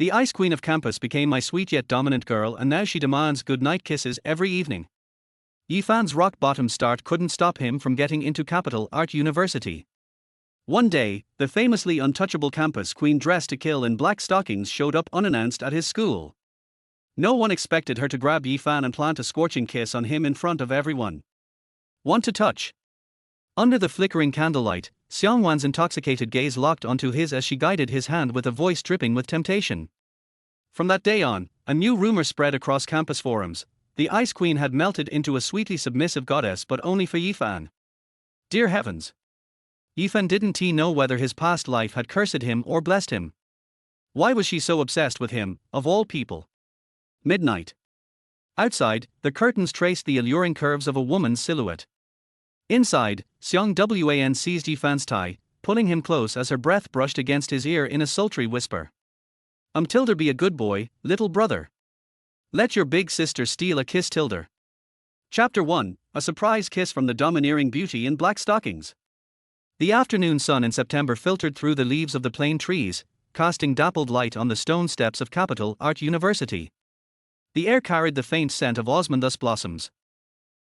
The ice queen of campus became my sweet yet dominant girl, and now she demands goodnight kisses every evening. Yifan's rock-bottom start couldn't stop him from getting into Capital Art University. One day, the famously untouchable campus queen dressed to kill in black stockings showed up unannounced at his school. No one expected her to grab Yifan and plant a scorching kiss on him in front of everyone. Want to touch? Under the flickering candlelight, Xiang Wan's intoxicated gaze locked onto his as she guided his hand with a voice dripping with temptation. From that day on, a new rumor spread across campus forums. The Ice Queen had melted into a sweetly submissive goddess, but only for Yifan. Dear heavens! Yifan didn't know whether his past life had cursed him or blessed him. Why was she so obsessed with him, of all people? Midnight. Outside, the curtains traced the alluring curves of a woman's silhouette. Inside, Xiang Wan seized Yifan's tie, pulling him close as her breath brushed against his ear in a sultry whisper. Tilder, be a good boy, little brother. Let your big sister steal a kiss, Tilder. Chapter 1, A Surprise Kiss from the Domineering Beauty in Black Stockings. The afternoon sun in September filtered through the leaves of the plane trees, casting dappled light on the stone steps of Capital Art University. The air carried the faint scent of osmanthus blossoms.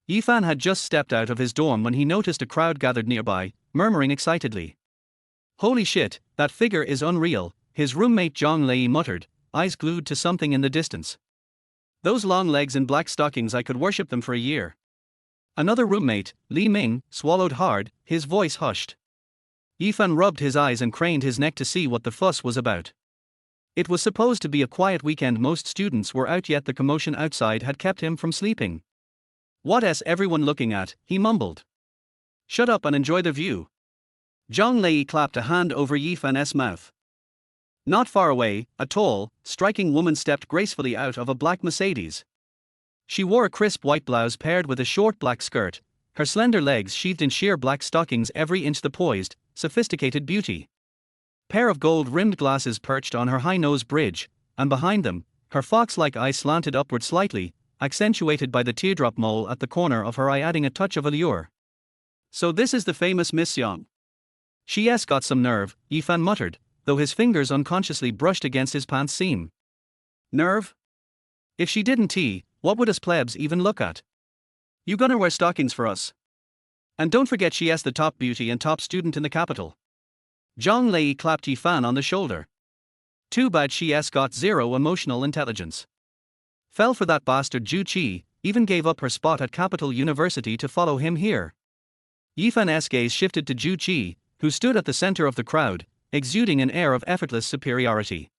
Yifan had just stepped out of his dorm when he noticed a crowd gathered nearby, murmuring excitedly. Holy shit, that figure is unreal, his roommate Zhang Lei muttered, eyes glued to something in the distance. Those long legs in black stockings, I could worship them for a year. Another roommate, Li Ming, swallowed hard, his voice hushed. Yifan rubbed his eyes and craned his neck to see what the fuss was about. It was supposed to be a quiet weekend, most students were out, yet the commotion outside had kept him from sleeping. What's everyone looking at? He mumbled. Shut up and enjoy the view. Zhang Lei clapped a hand over Yifan's mouth. Not far away, a tall, striking woman stepped gracefully out of a black Mercedes. She wore a crisp white blouse paired with a short black skirt, her slender legs sheathed in sheer black stockings, every inch the poised, sophisticated beauty. Pair of gold-rimmed glasses perched on her high nose bridge, and behind them, her fox-like eyes slanted upward slightly, accentuated by the teardrop mole at the corner of her eye, adding a touch of allure. So this is the famous Miss Xiang. She's got some nerve, Yifan muttered, though his fingers unconsciously brushed against his pants seam. Nerve? If she didn't, what would us plebs even look at? You gonna wear stockings for us? And don't forget she's the top beauty and top student in the capital. Zhang Lei clapped Yifan on the shoulder. Too bad she's got zero emotional intelligence. Fell for that bastard Zhu Qi, even gave up her spot at Capital University to follow him here. Yifan's gaze shifted to Zhu Qi, who stood at the center of the crowd, exuding an air of effortless superiority.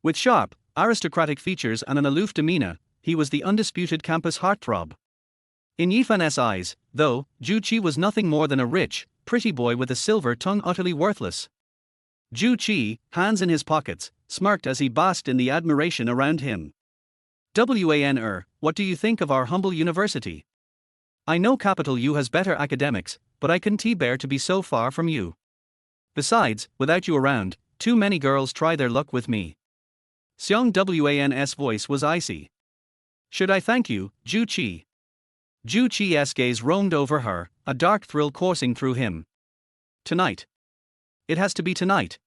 With sharp, aristocratic features and an aloof demeanor, he was the undisputed campus heartthrob. In Yifan's eyes, though, Zhu Qi was nothing more than a rich, pretty boy with a silver tongue, utterly worthless. Zhu Qi, hands in his pockets, smirked as he basked in the admiration around him. What do you think of our humble university? I know Capital U has better academics, but I couldn't bear to be so far from you. Besides, without you around, too many girls try their luck with me. Xiang Wan's voice was icy. Should I thank you, Zhu Qi? Zhu Qi's gaze roamed over her, a dark thrill coursing through him. Tonight. It has to be tonight.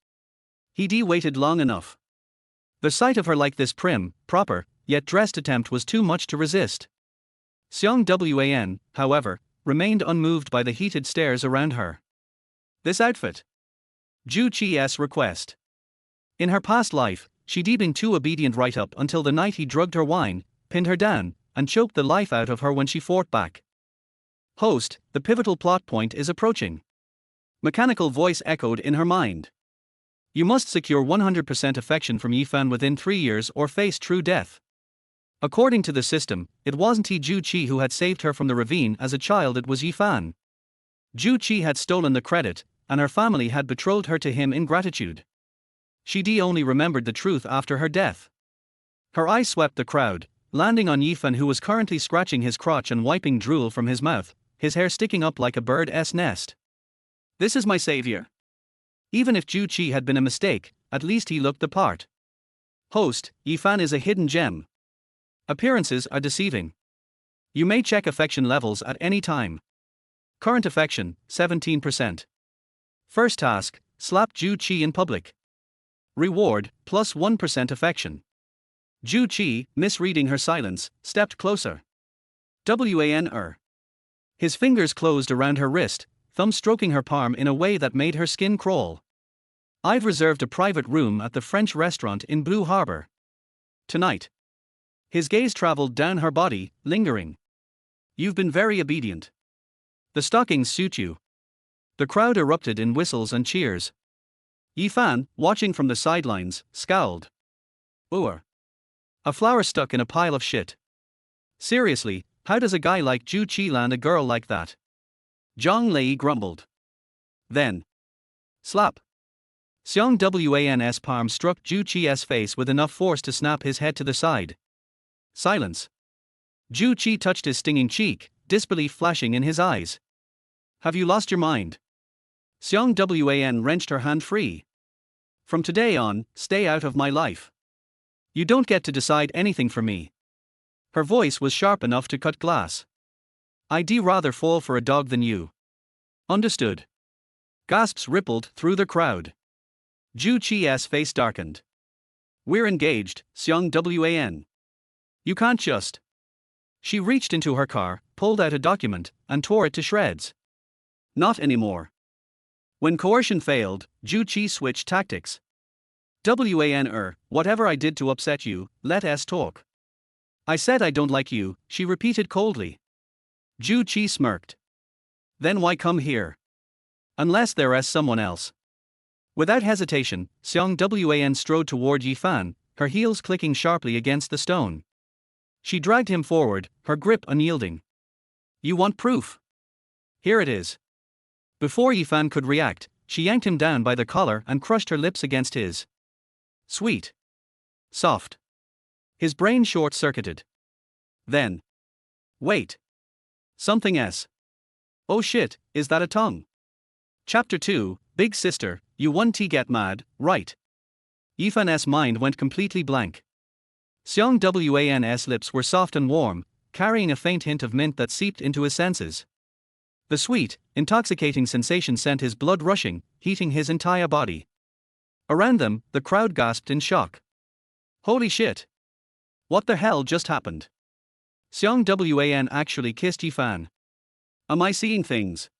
He'd waited long enough. The sight of her like this prim, proper, yet dressed attempt was too much to resist. Xiang Wan, however, remained unmoved by the heated stares around her. This outfit? Zhu Qi's request. In her past life, she'd been too obedient right up until the night he drugged her wine, pinned her down, and choked the life out of her when she fought back. Host, the pivotal plot point is approaching. Mechanical voice echoed in her mind. You must secure 100% affection from Yifan within 3 years or face true death. According to the system, it wasn't Zhu Qi who had saved her from the ravine as a child, it was Yifan. Zhu Qi had stolen the credit, and her family had betrothed her to him in gratitude. She'd only remembered the truth after her death. Her eyes swept the crowd, landing on Yifan, who was currently scratching his crotch and wiping drool from his mouth, his hair sticking up like a bird's nest. This is my savior. Even if Zhu Qi had been a mistake, at least he looked the part. Host, Yifan is a hidden gem. Appearances are deceiving. You may check affection levels at any time. Current affection, 17%. First task, slap Zhu Qi in public. Reward, plus 1% affection. Ju Chi, misreading her silence, stepped closer. Wan. His fingers closed around her wrist, thumb stroking her palm in a way that made her skin crawl. I've reserved a private room at the French restaurant in Blue Harbor. Tonight. His gaze traveled down her body, lingering. You've been very obedient. The stockings suit you. The crowd erupted in whistles and cheers. Yifan, watching from the sidelines, scowled. Ooh. A flower stuck in a pile of shit. Seriously, how does a guy like Ju Chi land a girl like that? Zhang Lei grumbled. Then. Slap. Xiang Wan's palm struck Ju Chi's face with enough force to snap his head to the side. Silence. Ju Chi touched his stinging cheek, disbelief flashing in his eyes. Have you lost your mind? Xiang Wan wrenched her hand free. From today on, stay out of my life. You don't get to decide anything for me. Her voice was sharp enough to cut glass. I'd rather fall for a dog than you. Understood. Gasps rippled through the crowd. Ju Chi's face darkened. We're engaged, Xiang Wan. You can't just. She reached into her car, pulled out a document, and tore it to shreds. Not anymore. When coercion failed, Ju Chi switched tactics. Wan, whatever I did to upset you, let us talk. I said I don't like you, she repeated coldly. Ju Chi smirked. Then why come here? Unless there's someone else. Without hesitation, Xiang Wan strode toward Yifan, her heels clicking sharply against the stone. She dragged him forward, her grip unyielding. You want proof? Here it is. Before Yifan could react, she yanked him down by the collar and crushed her lips against his. Sweet. Soft. His brain short-circuited. Then. Wait. Something else. Oh shit, is that a tongue? Chapter 2, Big Sister, you want to get mad, right? Yifan's mind went completely blank. Xiang Wan's lips were soft and warm, carrying a faint hint of mint that seeped into his senses. The sweet, intoxicating sensation sent his blood rushing, heating his entire body. Around them, the crowd gasped in shock. Holy shit! What the hell just happened? Xiang Wan actually kissed Yifan. Am I seeing things?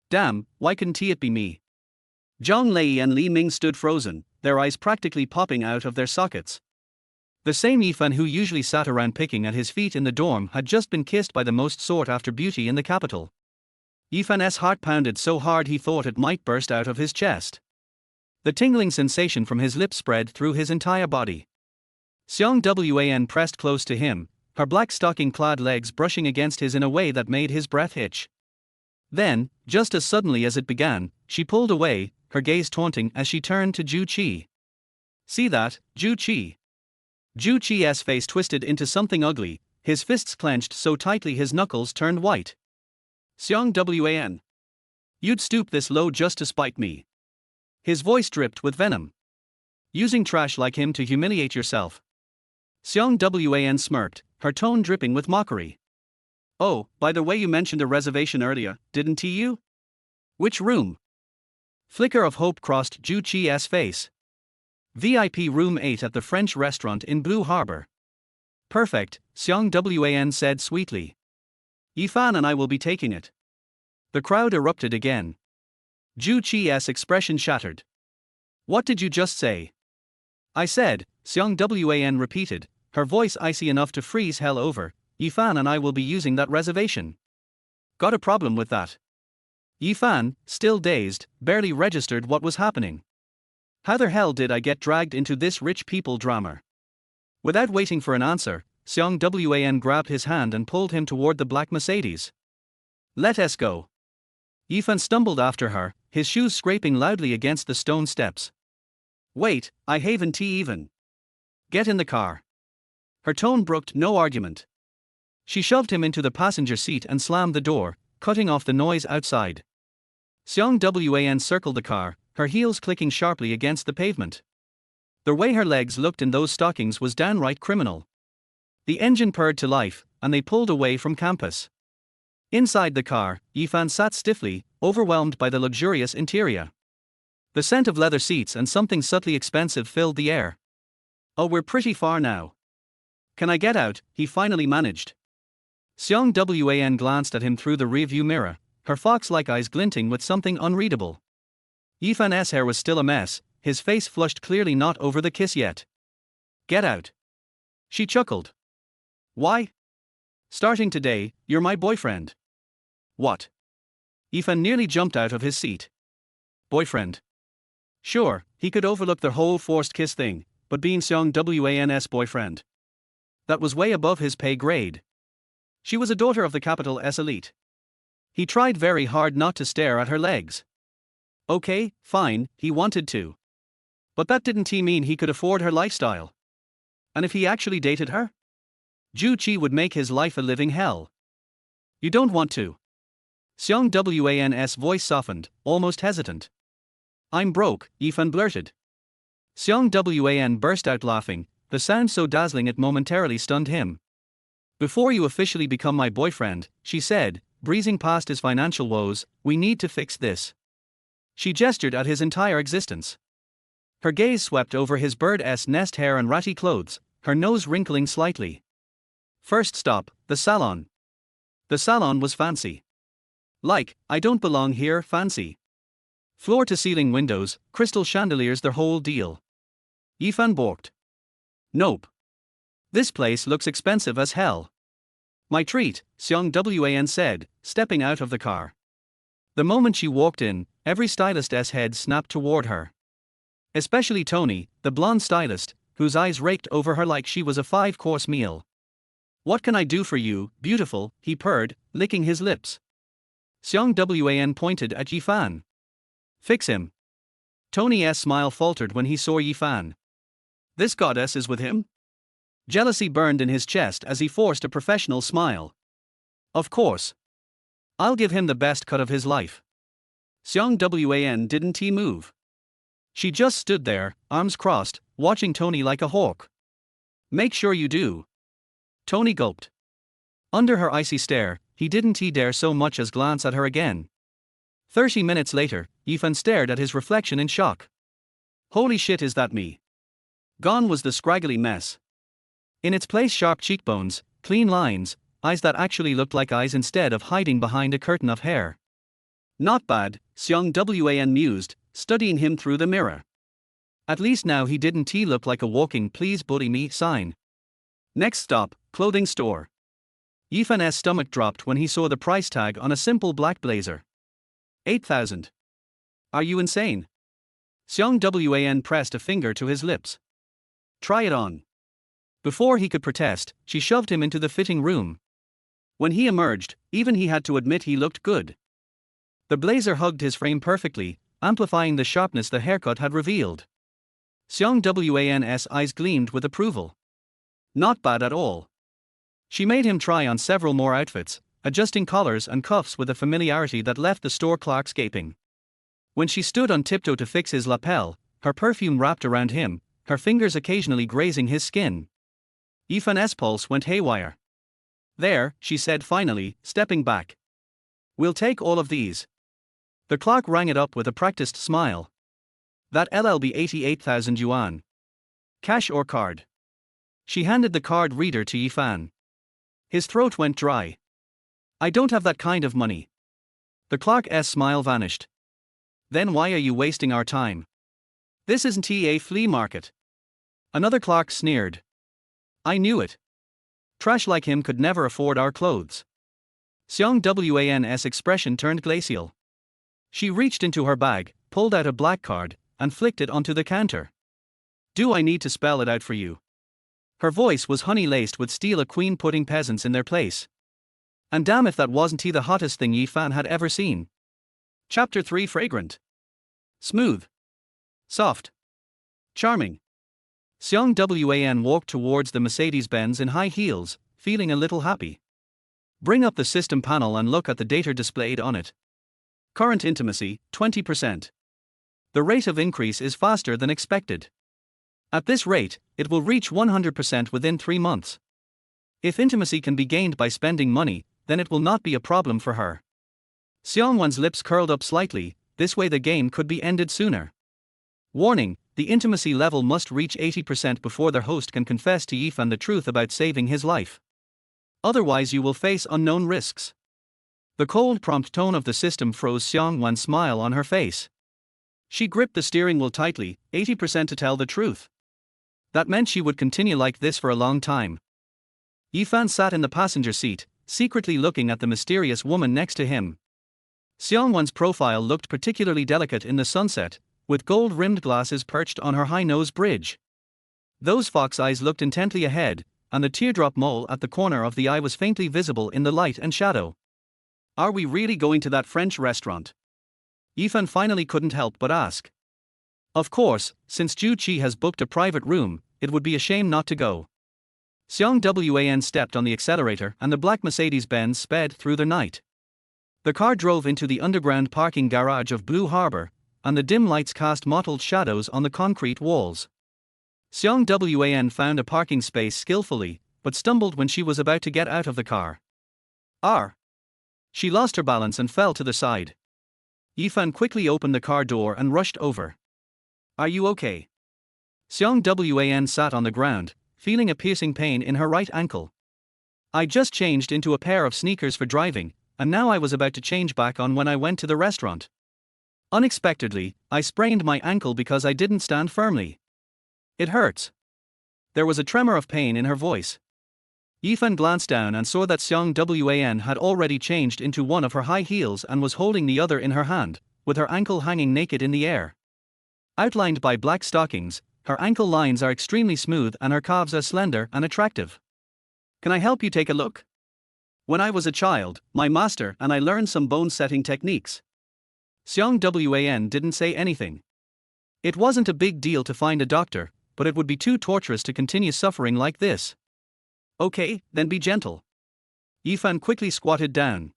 Damn, why couldn't it be me? Zhang Lei and Li Ming stood frozen, their eyes practically popping out of their sockets. The same Yifan who usually sat around picking at his feet in the dorm had just been kissed by the most sought-after beauty in the capital. Yifan's heart pounded so hard he thought it might burst out of his chest. The tingling sensation from his lips spread through his entire body. Xiang Wan pressed close to him, her black stocking-clad legs brushing against his in a way that made his breath hitch. Then, just as suddenly as it began, she pulled away, her gaze taunting as she turned to Ju Chi. See that, Ju Chi? Ju Chi's face twisted into something ugly, his fists clenched so tightly his knuckles turned white. Xiang Wan. You'd stoop this low just to spite me. His voice dripped with venom. Using trash like him to humiliate yourself. Xiang Wan smirked, her tone dripping with mockery. Oh, by the way, you mentioned a reservation earlier, didn't you? Which room? Flicker of hope crossed Ju Chi's face. VIP room 8 at the French restaurant in Blue Harbor. Perfect, Xiang Wan said sweetly. Yifan and I will be taking it. The crowd erupted again. Ju Chi's expression shattered. What did you just say? I said, Xiang Wan repeated, her voice icy enough to freeze hell over, Yifan and I will be using that reservation. Got a problem with that? Yifan, still dazed, barely registered what was happening. How the hell did I get dragged into this rich people drama? Without waiting for an answer, Xiang Wan grabbed his hand and pulled him toward the black Mercedes. Let us go. Yifan stumbled after her, his shoes scraping loudly against the stone steps. Wait, I haven't even. Get in the car. Her tone brooked no argument. She shoved him into the passenger seat and slammed the door, cutting off the noise outside. Xiang Wan circled the car, her heels clicking sharply against the pavement. The way her legs looked in those stockings was downright criminal. The engine purred to life, and they pulled away from campus. Inside the car, Yifan sat stiffly, overwhelmed by the luxurious interior. The scent of leather seats and something subtly expensive filled the air. Oh, we're pretty far now. Can I get out? He finally managed. Xiang Wan glanced at him through the rearview mirror, her fox-like eyes glinting with something unreadable. Yifan's hair was still a mess, his face flushed, clearly not over the kiss yet. Get out. She chuckled. Why? Starting today, you're my boyfriend. What? Yifan nearly jumped out of his seat. Boyfriend. Sure, he could overlook the whole forced kiss thing, but being Xiang Wan's boyfriend. That was way above his pay grade. She was a daughter of the capital S elite. He tried very hard not to stare at her legs. Okay, fine, he wanted to. But that didn't mean he could afford her lifestyle. And if he actually dated her? Ju Qi would make his life a living hell. You don't want to. Xiang Wan's voice softened, almost hesitant. I'm broke, Yifan blurted. Xiang Wan burst out laughing, the sound so dazzling it momentarily stunned him. Before you officially become my boyfriend, she said, breezing past his financial woes, we need to fix this. She gestured at his entire existence. Her gaze swept over his bird's nest hair and ratty clothes, her nose wrinkling slightly. First stop, the salon. The salon was fancy. Like, I don't belong here, fancy. Floor-to-ceiling windows, crystal chandeliers, the whole deal. Yifan balked. Nope. This place looks expensive as hell. My treat, Xiang Wan said, stepping out of the car. The moment she walked in, every stylist's head snapped toward her. Especially Tony, the blonde stylist, whose eyes raked over her like she was a 5-course meal. What can I do for you, beautiful? He purred, licking his lips. Xiang Wan pointed at Yifan. Fix him. Tony's smile faltered when he saw Yifan. This goddess is with him? Jealousy burned in his chest as he forced a professional smile. Of course. I'll give him the best cut of his life. Xiang Wan didn't move. She just stood there, arms crossed, watching Tony like a hawk. Make sure you do. Tony gulped. Under her icy stare, he didn't dare so much as glance at her again. 30 minutes later, Yifan stared at his reflection in shock. Holy shit, is that me? Gone was the scraggly mess. In its place, sharp cheekbones, clean lines, eyes that actually looked like eyes instead of hiding behind a curtain of hair. Not bad, Xiang Wan mused, studying him through the mirror. At least now he didn't look like a walking please bully me sign. Next stop, clothing store. Yifan's stomach dropped when he saw the price tag on a simple black blazer. 8,000. Are you insane? Xiang Wan pressed a finger to his lips. Try it on. Before he could protest, she shoved him into the fitting room. When he emerged, even he had to admit he looked good. The blazer hugged his frame perfectly, amplifying the sharpness the haircut had revealed. Xiang Wan's eyes gleamed with approval. Not bad at all. She made him try on several more outfits, adjusting collars and cuffs with a familiarity that left the store clerks gaping. When she stood on tiptoe to fix his lapel, her perfume wrapped around him, her fingers occasionally grazing his skin. Yifan's pulse went haywire. There, she said finally, stepping back. We'll take all of these. The clerk rang it up with a practiced smile. That'll be 88,000 yuan. Cash or card? She handed the card reader to Yifan. His throat went dry. I don't have that kind of money. The clerk's smile vanished. Then why are you wasting our time? This isn't a flea market. Another clerk sneered. I knew it. Trash like him could never afford our clothes. Xiang Wan's expression turned glacial. She reached into her bag, pulled out a black card, and flicked it onto the counter. Do I need to spell it out for you? Her voice was honey-laced with steel, a queen putting peasants in their place. And damn if that wasn't the hottest thing Yifan had ever seen. Chapter 3. Fragrant. Smooth. Soft. Charming. Xiang Wan walked towards the Mercedes-Benz in high heels, feeling a little happy. Bring up the system panel and look at the data displayed on it. Current intimacy, 20%. The rate of increase is faster than expected. At this rate, it will reach 100% within 3 months. If intimacy can be gained by spending money, then it will not be a problem for her. Xiang Wan's lips curled up slightly, this way the game could be ended sooner. Warning: the intimacy level must reach 80% before their host can confess to Yifan the truth about saving his life. Otherwise you will face unknown risks. The cold prompt tone of the system froze Xiang Wan's smile on her face. She gripped the steering wheel tightly, 80% to tell the truth. That meant she would continue like this for a long time. Yifan sat in the passenger seat, secretly looking at the mysterious woman next to him. Xiang Wan's profile looked particularly delicate in the sunset, with gold-rimmed glasses perched on her high nose bridge. Those fox eyes looked intently ahead, and the teardrop mole at the corner of the eye was faintly visible in the light and shadow. Are we really going to that French restaurant? Yifan finally couldn't help but ask. Of course, since Zhu Qi has booked a private room, it would be a shame not to go. Xiang Wan stepped on the accelerator and the black Mercedes-Benz sped through the night. The car drove into the underground parking garage of Blue Harbor, and the dim lights cast mottled shadows on the concrete walls. Xiang Wan found a parking space skillfully, but stumbled when she was about to get out of the car. She lost her balance and fell to the side. Yifan quickly opened the car door and rushed over. Are you okay? Xiang Wan sat on the ground, feeling a piercing pain in her right ankle. I just changed into a pair of sneakers for driving, and now I was about to change back on when I went to the restaurant. Unexpectedly, I sprained my ankle because I didn't stand firmly. It hurts. There was a tremor of pain in her voice. Yifan glanced down and saw that Xiang Wan had already changed into one of her high heels and was holding the other in her hand, with her ankle hanging naked in the air. Outlined by black stockings, her ankle lines are extremely smooth and her calves are slender and attractive. Can I help you take a look? When I was a child, my master and I learned some bone-setting techniques. Xiang Wan didn't say anything. It wasn't a big deal to find a doctor, but it would be too torturous to continue suffering like this. Okay, then be gentle. Yifan quickly squatted down.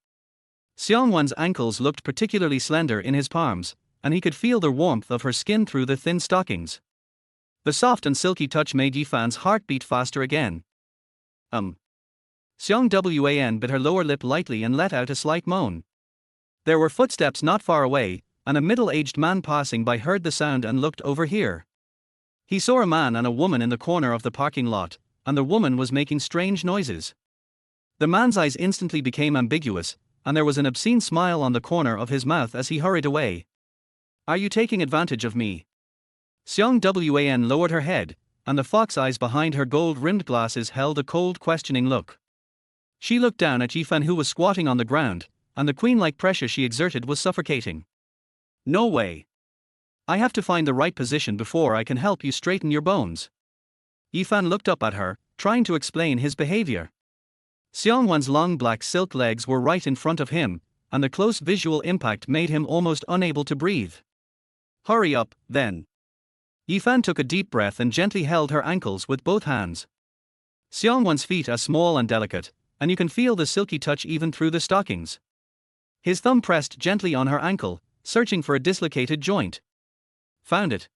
Xiang Wan's ankles looked particularly slender in his palms, and he could feel the warmth of her skin through the thin stockings. The soft and silky touch made Yifan's heart beat faster again. Xiang Wan bit her lower lip lightly and let out a slight moan. There were footsteps not far away, and a middle-aged man passing by heard the sound and looked over here. He saw a man and a woman in the corner of the parking lot, and the woman was making strange noises. The man's eyes instantly became ambiguous, and there was an obscene smile on the corner of his mouth as he hurried away. Are you taking advantage of me? Xiang Wan lowered her head, and the fox eyes behind her gold-rimmed glasses held a cold, questioning look. She looked down at Yifan, who was squatting on the ground, and the queen-like pressure she exerted was suffocating. No way. I have to find the right position before I can help you straighten your bones. Yifan looked up at her, trying to explain his behavior. Xiang Wan's long black silk legs were right in front of him, and the close visual impact made him almost unable to breathe. Hurry up, then. Yifan took a deep breath and gently held her ankles with both hands. Xiang Wan's feet are small and delicate, and you can feel the silky touch even through the stockings. His thumb pressed gently on her ankle, searching for a dislocated joint. Found it.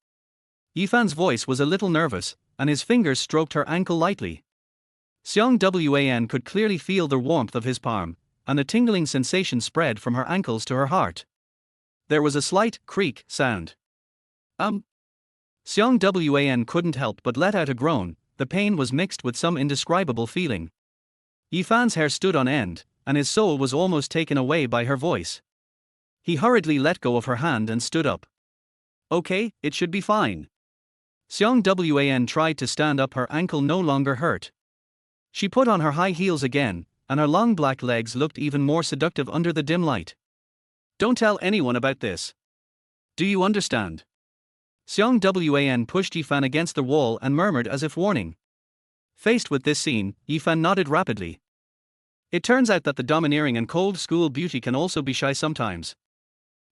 Yifan's voice was a little nervous, and his fingers stroked her ankle lightly. Xiang Wan could clearly feel the warmth of his palm, and the tingling sensation spread from her ankles to her heart. There was a slight creak sound. Xiang Wan couldn't help but let out a groan. The pain was mixed with some indescribable feeling. Yifan's hair stood on end, and his soul was almost taken away by her voice. He hurriedly let go of her hand and stood up. Okay, it should be fine. Xiang Wan tried to stand up. Her ankle no longer hurt. She put on her high heels again, and her long black legs looked even more seductive under the dim light. Don't tell anyone about this. Do you understand? Xiang Wan pushed Yifan against the wall and murmured as if warning. Faced with this scene, Yifan nodded rapidly. It turns out that the domineering and cold school beauty can also be shy sometimes.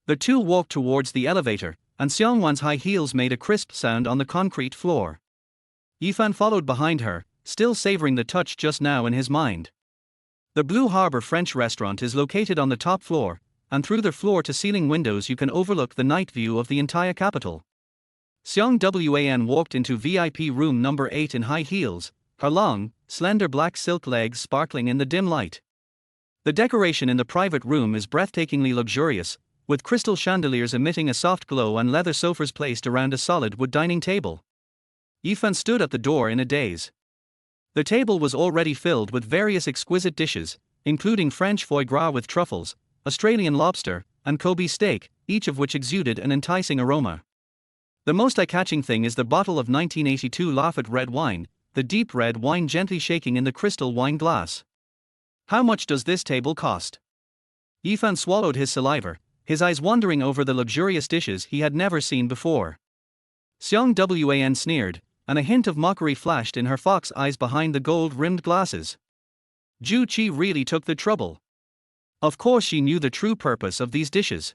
The two walked towards the elevator, and Xiang Wan's high heels made a crisp sound on the concrete floor. Yifan followed behind her, still savoring the touch just now in his mind. The Blue Harbor French restaurant is located on the top floor, and through the floor-to-ceiling windows you can overlook the night view of the entire capital. Xiang Wan walked into VIP room number 8 in high heels, her long, slender black silk legs sparkling in the dim light. The decoration in the private room is breathtakingly luxurious, with crystal chandeliers emitting a soft glow and leather sofas placed around a solid wood dining table. Yifan stood at the door in a daze. The table was already filled with various exquisite dishes, including French foie gras with truffles, Australian lobster, and Kobe steak, each of which exuded an enticing aroma. The most eye-catching thing is the bottle of 1982 Lafite red wine, the deep red wine gently shaking in the crystal wine glass. How much does this table cost? Yifan swallowed his saliva, his eyes wandering over the luxurious dishes he had never seen before. Xiang Wan sneered, and a hint of mockery flashed in her fox eyes behind the gold-rimmed glasses. Ju Qi really took the trouble. Of course she knew the true purpose of these dishes.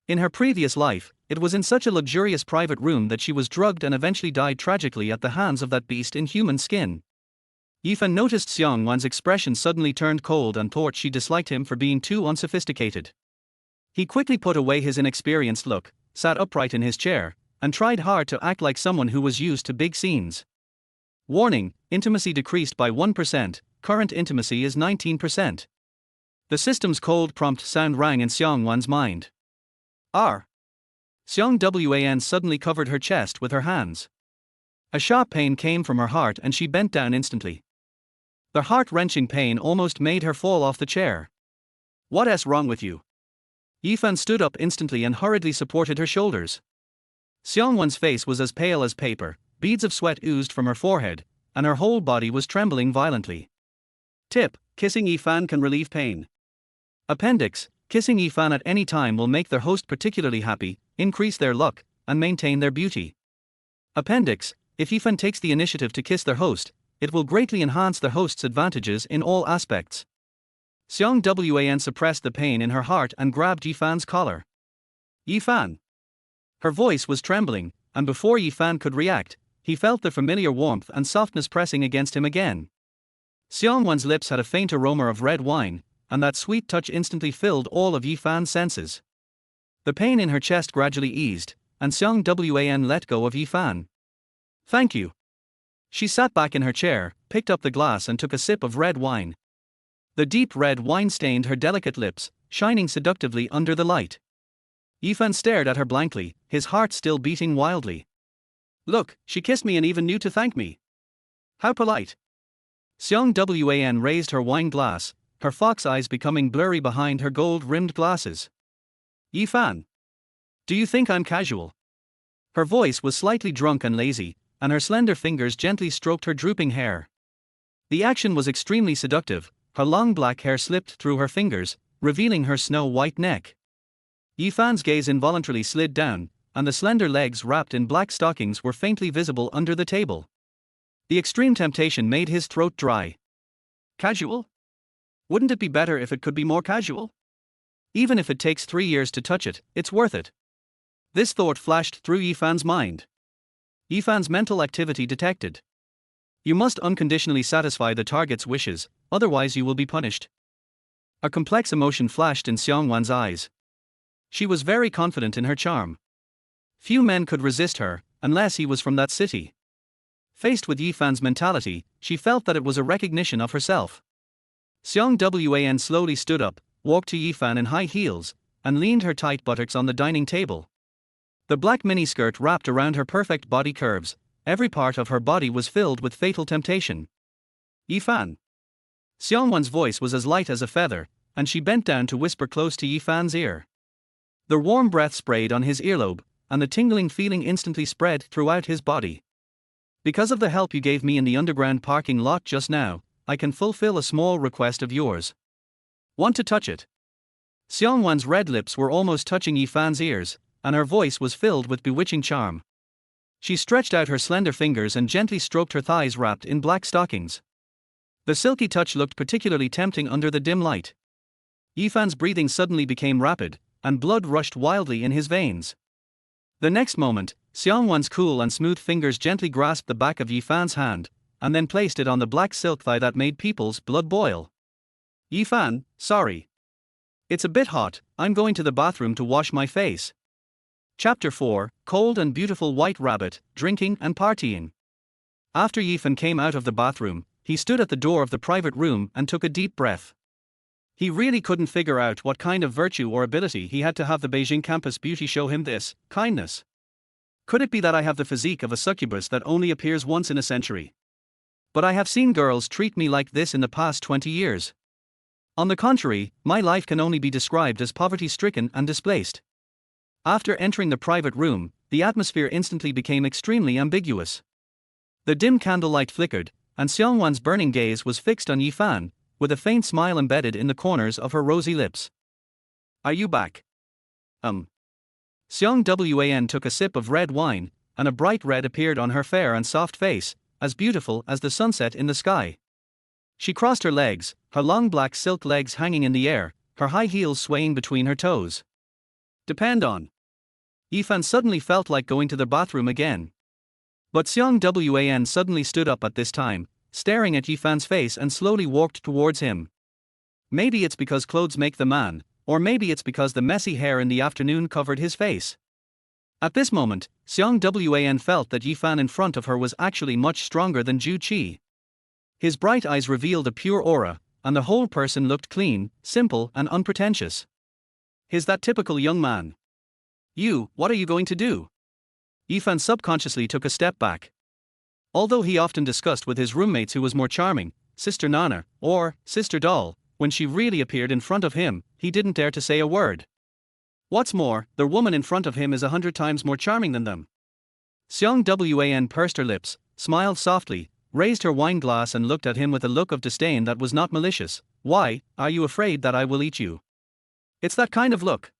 In her previous life, it was in such a luxurious private room that she was drugged and eventually died tragically at the hands of that beast in human skin. Yifan noticed Xiang Wan's expression suddenly turned cold and thought she disliked him for being too unsophisticated. He quickly put away his inexperienced look, sat upright in his chair, and tried hard to act like someone who was used to big scenes. Warning: intimacy decreased by 1%, current intimacy is 19%. The system's cold prompt sound rang in Xiang Wan's mind. R. Xiang Wan suddenly covered her chest with her hands. A sharp pain came from her heart and she bent down instantly. The heart-wrenching pain almost made her fall off the chair. What's wrong with you? Yifan stood up instantly and hurriedly supported her shoulders. Xiang Wan's face was as pale as paper, beads of sweat oozed from her forehead, and her whole body was trembling violently. Tip: kissing Yifan can relieve pain. Appendix: kissing Yifan at any time will make their host particularly happy, increase their luck, and maintain their beauty. Appendix: if Yifan takes the initiative to kiss their host, it will greatly enhance their host's advantages in all aspects. Xiang Wan suppressed the pain in her heart and grabbed Yifan's collar. Yifan! Her voice was trembling, and before Yifan could react, he felt the familiar warmth and softness pressing against him again. Xiang Wan's lips had a faint aroma of red wine, and that sweet touch instantly filled all of Yifan's senses. The pain in her chest gradually eased, and Xiang Wan let go of Yifan. Thank you. She sat back in her chair, picked up the glass and took a sip of red wine. The deep red wine stained her delicate lips, shining seductively under the light. Yifan stared at her blankly, his heart still beating wildly. Look, she kissed me and even knew to thank me. How polite. Xiang Wan raised her wine glass, her fox eyes becoming blurry behind her gold-rimmed glasses. Yifan! Do you think I'm casual? Her voice was slightly drunk and lazy, and her slender fingers gently stroked her drooping hair. The action was extremely seductive, her long black hair slipped through her fingers, revealing her snow-white neck. Yifan's gaze involuntarily slid down, and the slender legs wrapped in black stockings were faintly visible under the table. The extreme temptation made his throat dry. Casual? Wouldn't it be better if it could be more casual? Even if it takes 3 years to touch it, it's worth it. This thought flashed through Yifan's mind. Yifan's mental activity detected. You must unconditionally satisfy the target's wishes, otherwise you will be punished. A complex emotion flashed in Xiang Wan's eyes. She was very confident in her charm. Few men could resist her, unless he was from that city. Faced with Yifan's mentality, she felt that it was a recognition of herself. Xiang Wan slowly stood up, walked to Yifan in high heels, and leaned her tight buttocks on the dining table. The black miniskirt wrapped around her perfect body curves, every part of her body was filled with fatal temptation. Yifan! Xiang Wan's voice was as light as a feather, and she bent down to whisper close to Yifan's ear. The warm breath sprayed on his earlobe, and the tingling feeling instantly spread throughout his body. Because of the help you gave me in the underground parking lot just now, I can fulfill a small request of yours. Want to touch it? Xiang Wan's red lips were almost touching Yifan's ears, and her voice was filled with bewitching charm. She stretched out her slender fingers and gently stroked her thighs wrapped in black stockings. The silky touch looked particularly tempting under the dim light. Yifan's breathing suddenly became rapid, and blood rushed wildly in his veins. The next moment, Xiang Wan's cool and smooth fingers gently grasped the back of Yifan's hand, and then placed it on the black silk thigh that made people's blood boil. Yifan, sorry. It's a bit hot, I'm going to the bathroom to wash my face. Chapter 4, Cold and Beautiful White Rabbit, Drinking and Partying. After Yifan came out of the bathroom, he stood at the door of the private room and took a deep breath. He really couldn't figure out what kind of virtue or ability he had to have the Beijing campus beauty show him this kindness. Could it be that I have the physique of a succubus that only appears once in a century? But I have seen girls treat me like this in the past 20 years. On the contrary, my life can only be described as poverty-stricken and displaced. After entering the private room, the atmosphere instantly became extremely ambiguous. The dim candlelight flickered, and Xiang Wan's burning gaze was fixed on Yifan, with a faint smile embedded in the corners of her rosy lips. "Are you back?" Xiang Wan took a sip of red wine, and a bright red appeared on her fair and soft face, as beautiful as the sunset in the sky. She crossed her legs, her long black silk legs hanging in the air, her high heels swaying between her toes. "Depend on." Yifan suddenly felt like going to the bathroom again. But Xiang Wan suddenly stood up at this time, staring at Yifan's face and slowly walked towards him. Maybe it's because clothes make the man, or maybe it's because the messy hair in the afternoon covered his face. At this moment, Xiang Wan felt that Yifan in front of her was actually much stronger than Zhu Qi. His bright eyes revealed a pure aura, and the whole person looked clean, simple and unpretentious. He's that typical young man. What are you going to do?" Yifan subconsciously took a step back. Although he often discussed with his roommates who was more charming, Sister Nana, or Sister Doll, when she really appeared in front of him, he didn't dare to say a word. What's more, the woman in front of him is 100 times more charming than them. Xiang Wan pursed her lips, smiled softly, raised her wine glass and looked at him with a look of disdain that was not malicious. "Why, are you afraid that I will eat you?" "It's that kind of look.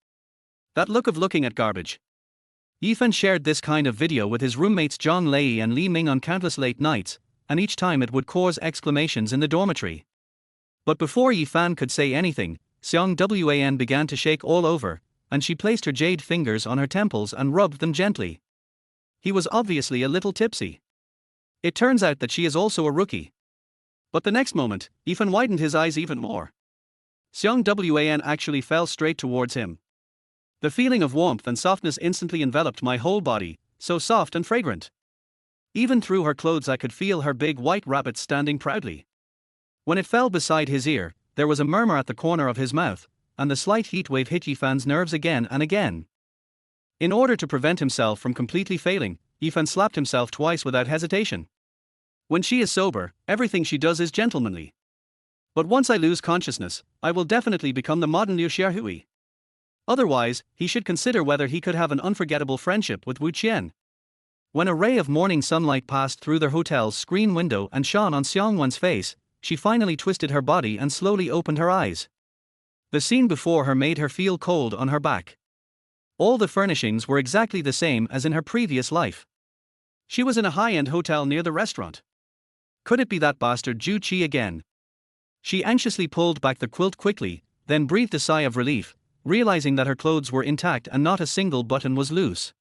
That look of looking at garbage." Yifan shared this kind of video with his roommates Zhang Lei and Li Ming on countless late nights, and each time it would cause exclamations in the dormitory. But before Yifan could say anything, Xiang Wan began to shake all over, and she placed her jade fingers on her temples and rubbed them gently. He was obviously a little tipsy. It turns out that she is also a rookie. But the next moment, Yifan widened his eyes even more. Xiang Wan actually fell straight towards him. The feeling of warmth and softness instantly enveloped my whole body, so soft and fragrant. Even through her clothes I could feel her big white rabbit standing proudly. When it fell beside his ear, there was a murmur at the corner of his mouth, and the slight heat wave hit Yifan's nerves again and again. In order to prevent himself from completely failing, Yifan slapped himself twice without hesitation. When she is sober, everything she does is gentlemanly. But once I lose consciousness, I will definitely become the modern Liu Xiaohui. Otherwise, he should consider whether he could have an unforgettable friendship with Wu Qian. When a ray of morning sunlight passed through the hotel's screen window and shone on Xiang Wan's face, she finally twisted her body and slowly opened her eyes. The scene before her made her feel cold on her back. All the furnishings were exactly the same as in her previous life. She was in a high-end hotel near the restaurant. Could it be that bastard Zhu Qi again? She anxiously pulled back the quilt quickly, then breathed a sigh of relief, realizing that her clothes were intact and not a single button was loose.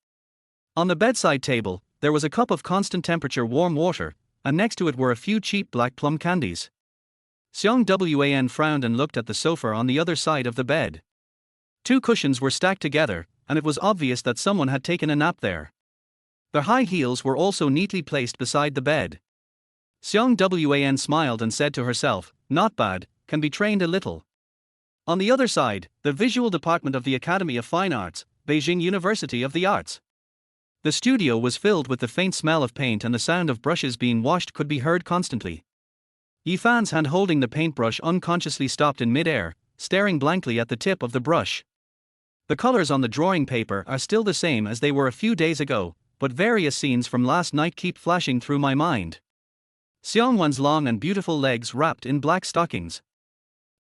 On the bedside table, there was a cup of constant temperature warm water, and next to it were a few cheap black plum candies. Xiang Wan frowned and looked at the sofa on the other side of the bed. 2 cushions were stacked together, and it was obvious that someone had taken a nap there. The high heels were also neatly placed beside the bed. Xiang Wan smiled and said to herself, "Not bad, can be trained a little." On the other side, the visual department of the Academy of Fine Arts, Beijing University of the Arts. The studio was filled with the faint smell of paint, and the sound of brushes being washed could be heard constantly. Yifan's hand holding the paintbrush unconsciously stopped in mid-air, staring blankly at the tip of the brush. The colors on the drawing paper are still the same as they were a few days ago, but various scenes from last night keep flashing through my mind. Xiang Wan's long and beautiful legs wrapped in black stockings.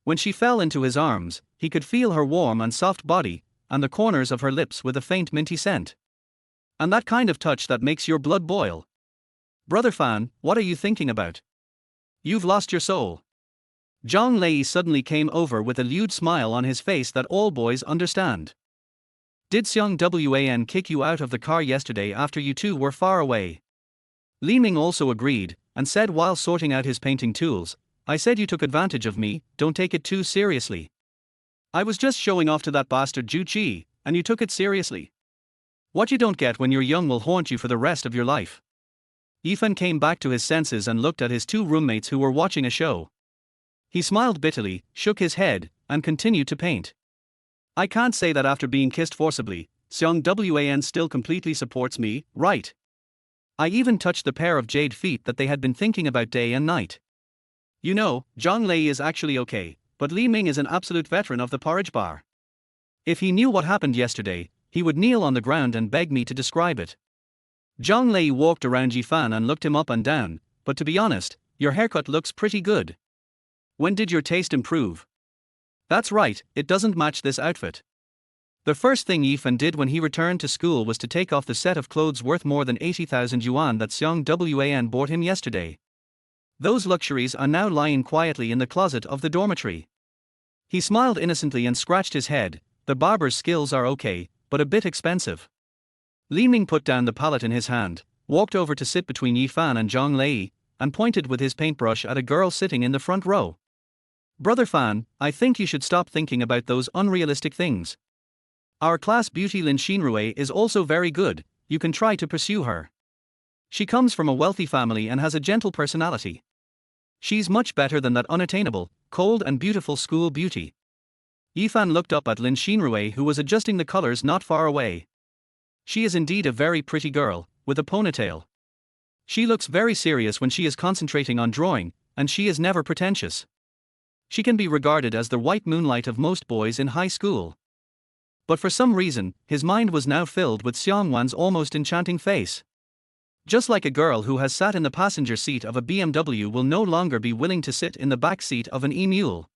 When she fell into his arms, he could feel her warm and soft body, and the corners of her lips with a faint minty scent. And that kind of touch that makes your blood boil. "Brother Fan, what are you thinking about? You've lost your soul." Zhang Lei suddenly came over with a lewd smile on his face that all boys understand. "Did Xiang Wan kick you out of the car yesterday after you two were far away?" Li Ming also agreed, and said while sorting out his painting tools, "I said you took advantage of me, don't take it too seriously. I was just showing off to that bastard Zhu Qi, and you took it seriously. What you don't get when you're young will haunt you for the rest of your life." Yifan came back to his senses and looked at his 2 roommates who were watching a show. He smiled bitterly, shook his head, and continued to paint. I can't say that after being kissed forcibly, Xiang Wan still completely supports me, right? I even touched the pair of jade feet that they had been thinking about day and night. You know, Zhang Lei is actually okay, but Li Ming is an absolute veteran of the porridge bar. If he knew what happened yesterday, he would kneel on the ground and beg me to describe it. Zhang Lei walked around Yifan and looked him up and down, but to be honest, your haircut looks pretty good. When did your taste improve? That's right, it doesn't match this outfit. The first thing Yifan did when he returned to school was to take off the set of clothes worth more than 80,000 yuan that Xiang Wan bought him yesterday. Those luxuries are now lying quietly in the closet of the dormitory. He smiled innocently and scratched his head. The barber's skills are okay, but a bit expensive. Li Ming put down the palette in his hand, walked over to sit between Yifan and Zhang Lei, and pointed with his paintbrush at a girl sitting in the front row. Brother Fan, I think you should stop thinking about those unrealistic things. Our class beauty Lin Xinrui is also very good, you can try to pursue her. She comes from a wealthy family and has a gentle personality. She's much better than that unattainable, cold and beautiful school beauty. Yifan looked up at Lin Xinrui, who was adjusting the colors not far away. She is indeed a very pretty girl, with a ponytail. She looks very serious when she is concentrating on drawing, and she is never pretentious. She can be regarded as the white moonlight of most boys in high school. But for some reason, his mind was now filled with Xiang Wan's almost enchanting face. Just like a girl who has sat in the passenger seat of a BMW will no longer be willing to sit in the back seat of an e-mule.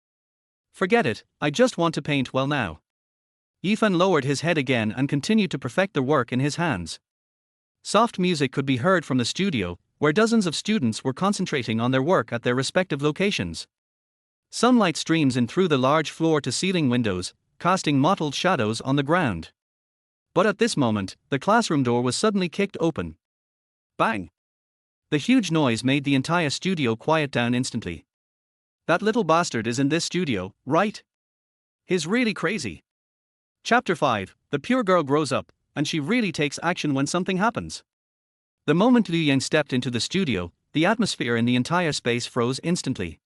Forget it, I just want to paint well now. Yifan lowered his head again and continued to perfect the work in his hands. Soft music could be heard from the studio, where dozens of students were concentrating on their work at their respective locations. Sunlight streams in through the large floor-to-ceiling windows, casting mottled shadows on the ground. But at this moment, the classroom door was suddenly kicked open. Bang! The huge noise made the entire studio quiet down instantly. That little bastard is in this studio, right? He's really crazy. Chapter 5, The Pure Girl Grows Up, and she really takes action when something happens. The moment Liu Yang stepped into the studio, the atmosphere in the entire space froze instantly.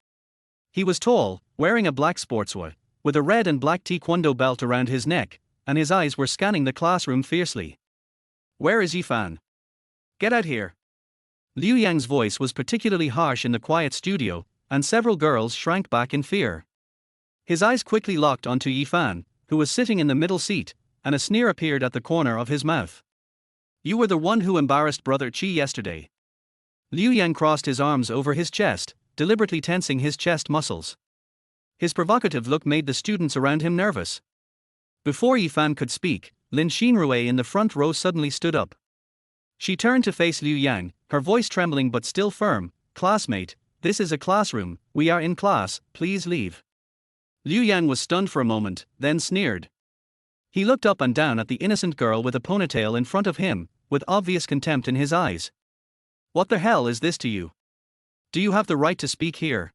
He was tall, wearing a black sportswear, with a red and black taekwondo belt around his neck, and his eyes were scanning the classroom fiercely. Where is Yifan? Get out here. Liu Yang's voice was particularly harsh in the quiet studio, and several girls shrank back in fear. His eyes quickly locked onto Yifan, who was sitting in the middle seat, and a sneer appeared at the corner of his mouth. You were the one who embarrassed Brother Qi yesterday. Liu Yang crossed his arms over his chest, deliberately tensing his chest muscles. His provocative look made the students around him nervous. Before Yifan could speak, Lin Xinrui in the front row suddenly stood up. She turned to face Liu Yang, her voice trembling but still firm. Classmate, this is a classroom, we are in class, please leave. Liu Yang was stunned for a moment, then sneered. He looked up and down at the innocent girl with a ponytail in front of him, with obvious contempt in his eyes. What the hell is this to you? Do you have the right to speak here?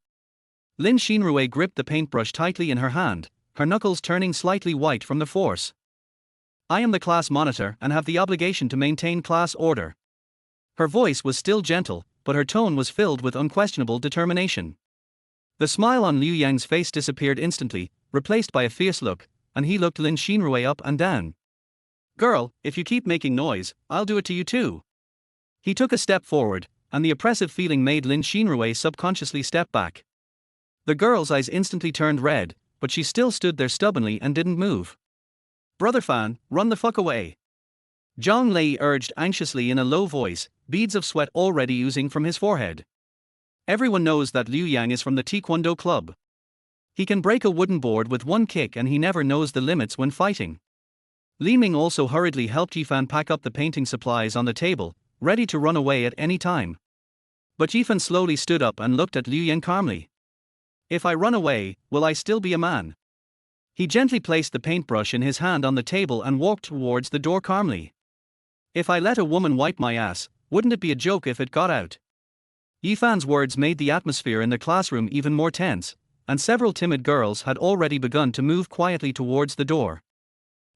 Lin Xinrui gripped the paintbrush tightly in her hand, her knuckles turning slightly white from the force. I am the class monitor and have the obligation to maintain class order. Her voice was still gentle, but her tone was filled with unquestionable determination. The smile on Liu Yang's face disappeared instantly, replaced by a fierce look, and he looked Lin Xinrui up and down. Girl, if you keep making noise, I'll do it to you too. He took a step forward, and the oppressive feeling made Lin Xinrui subconsciously step back. The girl's eyes instantly turned red, but she still stood there stubbornly and didn't move. Brother Fan, run the fuck away. Zhang Lei urged anxiously in a low voice, beads of sweat already oozing from his forehead. Everyone knows that Liu Yang is from the Taekwondo club. He can break a wooden board with one kick and he never knows the limits when fighting. Li Ming also hurriedly helped Yifan pack up the painting supplies on the table, ready to run away at any time. But Yifan slowly stood up and looked at Liu Yang calmly. If I run away, will I still be a man? He gently placed the paintbrush in his hand on the table and walked towards the door calmly. If I let a woman wipe my ass, wouldn't it be a joke if it got out? Yifan's words made the atmosphere in the classroom even more tense, and several timid girls had already begun to move quietly towards the door.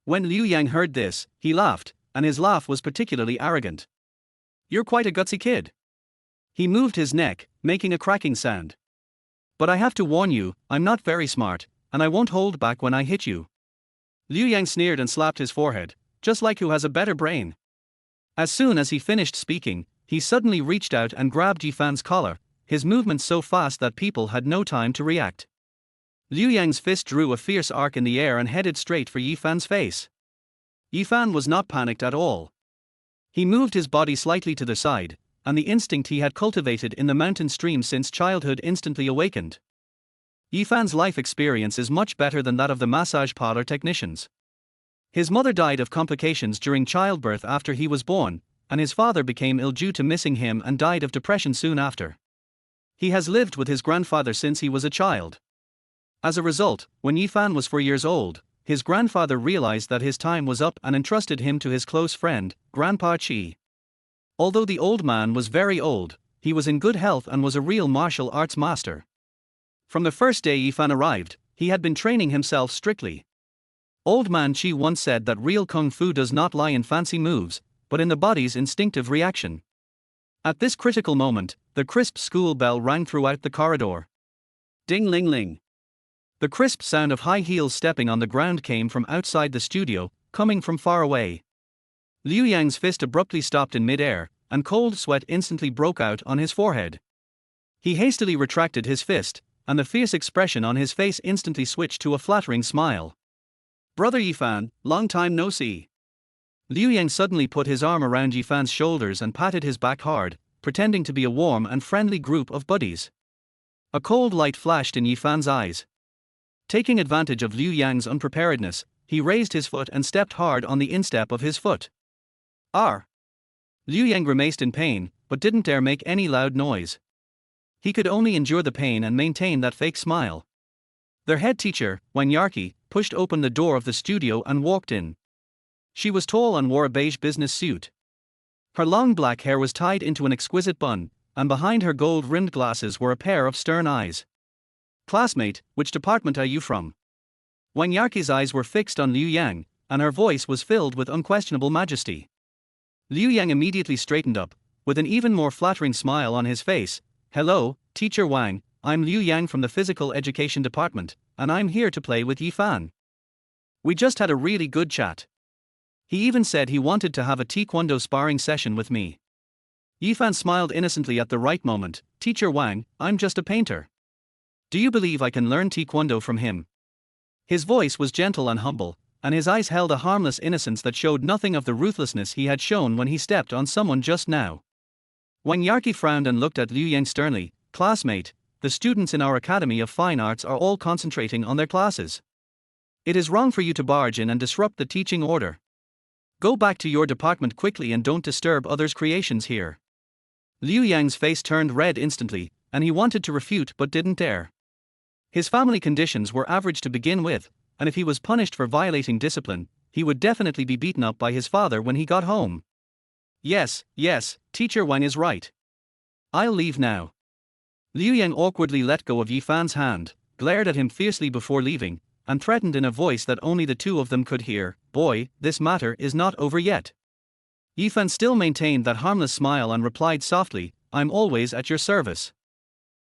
When Liu Yang heard this, he laughed, and his laugh was particularly arrogant. You're quite a gutsy kid. He moved his neck, making a cracking sound. But I have to warn you, I'm not very smart, and I won't hold back when I hit you. Liu Yang sneered and slapped his forehead, just like who has a better brain. As soon as he finished speaking, he suddenly reached out and grabbed Yifan's collar, his movements so fast that people had no time to react. Liu Yang's fist drew a fierce arc in the air and headed straight for Yifan's face. Yifan was not panicked at all. He moved his body slightly to the side, and the instinct he had cultivated in the mountain stream since childhood instantly awakened. Yifan's life experience is much better than that of the massage parlor technicians. His mother died of complications during childbirth after he was born, and his father became ill due to missing him and died of depression soon after. He has lived with his grandfather since he was a child. As a result, when Yifan was 4 years old, his grandfather realized that his time was up and entrusted him to his close friend, Grandpa Qi. Although the old man was very old, he was in good health and was a real martial arts master. From the first day Yifan arrived, he had been training himself strictly. Old man Qi once said that real kung fu does not lie in fancy moves, but in the body's instinctive reaction. At this critical moment, the crisp school bell rang throughout the corridor. Ding-ling-ling. The crisp sound of high heels stepping on the ground came from outside the studio, coming from far away. Liu Yang's fist abruptly stopped in mid-air, and cold sweat instantly broke out on his forehead. He hastily retracted his fist, and the fierce expression on his face instantly switched to a flattering smile. "Brother Yifan, long time no see." Liu Yang suddenly put his arm around Yifan's shoulders and patted his back hard, pretending to be a warm and friendly group of buddies. A cold light flashed in Yifan's eyes. Taking advantage of Liu Yang's unpreparedness, he raised his foot and stepped hard on the instep of his foot. "Arr!" Liu Yang grimaced in pain, but didn't dare make any loud noise. He could only endure the pain and maintain that fake smile. Their head teacher, Wang Yarki, pushed open the door of the studio and walked in. She was tall and wore a beige business suit. Her long black hair was tied into an exquisite bun, and behind her gold-rimmed glasses were a pair of stern eyes. "Classmate, which department are you from?" Wang Yarki's eyes were fixed on Liu Yang, and her voice was filled with unquestionable majesty. Liu Yang immediately straightened up, with an even more flattering smile on his face. "Hello, Teacher Wang, I'm Liu Yang from the Physical Education Department, and I'm here to play with Yifan. We just had a really good chat. He even said he wanted to have a taekwondo sparring session with me." Yifan smiled innocently at the right moment. "Teacher Wang, I'm just a painter. Do you believe I can learn taekwondo from him?" His voice was gentle and humble, and his eyes held a harmless innocence that showed nothing of the ruthlessness he had shown when he stepped on someone just now. Wang Yarki frowned and looked at Liu Yang sternly. "Classmate, the students in our Academy of Fine Arts are all concentrating on their classes. It is wrong for you to barge in and disrupt the teaching order. Go back to your department quickly and don't disturb others' creations here." Liu Yang's face turned red instantly, and he wanted to refute but didn't dare. His family conditions were average to begin with, and if he was punished for violating discipline, he would definitely be beaten up by his father when he got home. Yes, Teacher Wang is right. I'll leave now." Liu Yang awkwardly let go of Yifan's hand, glared at him fiercely before leaving, and threatened in a voice that only the two of them could hear, "Boy, this matter is not over yet." Yifan still maintained that harmless smile and replied softly, "I'm always at your service."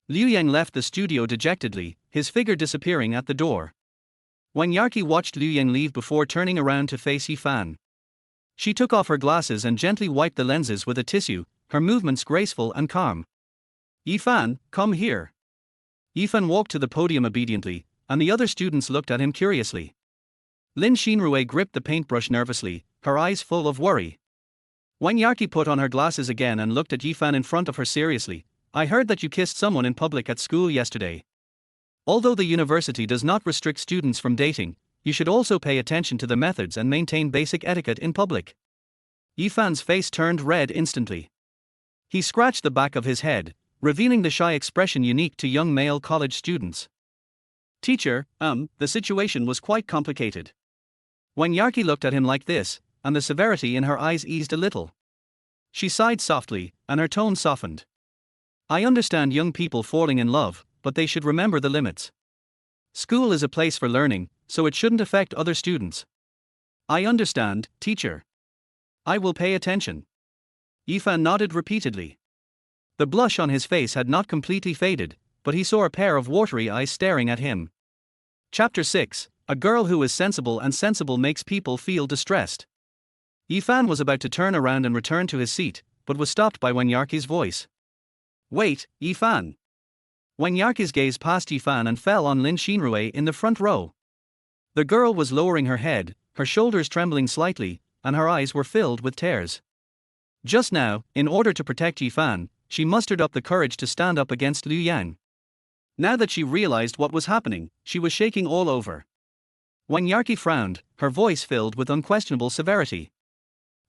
Liu Yang left the studio dejectedly, his figure disappearing at the door. Wang Yarki watched Liu Yang leave before turning around to face Yifan. She took off her glasses and gently wiped the lenses with a tissue, her movements graceful and calm. "Yifan, come here." Yifan walked to the podium obediently, and the other students looked at him curiously. Lin Xinrui gripped the paintbrush nervously, her eyes full of worry. Wang Yarki put on her glasses again and looked at Yifan in front of her seriously. "I heard that you kissed someone in public at school yesterday. Although the university does not restrict students from dating, you should also pay attention to the methods and maintain basic etiquette in public." Yifan's face turned red instantly. He scratched the back of his head, revealing the shy expression unique to young male college students. "Teacher, the situation was quite complicated." Wang Yarki looked at him like this, and the severity in her eyes eased a little. She sighed softly, and her tone softened. "I understand young people falling in love, but they should remember the limits. School is a place for learning, so it shouldn't affect other students." "I understand, teacher. I will pay attention." Yifan nodded repeatedly. The blush on his face had not completely faded, but he saw a pair of watery eyes staring at him. Chapter 6: A girl who is sensible, and sensible makes people feel distressed. Yifan was about to turn around and return to his seat, but was stopped by Wen Yarqi's voice. Wait, Yifan. Wen Yarqi's gaze passed Yifan and fell on Lin Xinrui in the front row. The girl was lowering her head, her shoulders trembling slightly, and her eyes were filled with tears. Just now, in order to protect Yifan, she mustered up the courage to stand up against Liu Yang. Now that she realized what was happening, she was shaking all over. Wen Yarqi frowned, her voice filled with unquestionable severity.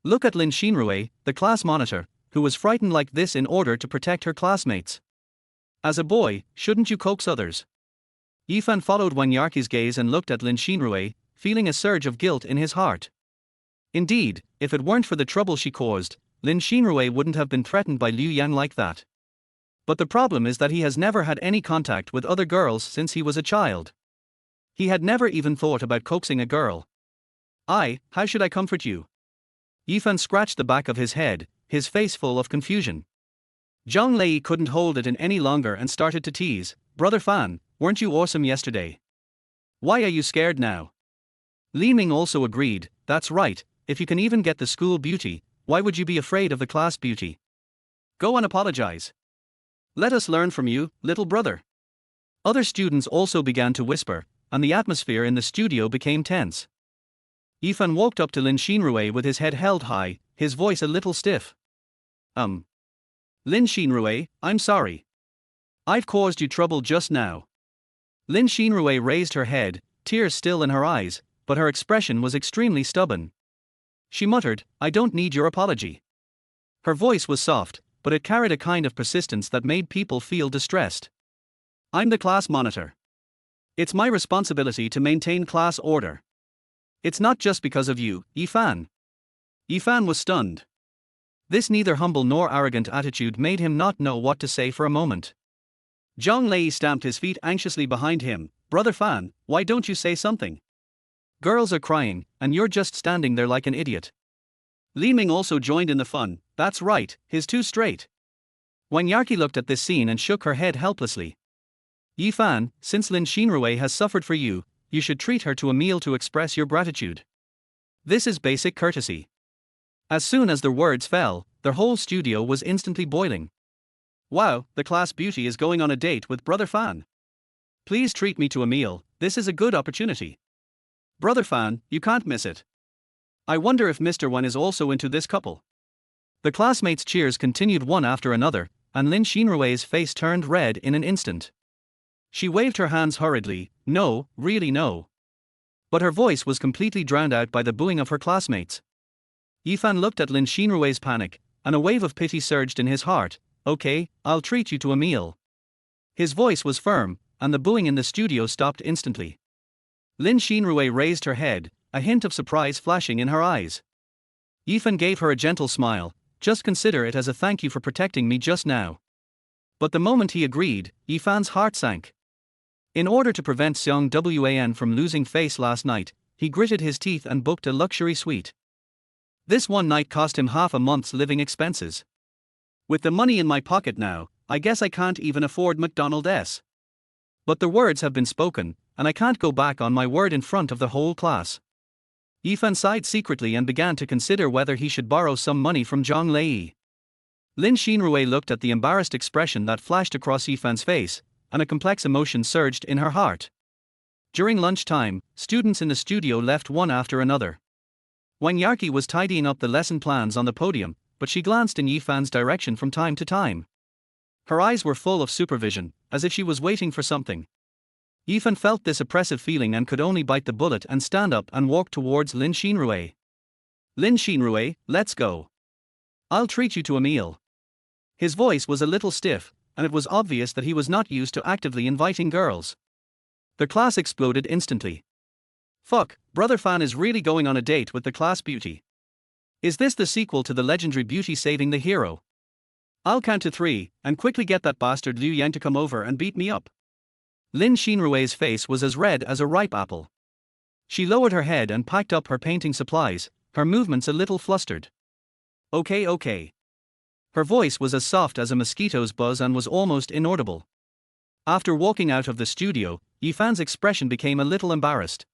Look at Lin Xinrui, the class monitor, who was frightened like this in order to protect her classmates. As a boy, shouldn't you coax others? Yifan followed Wen Yarqi's gaze and looked at Lin Xinrui, feeling a surge of guilt in his heart. Indeed, if it weren't for the trouble she caused, Lin Xinrui wouldn't have been threatened by Liu Yang like that. But the problem is that he has never had any contact with other girls since he was a child. He had never even thought about coaxing a girl. How should I comfort you? Yifan scratched the back of his head, his face full of confusion. Zhang Lei couldn't hold it in any longer and started to tease, Brother Fan, weren't you awesome yesterday? Why are you scared now? Li Ming also agreed, that's right, if you can even get the school beauty, why would you be afraid of the class beauty? Go and apologize. Let us learn from you, little brother. Other students also began to whisper, and the atmosphere in the studio became tense. Yifan walked up to Lin Xinrui with his head held high, his voice a little stiff. Lin Xinrui, I'm sorry. I've caused you trouble just now. Lin Xinrui raised her head, tears still in her eyes, but her expression was extremely stubborn. She muttered, I don't need your apology. Her voice was soft, but it carried a kind of persistence that made people feel distressed. I'm the class monitor. It's my responsibility to maintain class order. It's not just because of you, Yifan. Yifan was stunned. This neither humble nor arrogant attitude made him not know what to say for a moment. Zhang Lei stamped his feet anxiously behind him. Brother Fan, why don't you say something? Girls are crying, and you're just standing there like an idiot. Li Ming also joined in the fun. That's right, he's too straight. Wen Yarqi looked at this scene and shook her head helplessly. Yifan, since Lin Xinrui has suffered for you, you should treat her to a meal to express your gratitude. This is basic courtesy. As soon as their words fell, their whole studio was instantly boiling. Wow, the class beauty is going on a date with Brother Fan. Please treat me to a meal, this is a good opportunity. Brother Fan, you can't miss it. I wonder if Mr. Wan is also into this couple. The classmates' cheers continued one after another, and Lin Xinrui's face turned red in an instant. She waved her hands hurriedly, no, really no. But her voice was completely drowned out by the booing of her classmates. Yifan looked at Lin Xinrui's panic, and a wave of pity surged in his heart. Okay, I'll treat you to a meal. His voice was firm, and the booing in the studio stopped instantly. Lin Xinrui raised her head, a hint of surprise flashing in her eyes. Yifan gave her a gentle smile. Just consider it as a thank you for protecting me just now. But the moment he agreed, Yifan's heart sank. In order to prevent Xiang Wan from losing face last night, he gritted his teeth and booked a luxury suite. This one night cost him half a month's living expenses. With the money in my pocket now, I guess I can't even afford McDonald's. But the words have been spoken, and I can't go back on my word in front of the whole class. Yifan sighed secretly and began to consider whether he should borrow some money from Zhang Lei. Lin Xinrui looked at the embarrassed expression that flashed across Yifan's face, and a complex emotion surged in her heart. During lunchtime, students in the studio left one after another. Wen Yarqi was tidying up the lesson plans on the podium, but she glanced in Yifan's direction from time to time. Her eyes were full of supervision, as if she was waiting for something. Yifan felt this oppressive feeling and could only bite the bullet and stand up and walk towards Lin Xinrui. Lin Xinrui, let's go. I'll treat you to a meal. His voice was a little stiff, and it was obvious that he was not used to actively inviting girls. The class exploded instantly. Fuck, Brother Fan is really going on a date with the class beauty. Is this the sequel to the legendary beauty saving the hero? I'll count to 3, and quickly get that bastard Liu Yang to come over and beat me up. Lin Xinrui's face was as red as a ripe apple. She lowered her head and packed up her painting supplies, her movements a little flustered. Okay. Her voice was as soft as a mosquito's buzz and was almost inaudible. After walking out of the studio, Yifan's expression became a little embarrassed.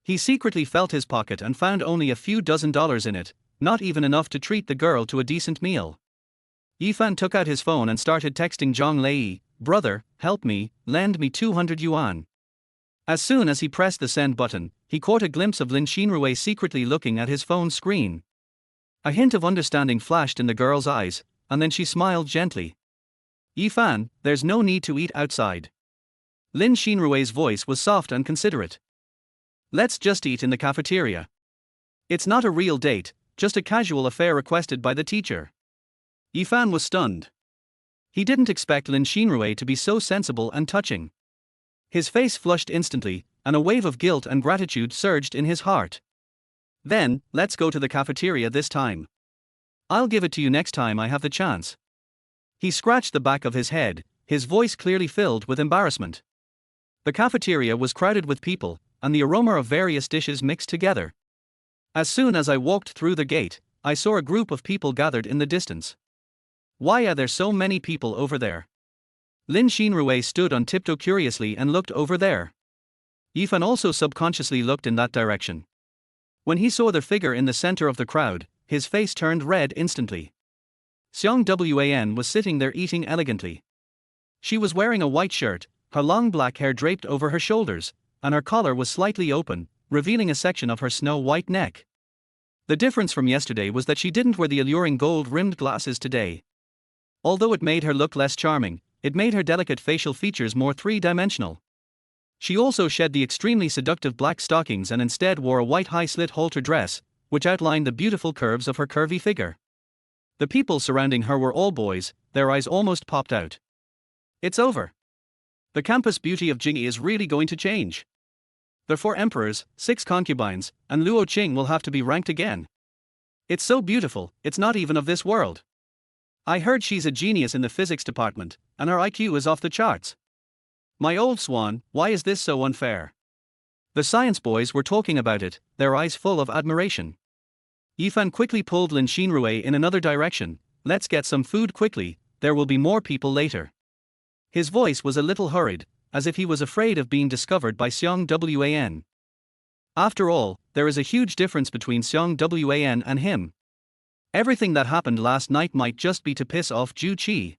He secretly felt his pocket and found only a few dollars in it, not even enough to treat the girl to a decent meal. Yifan took out his phone and started texting Zhang Lei, "Brother, help me, lend me 200 yuan." As soon as he pressed the send button, he caught a glimpse of Lin Xinrui secretly looking at his phone screen. A hint of understanding flashed in the girl's eyes, and then she smiled gently. "Yifan, there's no need to eat outside." Lin Xinrui's voice was soft and considerate. "Let's just eat in the cafeteria. It's not a real date, just a casual affair requested by the teacher." Yifan was stunned. He didn't expect Lin Xinrui to be so sensible and touching. His face flushed instantly, and a wave of guilt and gratitude surged in his heart. "Then, let's go to the cafeteria this time. I'll give it to you next time I have the chance." He scratched the back of his head, his voice clearly filled with embarrassment. The cafeteria was crowded with people, and the aroma of various dishes mixed together. As soon as I walked through the gate, I saw a group of people gathered in the distance. "Why are there so many people over there?" Lin Xinrui stood on tiptoe curiously and looked over there. Yifan also subconsciously looked in that direction. When he saw the figure in the center of the crowd, his face turned red instantly. Xiang Wan was sitting there eating elegantly. She was wearing a white shirt, her long black hair draped over her shoulders, and her collar was slightly open, revealing a section of her snow-white neck. The difference from yesterday was that she didn't wear the alluring gold-rimmed glasses today. Although it made her look less charming, it made her delicate facial features more three-dimensional. She also shed the extremely seductive black stockings and instead wore a white high-slit halter dress, which outlined the beautiful curves of her curvy figure. The people surrounding her were all boys, their eyes almost popped out. "It's over. The campus beauty of Jingyi is really going to change. The 4 emperors, 6 concubines, and Luo Qing will have to be ranked again. It's so beautiful, it's not even of this world. I heard she's a genius in the physics department, and her IQ is off the charts. My old swan, why is this so unfair?" The science boys were talking about it, their eyes full of admiration. Yifan quickly pulled Lin Xinrui in another direction. "Let's get some food quickly, there will be more people later." His voice was a little hurried, as if he was afraid of being discovered by Xiang Wan. After all, there is a huge difference between Xiang Wan and him. Everything that happened last night might just be to piss off Ju Qi.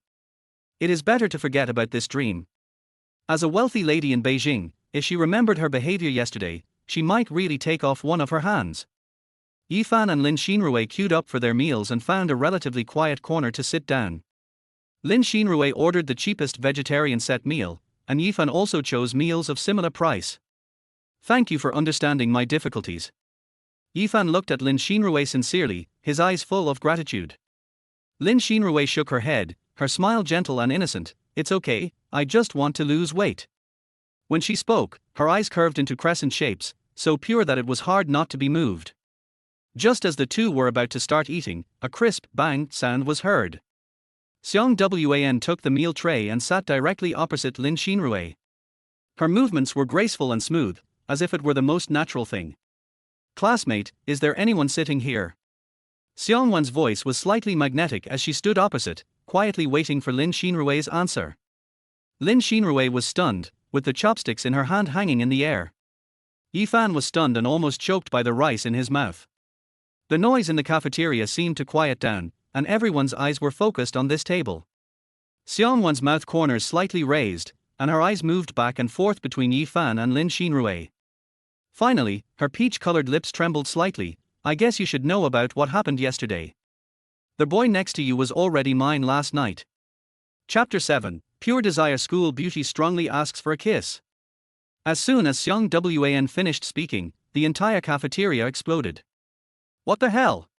It is better to forget about this dream. As a wealthy lady in Beijing, if she remembered her behavior yesterday, she might really take off one of her hands. Yifan and Lin Xinrui queued up for their meals and found a relatively quiet corner to sit down. Lin Xinrui ordered the cheapest vegetarian set meal, and Yifan also chose meals of similar price. "Thank you for understanding my difficulties." Yifan looked at Lin Xinrui sincerely, his eyes full of gratitude. Lin Xinrui shook her head, her smile gentle and innocent. "It's okay, I just want to lose weight." When she spoke, her eyes curved into crescent shapes, so pure that it was hard not to be moved. Just as the two were about to start eating, a crisp bang sound was heard. Xiang Wan took the meal tray and sat directly opposite Lin Xinrui. Her movements were graceful and smooth, as if it were the most natural thing. "Classmate, is there anyone sitting here?" Xiang Wan's voice was slightly magnetic as she stood opposite, quietly waiting for Lin Xinrui's answer. Lin Xinrui was stunned, with the chopsticks in her hand hanging in the air. Yifan was stunned and almost choked by the rice in his mouth. The noise in the cafeteria seemed to quiet down, and everyone's eyes were focused on this table. Xiang Wan's mouth corners slightly raised, and her eyes moved back and forth between Yifan and Lin Xinrui. Finally, her peach-colored lips trembled slightly. "I guess you should know about what happened yesterday. The boy next to you was already mine last night." Chapter 7, Pure Desire. School Beauty strongly asks for a kiss. As soon as Xiang Wan finished speaking, the entire cafeteria exploded. "What the hell?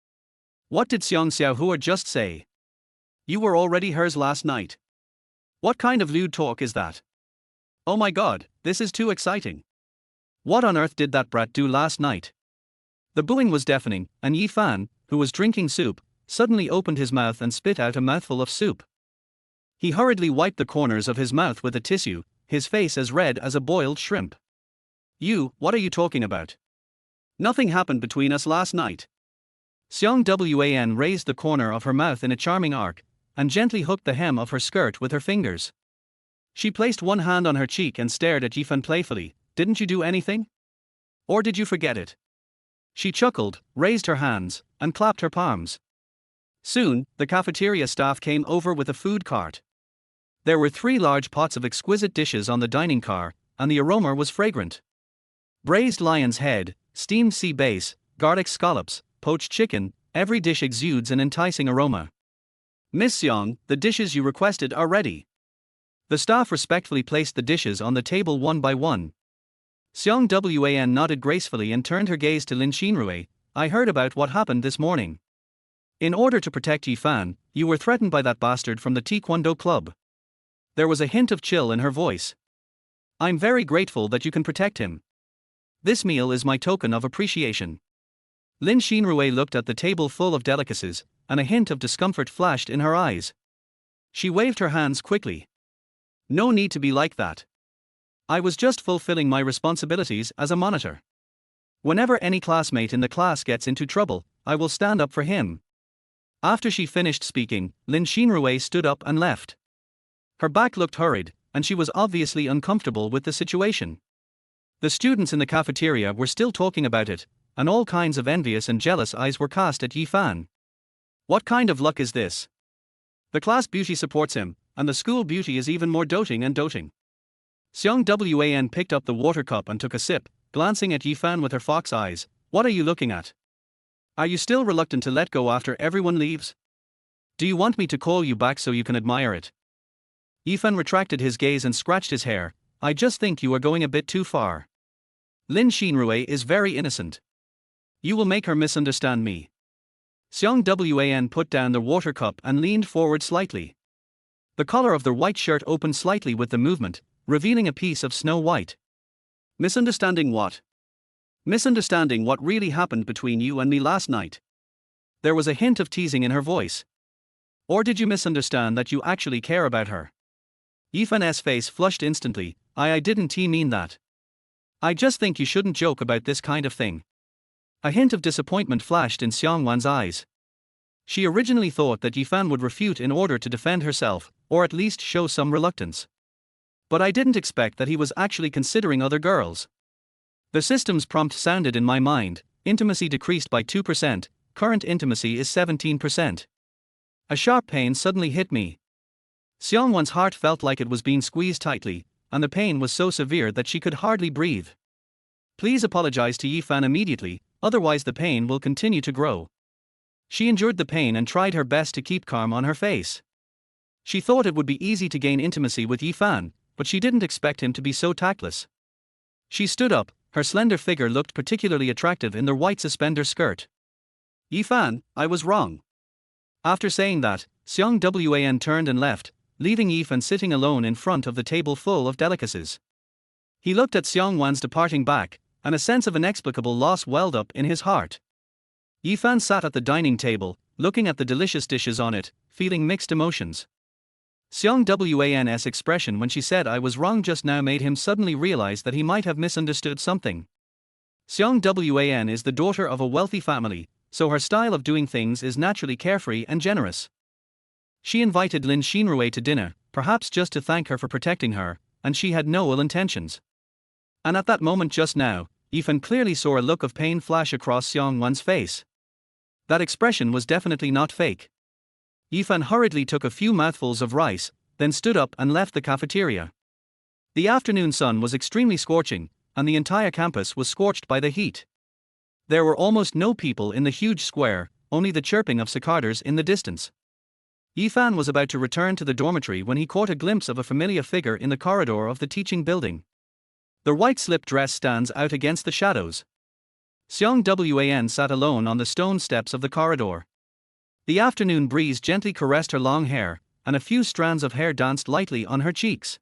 What did Xiang Xiaohua just say? You were already hers last night. What kind of lewd talk is that? Oh my god, this is too exciting. What on earth did that brat do last night?" The booing was deafening, and Yifan, who was drinking soup, suddenly opened his mouth and spit out a mouthful of soup. He hurriedly wiped the corners of his mouth with a tissue, his face as red as a boiled shrimp. What are you talking about? Nothing happened between us last night." Xiang Wan raised the corner of her mouth in a charming arc, and gently hooked the hem of her skirt with her fingers. She placed one hand on her cheek and stared at Yifan playfully. Didn't you do anything? Or did you forget it? She chuckled, raised her hands, and clapped her palms. Soon, the cafeteria staff came over with a food cart. There were 3 large pots of exquisite dishes on the dining car, and the aroma was fragrant. Braised lion's head, steamed sea bass, garlic scallops, poached chicken, every dish exudes an enticing aroma. Miss Xiang, the dishes you requested are ready. The staff respectfully placed the dishes on the table one by one. Xiang Wan nodded gracefully and turned her gaze to Lin Xinrui. I heard about what happened this morning. In order to protect Yifan, you were threatened by that bastard from the Taekwondo club. There was a hint of chill in her voice. I'm very grateful that you can protect him. This meal is my token of appreciation. Lin Xinrui looked at the table full of delicacies, and a hint of discomfort flashed in her eyes. She waved her hands quickly. No need to be like that. I was just fulfilling my responsibilities as a monitor. Whenever any classmate in the class gets into trouble, I will stand up for him. After she finished speaking, Lin Xinrui stood up and left. Her back looked hurried, and she was obviously uncomfortable with the situation. The students in the cafeteria were still talking about it, and all kinds of envious and jealous eyes were cast at Yifan. What kind of luck is this? The class beauty supports him, and the school beauty is even more doting and doting. Xiang Wan picked up the water cup and took a sip, glancing at Yifan with her fox eyes. What are you looking at? Are you still reluctant to let go after everyone leaves? Do you want me to call you back so you can admire it? Yifan retracted his gaze and scratched his hair. I just think you are going a bit too far. Lin Xinrui is very innocent. You will make her misunderstand me. Xiang Wan put down the water cup and leaned forward slightly. The collar of the white shirt opened slightly with the movement, revealing a piece of snow white. Misunderstanding what? Misunderstanding what really happened between you and me last night. There was a hint of teasing in her voice. Or did you misunderstand that you actually care about her? Yifan's face flushed instantly. I didn't mean that. I just think you shouldn't joke about this kind of thing. A hint of disappointment flashed in Xiang Wan's eyes. She originally thought that Yifan would refute in order to defend herself, or at least show some reluctance. But I didn't expect that he was actually considering other girls. The system's prompt sounded in my mind. Intimacy decreased by 2%, current intimacy is 17%. A sharp pain suddenly hit me. Xiang Wan's heart felt like it was being squeezed tightly, and the pain was so severe that she could hardly breathe. Please apologize to Yifan immediately, otherwise the pain will continue to grow. She endured the pain and tried her best to keep calm on her face. She thought it would be easy to gain intimacy with Yifan, but she didn't expect him to be so tactless. She stood up, her slender figure looked particularly attractive in the white suspender skirt. Yifan, I was wrong. After saying that, Xiang Wan turned and left, leaving Yifan sitting alone in front of the table full of delicacies. He looked at Xiang Wan's departing back, and a sense of inexplicable loss welled up in his heart. Yifan sat at the dining table, looking at the delicious dishes on it, feeling mixed emotions. Xiang Wan's expression when she said I was wrong just now made him suddenly realize that he might have misunderstood something. Xiang Wan is the daughter of a wealthy family, so her style of doing things is naturally carefree and generous. She invited Lin Xinrui to dinner, perhaps just to thank her for protecting her, and she had no ill intentions. And at that moment just now, Yifan clearly saw a look of pain flash across Xiang Wan's face. That expression was definitely not fake. Yifan hurriedly took a few mouthfuls of rice, then stood up and left the cafeteria. The afternoon sun was extremely scorching, and the entire campus was scorched by the heat. There were almost no people in the huge square, only the chirping of cicadas in the distance. Yifan was about to return to the dormitory when he caught a glimpse of a familiar figure in the corridor of the teaching building. The white slip dress stands out against the shadows. Xiang Wan sat alone on the stone steps of the corridor. The afternoon breeze gently caressed her long hair, and a few strands of hair danced lightly on her cheeks.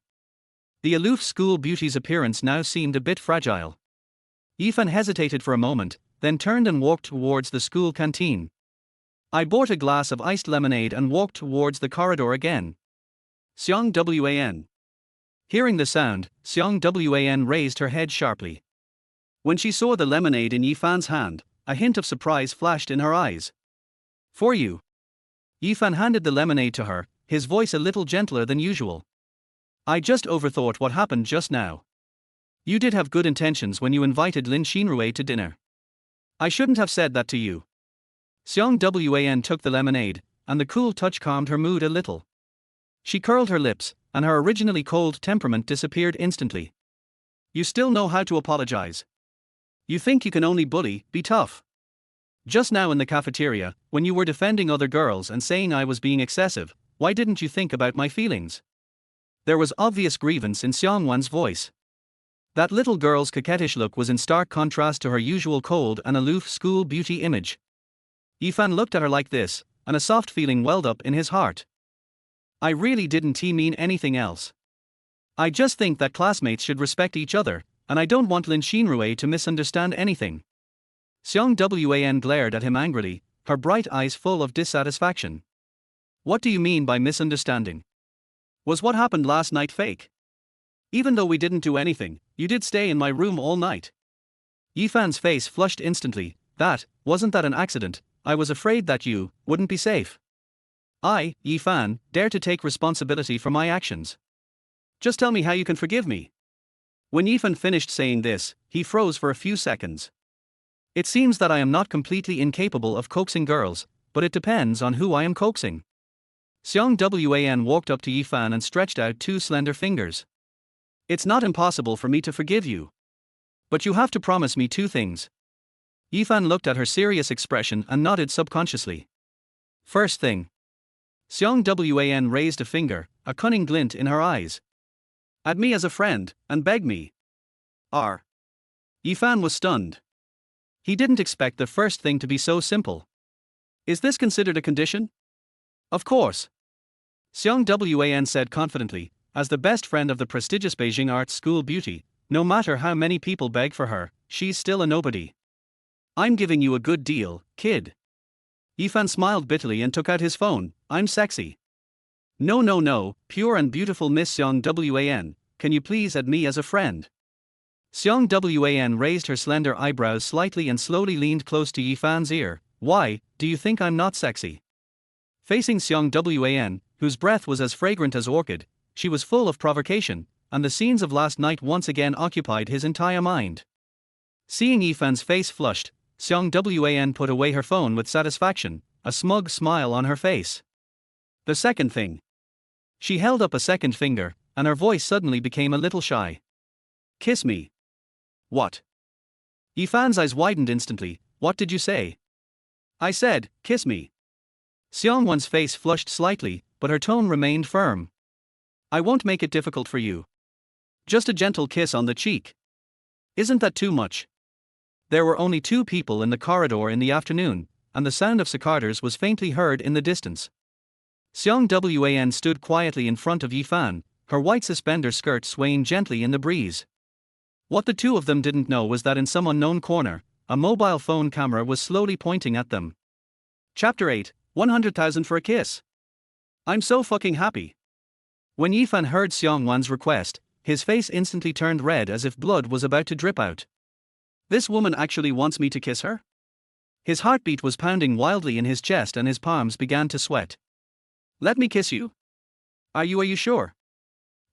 The aloof school beauty's appearance now seemed a bit fragile. Yifan hesitated for a moment, then turned and walked towards the school canteen. I bought a glass of iced lemonade and walked towards the corridor again. Xiang Wan. Hearing the sound, Xiang Wan raised her head sharply. When she saw the lemonade in Yifan's hand, a hint of surprise flashed in her eyes. For you. Yifan handed the lemonade to her, his voice a little gentler than usual. I just overthought what happened just now. You did have good intentions when you invited Lin Xinrui to dinner. I shouldn't have said that to you. Xiang Wan took the lemonade, and the cool touch calmed her mood a little. She curled her lips, and her originally cold temperament disappeared instantly. You still know how to apologize. You think you can only bully, be tough. Just now in the cafeteria, when you were defending other girls and saying I was being excessive, why didn't you think about my feelings? There was obvious grievance in Xiang Wan's voice. That little girl's coquettish look was in stark contrast to her usual cold and aloof school beauty image. Yifan looked at her like this, and a soft feeling welled up in his heart. I really didn't mean anything else. I just think that classmates should respect each other, and I don't want Lin Xinrui to misunderstand anything. Xiang Wan glared at him angrily, her bright eyes full of dissatisfaction. What do you mean by misunderstanding? Was what happened last night fake? Even though we didn't do anything, you did stay in my room all night. Yifan's face flushed instantly. Wasn't that an accident? I was afraid that you wouldn't be safe. I, Yifan, dare to take responsibility for my actions. Just tell me how you can forgive me. When Yifan finished saying this, he froze for a few seconds. It seems that I am not completely incapable of coaxing girls, but it depends on who I am coaxing. Xiang Wan walked up to Yifan and stretched out two slender fingers. It's not impossible for me to forgive you. But you have to promise me two things. Yifan looked at her serious expression and nodded subconsciously. First thing. Xiang Wan raised a finger, a cunning glint in her eyes. Add me as a friend, and beg me. Yifan was stunned. He didn't expect the first thing to be so simple. Is this considered a condition? Of course. Xiang Wan said confidently, as the best friend of the prestigious Beijing Arts School beauty, no matter how many people beg for her, she's still a nobody. I'm giving you a good deal, kid. Yifan smiled bitterly and took out his phone. I'm sexy. No, pure and beautiful Miss Xiang Wan, can you please add me as a friend? Xiang Wan raised her slender eyebrows slightly and slowly leaned close to Yifan's ear. Why, do you think I'm not sexy? Facing Xiang Wan, whose breath was as fragrant as orchid, she was full of provocation, and the scenes of last night once again occupied his entire mind. Seeing Yifan's face flushed, Xiang Wan put away her phone with satisfaction, a smug smile on her face. The second thing. She held up a second finger, and her voice suddenly became a little shy. Kiss me. What? Yifan's eyes widened instantly. What did you say? I said, kiss me. Xiang Wan's face flushed slightly, but her tone remained firm. I won't make it difficult for you. Just a gentle kiss on the cheek. Isn't that too much? There were only two people in the corridor in the afternoon, and the sound of cicadas was faintly heard in the distance. Xiang Wan stood quietly in front of Yifan, her white suspender skirt swaying gently in the breeze. What the two of them didn't know was that in some unknown corner, a mobile phone camera was slowly pointing at them. Chapter 8, 100,000 for a kiss. I'm so fucking happy. When Yifan heard Xiang Wan's request, his face instantly turned red as if blood was about to drip out. This woman actually wants me to kiss her? His heartbeat was pounding wildly in his chest and his palms began to sweat. Let me kiss you? Are you sure?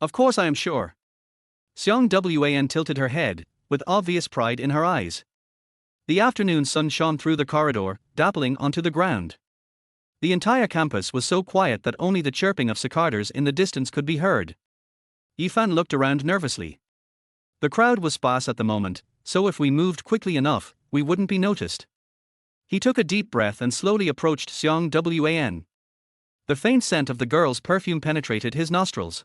Of course I am sure. Xiang Wan tilted her head, with obvious pride in her eyes. The afternoon sun shone through the corridor, dappling onto the ground. The entire campus was so quiet that only the chirping of cicadas in the distance could be heard. Yifan looked around nervously. The crowd was sparse at the moment, so if we moved quickly enough, we wouldn't be noticed. He took a deep breath and slowly approached Xiang Wan. The faint scent of the girl's perfume penetrated his nostrils.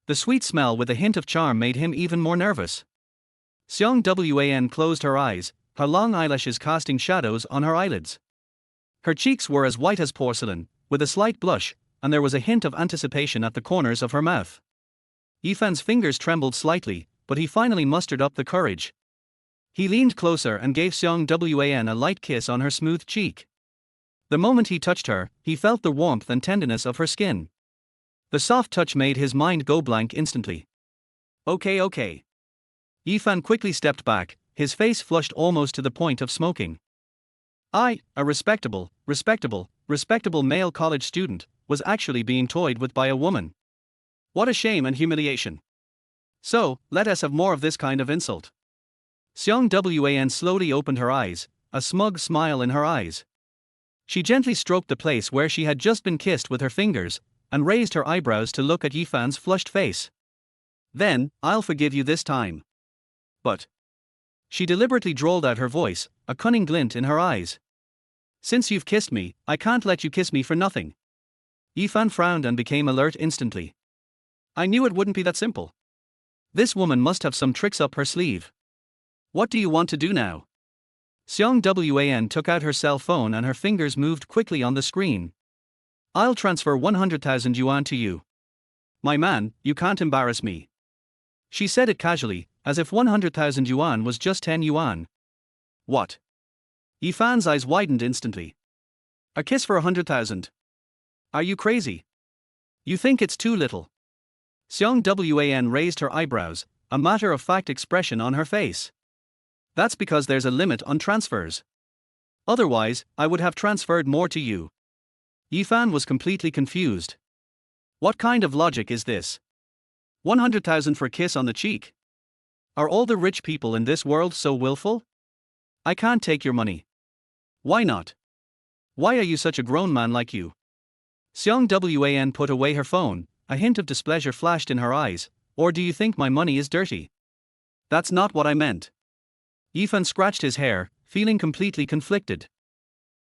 The sweet smell with a hint of charm made him even more nervous. Xiang Wan closed her eyes, her long eyelashes casting shadows on her eyelids. Her cheeks were as white as porcelain, with a slight blush, and there was a hint of anticipation at the corners of her mouth. Yifan's fingers trembled slightly, but he finally mustered up the courage. He leaned closer and gave Xiang Wan a light kiss on her smooth cheek. The moment he touched her, he felt the warmth and tenderness of her skin. The soft touch made his mind go blank instantly. Okay. Yifan quickly stepped back, his face flushed almost to the point of smoking. A respectable male college student, was actually being toyed with by a woman. What a shame and humiliation. So, let us have more of this kind of insult. Xiang Wan slowly opened her eyes, a smug smile in her eyes. She gently stroked the place where she had just been kissed with her fingers, and raised her eyebrows to look at Yifan's flushed face. Then, I'll forgive you this time. But. She deliberately drawled out her voice, a cunning glint in her eyes. Since you've kissed me, I can't let you kiss me for nothing. Yifan frowned and became alert instantly. I knew it wouldn't be that simple. This woman must have some tricks up her sleeve. What do you want to do now? Xiang Wan took out her cell phone and her fingers moved quickly on the screen. I'll transfer 100,000 yuan to you. My man, you can't embarrass me. She said it casually, as if 100,000 yuan was just 10 yuan. What? Yifan's eyes widened instantly. A kiss for 100,000? Are you crazy? You think it's too little? Xiang Wan raised her eyebrows, a matter-of-fact expression on her face. That's because there's a limit on transfers. Otherwise, I would have transferred more to you. Yifan was completely confused. What kind of logic is this? 100,000 for a kiss on the cheek? Are all the rich people in this world so willful? I can't take your money. Why not? Why are you such a grown man like you? Xiang Wan put away her phone, a hint of displeasure flashed in her eyes. Or do you think my money is dirty? That's not what I meant. Yifan scratched his hair, feeling completely conflicted.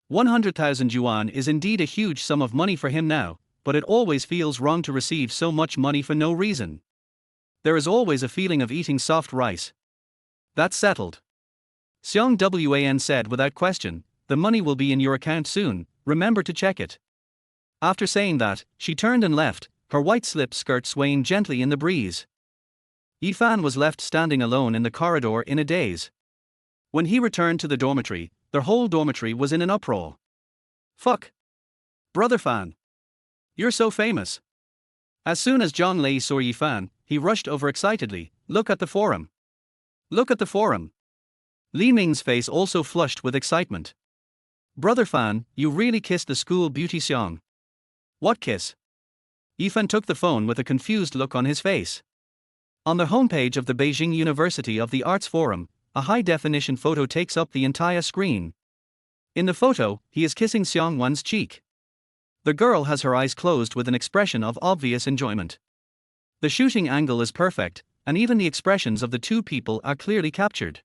100,000 yuan is indeed a huge sum of money for him now, but it always feels wrong to receive so much money for no reason. There is always a feeling of eating soft rice. That's settled. Xiang Wan said without question, the money will be in your account soon, remember to check it. After saying that, she turned and left, her white slip skirt swaying gently in the breeze. Yifan was left standing alone in the corridor in a daze. When he returned to the dormitory, their whole dormitory was in an uproar. Fuck. Brother Fan. You're so famous. As soon as Zhang Lei saw Yifan, he rushed over excitedly, look at the forum. Look at the forum. Li Ming's face also flushed with excitement. Brother Fan, you really kissed the school beauty Xiang. What kiss? Yifan took the phone with a confused look on his face. On the homepage of the Beijing University of the Arts Forum, a high-definition photo takes up the entire screen. In the photo, he is kissing Xiang Wan's cheek. The girl has her eyes closed with an expression of obvious enjoyment. The shooting angle is perfect, and even the expressions of the two people are clearly captured.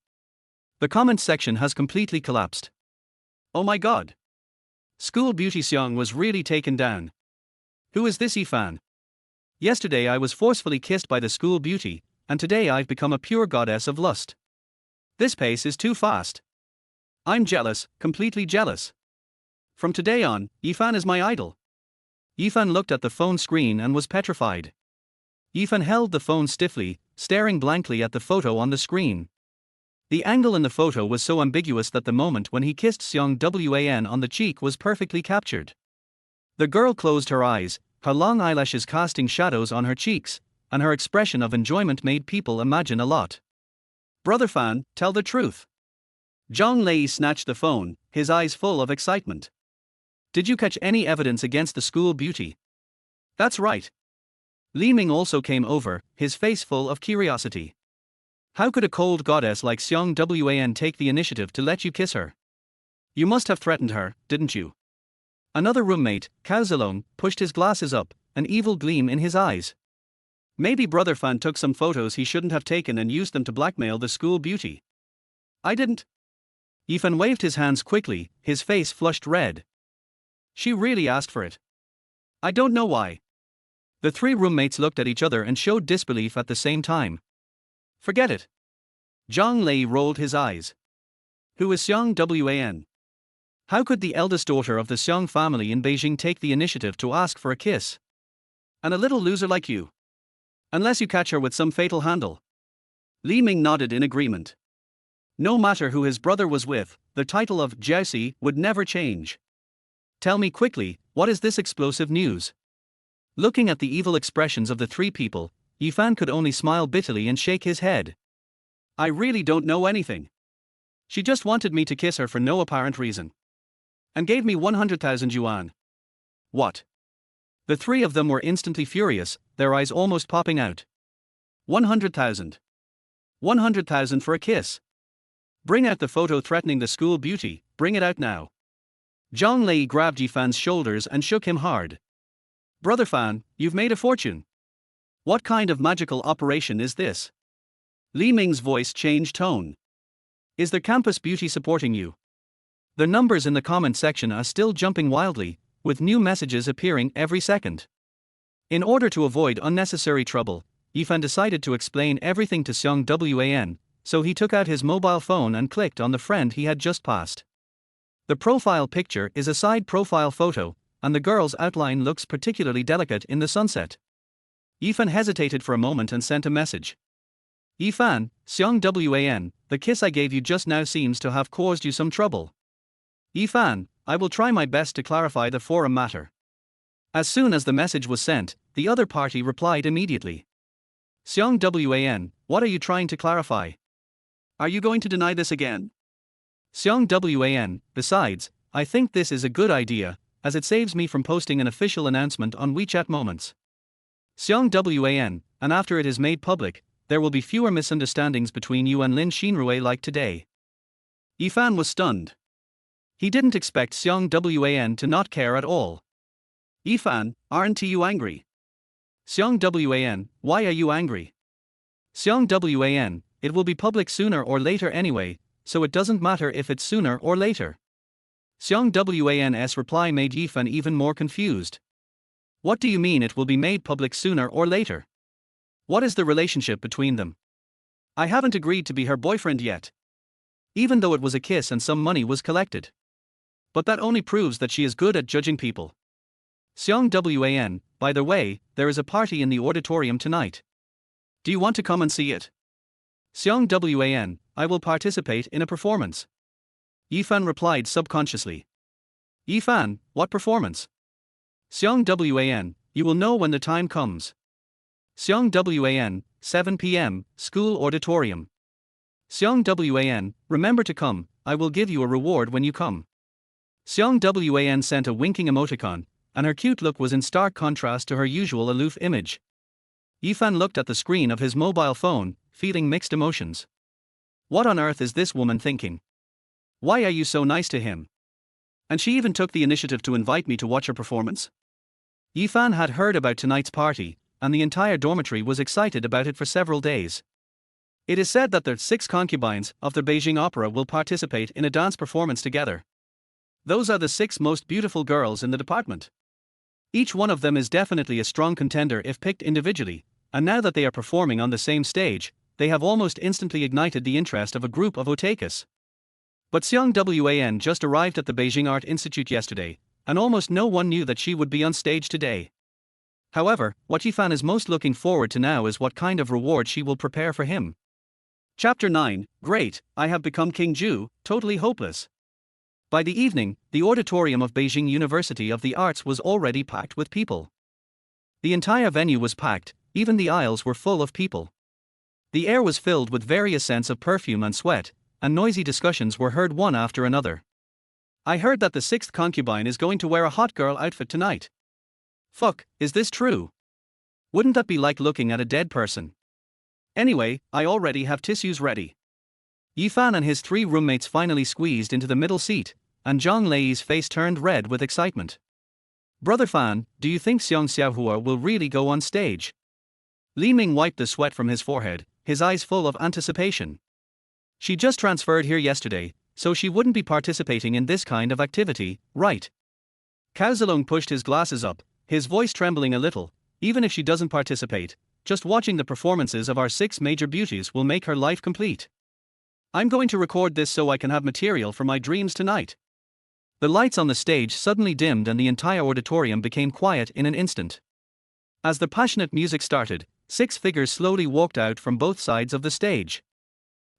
The comment section has completely collapsed. Oh my god! School beauty Xiang was really taken down. Who is this Yifan? Yesterday I was forcefully kissed by the school beauty, and today I've become a pure goddess of lust. This pace is too fast. I'm jealous, completely jealous. From today on, Yifan is my idol. Yifan looked at the phone screen and was petrified. Yifan held the phone stiffly, staring blankly at the photo on the screen. The angle in the photo was so ambiguous that the moment when he kissed Xiang Wan on the cheek was perfectly captured. The girl closed her eyes, her long eyelashes casting shadows on her cheeks, and her expression of enjoyment made people imagine a lot. Brother Fan, tell the truth. Zhang Lei snatched the phone, his eyes full of excitement. Did you catch any evidence against the school beauty? That's right. Li Ming also came over, his face full of curiosity. How could a cold goddess like Xiang Wan take the initiative to let you kiss her? You must have threatened her, didn't you? Another roommate, Cao Zilong, pushed his glasses up, an evil gleam in his eyes. Maybe Brother Fan took some photos he shouldn't have taken and used them to blackmail the school beauty. I didn't. Yifan waved his hands quickly, his face flushed red. She really asked for it. I don't know why. The three roommates looked at each other and showed disbelief at the same time. Forget it. Zhang Lei rolled his eyes. Who is Xiang Wan? How could the eldest daughter of the Xiang family in Beijing take the initiative to ask for a kiss? And a little loser like you. Unless you catch her with some fatal handle. Li Ming nodded in agreement. No matter who his brother was with, the title of Jiaoxi would never change. Tell me quickly, what is this explosive news? Looking at the evil expressions of the three people, Yifan could only smile bitterly and shake his head. I really don't know anything. She just wanted me to kiss her for no apparent reason. And gave me 100,000 yuan. What? The three of them were instantly furious, their eyes almost popping out. 100,000. 100,000 for a kiss. Bring out the photo threatening the school beauty, bring it out now. Zhang Lei grabbed Yifan's shoulders and shook him hard. Brother Fan, you've made a fortune. What kind of magical operation is this? Li Ming's voice changed tone. Is the campus beauty supporting you? The numbers in the comment section are still jumping wildly, with new messages appearing every second. In order to avoid unnecessary trouble, Yifan decided to explain everything to Xiang Wan, so he took out his mobile phone and clicked on the friend he had just passed. The profile picture is a side profile photo, and the girl's outline looks particularly delicate in the sunset. Yifan hesitated for a moment and sent a message. Yifan, Xiang Wan, the kiss I gave you just now seems to have caused you some trouble. Yifan, I will try my best to clarify the forum matter. As soon as the message was sent, the other party replied immediately. Xiang Wan, what are you trying to clarify? Are you going to deny this again? Xiang Wan, besides, I think this is a good idea, as it saves me from posting an official announcement on WeChat Moments. Xiang Wan, and after it is made public, there will be fewer misunderstandings between you and Lin Xinrui like today. Yifan was stunned. He didn't expect Xiang Wan to not care at all. Yifan, aren't you angry? Xiang Wan, why are you angry? Xiang Wan, it will be public sooner or later anyway, so it doesn't matter if it's sooner or later. Xiang Wan's reply made Yifan even more confused. What do you mean it will be made public sooner or later? What is the relationship between them? I haven't agreed to be her boyfriend yet. Even though it was a kiss and some money was collected. But that only proves that she is good at judging people. Xiang Wan, by the way, there is a party in the auditorium tonight. Do you want to come and see it? Xiang Wan, I will participate in a performance. Yifan replied subconsciously. Yifan, what performance? Xiang Wan, you will know when the time comes. Xiang Wan, 7 p.m., school auditorium. Xiang Wan, remember to come, I will give you a reward when you come. Xiang Wan sent a winking emoticon, and her cute look was in stark contrast to her usual aloof image. Yifan looked at the screen of his mobile phone, feeling mixed emotions. What on earth is this woman thinking? Why are you so nice to him? And she even took the initiative to invite me to watch her performance? Yifan had heard about tonight's party, and the entire dormitory was excited about it for several days. It is said that the 6 concubines of the Beijing Opera will participate in a dance performance together. Those are the 6 most beautiful girls in the department. Each one of them is definitely a strong contender if picked individually, and now that they are performing on the same stage, they have almost instantly ignited the interest of a group of otakus. But Xiang Wan just arrived at the Beijing Art Institute yesterday, and almost no one knew that she would be on stage today. However, what Yifan is most looking forward to now is what kind of reward she will prepare for him. Chapter 9, Great, I have become King Ju, totally hopeless. By the evening, the auditorium of Beijing University of the Arts was already packed with people. The entire venue was packed, even the aisles were full of people. The air was filled with various scents of perfume and sweat, and noisy discussions were heard one after another. I heard that the 6th concubine is going to wear a hot girl outfit tonight. Fuck, is this true? Wouldn't that be like looking at a dead person? Anyway, I already have tissues ready. Yifan and his 3 roommates finally squeezed into the middle seat, and Zhang Lei's face turned red with excitement. Brother Fan, do you think Xiang Xiaohua will really go on stage? Li Ming wiped the sweat from his forehead, his eyes full of anticipation. She just transferred here yesterday, so she wouldn't be participating in this kind of activity, right? Cao Zilong pushed his glasses up, his voice trembling a little. Even if she doesn't participate, just watching the performances of our 6 major beauties will make her life complete. I'm going to record this so I can have material for my dreams tonight. The lights on the stage suddenly dimmed and the entire auditorium became quiet in an instant. As the passionate music started, 6 figures slowly walked out from both sides of the stage.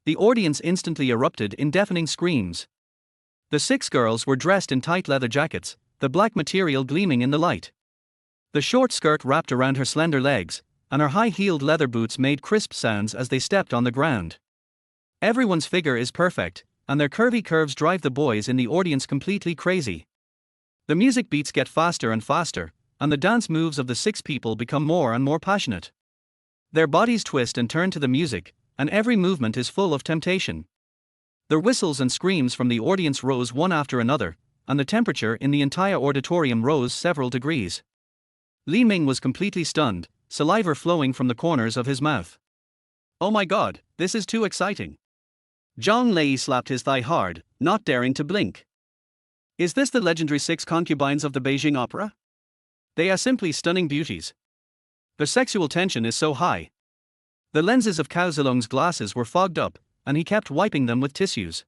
The audience instantly erupted in deafening screams. The 6 girls were dressed in tight leather jackets, the black material gleaming in the light. The short skirt wrapped around her slender legs, and her high-heeled leather boots made crisp sounds as they stepped on the ground. Everyone's figure is perfect, and their curvy curves drive the boys in the audience completely crazy. The music beats get faster and faster, and the dance moves of the 6 people become more and more passionate. Their bodies twist and turn to the music, and every movement is full of temptation. The whistles and screams from the audience rose one after another, and the temperature in the entire auditorium rose several degrees. Li Ming was completely stunned, saliva flowing from the corners of his mouth. "Oh my god, this is too exciting." Zhang Lei slapped his thigh hard, not daring to blink. Is this the legendary 6 concubines of the Beijing opera? They are simply stunning beauties. The sexual tension is so high. The lenses of Cao Zilong's glasses were fogged up, and he kept wiping them with tissues.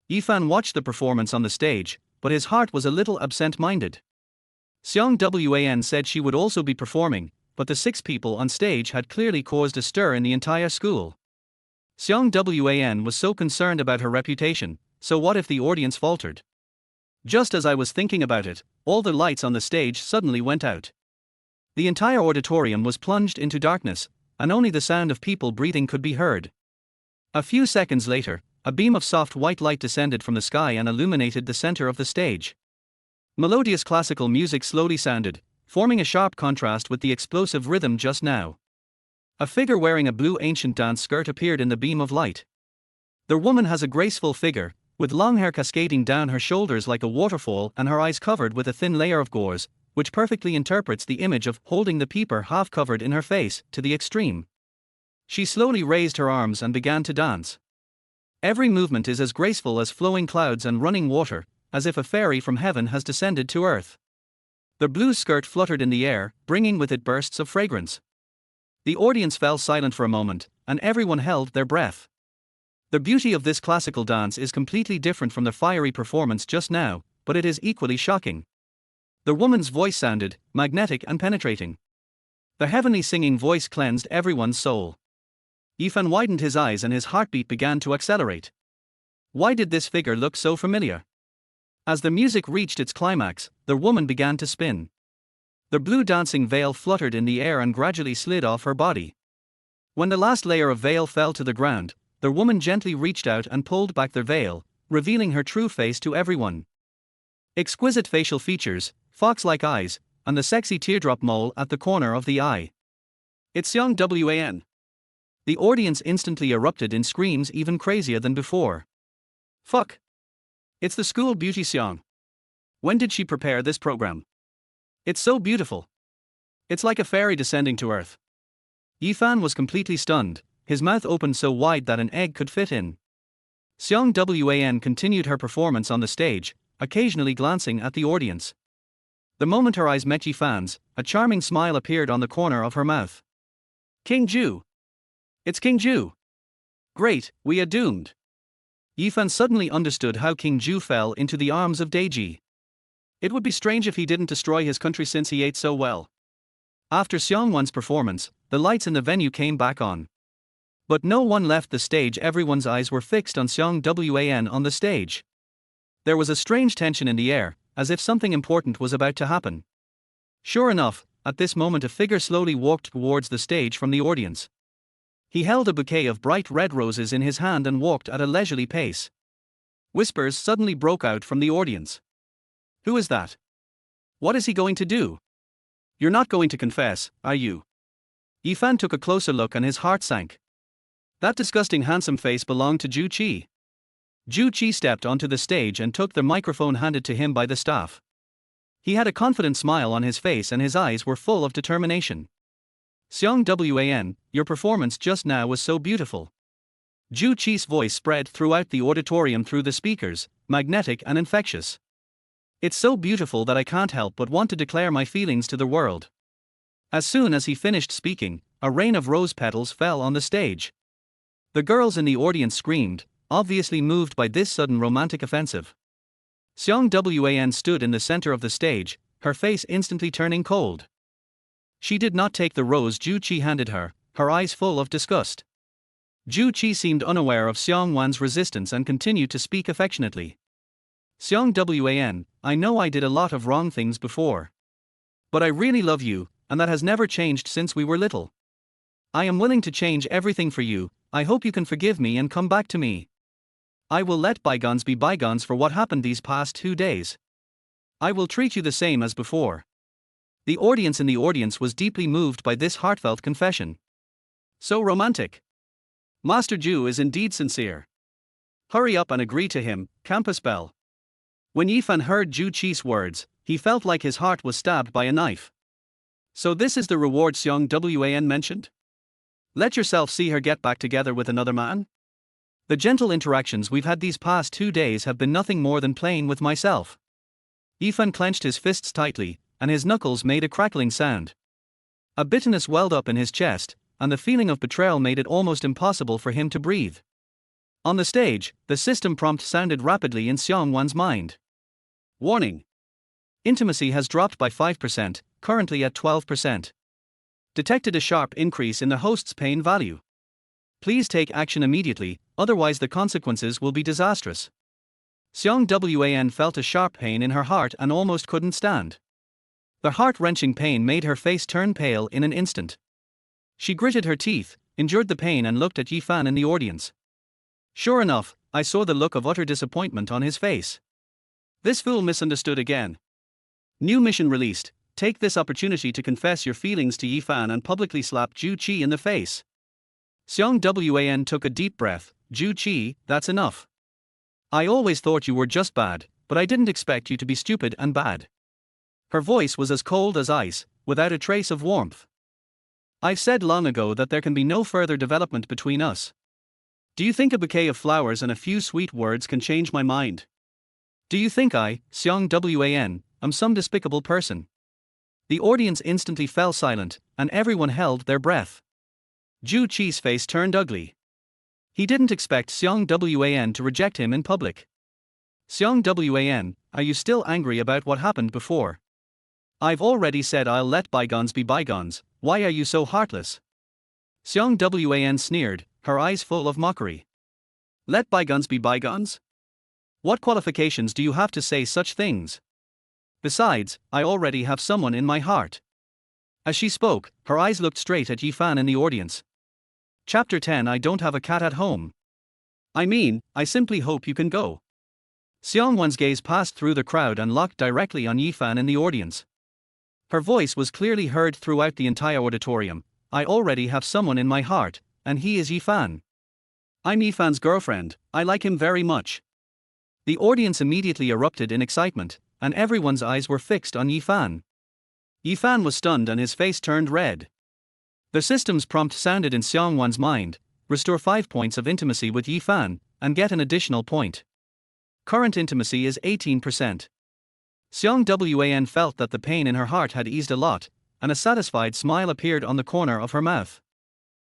Yifan watched the performance on the stage, but his heart was a little absent-minded. Xiang Wan said she would also be performing, but the 6 people on stage had clearly caused a stir in the entire school. Xiang Wan was so concerned about her reputation, so what if the audience faltered? Just as I was thinking about it, all the lights on the stage suddenly went out. The entire auditorium was plunged into darkness, and only the sound of people breathing could be heard. A few seconds later, a beam of soft white light descended from the sky and illuminated the center of the stage. Melodious classical music slowly sounded, forming a sharp contrast with the explosive rhythm just now. A figure wearing a blue ancient dance skirt appeared in the beam of light. The woman has a graceful figure, with long hair cascading down her shoulders like a waterfall and her eyes covered with a thin layer of gauze, which perfectly interprets the image of holding the peeper half covered in her face to the extreme. She slowly raised her arms and began to dance. Every movement is as graceful as flowing clouds and running water, as if a fairy from heaven has descended to earth. The blue skirt fluttered in the air, bringing with it bursts of fragrance. The audience fell silent for a moment, and everyone held their breath. The beauty of this classical dance is completely different from the fiery performance just now, but it is equally shocking. The woman's voice sounded magnetic and penetrating. The heavenly singing voice cleansed everyone's soul. Yifan widened his eyes and his heartbeat began to accelerate. Why did this figure look so familiar? As the music reached its climax, the woman began to spin. The blue dancing veil fluttered in the air and gradually slid off her body. When the last layer of veil fell to the ground, the woman gently reached out and pulled back the veil, revealing her true face to everyone. Exquisite facial features, fox-like eyes, and the sexy teardrop mole at the corner of the eye. It's Xiang Wan. The audience instantly erupted in screams even crazier than before. Fuck! It's the school beauty Xiang. When did she prepare this program? It's so beautiful. It's like a fairy descending to earth. Yifan was completely stunned, his mouth opened so wide that an egg could fit in. Xiang Wan continued her performance on the stage, occasionally glancing at the audience. The moment her eyes met Yifan's, a charming smile appeared on the corner of her mouth. King Ju! It's King Ju! Great, we are doomed. Yifan suddenly understood how King Ju fell into the arms of Deji. It would be strange if he didn't destroy his country since he ate so well. After Xiang Wan's performance, the lights in the venue came back on. But no one left the stage. Everyone's eyes were fixed on Xiang Wan on the stage. There was a strange tension in the air, as if something important was about to happen. Sure enough, at this moment a figure slowly walked towards the stage from the audience. He held a bouquet of bright red roses in his hand and walked at a leisurely pace. Whispers suddenly broke out from the audience. Who is that? What is he going to do? You're not going to confess, are you? Yifan took a closer look and his heart sank. That disgusting handsome face belonged to Ju Qi. Ju Qi stepped onto the stage and took the microphone handed to him by the staff. He had a confident smile on his face and his eyes were full of determination. Xiang Wan, your performance just now was so beautiful. Ju Qi's voice spread throughout the auditorium through the speakers, magnetic and infectious. It's so beautiful that I can't help but want to declare my feelings to the world. As soon as he finished speaking, a rain of rose petals fell on the stage. The girls in the audience screamed, obviously moved by this sudden romantic offensive. Xiang Wan stood in the center of the stage, her face instantly turning cold. She did not take the rose Ju Qi handed her, her eyes full of disgust. Ju Qi seemed unaware of Xiang Wan's resistance and continued to speak affectionately. Xiang Wan, I know I did a lot of wrong things before. But I really love you, and that has never changed since we were little. I am willing to change everything for you. I hope you can forgive me and come back to me. I will let bygones be bygones for what happened these past 2 days. I will treat you the same as before. The audience in the audience was deeply moved by this heartfelt confession. So romantic. Master Ju is indeed sincere. Hurry up and agree to him, campus bell. When Yifan heard Ju Qi's words, he felt like his heart was stabbed by a knife. So this is the reward Xiang Wan mentioned? Let yourself see her get back together with another man? The gentle interactions we've had these past 2 days have been nothing more than playing with myself. Yifan clenched his fists tightly, and his knuckles made a crackling sound. A bitterness welled up in his chest, and the feeling of betrayal made it almost impossible for him to breathe. On the stage, the system prompt sounded rapidly in Xiang Wan's mind. Warning. Intimacy has dropped by 5%, currently at 12%. Detected a sharp increase in the host's pain value. Please take action immediately, otherwise the consequences will be disastrous. Xiang Wan felt a sharp pain in her heart and almost couldn't stand. The heart-wrenching pain made her face turn pale in an instant. She gritted her teeth, endured the pain and looked at Yifan in the audience. Sure enough, I saw the look of utter disappointment on his face. This fool misunderstood again. New mission released. Take this opportunity to confess your feelings to Yifan and publicly slap Ju Qi in the face. Xiang Wan took a deep breath. Ju Qi, that's enough. I always thought you were just bad, but I didn't expect you to be stupid and bad. Her voice was as cold as ice, without a trace of warmth. I've said long ago that there can be no further development between us. Do you think a bouquet of flowers and a few sweet words can change my mind? Do you think I, Xiang Wan, am some despicable person? The audience instantly fell silent, and everyone held their breath. Ju Qi's face turned ugly. He didn't expect Xiang Wan to reject him in public. Xiang Wan, are you still angry about what happened before? I've already said I'll let bygones be bygones, why are you so heartless? Xiang Wan sneered, her eyes full of mockery. Let bygones be bygones? What qualifications do you have to say such things? Besides, I already have someone in my heart. As she spoke, her eyes looked straight at Yifan in the audience. Chapter 10. I don't have a cat at home. I mean, I simply hope you can go. Xiang Wan's gaze passed through the crowd and locked directly on Yifan in the audience. Her voice was clearly heard throughout the entire auditorium. I already have someone in my heart, and he is Yifan. I'm Yifan's girlfriend, I like him very much. The audience immediately erupted in excitement, and everyone's eyes were fixed on Yifan. Yifan was stunned and his face turned red. The system's prompt sounded in Xiang Wan's mind: restore 5 points of intimacy with Yifan, and get an additional point. Current intimacy is 18%. Xiang Wan felt that the pain in her heart had eased a lot, and a satisfied smile appeared on the corner of her mouth.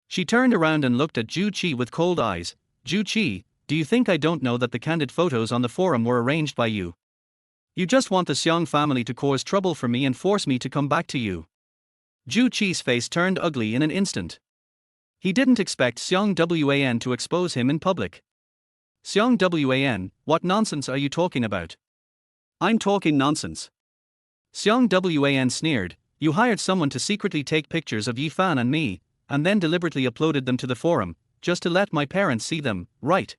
She turned around and looked at Ju Qi with cold eyes. Ju Qi, do you think I don't know that the candid photos on the forum were arranged by you? You just want the Xiang family to cause trouble for me and force me to come back to you. Ju Qi's face turned ugly in an instant. He didn't expect Xiang Wan to expose him in public. Xiang Wan, what nonsense are you talking about? I'm talking nonsense. Xiang Wan sneered, you hired someone to secretly take pictures of Yifan and me, and then deliberately uploaded them to the forum, just to let my parents see them, right?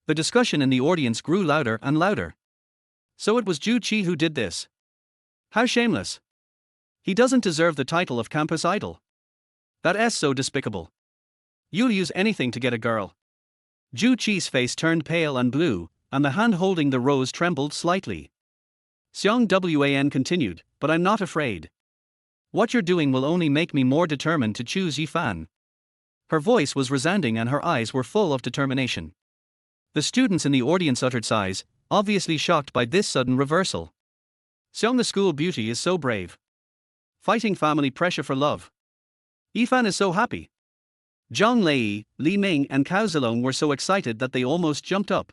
The discussion in the audience grew louder and louder. So it was Ju Qi who did this. How shameless. He doesn't deserve the title of campus idol. That's so despicable. You'll use anything to get a girl. Ju Qi's face turned pale and blue, and the hand holding the rose trembled slightly. Xiang Wan continued, but I'm not afraid. What you're doing will only make me more determined to choose Yifan. Her voice was resounding and her eyes were full of determination. The students in the audience uttered sighs, obviously shocked by this sudden reversal. Xiang, the school beauty, is so brave. Fighting family pressure for love. Yifan is so happy. Zhang Lei, Li Ming and Cao Zilong were so excited that they almost jumped up.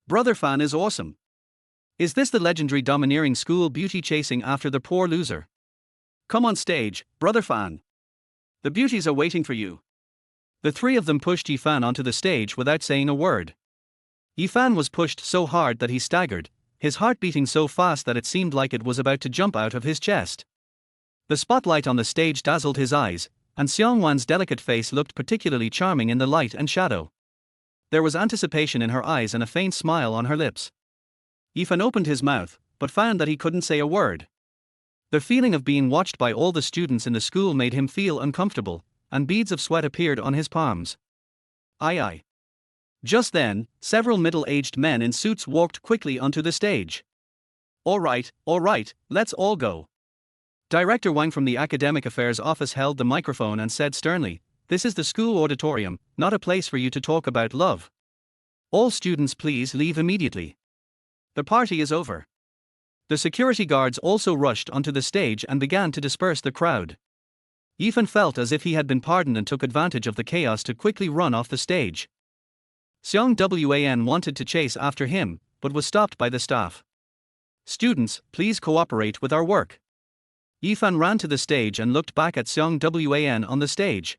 Brother Fan is awesome. Is this the legendary domineering school beauty chasing after the poor loser? Come on stage, Brother Fan. The beauties are waiting for you. The three of them pushed Yifan onto the stage without saying a word. Yifan was pushed so hard that he staggered, his heart beating so fast that it seemed like it was about to jump out of his chest. The spotlight on the stage dazzled his eyes, and Xiang Wan's delicate face looked particularly charming in the light and shadow. There was anticipation in her eyes and a faint smile on her lips. Yifan opened his mouth, but found that he couldn't say a word. The feeling of being watched by all the students in the school made him feel uncomfortable, and beads of sweat appeared on his palms. Aye. Just then, several middle-aged men in suits walked quickly onto the stage. All right, let's all go. Director Wang from the Academic Affairs Office held the microphone and said sternly, "This is the school auditorium, not a place for you to talk about love. All students please leave immediately. The party is over." The security guards also rushed onto the stage and began to disperse the crowd. Yifan felt as if he had been pardoned and took advantage of the chaos to quickly run off the stage. Xiang Wan wanted to chase after him, but was stopped by the staff. "Students, please cooperate with our work." Yifan ran to the stage and looked back at Xiang Wan on the stage.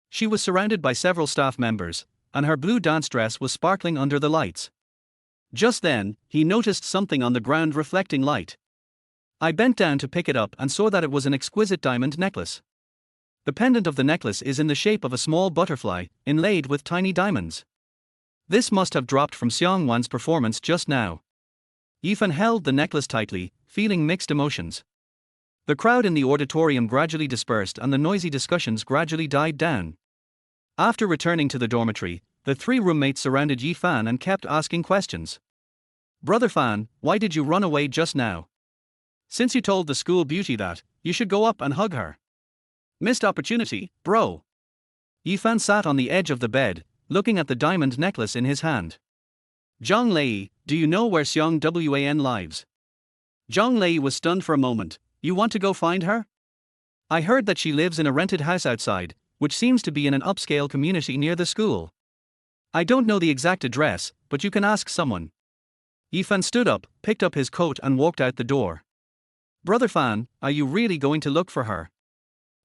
She was surrounded by several staff members, and her blue dance dress was sparkling under the lights. Just then, he noticed something on the ground reflecting light. I bent down to pick it up and saw that it was an exquisite diamond necklace. The pendant of the necklace is in the shape of a small butterfly, inlaid with tiny diamonds. This must have dropped from Xiang Wan's performance just now. Yifan held the necklace tightly, feeling mixed emotions. The crowd in the auditorium gradually dispersed and the noisy discussions gradually died down. After returning to the dormitory, the three roommates surrounded Yifan and kept asking questions. "Brother Fan, why did you run away just now? Since you told the school beauty that, you should go up and hug her." "Missed opportunity, bro." Yifan sat on the edge of the bed, looking at the diamond necklace in his hand. "Zhang Lei, do you know where Xiang Wan lives?" Zhang Lei was stunned for a moment. "You want to go find her?" "I heard that she lives in a rented house outside, which seems to be in an upscale community near the school. I don't know the exact address, but you can ask someone." Yifan stood up, picked up his coat and walked out the door. "Brother Fan, are you really going to look for her?"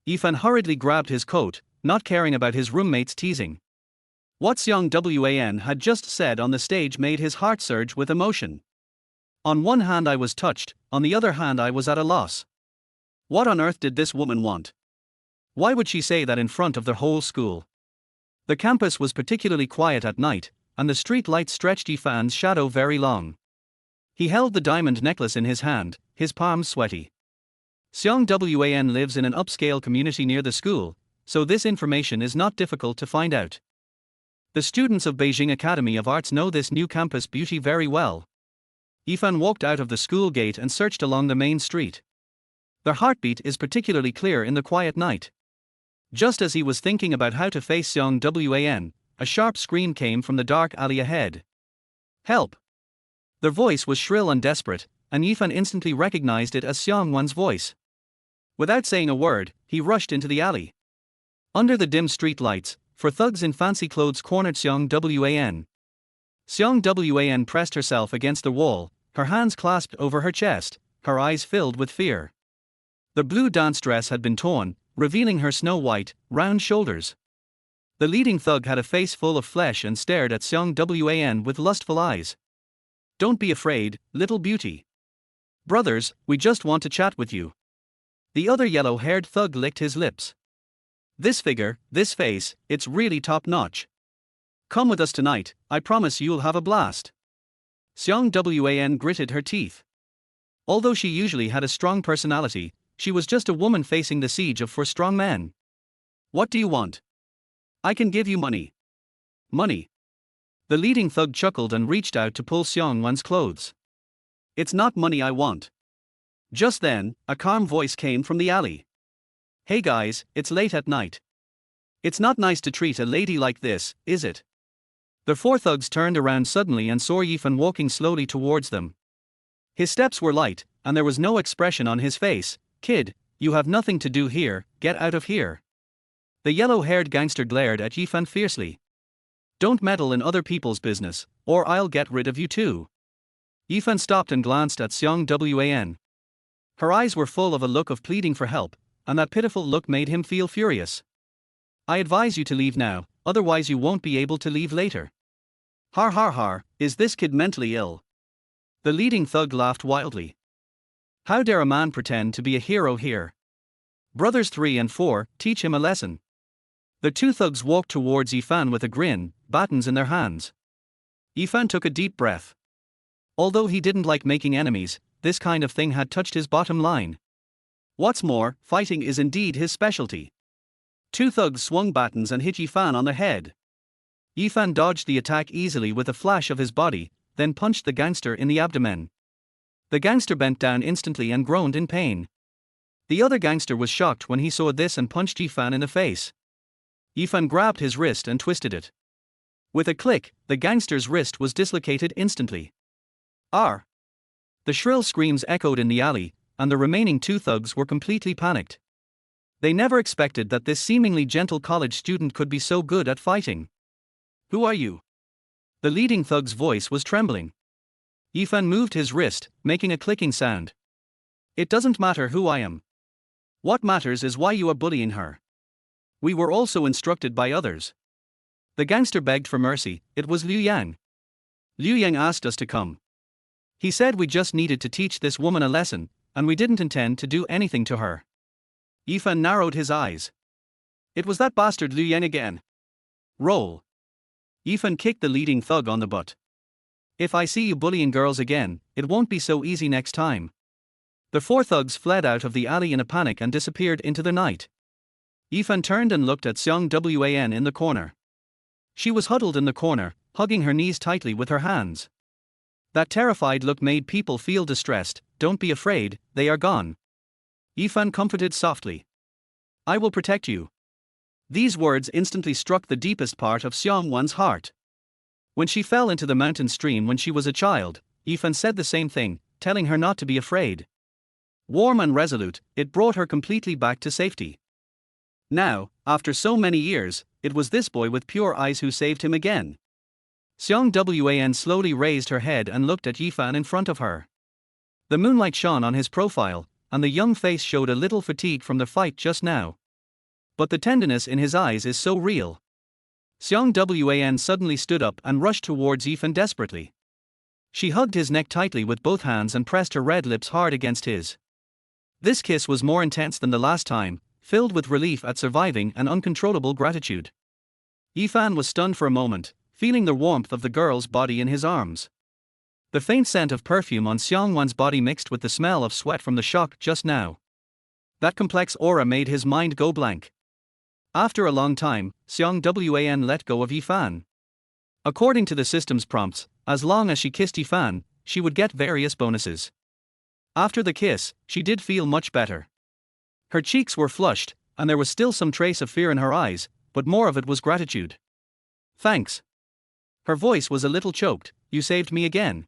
Yifan hurriedly grabbed his coat, not caring about his roommate's teasing. What Xiang Wan had just said on the stage made his heart surge with emotion. On one hand I was touched, on the other hand I was at a loss. What on earth did this woman want? Why would she say that in front of the whole school? The campus was particularly quiet at night, and the street lights stretched Yifan's shadow very long. He held the diamond necklace in his hand, his palms sweaty. Xiang Wan lives in an upscale community near the school, so this information is not difficult to find out. The students of Beijing Academy of Arts know this new campus beauty very well. Yifan walked out of the school gate and searched along the main street. Their heartbeat is particularly clear in the quiet night. Just as he was thinking about how to face Xiang Wan, a sharp scream came from the dark alley ahead. "Help!" Their voice was shrill and desperate, and Yifan instantly recognized it as Xiang Wan's voice. Without saying a word, he rushed into the alley. Under the dim street lights, four thugs in fancy clothes cornered Xiang Wan. Xiang Wan pressed herself against the wall, her hands clasped over her chest, her eyes filled with fear. The blue dance dress had been torn, revealing her snow-white, round shoulders. The leading thug had a face full of flesh and stared at Xiang Wan with lustful eyes. "Don't be afraid, little beauty. Brothers, we just want to chat with you." The other yellow-haired thug licked his lips. "This figure, this face, it's really top-notch. Come with us tonight, I promise you'll have a blast." Xiang Wan gritted her teeth. Although she usually had a strong personality, she was just a woman facing the siege of four strong men. "What do you want?" "I can give you money." "Money?" The leading thug chuckled and reached out to pull Xiang Wan's clothes. "It's not money I want." Just then, a calm voice came from the alley. "Hey guys, it's late at night. It's not nice to treat a lady like this, is it?" The four thugs turned around suddenly and saw Yifan walking slowly towards them. His steps were light, and there was no expression on his face. "Kid, you have nothing to do here, get out of here." The yellow-haired gangster glared at Yifan fiercely. "Don't meddle in other people's business, or I'll get rid of you too." Yifan stopped and glanced at Xiang Wan. Her eyes were full of a look of pleading for help, and that pitiful look made him feel furious. "I advise you to leave now, otherwise you won't be able to leave later." "Har har har, is this kid mentally ill?" The leading thug laughed wildly. "How dare a man pretend to be a hero here? Brothers 3 and 4, teach him a lesson." The two thugs walked towards Yifan with a grin, batons in their hands. Yifan took a deep breath. Although he didn't like making enemies, this kind of thing had touched his bottom line. What's more, fighting is indeed his specialty. Two thugs swung batons and hit Yifan on the head. Yifan dodged the attack easily with a flash of his body, then punched the gangster in the abdomen. The gangster bent down instantly and groaned in pain. The other gangster was shocked when he saw this and punched Yifan in the face. Yifan grabbed his wrist and twisted it. With a click, the gangster's wrist was dislocated instantly. R. The shrill screams echoed in the alley, and the remaining two thugs were completely panicked. They never expected that this seemingly gentle college student could be so good at fighting. Who are you? The leading thug's voice was trembling. Yifan moved his wrist, making a clicking sound. It doesn't matter who I am. What matters is why you are bullying her. We were also instructed by others. The gangster begged for mercy. It was Liu Yang. Liu Yang asked us to come. He said we just needed to teach this woman a lesson, and we didn't intend to do anything to her. Yifan narrowed his eyes. It was that bastard Liu Yang again. Roll. Yifan kicked the leading thug on the butt. If I see you bullying girls again, it won't be so easy next time. The four thugs fled out of the alley in a panic and disappeared into the night. Yifan turned and looked at Xiang Wan in the corner. She was huddled in the corner, hugging her knees tightly with her hands. That terrified look made people feel distressed. Don't be afraid, they are gone. Yifan comforted softly. I will protect you. These words instantly struck the deepest part of Xiang Wan's heart. When she fell into the mountain stream when she was a child, Yifan said the same thing, telling her not to be afraid. Warm and resolute, it brought her completely back to safety. Now, after so many years, it was this boy with pure eyes who saved him again. Xiang Wan slowly raised her head and looked at Yifan in front of her. The moonlight shone on his profile, and the young face showed a little fatigue from the fight just now. But the tenderness in his eyes is so real. Xiang Wan suddenly stood up and rushed towards Yifan desperately. She hugged his neck tightly with both hands and pressed her red lips hard against his. This kiss was more intense than the last time, filled with relief at surviving and uncontrollable gratitude. Yifan was stunned for a moment, feeling the warmth of the girl's body in his arms. The faint scent of perfume on Xiang Wan's body mixed with the smell of sweat from the shock just now. That complex aura made his mind go blank. After a long time, Xiang Wan let go of Yifan. According to the system's prompts, as long as she kissed Yifan, she would get various bonuses. After the kiss, she did feel much better. Her cheeks were flushed, and there was still some trace of fear in her eyes, but more of it was gratitude. Thanks. Her voice was a little choked. You saved me again.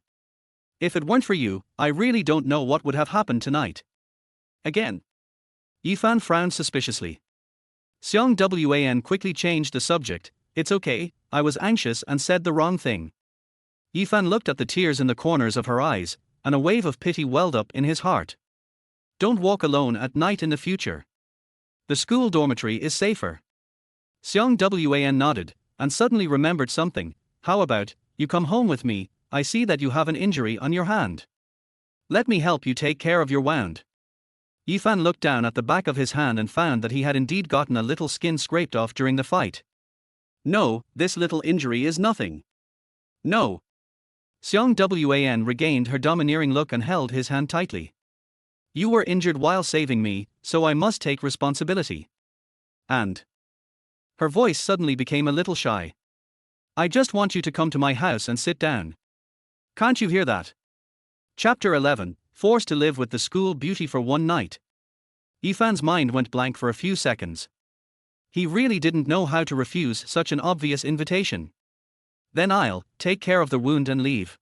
If it weren't for you, I really don't know what would have happened tonight. Again. Yifan frowned suspiciously. Xiang Wan quickly changed the subject. It's okay, I was anxious and said the wrong thing. Yifan looked at the tears in the corners of her eyes, and a wave of pity welled up in his heart. Don't walk alone at night in the future. The school dormitory is safer. Xiang Wan nodded, and suddenly remembered something. How about, you come home with me? I see that you have an injury on your hand. Let me help you take care of your wound. Yifan looked down at the back of his hand and found that he had indeed gotten a little skin scraped off during the fight. No, this little injury is nothing. No. Xiang Wan regained her domineering look and held his hand tightly. You were injured while saving me, so I must take responsibility. And her voice suddenly became a little shy. I just want you to come to my house and sit down. Can't you hear that? Chapter 11, Forced to live with the school beauty for one night. Yifan's mind went blank for a few seconds. He really didn't know how to refuse such an obvious invitation. Then I'll take care of the wound and leave.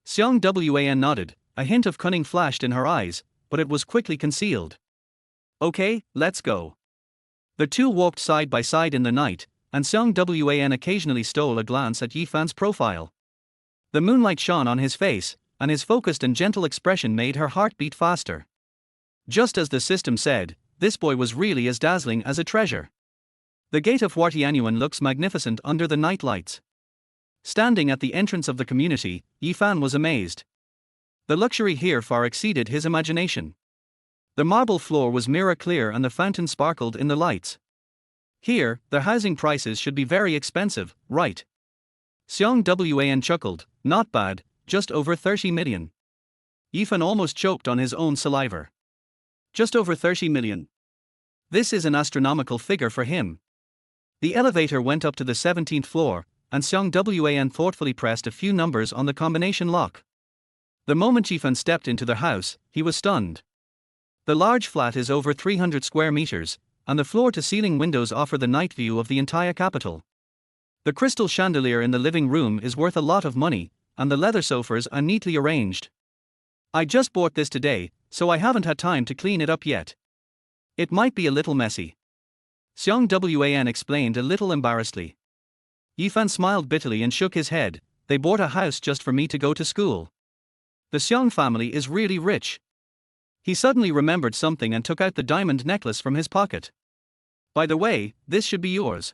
Xiang Wan nodded, a hint of cunning flashed in her eyes, but it was quickly concealed. Okay, let's go. The two walked side by side in the night, and Xiang Wan occasionally stole a glance at Yifan's profile. The moonlight shone on his face, and his focused and gentle expression made her heart beat faster. Just as the system said, this boy was really as dazzling as a treasure. The gate of Huartianyuan looks magnificent under the night lights. Standing at the entrance of the community, Yifan was amazed. The luxury here far exceeded his imagination. The marble floor was mirror clear and the fountain sparkled in the lights. Here, the housing prices should be very expensive, right? Xiang Wan chuckled, not bad, just over 30 million. Yifan almost choked on his own saliva. Just over 30 million. This is an astronomical figure for him. The elevator went up to the 17th floor, and Xiang Wan thoughtfully pressed a few numbers on the combination lock. The moment Yifan stepped into the house, he was stunned. The large flat is over 300 square meters, and the floor-to-ceiling windows offer the night view of the entire capital. The crystal chandelier in the living room is worth a lot of money, and the leather sofas are neatly arranged. I just bought this today, so I haven't had time to clean it up yet. It might be a little messy. Xiang Wan explained a little embarrassedly. Yifan smiled bitterly and shook his head. They bought a house just for me to go to school. The Xiang family is really rich. He suddenly remembered something and took out the diamond necklace from his pocket. By the way, this should be yours.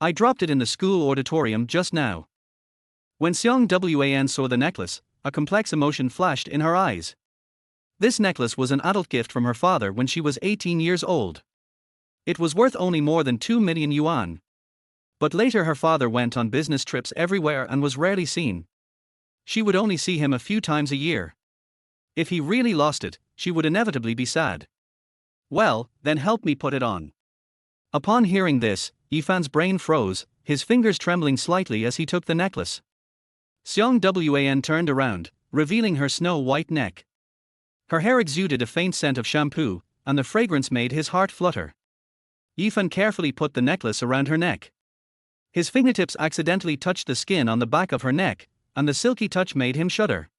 I dropped it in the school auditorium just now. When Xiang Wan saw the necklace, a complex emotion flashed in her eyes. This necklace was an adult gift from her father when she was 18 years old. It was worth only more than 2 million yuan. But later her father went on business trips everywhere and was rarely seen. She would only see him a few times a year. If he really lost it, she would inevitably be sad. Well, then help me put it on. Upon hearing this, Yifan's brain froze, his fingers trembling slightly as he took the necklace. Xiang Wan turned around, revealing her snow-white neck. Her hair exuded a faint scent of shampoo, and the fragrance made his heart flutter. Yifan carefully put the necklace around her neck. His fingertips accidentally touched the skin on the back of her neck, and the silky touch made him shudder.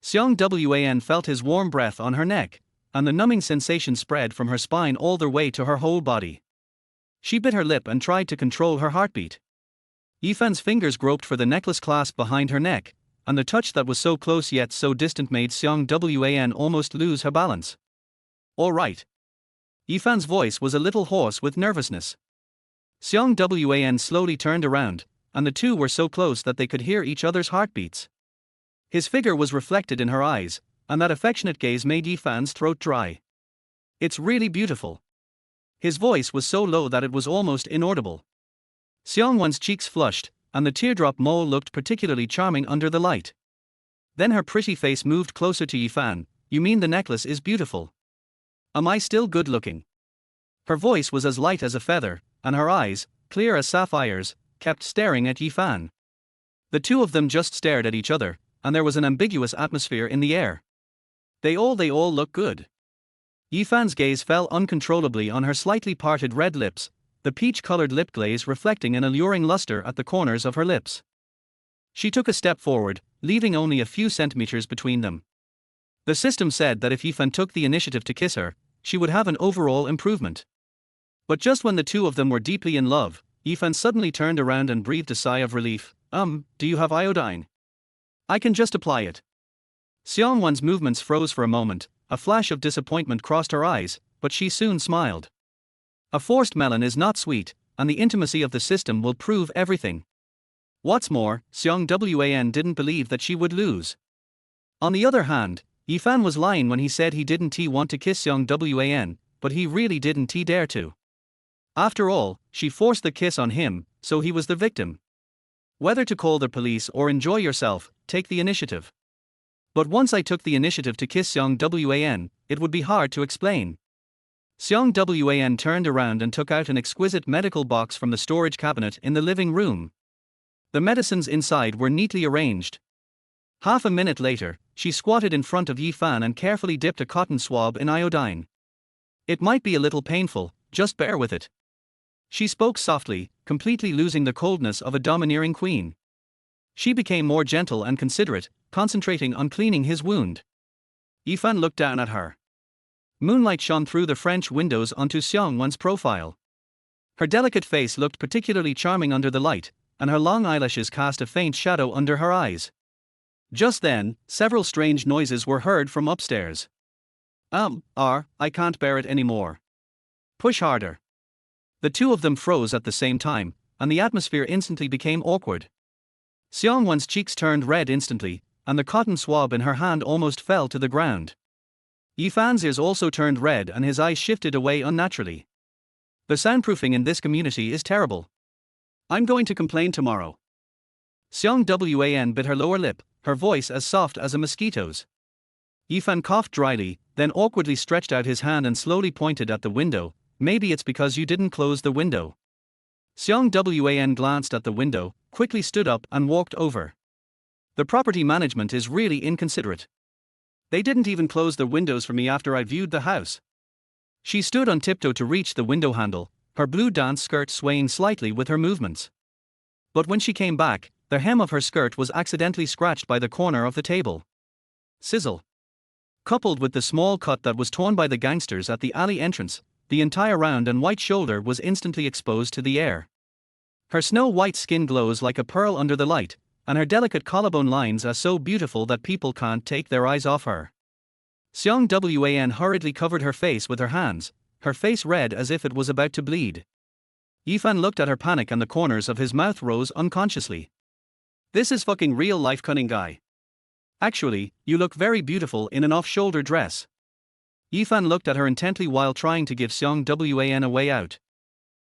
Xiang Wan felt his warm breath on her neck, and the numbing sensation spread from her spine all the way to her whole body. She bit her lip and tried to control her heartbeat. Yifan's fingers groped for the necklace clasp behind her neck, and the touch that was so close yet so distant made Xiang Wan almost lose her balance. All right. Yifan's voice was a little hoarse with nervousness. Xiang Wan slowly turned around, and the two were so close that they could hear each other's heartbeats. His figure was reflected in her eyes, and that affectionate gaze made Yifan's throat dry. It's really beautiful. His voice was so low that it was almost inaudible. Xiang Wan's cheeks flushed, and the teardrop mole looked particularly charming under the light. Then her pretty face moved closer to Yifan. You mean the necklace is beautiful? Am I still good looking? Her voice was as light as a feather, and her eyes, clear as sapphires, kept staring at Yifan. The two of them just stared at each other, and there was an ambiguous atmosphere in the air. They all look good. Yifan's gaze fell uncontrollably on her slightly parted red lips, the peach-colored lip glaze reflecting an alluring luster at the corners of her lips. She took a step forward, leaving only a few centimeters between them. The system said that if Yifan took the initiative to kiss her, she would have an overall improvement. But just when the two of them were deeply in love, Yifan suddenly turned around and breathed a sigh of relief. Do you have iodine? I can just apply it. Xiang Wan's movements froze for a moment, a flash of disappointment crossed her eyes, but she soon smiled. A forced melon is not sweet, and the intimacy of the system will prove everything. What's more, Xiang Wan didn't believe that she would lose. On the other hand, Yifan was lying when he said he didn't want to kiss Xiang Wan, but he really didn't dare to. After all, she forced the kiss on him, so he was the victim. Whether to call the police or enjoy yourself, take the initiative. But once I took the initiative to kiss Xiang Wan, it would be hard to explain. Xiang Wan turned around and took out an exquisite medical box from the storage cabinet in the living room. The medicines inside were neatly arranged. Half a minute later, she squatted in front of Yifan and carefully dipped a cotton swab in iodine. It might be a little painful, just bear with it. She spoke softly, completely losing the coldness of a domineering queen. She became more gentle and considerate, concentrating on cleaning his wound. Yifan looked down at her. Moonlight shone through the French windows onto Xiang Wan's profile. Her delicate face looked particularly charming under the light, and her long eyelashes cast a faint shadow under her eyes. Just then, several strange noises were heard from upstairs. I can't bear it anymore. Push harder. The two of them froze at the same time, and the atmosphere instantly became awkward. Xiang Wan's cheeks turned red instantly, and the cotton swab in her hand almost fell to the ground. Yifan's ears also turned red and his eyes shifted away unnaturally. The soundproofing in this community is terrible. I'm going to complain tomorrow. Xiang Wan bit her lower lip, her voice as soft as a mosquito's. Yifan coughed dryly, then awkwardly stretched out his hand and slowly pointed at the window. Maybe it's because you didn't close the window. Xiang Wan glanced at the window, quickly stood up and walked over. The property management is really inconsiderate. They didn't even close the windows for me after I viewed the house. She stood on tiptoe to reach the window handle, her blue dance skirt swaying slightly with her movements. But when she came back, the hem of her skirt was accidentally scratched by the corner of the table. Sizzle. Coupled with the small cut that was torn by the gangsters at the alley entrance, the entire round and white shoulder was instantly exposed to the air. Her snow-white skin glows like a pearl under the light, and her delicate collarbone lines are so beautiful that people can't take their eyes off her. Xiang Wan hurriedly covered her face with her hands, her face red as if it was about to bleed. Yifan looked at her panic and the corners of his mouth rose unconsciously. This is fucking real-life cunning guy. Actually, you look very beautiful in an off-shoulder dress. Yifan looked at her intently while trying to give Xiang Wan a way out.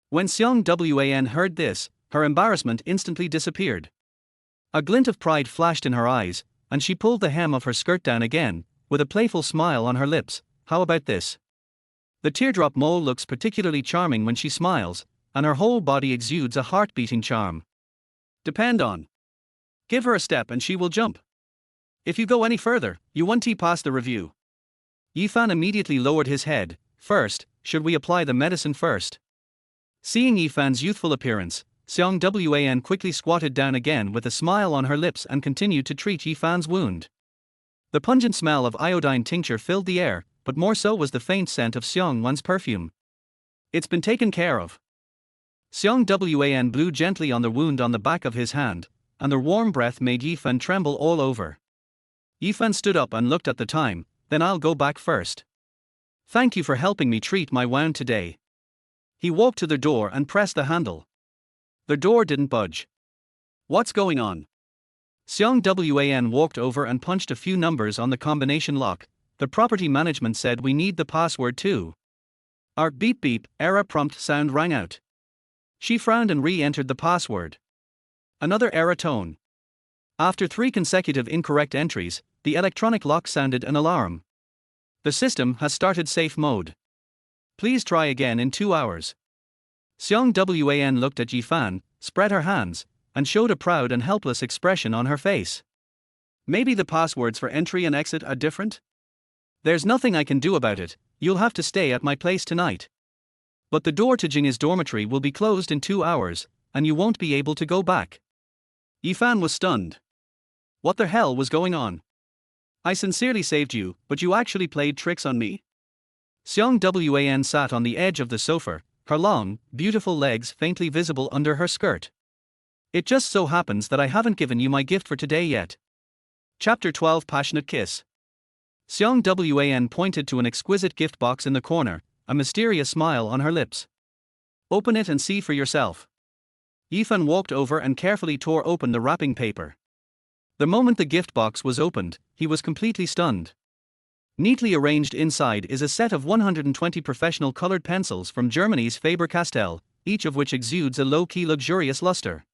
When Xiang Wan heard this, her embarrassment instantly disappeared. A glint of pride flashed in her eyes, and she pulled the hem of her skirt down again, with a playful smile on her lips. How about this? The teardrop mole looks particularly charming when she smiles, and her whole body exudes a heart-beating charm. Depend on. Give her a step and she will jump. If you go any further, you won't pass the review. Yifan immediately lowered his head. First, should we apply the medicine first? Seeing Yifan's youthful appearance, Xiang Wan quickly squatted down again with a smile on her lips and continued to treat Yifan's wound. The pungent smell of iodine tincture filled the air, but more so was the faint scent of Xiang Wan's perfume. It's been taken care of. Xiang Wan blew gently on the wound on the back of his hand, and their warm breath made Yifan tremble all over. Yifan stood up and looked at the time. Then I'll go back first. Thank you for helping me treat my wound today. He walked to the door and pressed the handle. The door didn't budge. What's going on? Xiang Wan walked over and punched a few numbers on the combination lock. The property management said we need the password too. Our beep beep error prompt sound rang out. She frowned and re-entered the password. Another error tone. After 3 consecutive incorrect entries, the electronic lock sounded an alarm. The system has started safe mode. Please try again in 2 hours. Xiang Wan looked at Yifan, spread her hands, and showed a proud and helpless expression on her face. Maybe the passwords for entry and exit are different? There's nothing I can do about it, you'll have to stay at my place tonight. But the door to Jing's dormitory will be closed in 2 hours, and you won't be able to go back. Yifan was stunned. What the hell was going on? I sincerely saved you, but you actually played tricks on me? Xiang Wan sat on the edge of the sofa, her long, beautiful legs faintly visible under her skirt. It just so happens that I haven't given you my gift for today yet. Chapter 12 Passionate Kiss. Xiang Wan pointed to an exquisite gift box in the corner, a mysterious smile on her lips. Open it and see for yourself. Yifan walked over and carefully tore open the wrapping paper. The moment the gift box was opened, he was completely stunned. Neatly arranged inside is a set of 120 professional colored pencils from Germany's Faber-Castell, each of which exudes a low-key luxurious luster.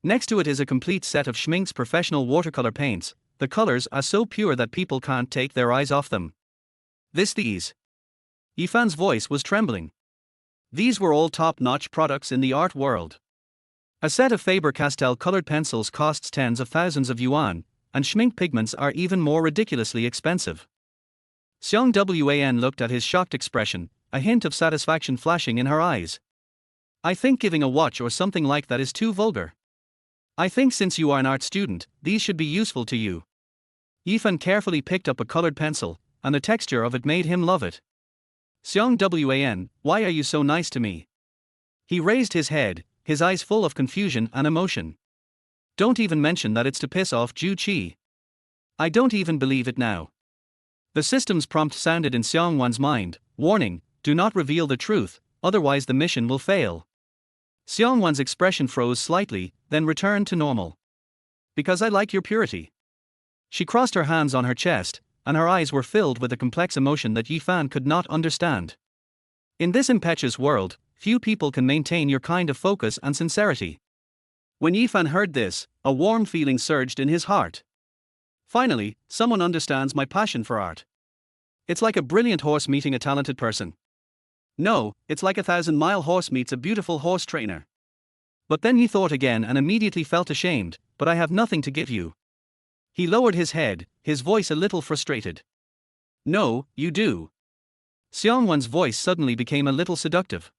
Next to it is a complete set of Schmink's professional watercolor paints. The colors are so pure that people can't take their eyes off them. These. Yifan's voice was trembling. These were all top-notch products in the art world. A set of Faber-Castell colored pencils costs tens of thousands of yuan, and Schmink pigments are even more ridiculously expensive. Xiang Wan looked at his shocked expression, a hint of satisfaction flashing in her eyes. I think giving a watch or something like that is too vulgar. I think since you are an art student, these should be useful to you. Yifan carefully picked up a colored pencil, and the texture of it made him love it. Xiang Wan, why are you so nice to me? He raised his head, his eyes full of confusion and emotion. Don't even mention that it's to piss off Ju Qi. I don't even believe it now. The system's prompt sounded in Xiang Wan's mind, warning, do not reveal the truth, otherwise the mission will fail. Xiang Wan's expression froze slightly, then returned to normal. Because I like your purity. She crossed her hands on her chest, and her eyes were filled with a complex emotion that Yifan could not understand. In this impetuous world, few people can maintain your kind of focus and sincerity. When Yifan heard this, a warm feeling surged in his heart. Finally, someone understands my passion for art. It's like a brilliant horse meeting a talented person. No, it's like a 1,000-mile horse meets a beautiful horse trainer. But then he thought again and immediately felt ashamed, but I have nothing to give you. He lowered his head, his voice a little frustrated. No, you do. Xiang Wan's voice suddenly became a little seductive.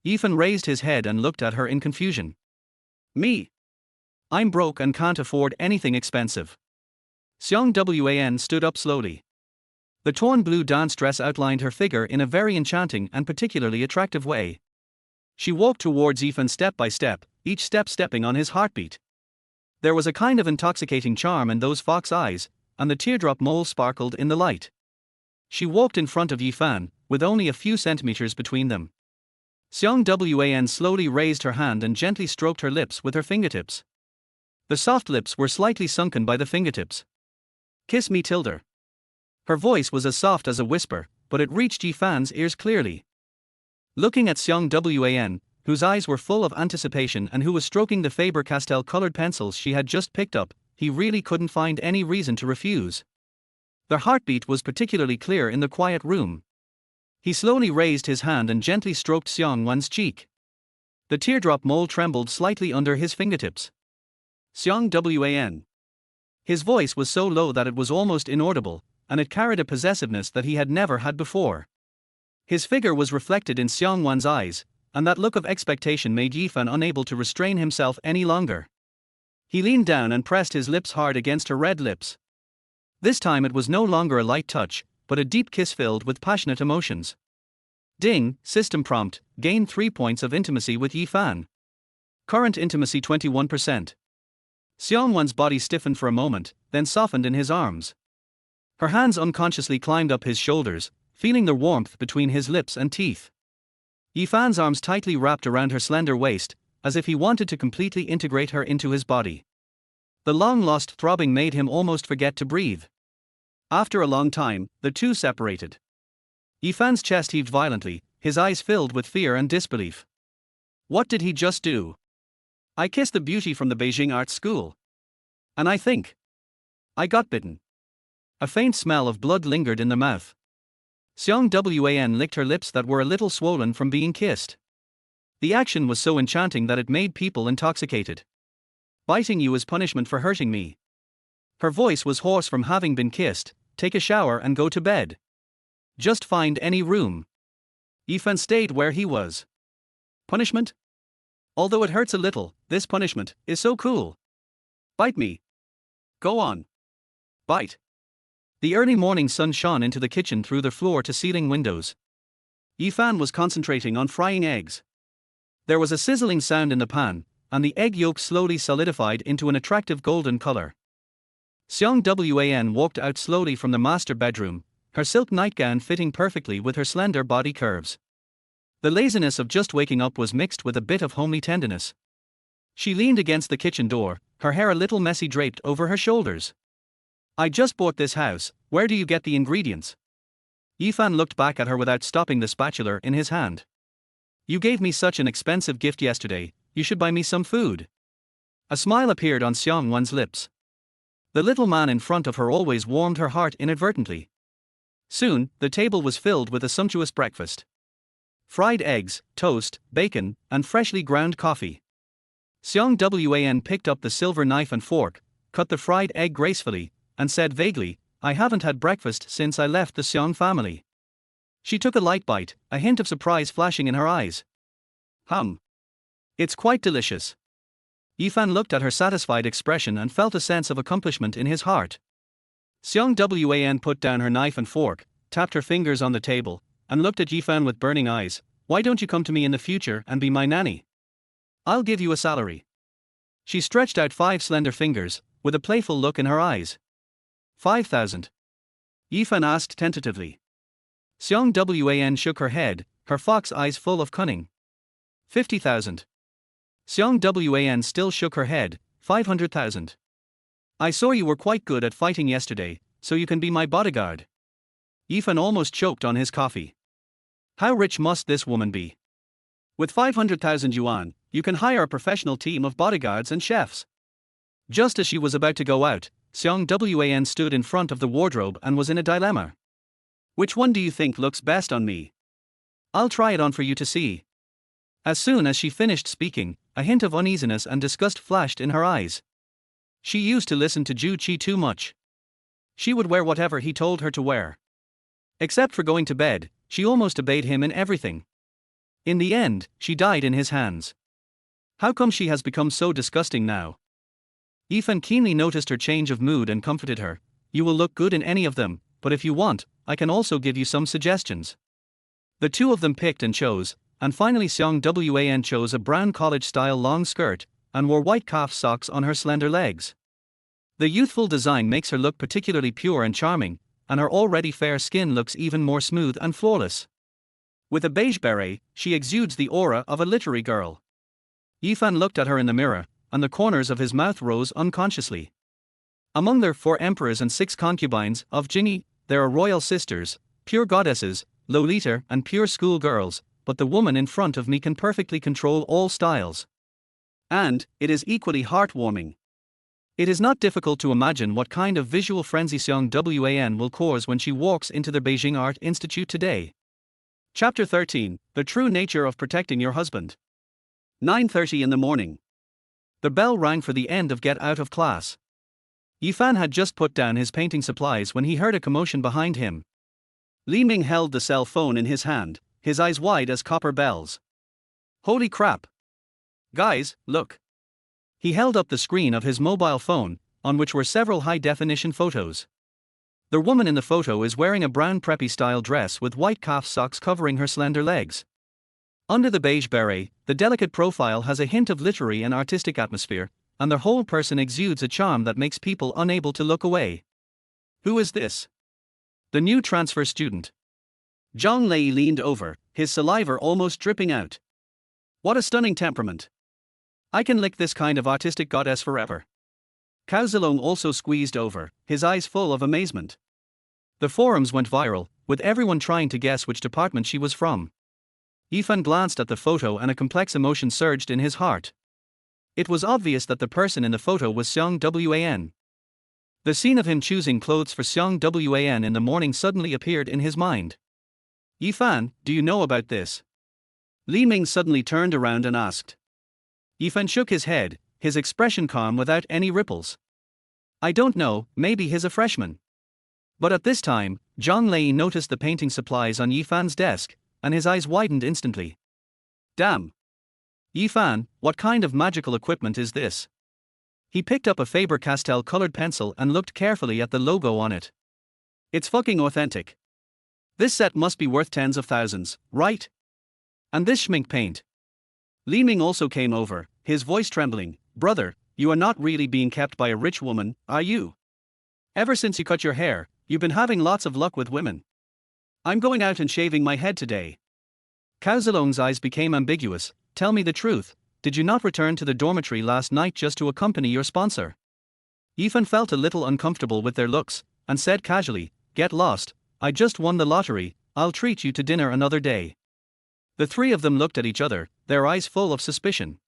Yifan raised his head and looked at her in confusion. Me? I'm broke and can't afford anything expensive. Xiang Wan stood up slowly. The torn blue dance dress outlined her figure in a very enchanting and particularly attractive way. She walked towards Yifan step by step, each step stepping on his heartbeat. There was a kind of intoxicating charm in those fox eyes, and the teardrop mole sparkled in the light. She walked in front of Yifan, with only a few centimeters between them. Xiang Wan slowly raised her hand and gently stroked her lips with her fingertips. The soft lips were slightly sunken by the fingertips. Kiss me, Tilder. Her voice was as soft as a whisper, but it reached Yifan's ears clearly. Looking at Xiang Wan, whose eyes were full of anticipation and who was stroking the Faber-Castell colored pencils she had just picked up, he really couldn't find any reason to refuse. Their heartbeat was particularly clear in the quiet room. He slowly raised his hand and gently stroked Xiang Wan's cheek. The teardrop mole trembled slightly under his fingertips. Xiang Wan. His voice was so low that it was almost inaudible, and it carried a possessiveness that he had never had before. His figure was reflected in Xiang Wan's eyes, and that look of expectation made Yifan unable to restrain himself any longer. He leaned down and pressed his lips hard against her red lips. This time it was no longer a light touch, but a deep kiss filled with passionate emotions. Ding, system prompt, gain 3 points of intimacy with Yifan. Current intimacy 21%. Xiang Wan's body stiffened for a moment, then softened in his arms. Her hands unconsciously climbed up his shoulders, feeling the warmth between his lips and teeth. Yifan's arms tightly wrapped around her slender waist, as if he wanted to completely integrate her into his body. The long-lost throbbing made him almost forget to breathe. After a long time, the two separated. Yifan's chest heaved violently, his eyes filled with fear and disbelief. What did he just do? I kissed the beauty from the Beijing Art School. And I think I got bitten. A faint smell of blood lingered in the mouth. Xiang Wan licked her lips that were a little swollen from being kissed. The action was so enchanting that it made people intoxicated. Biting you is punishment for hurting me. Her voice was hoarse from having been kissed. Take a shower and go to bed. Just find any room. Yifan stayed where he was. Punishment? Although it hurts a little, this punishment is so cool. Bite me. Go on. Bite. The early morning sun shone into the kitchen through the floor-to-ceiling windows. Yifan was concentrating on frying eggs. There was a sizzling sound in the pan, and the egg yolk slowly solidified into an attractive golden color. Xiang Wan walked out slowly from the master bedroom, her silk nightgown fitting perfectly with her slender body curves. The laziness of just waking up was mixed with a bit of homely tenderness. She leaned against the kitchen door, her hair a little messy draped over her shoulders. I just bought this house, where do you get the ingredients? Yifan looked back at her without stopping the spatula in his hand. You gave me such an expensive gift yesterday, you should buy me some food. A smile appeared on Xiang Wan's lips. The little man in front of her always warmed her heart inadvertently. Soon, the table was filled with a sumptuous breakfast. Fried eggs, toast, bacon, and freshly ground coffee. Xiang Wan picked up the silver knife and fork, cut the fried egg gracefully, and said vaguely, I haven't had breakfast since I left the Xiang family. She took a light bite, a hint of surprise flashing in her eyes. It's quite delicious. Yifan looked at her satisfied expression and felt a sense of accomplishment in his heart. Xiang Wan put down her knife and fork, tapped her fingers on the table, and looked at Yifan with burning eyes. Why don't you come to me in the future and be my nanny? I'll give you a salary. She stretched out 5 slender fingers, with a playful look in her eyes. 5,000. Yifan asked tentatively. Xiang Wan shook her head, her fox eyes full of cunning. 50,000. Xiang Wan still shook her head. 500,000. I saw you were quite good at fighting yesterday, so you can be my bodyguard. Yifan almost choked on his coffee. How rich must this woman be? With 500,000 yuan, you can hire a professional team of bodyguards and chefs. Just as she was about to go out, Xiang Wan stood in front of the wardrobe and was in a dilemma. Which one do you think looks best on me? I'll try it on for you to see. As soon as she finished speaking, a hint of uneasiness and disgust flashed in her eyes. She used to listen to Ju Qi too much. She would wear whatever he told her to wear. Except for going to bed, she almost obeyed him in everything. In the end, she died in his hands. How come she has become so disgusting now? Yifan keenly noticed her change of mood and comforted her. You will look good in any of them, but if you want, I can also give you some suggestions. The two of them picked and chose, and finally Xiang Wan chose a brown college-style long skirt, and wore white calf socks on her slender legs. The youthful design makes her look particularly pure and charming, and her already fair skin looks even more smooth and flawless. With a beige beret, she exudes the aura of a literary girl. Yifan looked at her in the mirror, and the corners of his mouth rose unconsciously. Among their 4 emperors and 6 concubines of Jingyi, there are royal sisters, pure goddesses, Lolita and pure school girls, but the woman in front of me can perfectly control all styles. And it is equally heartwarming. It is not difficult to imagine what kind of visual frenzy Xiang Wan will cause when she walks into the Beijing Art Institute today. Chapter 13: The True Nature of Protecting Your Husband. 9:30 in the morning. The bell rang for the end of get out of class. Yifan had just put down his painting supplies when he heard a commotion behind him. Li Ming held the cell phone in his hand, his eyes wide as copper bells. Holy crap! Guys, look! He held up the screen of his mobile phone, on which were several high-definition photos. The woman in the photo is wearing a brown preppy-style dress with white calf socks covering her slender legs. Under the beige beret, the delicate profile has a hint of literary and artistic atmosphere, and the whole person exudes a charm that makes people unable to look away. Who is this? The new transfer student. Zhang Lei leaned over, his saliva almost dripping out. What a stunning temperament. I can lick this kind of artistic goddess forever. Cao Zilong also squeezed over, his eyes full of amazement. The forums went viral, with everyone trying to guess which department she was from. Yifan glanced at the photo and a complex emotion surged in his heart. It was obvious that the person in the photo was Xiang Wan. The scene of him choosing clothes for Xiang Wan in the morning suddenly appeared in his mind. Yifan, do you know about this? Li Ming suddenly turned around and asked. Yifan shook his head, his expression calm without any ripples. I don't know, maybe he's a freshman. But at this time, Zhang Lei noticed the painting supplies on Yifan's desk, and his eyes widened instantly. Damn! Yifan, what kind of magical equipment is this? He picked up a Faber-Castell colored pencil and looked carefully at the logo on it. It's fucking authentic. This set must be worth tens of thousands, right? And this schmink paint. Li Ming also came over, his voice trembling. Brother, you are not really being kept by a rich woman, are you? Ever since you cut your hair, you've been having lots of luck with women. I'm going out and shaving my head today. Cao Zilong's eyes became ambiguous. Tell me the truth, did you not return to the dormitory last night just to accompany your sponsor? Yifan felt a little uncomfortable with their looks, and said casually, Get lost, I just won the lottery, I'll treat you to dinner another day. The 3 of them looked at each other, their eyes full of suspicion.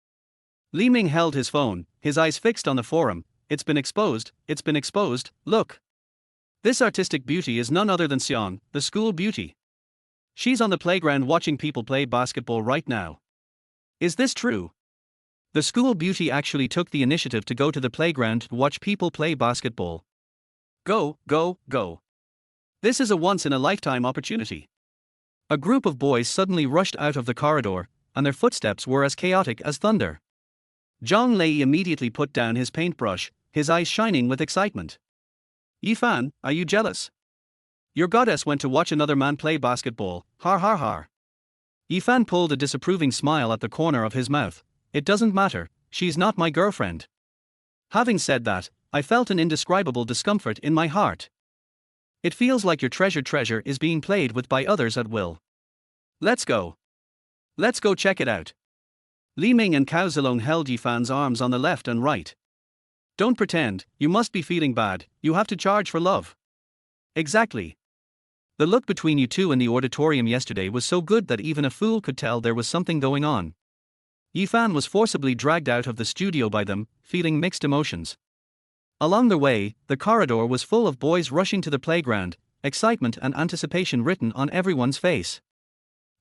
Li Ming held his phone, his eyes fixed on the forum. It's been exposed, look. This artistic beauty is none other than Xiang, the school beauty. She's on the playground watching people play basketball right now. Is this true? The school beauty actually took the initiative to go to the playground to watch people play basketball. Go, go, go. This is a once-in-a-lifetime opportunity. A group of boys suddenly rushed out of the corridor, and their footsteps were as chaotic as thunder. Zhang Lei immediately put down his paintbrush, his eyes shining with excitement. Yifan, are you jealous? Your goddess went to watch another man play basketball, har har har. Yifan pulled a disapproving smile at the corner of his mouth. It doesn't matter, she's not my girlfriend. Having said that, I felt an indescribable discomfort in my heart. It feels like your treasured treasure is being played with by others at will. Let's go. Let's go check it out. Li Ming and Cao Zilong held Yifan's arms on the left and right. Don't pretend, you must be feeling bad, you have to charge for love. Exactly. The look between you two in the auditorium yesterday was so good that even a fool could tell there was something going on. Yifan was forcibly dragged out of the studio by them, feeling mixed emotions. Along the way, the corridor was full of boys rushing to the playground, excitement and anticipation written on everyone's face.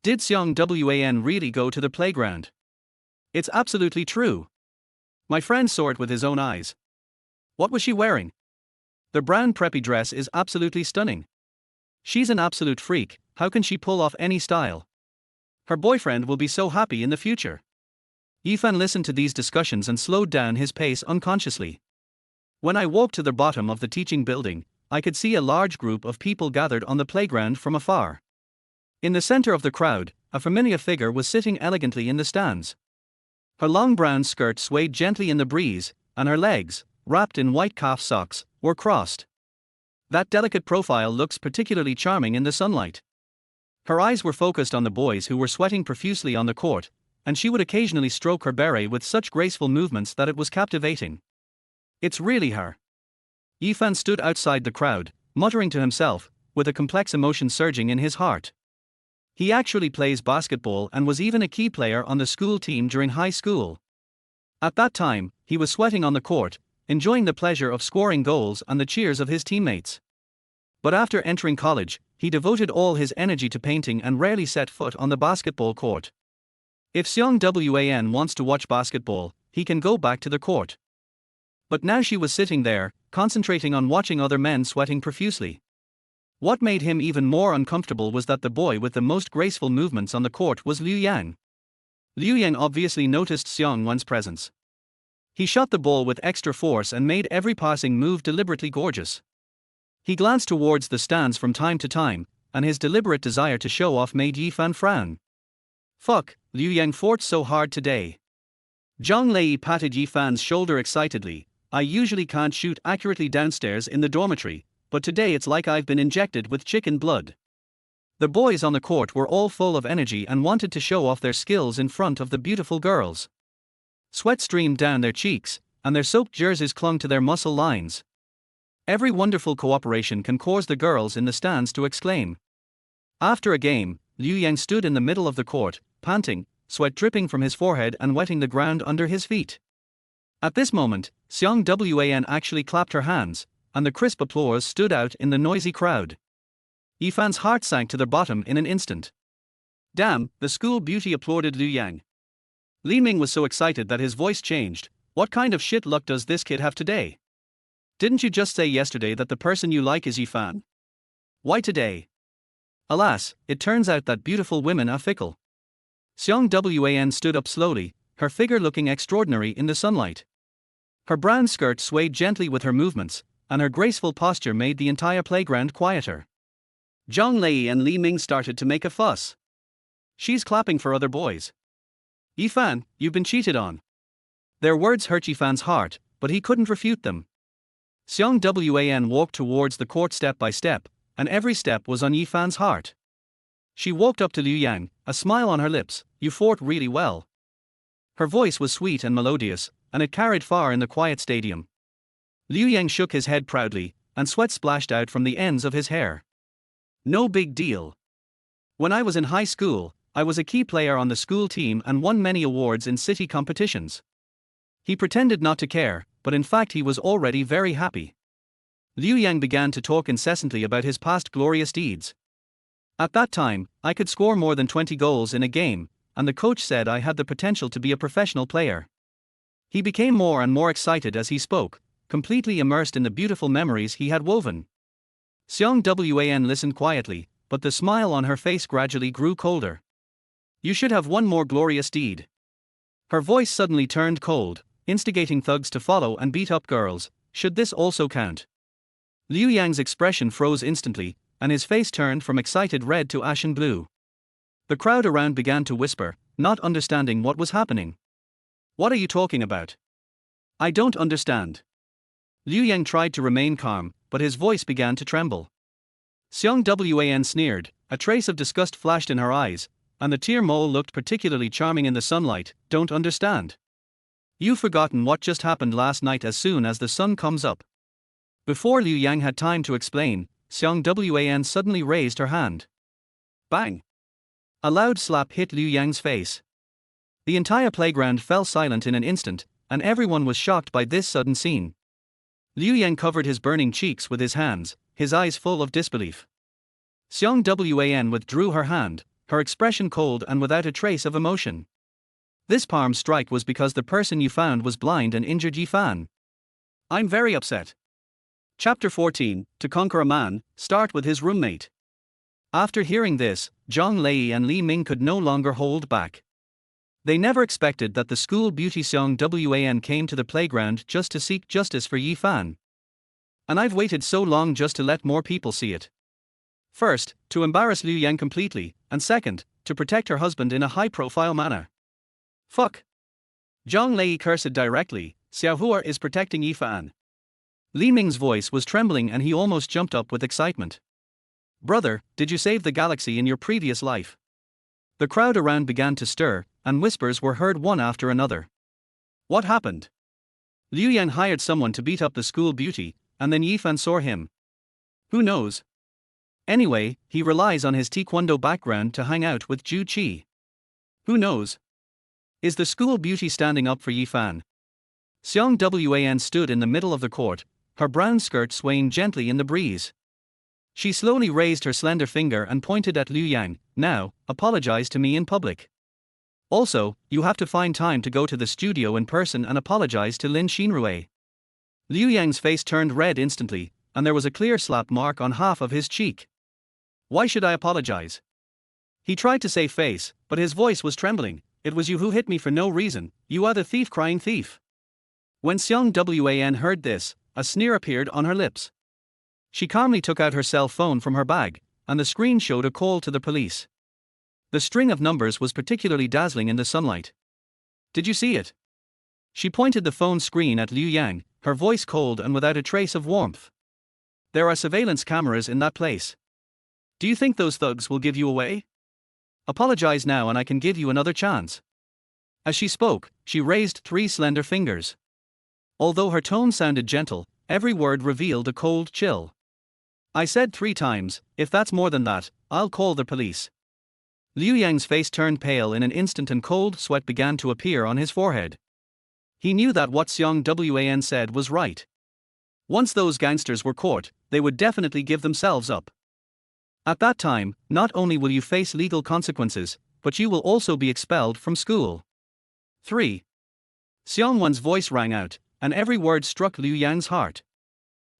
Did Xiang Wan really go to the playground? It's absolutely true. My friend saw it with his own eyes. What was she wearing? The brown preppy dress is absolutely stunning. She's an absolute freak, how can she pull off any style? Her boyfriend will be so happy in the future. Yifan listened to these discussions and slowed down his pace unconsciously. When I walked to the bottom of the teaching building, I could see a large group of people gathered on the playground from afar. In the center of the crowd, a familiar figure was sitting elegantly in the stands. Her long brown skirt swayed gently in the breeze, and her legs, wrapped in white calf socks, were crossed. That delicate profile looks particularly charming in the sunlight. Her eyes were focused on the boys who were sweating profusely on the court, and she would occasionally stroke her beret with such graceful movements that it was captivating. It's really her. Yifan stood outside the crowd, muttering to himself, with a complex emotion surging in his heart. He actually plays basketball and was even a key player on the school team during high school. At that time, he was sweating on the court, enjoying the pleasure of scoring goals and the cheers of his teammates. But after entering college, he devoted all his energy to painting and rarely set foot on the basketball court. If Xiang Wan wants to watch basketball, he can go back to the court. But now she was sitting there, concentrating on watching other men sweating profusely. What made him even more uncomfortable was that the boy with the most graceful movements on the court was Liu Yang. Liu Yang obviously noticed Xiang Wan's presence. He shot the ball with extra force and made every passing move deliberately gorgeous. He glanced towards the stands from time to time, and his deliberate desire to show off made Yifan frown. Fuck, Liu Yang fought so hard today. Zhang Lei patted Yifan's shoulder excitedly. I usually can't shoot accurately downstairs in the dormitory, but today it's like I've been injected with chicken blood. The boys on the court were all full of energy and wanted to show off their skills in front of the beautiful girls. Sweat streamed down their cheeks, and their soaked jerseys clung to their muscle lines. Every wonderful cooperation can cause the girls in the stands to exclaim. After a game, Liu Yang stood in the middle of the court, panting, sweat dripping from his forehead and wetting the ground under his feet. At this moment, Xiang Wan actually clapped her hands, and the crisp applause stood out in the noisy crowd. Yifan's heart sank to the bottom in an instant. Damn, the school beauty applauded Liu Yang. Li Ming was so excited that his voice changed. What kind of shit luck does this kid have today? Didn't you just say yesterday that the person you like is Yifan? Why today? Alas, it turns out that beautiful women are fickle. Xiang Wan stood up slowly, her figure looking extraordinary in the sunlight. Her brown skirt swayed gently with her movements, and her graceful posture made the entire playground quieter. Zhang Lei and Li Ming started to make a fuss. She's clapping for other boys. Yifan, you've been cheated on. Their words hurt Yifan's heart, but he couldn't refute them. Xiang Wan walked towards the court step by step, and every step was on Yifan's heart. She walked up to Liu Yang, a smile on her lips. You fought really well. Her voice was sweet and melodious, and it carried far in the quiet stadium. Liu Yang shook his head proudly, and sweat splashed out from the ends of his hair. No big deal. When I was in high school, I was a key player on the school team and won many awards in city competitions. He pretended not to care, but in fact he was already very happy. Liu Yang began to talk incessantly about his past glorious deeds. At that time, I could score more than 20 goals in a game, and the coach said I had the potential to be a professional player. He became more and more excited as he spoke, completely immersed in the beautiful memories he had woven. Xiang Wan listened quietly, but the smile on her face gradually grew colder. You should have one more glorious deed. Her voice suddenly turned cold, instigating thugs to follow and beat up girls. Should this also count? Liu Yang's expression froze instantly, and his face turned from excited red to ashen blue. The crowd around began to whisper, not understanding what was happening. What are you talking about? I don't understand. Liu Yang tried to remain calm, but his voice began to tremble. Xiang Wan sneered, a trace of disgust flashed in her eyes, and the tear mole looked particularly charming in the sunlight. Don't understand. You've forgotten what just happened last night. As soon as the sun comes up. Before Liu Yang had time to explain, Xiang Wan suddenly raised her hand. Bang! A loud slap hit Liu Yang's face. The entire playground fell silent in an instant, and everyone was shocked by this sudden scene. Liu Yang covered his burning cheeks with his hands, his eyes full of disbelief. Xiang Wan withdrew her hand, her expression cold and without a trace of emotion. This palm strike was because the person you found was blind and injured Yifan. I'm very upset. Chapter 14, To Conquer a Man, start with his roommate. After hearing this, Zhang Lei and Li Ming could no longer hold back. They never expected that the school beauty Xiang Wan came to the playground just to seek justice for Yifan. And I've waited so long just to let more people see it. First, to embarrass Liu Yang completely, and second, to protect her husband in a high-profile manner. Fuck. Zhang Lei cursed directly. Xiaohua is protecting Yifan. Li Ming's voice was trembling and he almost jumped up with excitement. Brother, did you save the galaxy in your previous life? The crowd around began to stir, and whispers were heard one after another. What happened? Liu Yang hired someone to beat up the school beauty, and then Yifan saw him. Who knows? Anyway, he relies on his taekwondo background to hang out with Zhu Qi. Who knows? Is the school beauty standing up for Yifan? Xiang Wan stood in the middle of the court, her brown skirt swaying gently in the breeze. She slowly raised her slender finger and pointed at Liu Yang. Now, apologize to me in public. Also, you have to find time to go to the studio in person and apologize to Lin Xinrui. Liu Yang's face turned red instantly, and there was a clear slap mark on half of his cheek. Why should I apologize? He tried to save face, but his voice was trembling. It was you who hit me for no reason, you are the thief crying thief. When Xiang Wan heard this, a sneer appeared on her lips. She calmly took out her cell phone from her bag, and the screen showed a call to the police. The string of numbers was particularly dazzling in the sunlight. Did you see it? She pointed the phone screen at Liu Yang, her voice cold and without a trace of warmth. There are surveillance cameras in that place. Do you think those thugs will give you away? Apologize now and I can give you another chance. As she spoke, she raised 3 slender fingers. Although her tone sounded gentle, every word revealed a cold chill. I said 3 times, if that's more than that, I'll call the police. Liu Yang's face turned pale in an instant and cold sweat began to appear on his forehead. He knew that what Xiang Wan said was right. Once those gangsters were caught, they would definitely give themselves up. At that time, not only will you face legal consequences, but you will also be expelled from school. 3. Xiang Wan's voice rang out, and every word struck Liu Yang's heart.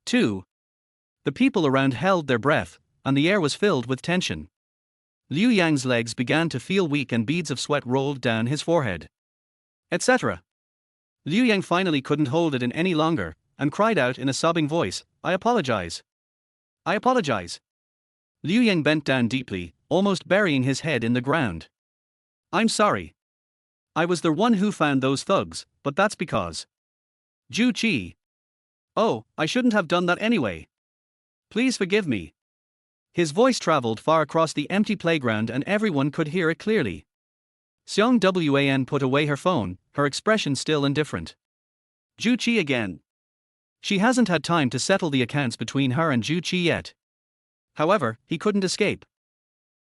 2. The people around held their breath, and the air was filled with tension. Liu Yang's legs began to feel weak and beads of sweat rolled down his forehead. Etc. Liu Yang finally couldn't hold it in any longer, and cried out in a sobbing voice, I apologize. I apologize. Liu Yang bent down deeply, almost burying his head in the ground. I'm sorry. I was the one who found those thugs, but that's because Zhu Qi. Oh, I shouldn't have done that anyway. Please forgive me. His voice traveled far across the empty playground and everyone could hear it clearly. Xiang Wan put away her phone, her expression still indifferent. Zhu Qi again. She hasn't had time to settle the accounts between her and Zhu Qi yet. However, he couldn't escape.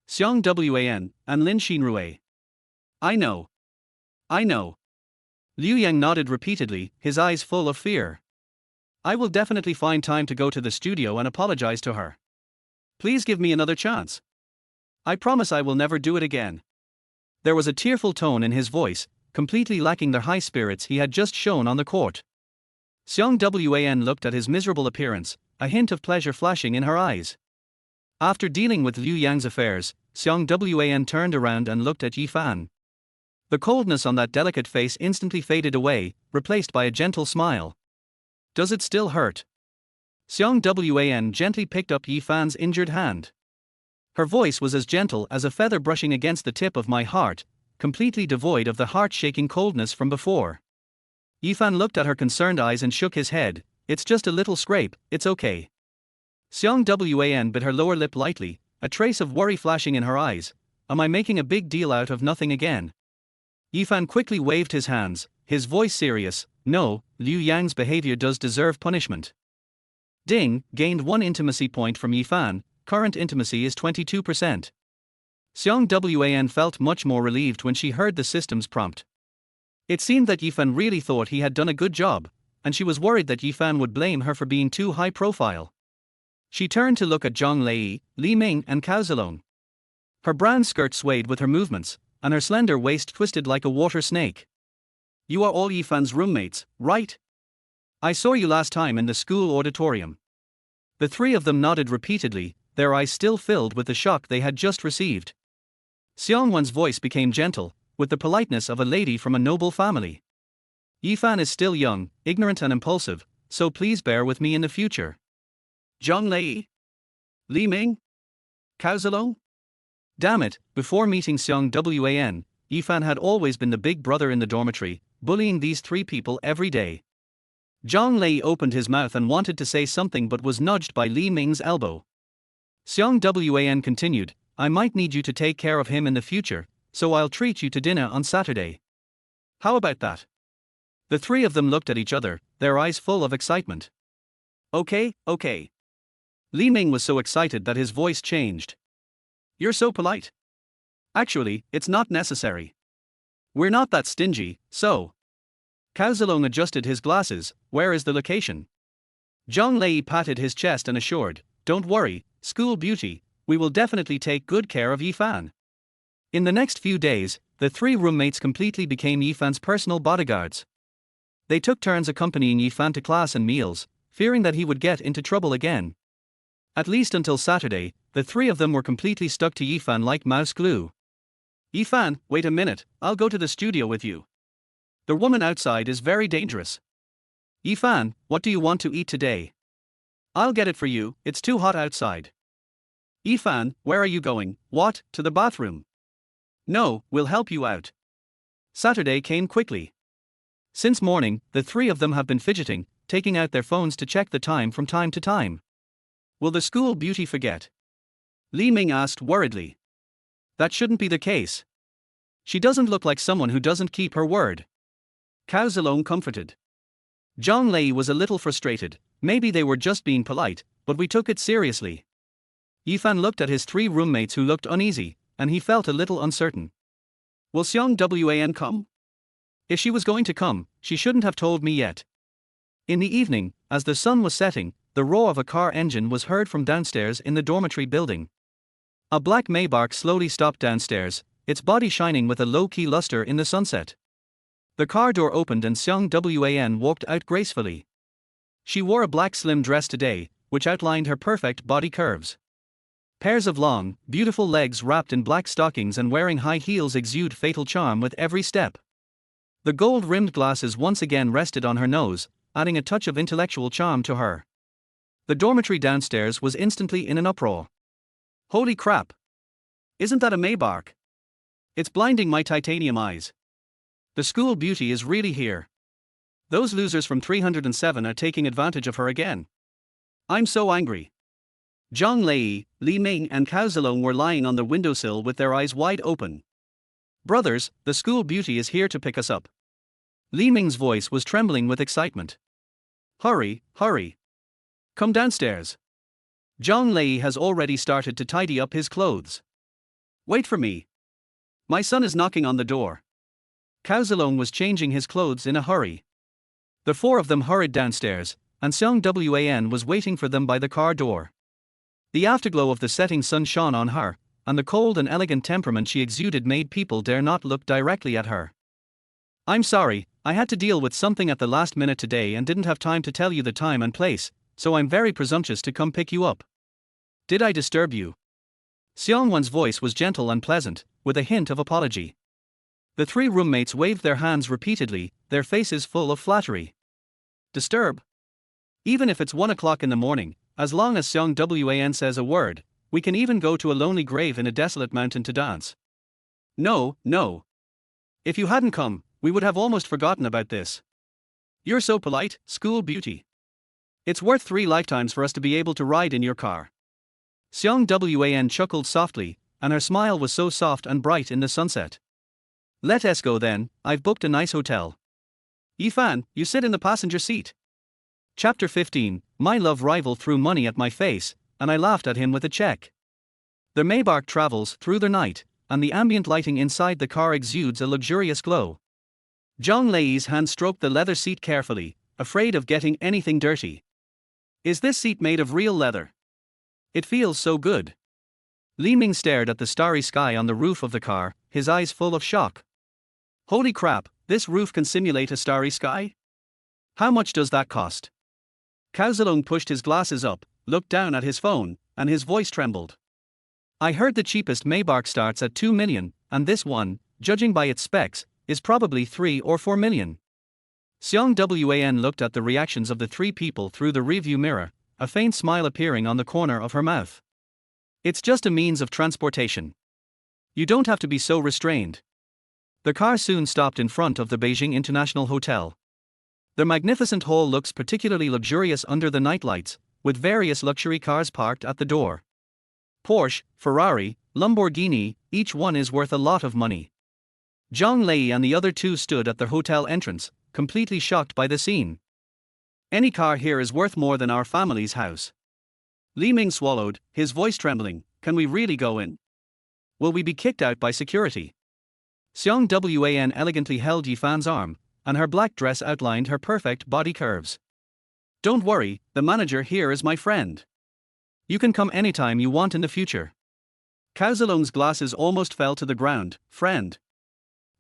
Xiang Wan and Lin Xinrui. I know. I know. Liu Yang nodded repeatedly, his eyes full of fear. I will definitely find time to go to the studio and apologize to her. Please give me another chance. I promise I will never do it again. There was a tearful tone in his voice, completely lacking the high spirits he had just shown on the court. Xiang Wan looked at his miserable appearance, a hint of pleasure flashing in her eyes. After dealing with Liu Yang's affairs, Xiang Wan turned around and looked at Yifan. The coldness on that delicate face instantly faded away, replaced by a gentle smile. Does it still hurt? Xiang Wan gently picked up Yifan's injured hand. Her voice was as gentle as a feather brushing against the tip of my heart, completely devoid of the heart-shaking coldness from before. Yifan looked at her concerned eyes and shook his head. It's just a little scrape, it's okay. Xiang Wan bit her lower lip lightly, a trace of worry flashing in her eyes. Am I making a big deal out of nothing again? Yifan quickly waved his hands, his voice serious. No, Liu Yang's behavior does deserve punishment. Ding, gained 1 intimacy point from Yifan, current intimacy is 22%. Xiang Wan felt much more relieved when she heard the system's prompt. It seemed that Yifan really thought he had done a good job, and she was worried that Yifan would blame her for being too high profile. She turned to look at Zhang Lei, Li Ming, and Cao Zilong. Her brown skirt swayed with her movements, and her slender waist twisted like a water snake. You are all Yifan's roommates, right? I saw you last time in the school auditorium. The three of them nodded repeatedly, their eyes still filled with the shock they had just received. Xiang Wan's voice became gentle, with the politeness of a lady from a noble family. Yifan is still young, ignorant and impulsive, so please bear with me in the future. Zhang Lei? Li Ming? Cao Zilong? Damn it, before meeting Xiang Wan, Yifan had always been the big brother in the dormitory, bullying these three people every day. Zhang Lei opened his mouth and wanted to say something but was nudged by Li Ming's elbow. Xiang Wan continued, I might need you to take care of him in the future, so I'll treat you to dinner on Saturday. How about that? The three of them looked at each other, their eyes full of excitement. Okay. Li Ming was so excited that his voice changed. You're so polite. Actually, it's not necessary. We're not that stingy, so. Cao Zilong adjusted his glasses, where is the location? Zhang Lei patted his chest and assured, don't worry, school beauty, we will definitely take good care of Yifan. In the next few days, the three roommates completely became Yifan's personal bodyguards. They took turns accompanying Yifan to class and meals, fearing that he would get into trouble again. At least until Saturday, the three of them were completely stuck to Yifan like mouse glue. Yifan, wait a minute, I'll go to the studio with you. The woman outside is very dangerous. Yifan, what do you want to eat today? I'll get it for you, it's too hot outside. Yifan, where are you going? What, to the bathroom? No, we'll help you out. Saturday came quickly. Since morning, the three of them have been fidgeting, taking out their phones to check the time from time to time. Will the school beauty forget? Li Ming asked worriedly. That shouldn't be the case. She doesn't look like someone who doesn't keep her word. Cao Zilong comforted. Zhang Lei was a little frustrated, maybe they were just being polite, but we took it seriously. Yifan looked at his three roommates who looked uneasy, and he felt a little uncertain. Will Xiang Wan come? If she was going to come, she shouldn't have told me yet. In the evening, as the sun was setting, the roar of a car engine was heard from downstairs in the dormitory building. A black Maybach slowly stopped downstairs, its body shining with a low-key luster in the sunset. The car door opened and Xiang Wan walked out gracefully. She wore a black slim dress today, which outlined her perfect body curves. Pairs of long, beautiful legs wrapped in black stockings and wearing high heels exude fatal charm with every step. The gold-rimmed glasses once again rested on her nose, adding a touch of intellectual charm to her. The dormitory downstairs was instantly in an uproar. Holy crap! Isn't that a Maybach? It's blinding my titanium eyes. The school beauty is really here. Those losers from 307 are taking advantage of her again. I'm so angry. Zhang Lei, Li Ming and Cao Zilong were lying on the windowsill with their eyes wide open. Brothers, the school beauty is here to pick us up. Li Ming's voice was trembling with excitement. Hurry. Come downstairs. Zhang Lei has already started to tidy up his clothes. Wait for me. My son is knocking on the door. Cao Zilong was changing his clothes in a hurry. The four of them hurried downstairs, and Xiang Wan was waiting for them by the car door. The afterglow of the setting sun shone on her, and the cold and elegant temperament she exuded made people dare not look directly at her. I'm sorry, I had to deal with something at the last minute today and didn't have time to tell you the time and place, so I'm very presumptuous to come pick you up. Did I disturb you? Xiang Wan's voice was gentle and pleasant, with a hint of apology. The three roommates waved their hands repeatedly, their faces full of flattery. Disturb? Even if it's 1 o'clock in the morning, as long as Xiang Wan says a word, we can even go to a lonely grave in a desolate mountain to dance. No. If you hadn't come, we would have almost forgotten about this. You're so polite, school beauty. It's worth 3 lifetimes for us to be able to ride in your car. Xiang Wan chuckled softly, and her smile was so soft and bright in the sunset. Let us go then, I've booked a nice hotel. Yifan, you sit in the passenger seat. Chapter 15, My love rival threw money at my face, and I laughed at him with a check. The Maybach travels through the night, and the ambient lighting inside the car exudes a luxurious glow. Zhang Lei's hand stroked the leather seat carefully, afraid of getting anything dirty. Is this seat made of real leather? It feels so good. Li Ming stared at the starry sky on the roof of the car, his eyes full of shock. Holy crap, this roof can simulate a starry sky? How much does that cost? Cao Zilong pushed his glasses up, looked down at his phone, and his voice trembled. I heard the cheapest Maybach starts at 2 million, and this one, judging by its specs, is probably 3 or 4 million. Xiang Wan looked at the reactions of the three people through the rearview mirror, a faint smile appearing on the corner of her mouth. It's just a means of transportation. You don't have to be so restrained. The car soon stopped in front of the Beijing International Hotel. The magnificent hall looks particularly luxurious under the nightlights, with various luxury cars parked at the door. Porsche, Ferrari, Lamborghini, each one is worth a lot of money. Zhang Lei and the other two stood at the hotel entrance, completely shocked by the scene. Any car here is worth more than our family's house. Li Ming swallowed, his voice trembling. Can we really go in? Will we be kicked out by security? Xiang Wan elegantly held Yifan's arm, and her black dress outlined her perfect body curves. Don't worry, the manager here is my friend. You can come anytime you want in the future. Cao Zilong's glasses almost fell to the ground. Friend.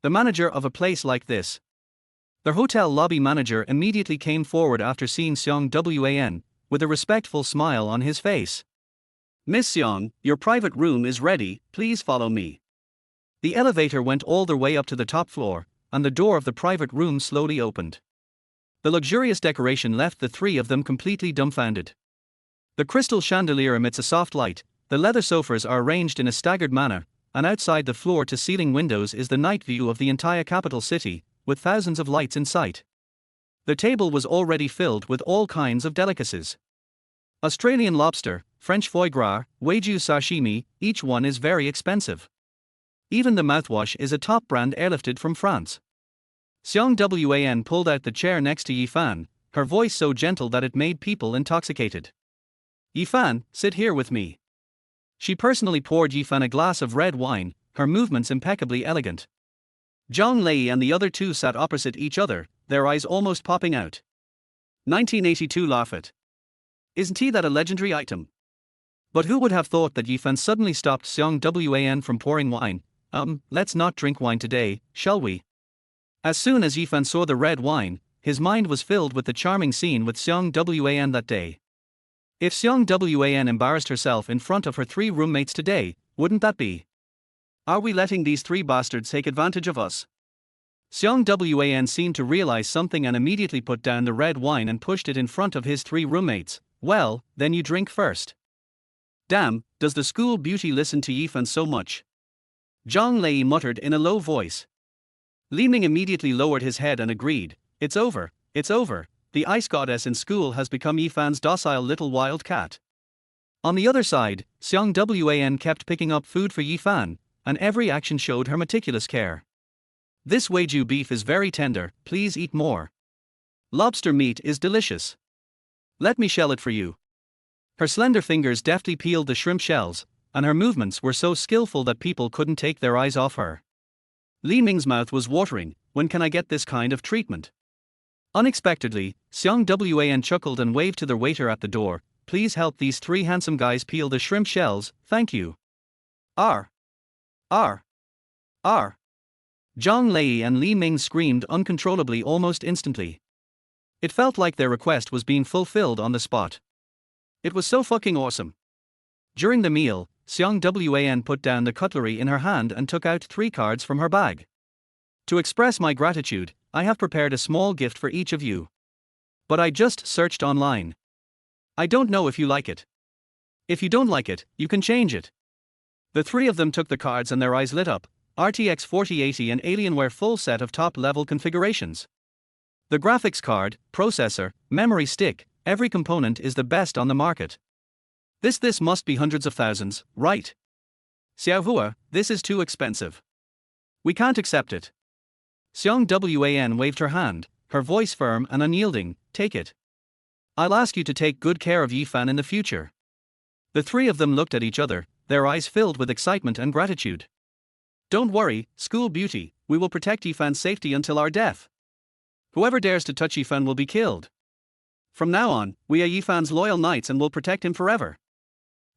The manager of a place like this. The hotel lobby manager immediately came forward after seeing Xiang Wan, with a respectful smile on his face. Miss Xiang, your private room is ready, please follow me. The elevator went all the way up to the top floor, and the door of the private room slowly opened. The luxurious decoration left the three of them completely dumbfounded. The crystal chandelier emits a soft light, the leather sofas are arranged in a staggered manner, and outside the floor-to-ceiling windows is the night view of the entire capital city, with thousands of lights in sight. The table was already filled with all kinds of delicacies. Australian lobster, French foie gras, Wagyu sashimi, each one is very expensive. Even the mouthwash is a top brand airlifted from France. Xiang Wan pulled out the chair next to Yifan, her voice so gentle that it made people intoxicated. Yifan, sit here with me. She personally poured Yifan a glass of red wine, her movements impeccably elegant. Zhang Lei and the other two sat opposite each other, their eyes almost popping out. 1982 laugh it. Isn't he that a legendary item? But who would have thought that Yifan suddenly stopped Xiang Wan from pouring wine? Let's not drink wine today, shall we? As soon as Yifan saw the red wine, his mind was filled with the charming scene with Xiang Wan that day. If Xiang Wan embarrassed herself in front of her three roommates today, wouldn't that be? Are we letting these three bastards take advantage of us? Xiang Wan seemed to realize something and immediately put down the red wine and pushed it in front of his three roommates. Well, then you drink first. Damn, does the school beauty listen to Yifan so much? Zhang Lei muttered in a low voice. Li Ming immediately lowered his head and agreed. It's over, it's over. The ice goddess in school has become Yifan's docile little wild cat. On the other side, Xiang Wan kept picking up food for Yifan, and every action showed her meticulous care. This Wagyu beef is very tender, please eat more. Lobster meat is delicious. Let me shell it for you. Her slender fingers deftly peeled the shrimp shells, and her movements were so skillful that people couldn't take their eyes off her. Li Ming's mouth was watering. When can I get this kind of treatment? Unexpectedly, Xiang Wan chuckled and waved to the waiter at the door. Please help these three handsome guys peel the shrimp shells, thank you. R. Zhang Lei and Li Ming screamed uncontrollably almost instantly. It felt like their request was being fulfilled on the spot. It was so fucking awesome. During the meal, Xiang Wan put down the cutlery in her hand and took out 3 cards from her bag. To express my gratitude, I have prepared a small gift for each of you. But I just searched online. I don't know if you like it. If you don't like it, you can change it. The three of them took the cards and their eyes lit up. RTX 4080 and Alienware full set of top-level configurations. The graphics card, processor, memory stick, every component is the best on the market. This must be hundreds of thousands, right? Xiaohua, this is too expensive. We can't accept it. Xiang Wan waved her hand, her voice firm and unyielding. Take it. I'll ask you to take good care of Yifan in the future. The three of them looked at each other, their eyes filled with excitement and gratitude. Don't worry, school beauty, we will protect Yifan's safety until our death. Whoever dares to touch Yifan will be killed. From now on, we are Yifan's loyal knights and will protect him forever.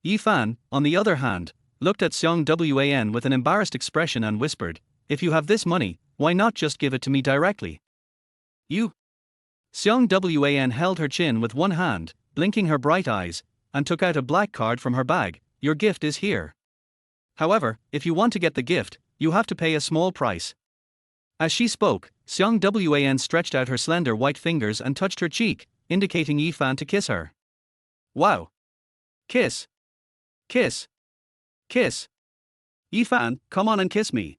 Yifan, on the other hand, looked at Xiang Wan with an embarrassed expression and whispered, "If you have this money, why not just give it to me directly?" You. Xiang Wan held her chin with one hand, blinking her bright eyes, and took out a black card from her bag. "Your gift is here. However, if you want to get the gift, you have to pay a small price." As she spoke, Xiang Wan stretched out her slender white fingers and touched her cheek, indicating Yifan to kiss her. Wow! Kiss! Kiss! Kiss! Yifan, come on and kiss me.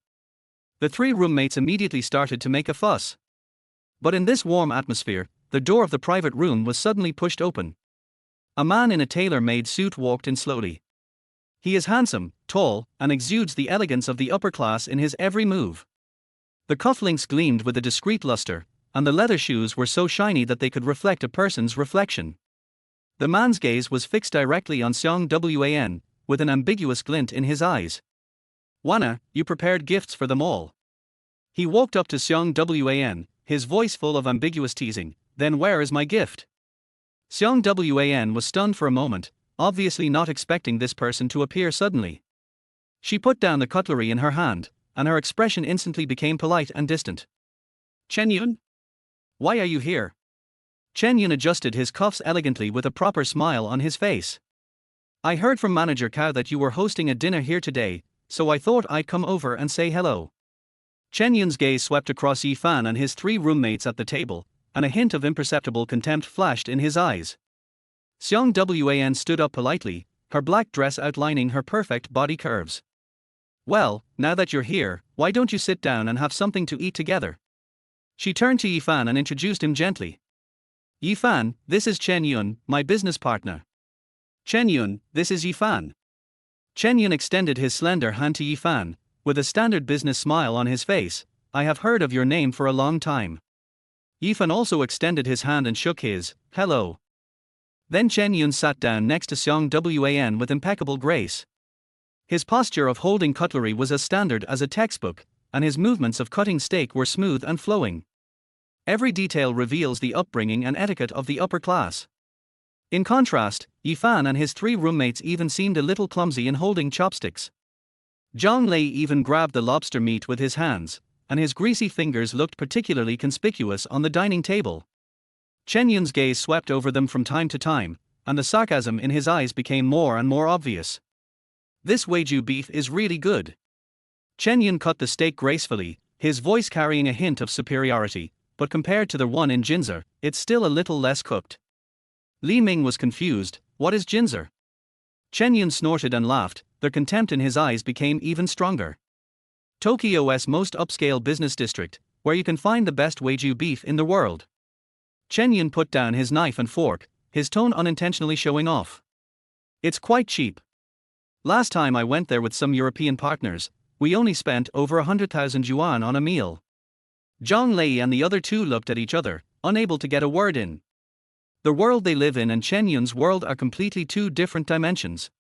The three roommates immediately started to make a fuss. But in this warm atmosphere, the door of the private room was suddenly pushed open. A man in a tailor-made suit walked in slowly. He is handsome, tall, and exudes the elegance of the upper class in his every move. The cufflinks gleamed with a discreet luster, and the leather shoes were so shiny that they could reflect a person's reflection. The man's gaze was fixed directly on Xiang Wan, with an ambiguous glint in his eyes. "Wana, you prepared gifts for them all." He walked up to Xiang Wan, his voice full of ambiguous teasing. "Then where is my gift?" Xiang Wan was stunned for a moment, obviously not expecting this person to appear suddenly. She put down the cutlery in her hand, and her expression instantly became polite and distant. "Chen Yun? Why are you here?" Chen Yun adjusted his cuffs elegantly with a proper smile on his face. "I heard from Manager Cao that you were hosting a dinner here today, so I thought I'd come over and say hello." Chen Yun's gaze swept across Yifan and his three roommates at the table, and a hint of imperceptible contempt flashed in his eyes. Xiang Wan stood up politely, her black dress outlining her perfect body curves. "Well, now that you're here, why don't you sit down and have something to eat together?" She turned to Yifan and introduced him gently. "Yifan, this is Chen Yun, my business partner." "Chen Yun, this is Yifan." Chen Yun extended his slender hand to Yifan, with a standard business smile on his face. "I have heard of your name for a long time." Yifan also extended his hand and shook his. "Hello." Then Chen Yun sat down next to Xiang Wan with impeccable grace. His posture of holding cutlery was as standard as a textbook, and his movements of cutting steak were smooth and flowing. Every detail reveals the upbringing and etiquette of the upper class. In contrast, Yifan and his three roommates even seemed a little clumsy in holding chopsticks. Zhang Lei even grabbed the lobster meat with his hands, and his greasy fingers looked particularly conspicuous on the dining table. Chen Yun's gaze swept over them from time to time, and the sarcasm in his eyes became more and more obvious. "This Wagyu beef is really good." Chen Yun cut the steak gracefully, his voice carrying a hint of superiority, but compared to the one in Jinzer, it's still a little less cooked. Li Ming was confused. "What is Jinzer?" Chen Yun snorted and laughed, the contempt in his eyes became even stronger. "Tokyo's most upscale business district, where you can find the best Wagyu beef in the world." Chen Yun put down his knife and fork, his tone unintentionally showing off. "It's quite cheap. Last time I went there with some European partners, we only spent over 100,000 yuan on a meal." Zhang Lei and the other two looked at each other, unable to get a word in. The world they live in and Chen Yun's world are completely two different dimensions.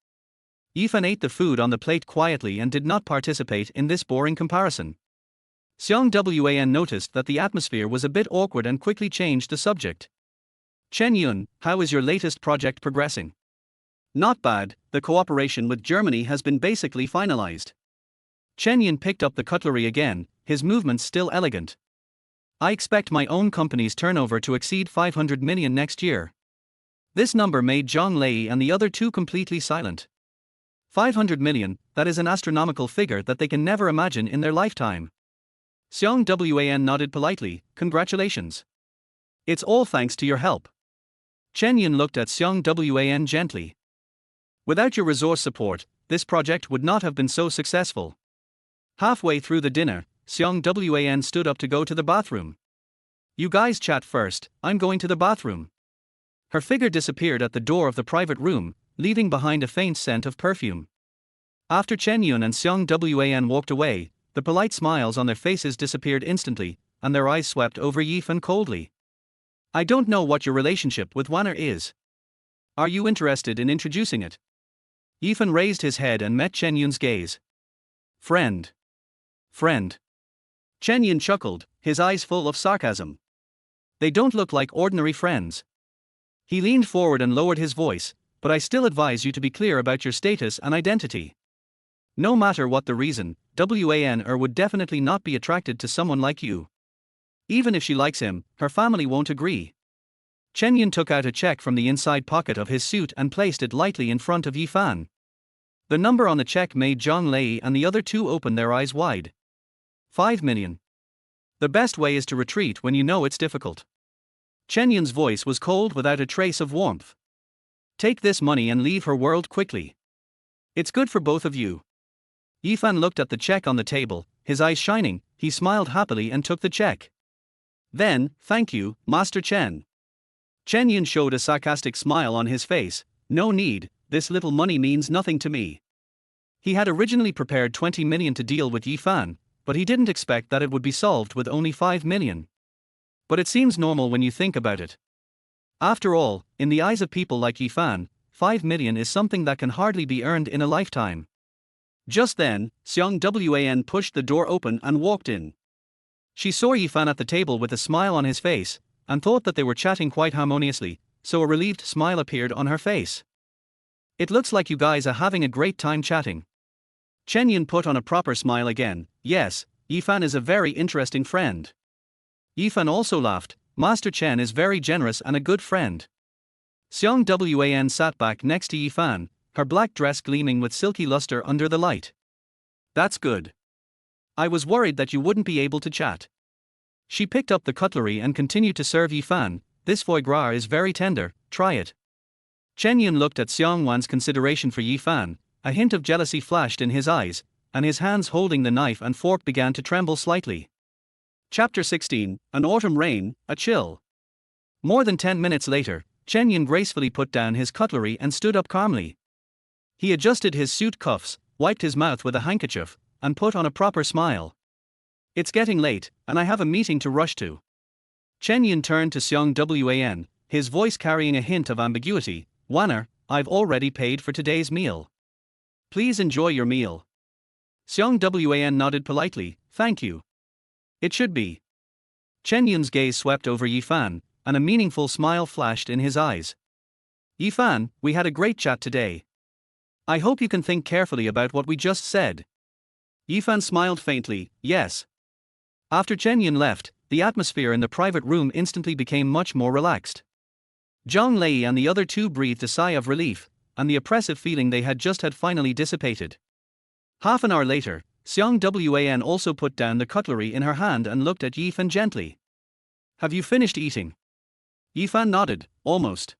Yifan ate the food on the plate quietly and did not participate in this boring comparison. Xiang Wan noticed that the atmosphere was a bit awkward and quickly changed the subject. "Chen Yun, how is your latest project progressing?" "Not bad, the cooperation with Germany has been basically finalized." Chen Yun picked up the cutlery again, his movements still elegant. "I expect my own company's turnover to exceed 500 million next year." This number made Zhang Lei and the other two completely silent. 500 million, that is an astronomical figure that they can never imagine in their lifetime. Xiang Wan nodded politely. "Congratulations. It's all thanks to your help." Chen Yun looked at Xiang Wan gently. "Without your resource support, this project would not have been so successful." Halfway through the dinner, Xiang Wan stood up to go to the bathroom. "You guys chat first, I'm going to the bathroom." Her figure disappeared at the door of the private room, leaving behind a faint scent of perfume. After Chen Yun and Xiang Wan walked away, the polite smiles on their faces disappeared instantly, and their eyes swept over Yifan coldly. "I don't know what your relationship with Wanner is. Are you interested in introducing it?" Yifan raised his head and met Chen Yun's gaze. "Friend. Friend." Chen Yun chuckled, his eyes full of sarcasm. They don't look like ordinary friends. He leaned forward and lowered his voice, but I still advise you to be clear about your status and identity. No matter what the reason, Wan would definitely not be attracted to someone like you. Even if she likes him, her family won't agree. Chen Yun took out a check from the inside pocket of his suit and placed it lightly in front of Yifan. The number on the check made Zhang Lei and the other two open their eyes wide. 5 million. The best way is to retreat when you know it's difficult. Chen Yun's voice was cold without a trace of warmth. Take this money and leave her world quickly. It's good for both of you. Yifan looked at the check on the table, his eyes shining. He smiled happily and took the check. Then, thank you, Master Chen. Chen Yun showed a sarcastic smile on his face. No need, this little money means nothing to me. He had originally prepared 20 million to deal with Yifan, but he didn't expect that it would be solved with only 5 million. But it seems normal when you think about it. After all, in the eyes of people like Yifan, 5 million is something that can hardly be earned in a lifetime. Just then, Xiang Wan pushed the door open and walked in. She saw Yifan at the table with a smile on his face, and thought that they were chatting quite harmoniously, so a relieved smile appeared on her face. It looks like you guys are having a great time chatting. Chen Yun put on a proper smile again. Yes, Yifan is a very interesting friend. Yifan also laughed. Master Chen is very generous and a good friend. Xiang Wan sat back next to Yifan, her black dress gleaming with silky luster under the light. That's good. I was worried that you wouldn't be able to chat. She picked up the cutlery and continued to serve Yifan. This foie gras is very tender, try it. Chen Yun looked at Xiang Wan's consideration for Yifan, a hint of jealousy flashed in his eyes, and his hands holding the knife and fork began to tremble slightly. Chapter 16, An Autumn Rain, a Chill. More than 10 minutes later, Chen Yun gracefully put down his cutlery and stood up calmly. He adjusted his suit cuffs, wiped his mouth with a handkerchief, and put on a proper smile. It's getting late, and I have a meeting to rush to. Chen Yun turned to Xiang Wan, his voice carrying a hint of ambiguity. Wanner, I've already paid for today's meal. Please enjoy your meal. Xiang Wan nodded politely. Thank you. It should be. Chen Yun's gaze swept over Yifan, and a meaningful smile flashed in his eyes. Yifan, we had a great chat today. I hope you can think carefully about what we just said. Yifan smiled faintly. Yes. After Chen Yun left, the atmosphere in the private room instantly became much more relaxed. Zhang Lei and the other two breathed a sigh of relief, and the oppressive feeling they had just had finally dissipated. Half an hour later, Xiang Wan also put down the cutlery in her hand and looked at Yifan gently. Have you finished eating? Yifan nodded, almost.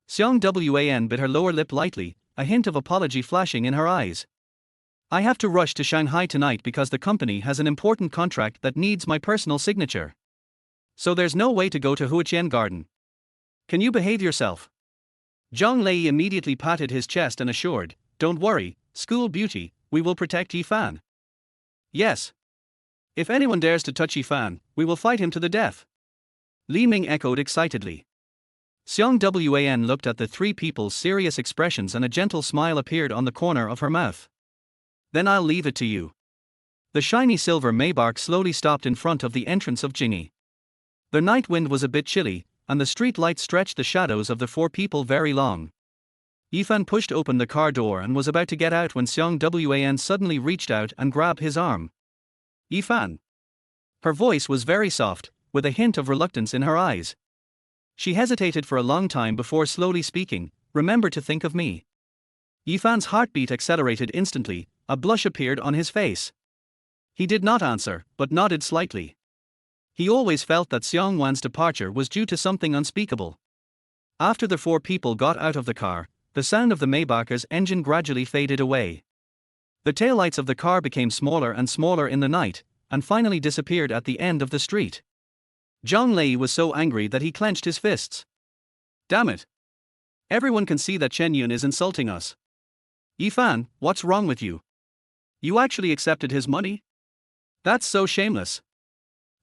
Xiang Wan bit her lower lip lightly, a hint of apology flashing in her eyes. I have to rush to Shanghai tonight because the company has an important contract that needs my personal signature. So there's no way to go to Huiqian Garden. Can you behave yourself? Zhang Lei immediately patted his chest and assured, Don't worry, school beauty, we will protect Yifan. Yes. If anyone dares to touch Yifan, we will fight him to the death. Li Ming echoed excitedly. Xiang Wan looked at the three people's serious expressions and a gentle smile appeared on the corner of her mouth. Then I'll leave it to you. The shiny silver Maybach slowly stopped in front of the entrance of Jingyi. The night wind was a bit chilly, and the street lights stretched the shadows of the four people very long. Yifan pushed open the car door and was about to get out when Xiang Wan suddenly reached out and grabbed his arm. Yifan. Her voice was very soft, with a hint of reluctance in her eyes. She hesitated for a long time before slowly speaking, Remember to think of me. Yifan's heartbeat accelerated instantly, a blush appeared on his face. He did not answer, but nodded slightly. He always felt that Xiang Wan's departure was due to something unspeakable. After the four people got out of the car, the sound of the Maybach's engine gradually faded away. The taillights of the car became smaller and smaller in the night, and finally disappeared at the end of the street. Zhang Lei was so angry that he clenched his fists. Damn it! Everyone can see that Chen Yun is insulting us. Yifan, what's wrong with you? You actually accepted his money? That's so shameless.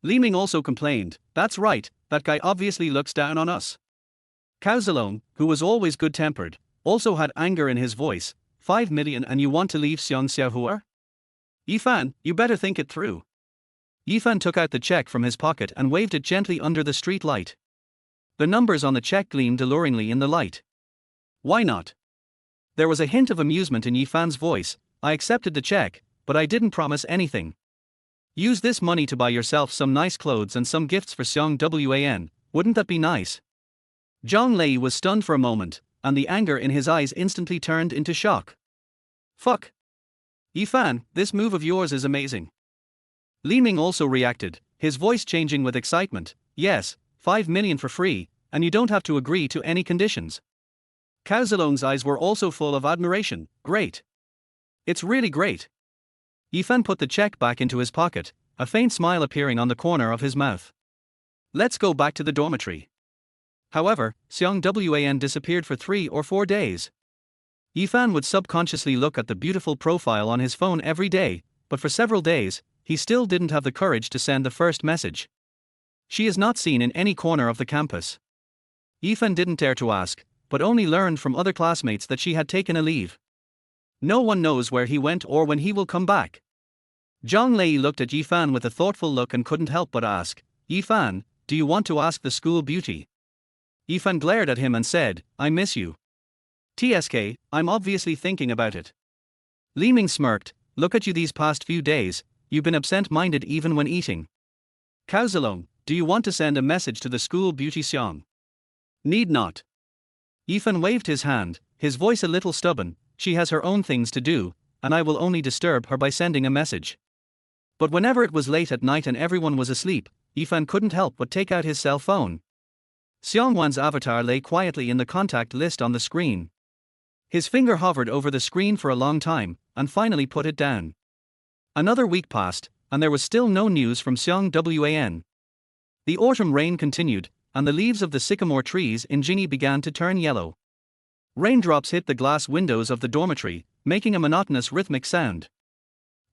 Li Ming also complained, That's right, that guy obviously looks down on us. Cao Zilong, who was always good-tempered, also had anger in his voice. 5 million and you want to leave Xiang Xiaohua? Yifan, you better think it through. Yifan took out the check from his pocket and waved it gently under the street light. The numbers on the check gleamed alluringly in the light. Why not? There was a hint of amusement in Yifan's voice. I accepted the check, but I didn't promise anything. Use this money to buy yourself some nice clothes and some gifts for Xiang Wan. Wouldn't that be nice? Zhang Lei was stunned for a moment, and the anger in his eyes instantly turned into shock. Fuck. Yifan, this move of yours is amazing. Li Ming also reacted, his voice changing with excitement. Yes, 5 million for free, and you don't have to agree to any conditions. Cao Zilong's eyes were also full of admiration. Great. It's really great. Yifan put the check back into his pocket, a faint smile appearing on the corner of his mouth. Let's go back to the dormitory. However, Xiang Wan disappeared for 3 or 4 days. Yifan would subconsciously look at the beautiful profile on his phone every day, but for several days, he still didn't have the courage to send the first message. She is not seen in any corner of the campus. Yifan didn't dare to ask, but only learned from other classmates that she had taken a leave. No one knows where he went or when he will come back. Zhang Lei looked at Yifan with a thoughtful look and couldn't help but ask, Yifan, do you want to ask the school beauty? Yifan glared at him and said, I miss you. TSK, I'm obviously thinking about it. Li Ming smirked, look at you these past few days, you've been absent-minded even when eating. Cao Zilong, do you want to send a message to the school beauty Xiang? Need not. Yifan waved his hand, his voice a little stubborn, she has her own things to do, and I will only disturb her by sending a message. But whenever it was late at night and everyone was asleep, Yifan couldn't help but take out his cell phone. Xiang Wan's avatar lay quietly in the contact list on the screen. His finger hovered over the screen for a long time, and finally put it down. Another week passed, and there was still no news from Xiang Wan. The autumn rain continued, and the leaves of the sycamore trees in Jingyi began to turn yellow. Raindrops hit the glass windows of the dormitory, making a monotonous rhythmic sound.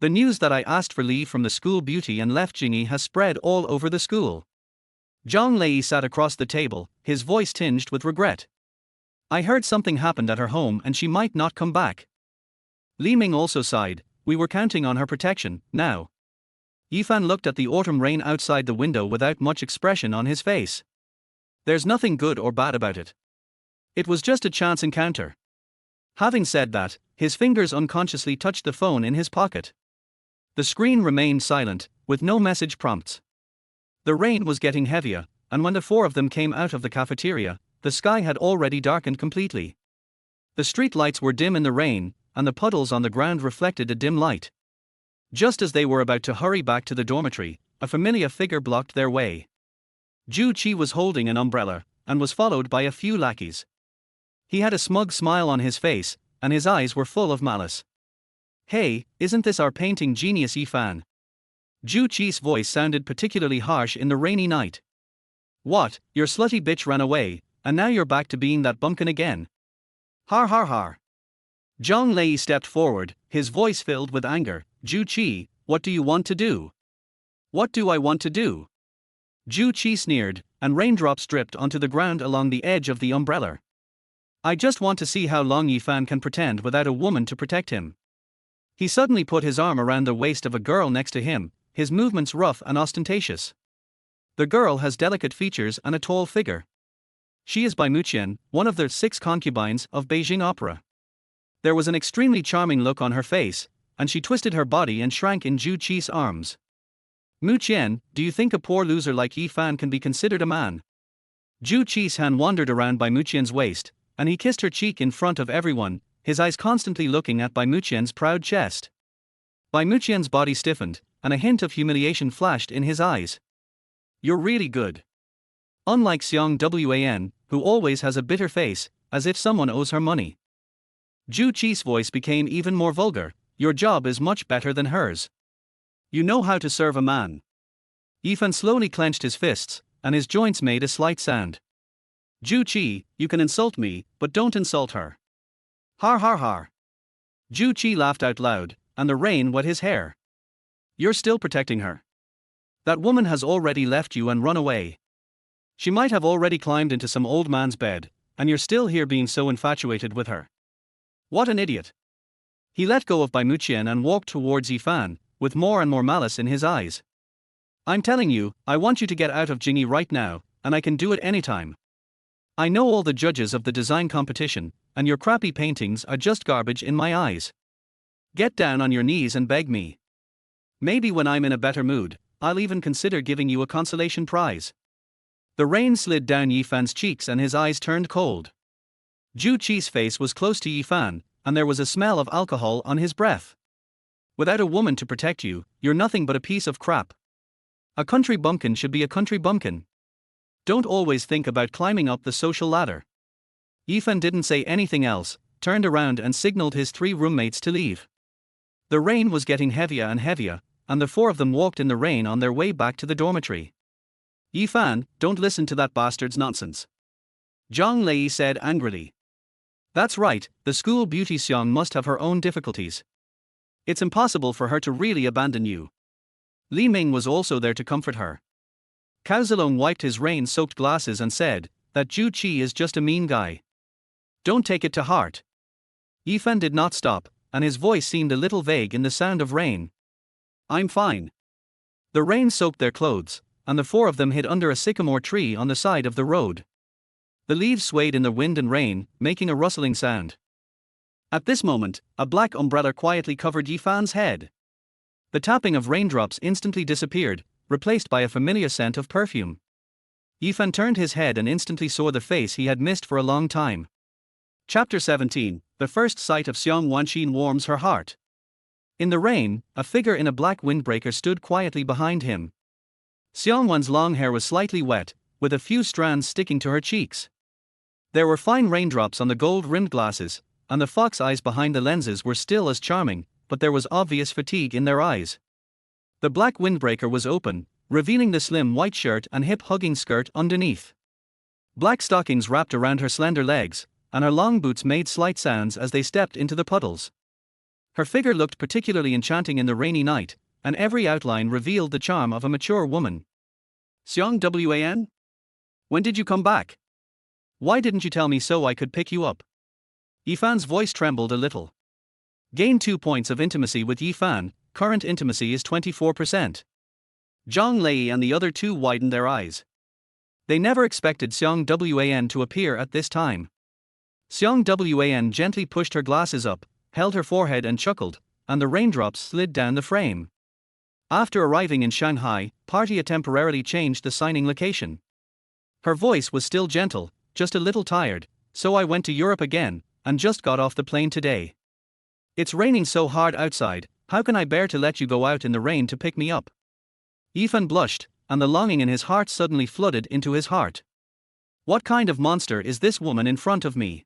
The news that I asked for leave from the school beauty and left Jingyi has spread all over the school. Zhang Lei sat across the table, his voice tinged with regret. I heard something happened at her home and she might not come back. Li Ming also sighed, we were counting on her protection, now. Yifan looked at the autumn rain outside the window without much expression on his face. There's nothing good or bad about it. It was just a chance encounter. Having said that, his fingers unconsciously touched the phone in his pocket. The screen remained silent, with no message prompts. The rain was getting heavier, and when the 4 of them came out of the cafeteria, the sky had already darkened completely. The street lights were dim in the rain, and the puddles on the ground reflected a dim light. Just as they were about to hurry back to the dormitory, a familiar figure blocked their way. Zhu Qi was holding an umbrella, and was followed by a few lackeys. He had a smug smile on his face, and his eyes were full of malice. Hey, isn't this our painting genius Yifan? Zhu Qi's voice sounded particularly harsh in the rainy night. What, your slutty bitch ran away, and now you're back to being that bumpkin again? Har har har. Zhang Lei stepped forward, his voice filled with anger. Zhu Qi, what do you want to do? What do I want to do? Zhu Qi sneered, and raindrops dripped onto the ground along the edge of the umbrella. I just want to see how long Yifan can pretend without a woman to protect him. He suddenly put his arm around the waist of a girl next to him, his movements rough and ostentatious. The girl has delicate features and a tall figure. She is Bai Muqian, one of the 6 concubines of Beijing Opera. There was an extremely charming look on her face, and she twisted her body and shrank in Zhu Qi's arms. Muqian, do you think a poor loser like Yifan can be considered a man? Zhu Qi's hand wandered around Bai Muqian's waist, and he kissed her cheek in front of everyone, his eyes constantly looking at Bai Muqian's proud chest. Bai Muqian's body stiffened, and a hint of humiliation flashed in his eyes. You're really good. Unlike Xiang Wan, who always has a bitter face, as if someone owes her money. Zhu Qi's voice became even more vulgar, your job is much better than hers. You know how to serve a man. Yifan slowly clenched his fists, and his joints made a slight sound. Zhu Qi, you can insult me, but don't insult her. Har har har. Zhu Qi laughed out loud, and the rain wet his hair. You're still protecting her. That woman has already left you and run away. She might have already climbed into some old man's bed, and you're still here being so infatuated with her. What an idiot. He let go of Bai Muqian and walked towards Yifan, with more and more malice in his eyes. I'm telling you, I want you to get out of Jingy right now, and I can do it anytime. I know all the judges of the design competition, and your crappy paintings are just garbage in my eyes. Get down on your knees and beg me. Maybe when I'm in a better mood, I'll even consider giving you a consolation prize. The rain slid down Yifan's cheeks and his eyes turned cold. Zhu Qi's face was close to Yifan, and there was a smell of alcohol on his breath. Without a woman to protect you, you're nothing but a piece of crap. A country bumpkin should be a country bumpkin. Don't always think about climbing up the social ladder. Yifan didn't say anything else, turned around and signaled his 3 roommates to leave. The rain was getting heavier and heavier, and the 4 of them walked in the rain on their way back to the dormitory. Yifan, don't listen to that bastard's nonsense. Zhang Lei said angrily. That's right, the school beauty Xiang must have her own difficulties. It's impossible for her to really abandon you. Li Ming was also there to comfort her. Cao Zilong wiped his rain-soaked glasses and said, that Zhu Qi is just a mean guy. Don't take it to heart. Yifan did not stop, and his voice seemed a little vague in the sound of rain. I'm fine. The rain soaked their clothes, and the 4 of them hid under a sycamore tree on the side of the road. The leaves swayed in the wind and rain, making a rustling sound. At this moment, a black umbrella quietly covered Yifan's head. The tapping of raindrops instantly disappeared, replaced by a familiar scent of perfume. Yifan turned his head and instantly saw the face he had missed for a long time. Chapter 17. The first sight of Xiang Wan warms her heart. In the rain, a figure in a black windbreaker stood quietly behind him. Xiang Wan's long hair was slightly wet, with a few strands sticking to her cheeks. There were fine raindrops on the gold-rimmed glasses, and the fox eyes behind the lenses were still as charming, but there was obvious fatigue in their eyes. The black windbreaker was open, revealing the slim white shirt and hip-hugging skirt underneath. Black stockings wrapped around her slender legs, and her long boots made slight sounds as they stepped into the puddles. Her figure looked particularly enchanting in the rainy night, and every outline revealed the charm of a mature woman. Xiang Wan? When did you come back? Why didn't you tell me so I could pick you up? Yifan's voice trembled a little. Gain 2 points of intimacy with Yifan, current intimacy is 24%. Zhang Lei and the other 2 widened their eyes. They never expected Xiang Wan to appear at this time. Xiang Wan gently pushed her glasses up, held her forehead and chuckled, and the raindrops slid down the frame. After arriving in Shanghai, Partia temporarily changed the signing location. Her voice was still gentle, just a little tired, so I went to Europe again, and just got off the plane today. It's raining so hard outside, how can I bear to let you go out in the rain to pick me up? Yifan blushed, and the longing in his heart suddenly flooded into his heart. What kind of monster is this woman in front of me?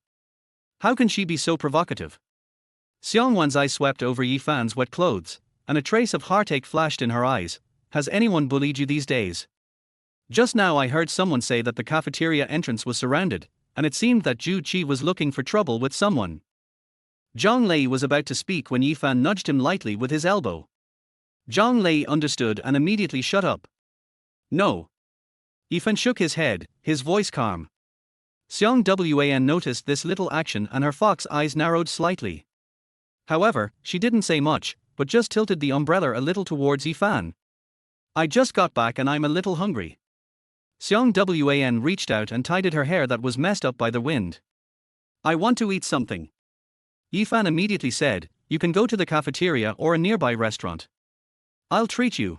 How can she be so provocative? Xiang Wan's eyes swept over Yifan's wet clothes, and a trace of heartache flashed in her eyes. Has anyone bullied you these days? Just now I heard someone say that the cafeteria entrance was surrounded, and it seemed that Zhu Qi was looking for trouble with someone. Zhang Lei was about to speak when Yifan nudged him lightly with his elbow. Zhang Lei understood and immediately shut up. No. Yifan shook his head, his voice calm. Xiang Wan noticed this little action and her fox eyes narrowed slightly. However, she didn't say much, but just tilted the umbrella a little towards Yifan. I just got back and I'm a little hungry. Xiang Wan reached out and tidied her hair that was messed up by the wind. I want to eat something. Yifan immediately said, you can go to the cafeteria or a nearby restaurant. I'll treat you.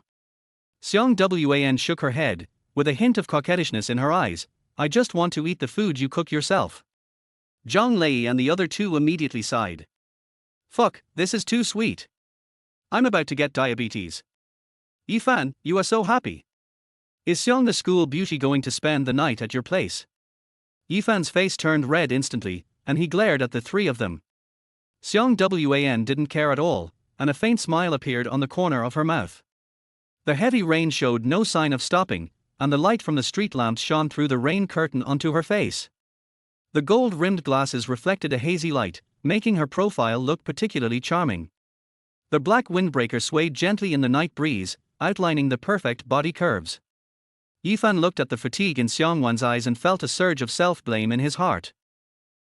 Xiang Wan shook her head, with a hint of coquettishness in her eyes. I just want to eat the food you cook yourself. Zhang Lei and the other 2 immediately sighed. Fuck, this is too sweet. I'm about to get diabetes. Yifan, you are so happy. Is Xiang the school beauty going to spend the night at your place? Yifan's face turned red instantly, and he glared at the 3 of them. Xiang Wan didn't care at all, and a faint smile appeared on the corner of her mouth. The heavy rain showed no sign of stopping, and the light from the street lamps shone through the rain curtain onto her face. The gold-rimmed glasses reflected a hazy light, making her profile look particularly charming. The black windbreaker swayed gently in the night breeze, outlining the perfect body curves. Yifan looked at the fatigue in Xiang Wan's eyes and felt a surge of self-blame in his heart.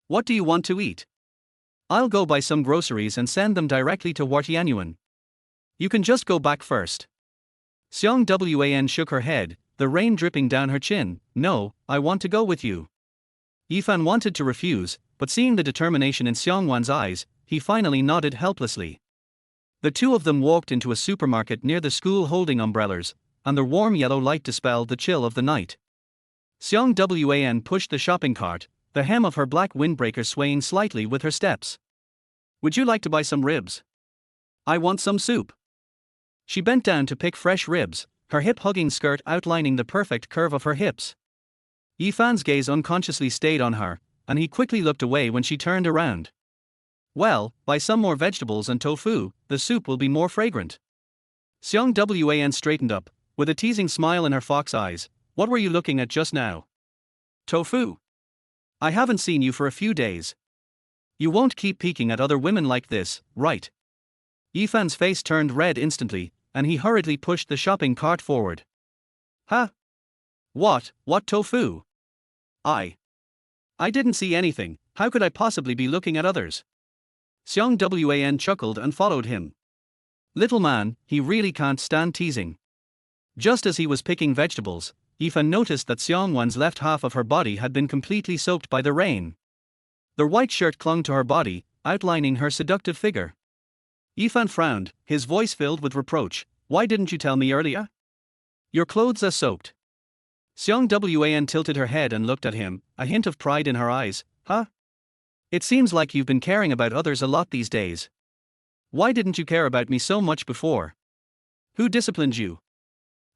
What do you want to eat? I'll go buy some groceries and send them directly to Wartianyuan. You can just go back first. Xiang Wan shook her head, the rain dripping down her chin. No, I want to go with you. Yifan wanted to refuse, but seeing the determination in Xiang Wan's eyes, he finally nodded helplessly. The two of them walked into a supermarket near the school holding umbrellas, and the warm yellow light dispelled the chill of the night. Xiang Wan pushed the shopping cart, the hem of her black windbreaker swaying slightly with her steps. Would you like to buy some ribs? I want some soup. She bent down to pick fresh ribs, her hip-hugging skirt outlining the perfect curve of her hips. Yifan's gaze unconsciously stayed on her, and he quickly looked away when she turned around. Well, buy some more vegetables and tofu, the soup will be more fragrant. Xiang Wan straightened up, with a teasing smile in her fox eyes. What were you looking at just now? Tofu. I haven't seen you for a few days. You won't keep peeking at other women like this, right? Yifan's face turned red instantly, and he hurriedly pushed the shopping cart forward. Huh? What tofu? I didn't see anything, how could I possibly be looking at others? Xiang Wan chuckled and followed him. Little man, he really can't stand teasing. Just as he was picking vegetables, Yifan noticed that Xiang Wan's left half of her body had been completely soaked by the rain. The white shirt clung to her body, outlining her seductive figure. Yifan frowned, his voice filled with reproach. Why didn't you tell me earlier? Your clothes are soaked. Xiang Wan tilted her head and looked at him, a hint of pride in her eyes. Huh? It seems like you've been caring about others a lot these days. Why didn't you care about me so much before? Who disciplined you?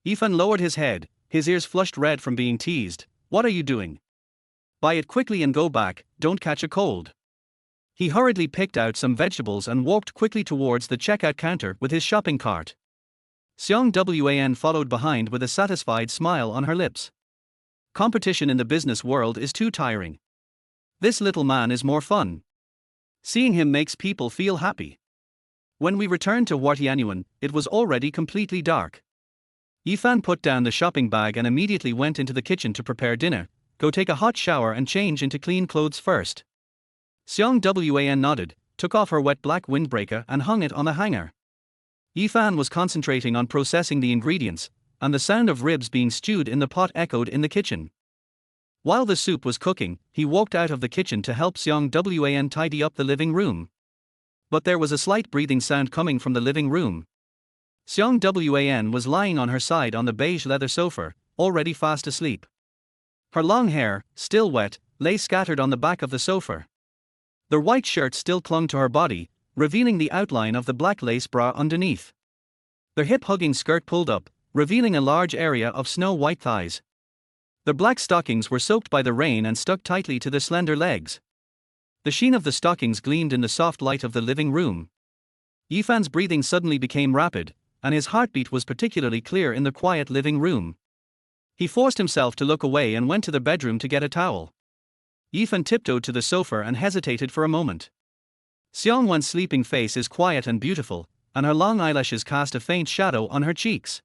Yifan lowered his head, his ears flushed red from being teased. What are you doing? Buy it quickly and go back, don't catch a cold. He hurriedly picked out some vegetables and walked quickly towards the checkout counter with his shopping cart. Xiang Wan followed behind with a satisfied smile on her lips. Competition in the business world is too tiring. This little man is more fun. Seeing him makes people feel happy. When we returned to Wartianyuan, it was already completely dark. Yifan put down the shopping bag and immediately went into the kitchen to prepare dinner. Go take a hot shower and change into clean clothes first. Xiang Wan nodded, took off her wet black windbreaker and hung it on the hanger. Yifan was concentrating on processing the ingredients, and the sound of ribs being stewed in the pot echoed in the kitchen. While the soup was cooking, he walked out of the kitchen to help Xiang Wan tidy up the living room. But there was a slight breathing sound coming from the living room. Xiang Wan was lying on her side on the beige leather sofa, already fast asleep. Her long hair, still wet, lay scattered on the back of the sofa. The white shirt still clung to her body, revealing the outline of the black lace bra underneath. The hip-hugging skirt pulled up, revealing a large area of snow-white thighs. The black stockings were soaked by the rain and stuck tightly to the slender legs. The sheen of the stockings gleamed in the soft light of the living room. Yifan's breathing suddenly became rapid, and his heartbeat was particularly clear in the quiet living room. He forced himself to look away and went to the bedroom to get a towel. Yifan tiptoed to the sofa and hesitated for a moment. Xiang Wan's sleeping face is quiet and beautiful, and her long eyelashes cast a faint shadow on her cheeks.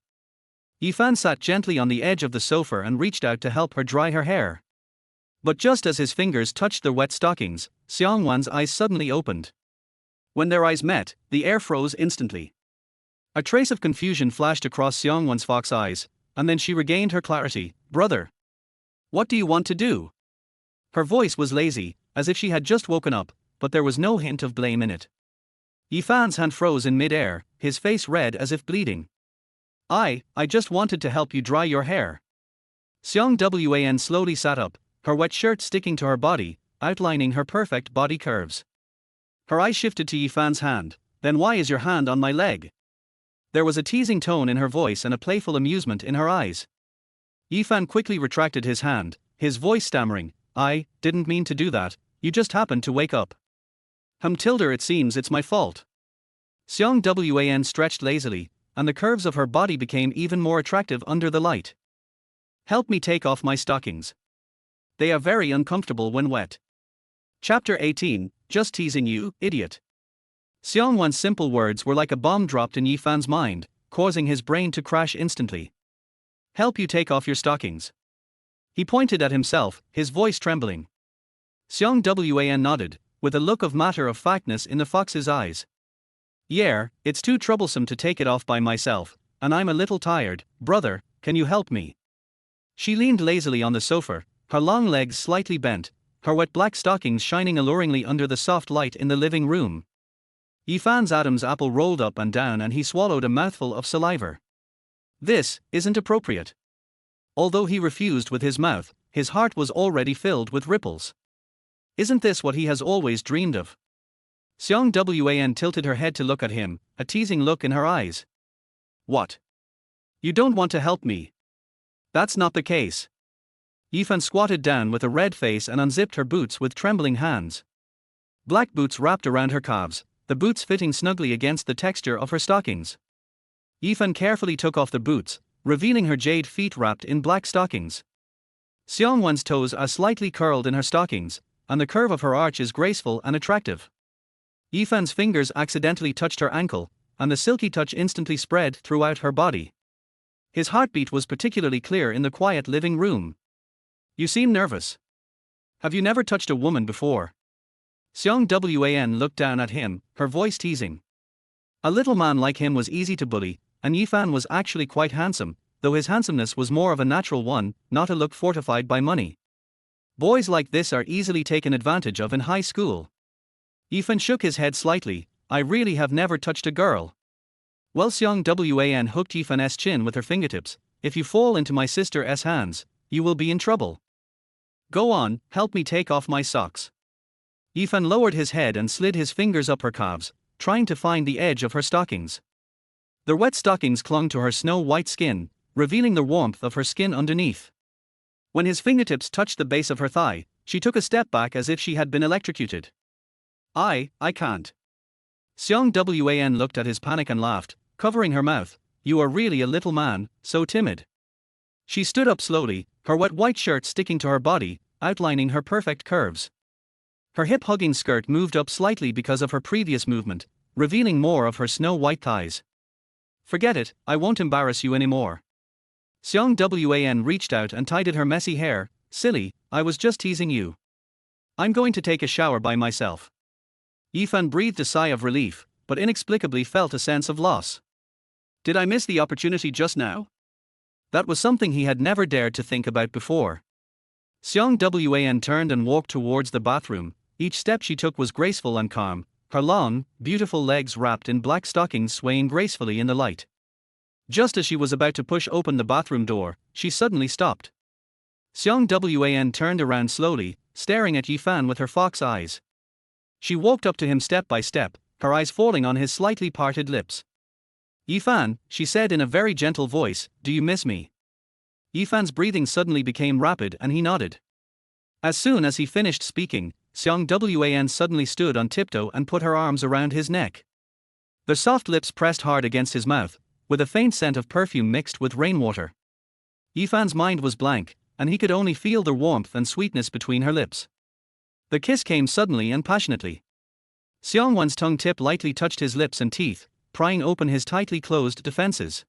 Yifan sat gently on the edge of the sofa and reached out to help her dry her hair. But just as his fingers touched the wet stockings, Xiang Wan's eyes suddenly opened. When their eyes met, the air froze instantly. A trace of confusion flashed across Xiang Wan's fox eyes, and then she regained her clarity. Brother, what do you want to do? Her voice was lazy, as if she had just woken up, but there was no hint of blame in it. Yifan's hand froze in mid-air, his face red as if bleeding. I just wanted to help you dry your hair. Xiang Wan slowly sat up, her wet shirt sticking to her body, outlining her perfect body curves. Her eyes shifted to Yifan's hand. Then why is your hand on my leg? There was a teasing tone in her voice and a playful amusement in her eyes. Yifan quickly retracted his hand, his voice stammering. I didn't mean to do that, you just happened to wake up. It seems it's my fault. Xiang Wan stretched lazily, and the curves of her body became even more attractive under the light. Help me take off my stockings. They are very uncomfortable when wet. Chapter 18, Just teasing you, idiot. Xiang Wan's simple words were like a bomb dropped in Yifan's mind, causing his brain to crash instantly. Help you take off your stockings. He pointed at himself, his voice trembling. Xiang Wan nodded, with a look of matter-of-factness in the fox's eyes. Yeah, it's too troublesome to take it off by myself, and I'm a little tired. Brother, can you help me? She leaned lazily on the sofa, her long legs slightly bent, her wet black stockings shining alluringly under the soft light in the living room. Yifan's Adam's apple rolled up and down and he swallowed a mouthful of saliva. This isn't appropriate. Although he refused with his mouth, his heart was already filled with ripples. Isn't this what he has always dreamed of? Xiang Wan tilted her head to look at him, a teasing look in her eyes. What? You don't want to help me? That's not the case. Yifan squatted down with a red face and unzipped her boots with trembling hands. Black boots wrapped around her calves, the boots fitting snugly against the texture of her stockings. Yifan carefully took off the boots, revealing her jade feet wrapped in black stockings. Xiang Wan's toes are slightly curled in her stockings, and the curve of her arch is graceful and attractive. Yifan's fingers accidentally touched her ankle, and the silky touch instantly spread throughout her body. His heartbeat was particularly clear in the quiet living room. You seem nervous. Have you never touched a woman before? Xiang Wan looked down at him, her voice teasing. A little man like him was easy to bully, and Yifan was actually quite handsome, though his handsomeness was more of a natural one, not a look fortified by money. Boys like this are easily taken advantage of in high school. Yifan shook his head slightly. I really have never touched a girl. Well, Xiang Wan hooked Yifan's chin with her fingertips. If you fall into my sister's hands, you will be in trouble. Go on, help me take off my socks. Yifan lowered his head and slid his fingers up her calves, trying to find the edge of her stockings. The wet stockings clung to her snow-white skin, revealing the warmth of her skin underneath. When his fingertips touched the base of her thigh, she took a step back as if she had been electrocuted. I can't. Xiang Wan looked at his panic and laughed, covering her mouth. You are really a little man, so timid. She stood up slowly, her wet white shirt sticking to her body, outlining her perfect curves. Her hip-hugging skirt moved up slightly because of her previous movement, revealing more of her snow-white thighs. Forget it, I won't embarrass you anymore. Xiang Wan reached out and tidied her messy hair. Silly, I was just teasing you. I'm going to take a shower by myself. Yifan breathed a sigh of relief, but inexplicably felt a sense of loss. Did I miss the opportunity just now? That was something he had never dared to think about before. Xiang Wan turned and walked towards the bathroom. Each step she took was graceful and calm, her long, beautiful legs wrapped in black stockings swaying gracefully in the light. Just as she was about to push open the bathroom door, she suddenly stopped. Xiang Wan turned around slowly, staring at Yifan with her fox eyes. She walked up to him step by step, her eyes falling on his slightly parted lips. Yifan, she said in a very gentle voice, do you miss me? Yifan's breathing suddenly became rapid and he nodded. As soon as he finished speaking, Xiang Wan suddenly stood on tiptoe and put her arms around his neck. The soft lips pressed hard against his mouth, with a faint scent of perfume mixed with rainwater. Yifan's mind was blank, and he could only feel the warmth and sweetness between her lips. The kiss came suddenly and passionately. Xiang Wan's tongue tip lightly touched his lips and teeth, prying open his tightly closed defenses.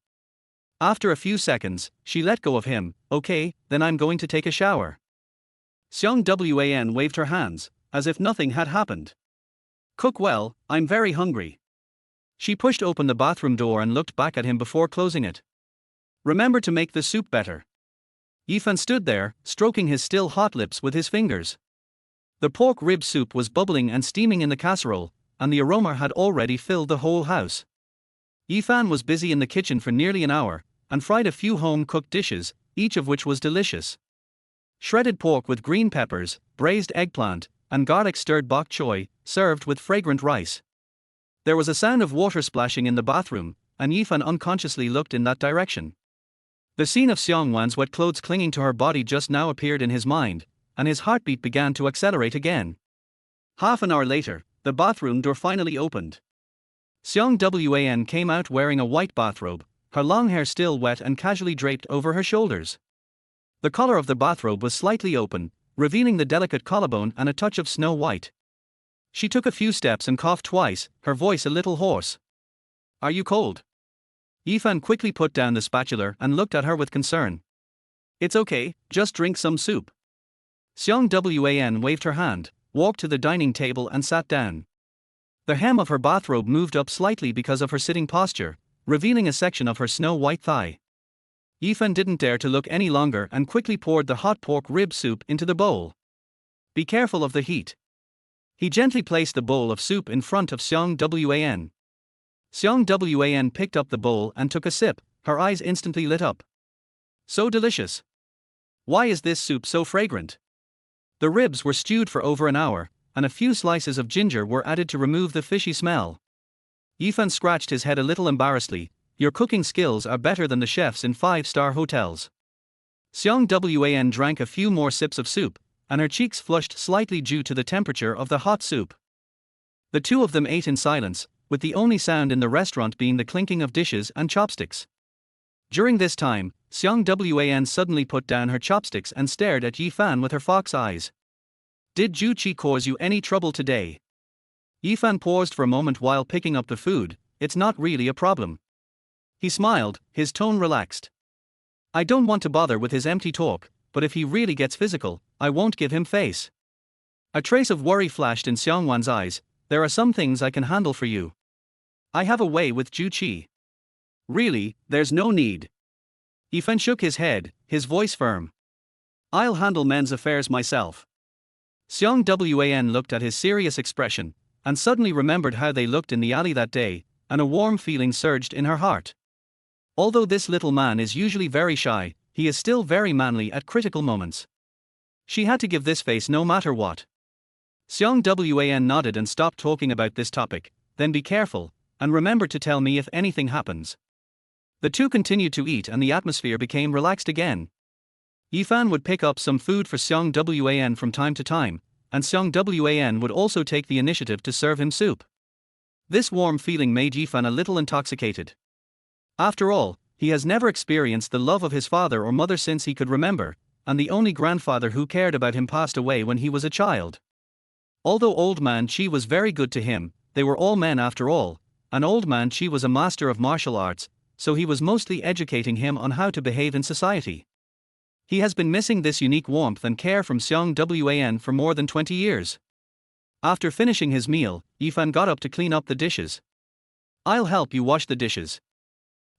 After a few seconds, she let go of him. Okay, then I'm going to take a shower. Xiang Wan waved her hands, as if nothing had happened. Cook well, I'm very hungry. She pushed open the bathroom door and looked back at him before closing it. Remember to make the soup better. Yifan stood there, stroking his still hot lips with his fingers. The pork rib soup was bubbling and steaming in the casserole, and the aroma had already filled the whole house. Yifan was busy in the kitchen for nearly an hour, and fried a few home-cooked dishes, each of which was delicious. Shredded pork with green peppers, braised eggplant, and garlic stirred bok choy, served with fragrant rice. There was a sound of water splashing in the bathroom, and Yifan unconsciously looked in that direction. The scene of Xiang Wan's wet clothes clinging to her body just now appeared in his mind, and his heartbeat began to accelerate again. Half an hour later, the bathroom door finally opened. Xiang Wan came out wearing a white bathrobe, her long hair still wet and casually draped over her shoulders. The collar of the bathrobe was slightly open, revealing the delicate collarbone and a touch of snow white. She took a few steps and coughed twice, her voice a little hoarse. Are you cold? Yifan quickly put down the spatula and looked at her with concern. It's okay, just drink some soup. Xiang Wan waved her hand, walked to the dining table and sat down. The hem of her bathrobe moved up slightly because of her sitting posture, revealing a section of her snow-white thigh. Yifan didn't dare to look any longer and quickly poured the hot pork rib soup into the bowl. Be careful of the heat. He gently placed the bowl of soup in front of Xiang Wan. Xiang Wan picked up the bowl and took a sip, her eyes instantly lit up. So delicious. Why is this soup so fragrant? The ribs were stewed for over an hour, and a few slices of ginger were added to remove the fishy smell. Yifan scratched his head a little embarrassedly. Your cooking skills are better than the chefs in 5-star hotels. Xiang Wan drank a few more sips of soup, and her cheeks flushed slightly due to the temperature of the hot soup. The two of them ate in silence, with the only sound in the restaurant being the clinking of dishes and chopsticks. During this time, Xiang Wan suddenly put down her chopsticks and stared at Yifan with her fox eyes. Did Ju Qi cause you any trouble today? Yifan paused for a moment while picking up the food. It's not really a problem. He smiled, his tone relaxed. I don't want to bother with his empty talk, but if he really gets physical, I won't give him face. A trace of worry flashed in Xiang Wan's eyes. There are some things I can handle for you. I have a way with Ju Qi. Really, there's no need. Yifan shook his head, his voice firm. I'll handle men's affairs myself. Xiang Wan looked at his serious expression, and suddenly remembered how they looked in the alley that day, and a warm feeling surged in her heart. Although this little man is usually very shy, he is still very manly at critical moments. She had to give this face no matter what. Xiang Wan nodded and stopped talking about this topic. Then be careful, and remember to tell me if anything happens. The two continued to eat and the atmosphere became relaxed again. Yifan would pick up some food for Xiang Wan from time to time, and Xiang Wan would also take the initiative to serve him soup. This warm feeling made Yifan a little intoxicated. After all, he has never experienced the love of his father or mother since he could remember, and the only grandfather who cared about him passed away when he was a child. Although Old Man Qi was very good to him, they were all men after all, and Old Man Qi was a master of martial arts, so he was mostly educating him on how to behave in society. He has been missing this unique warmth and care from Xiang Wan for more than 20 years. After finishing his meal, Yifan got up to clean up the dishes. I'll help you wash the dishes.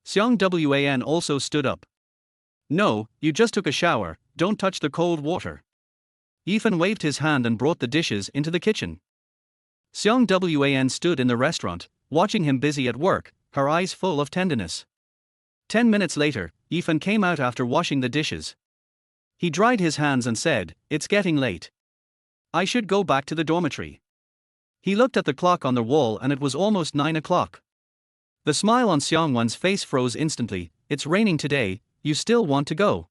Xiang Wan also stood up. No, you just took a shower, don't touch the cold water. Yifan waved his hand and brought the dishes into the kitchen. Xiang Wan stood in the restaurant, watching him busy at work, her eyes full of tenderness. 10 minutes later, Yifan came out after washing the dishes. He dried his hands and said, "It's getting late. I should go back to the dormitory." He looked at the clock on the wall and it was almost 9 o'clock. The smile on Xiang Wan's face froze instantly. It's raining today, you still want to go?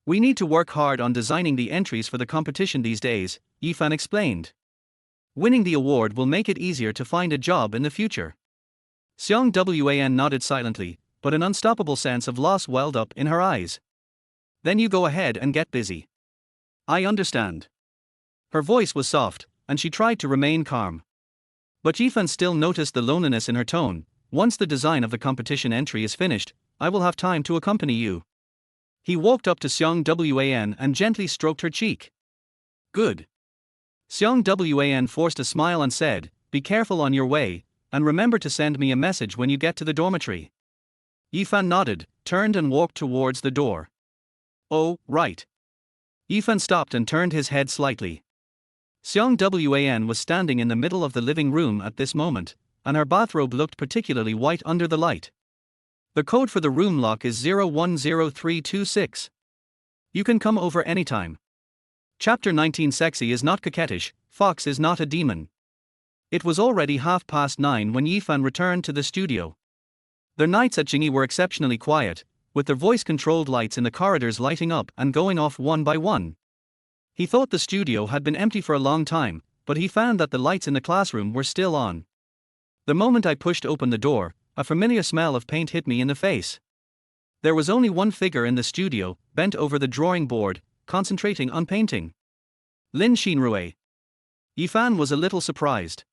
We need to work hard on designing the entries for the competition these days, Yifan explained. Winning the award will make it easier to find a job in the future. Xiang Wan nodded silently, but an unstoppable sense of loss welled up in her eyes. Then you go ahead and get busy. I understand. Her voice was soft, and she tried to remain calm. But Yifan still noticed the loneliness in her tone. Once the design of the competition entry is finished, I will have time to accompany you. He walked up to Xiang Wan and gently stroked her cheek. Good. Xiang Wan forced a smile and said, "Be careful on your way, and remember to send me a message when you get to the dormitory." Yifan nodded, turned and walked towards the door. Oh, right. Yifan stopped and turned his head slightly. Xiang Wan was standing in the middle of the living room at this moment, and her bathrobe looked particularly white under the light. The code for the room lock is 010326. You can come over anytime. Chapter 19. Sexy is not coquettish, Fox is not a demon. It was already 9:30 when Yifan returned to the studio. The nights at Jingyi were exceptionally quiet, with the voice-controlled lights in the corridors lighting up and going off one by one. He thought the studio had been empty for a long time, but he found that the lights in the classroom were still on. The moment I pushed open the door, a familiar smell of paint hit me in the face. There was only one figure in the studio, bent over the drawing board, concentrating on painting. Lin Xinrui. Yifan was a little surprised.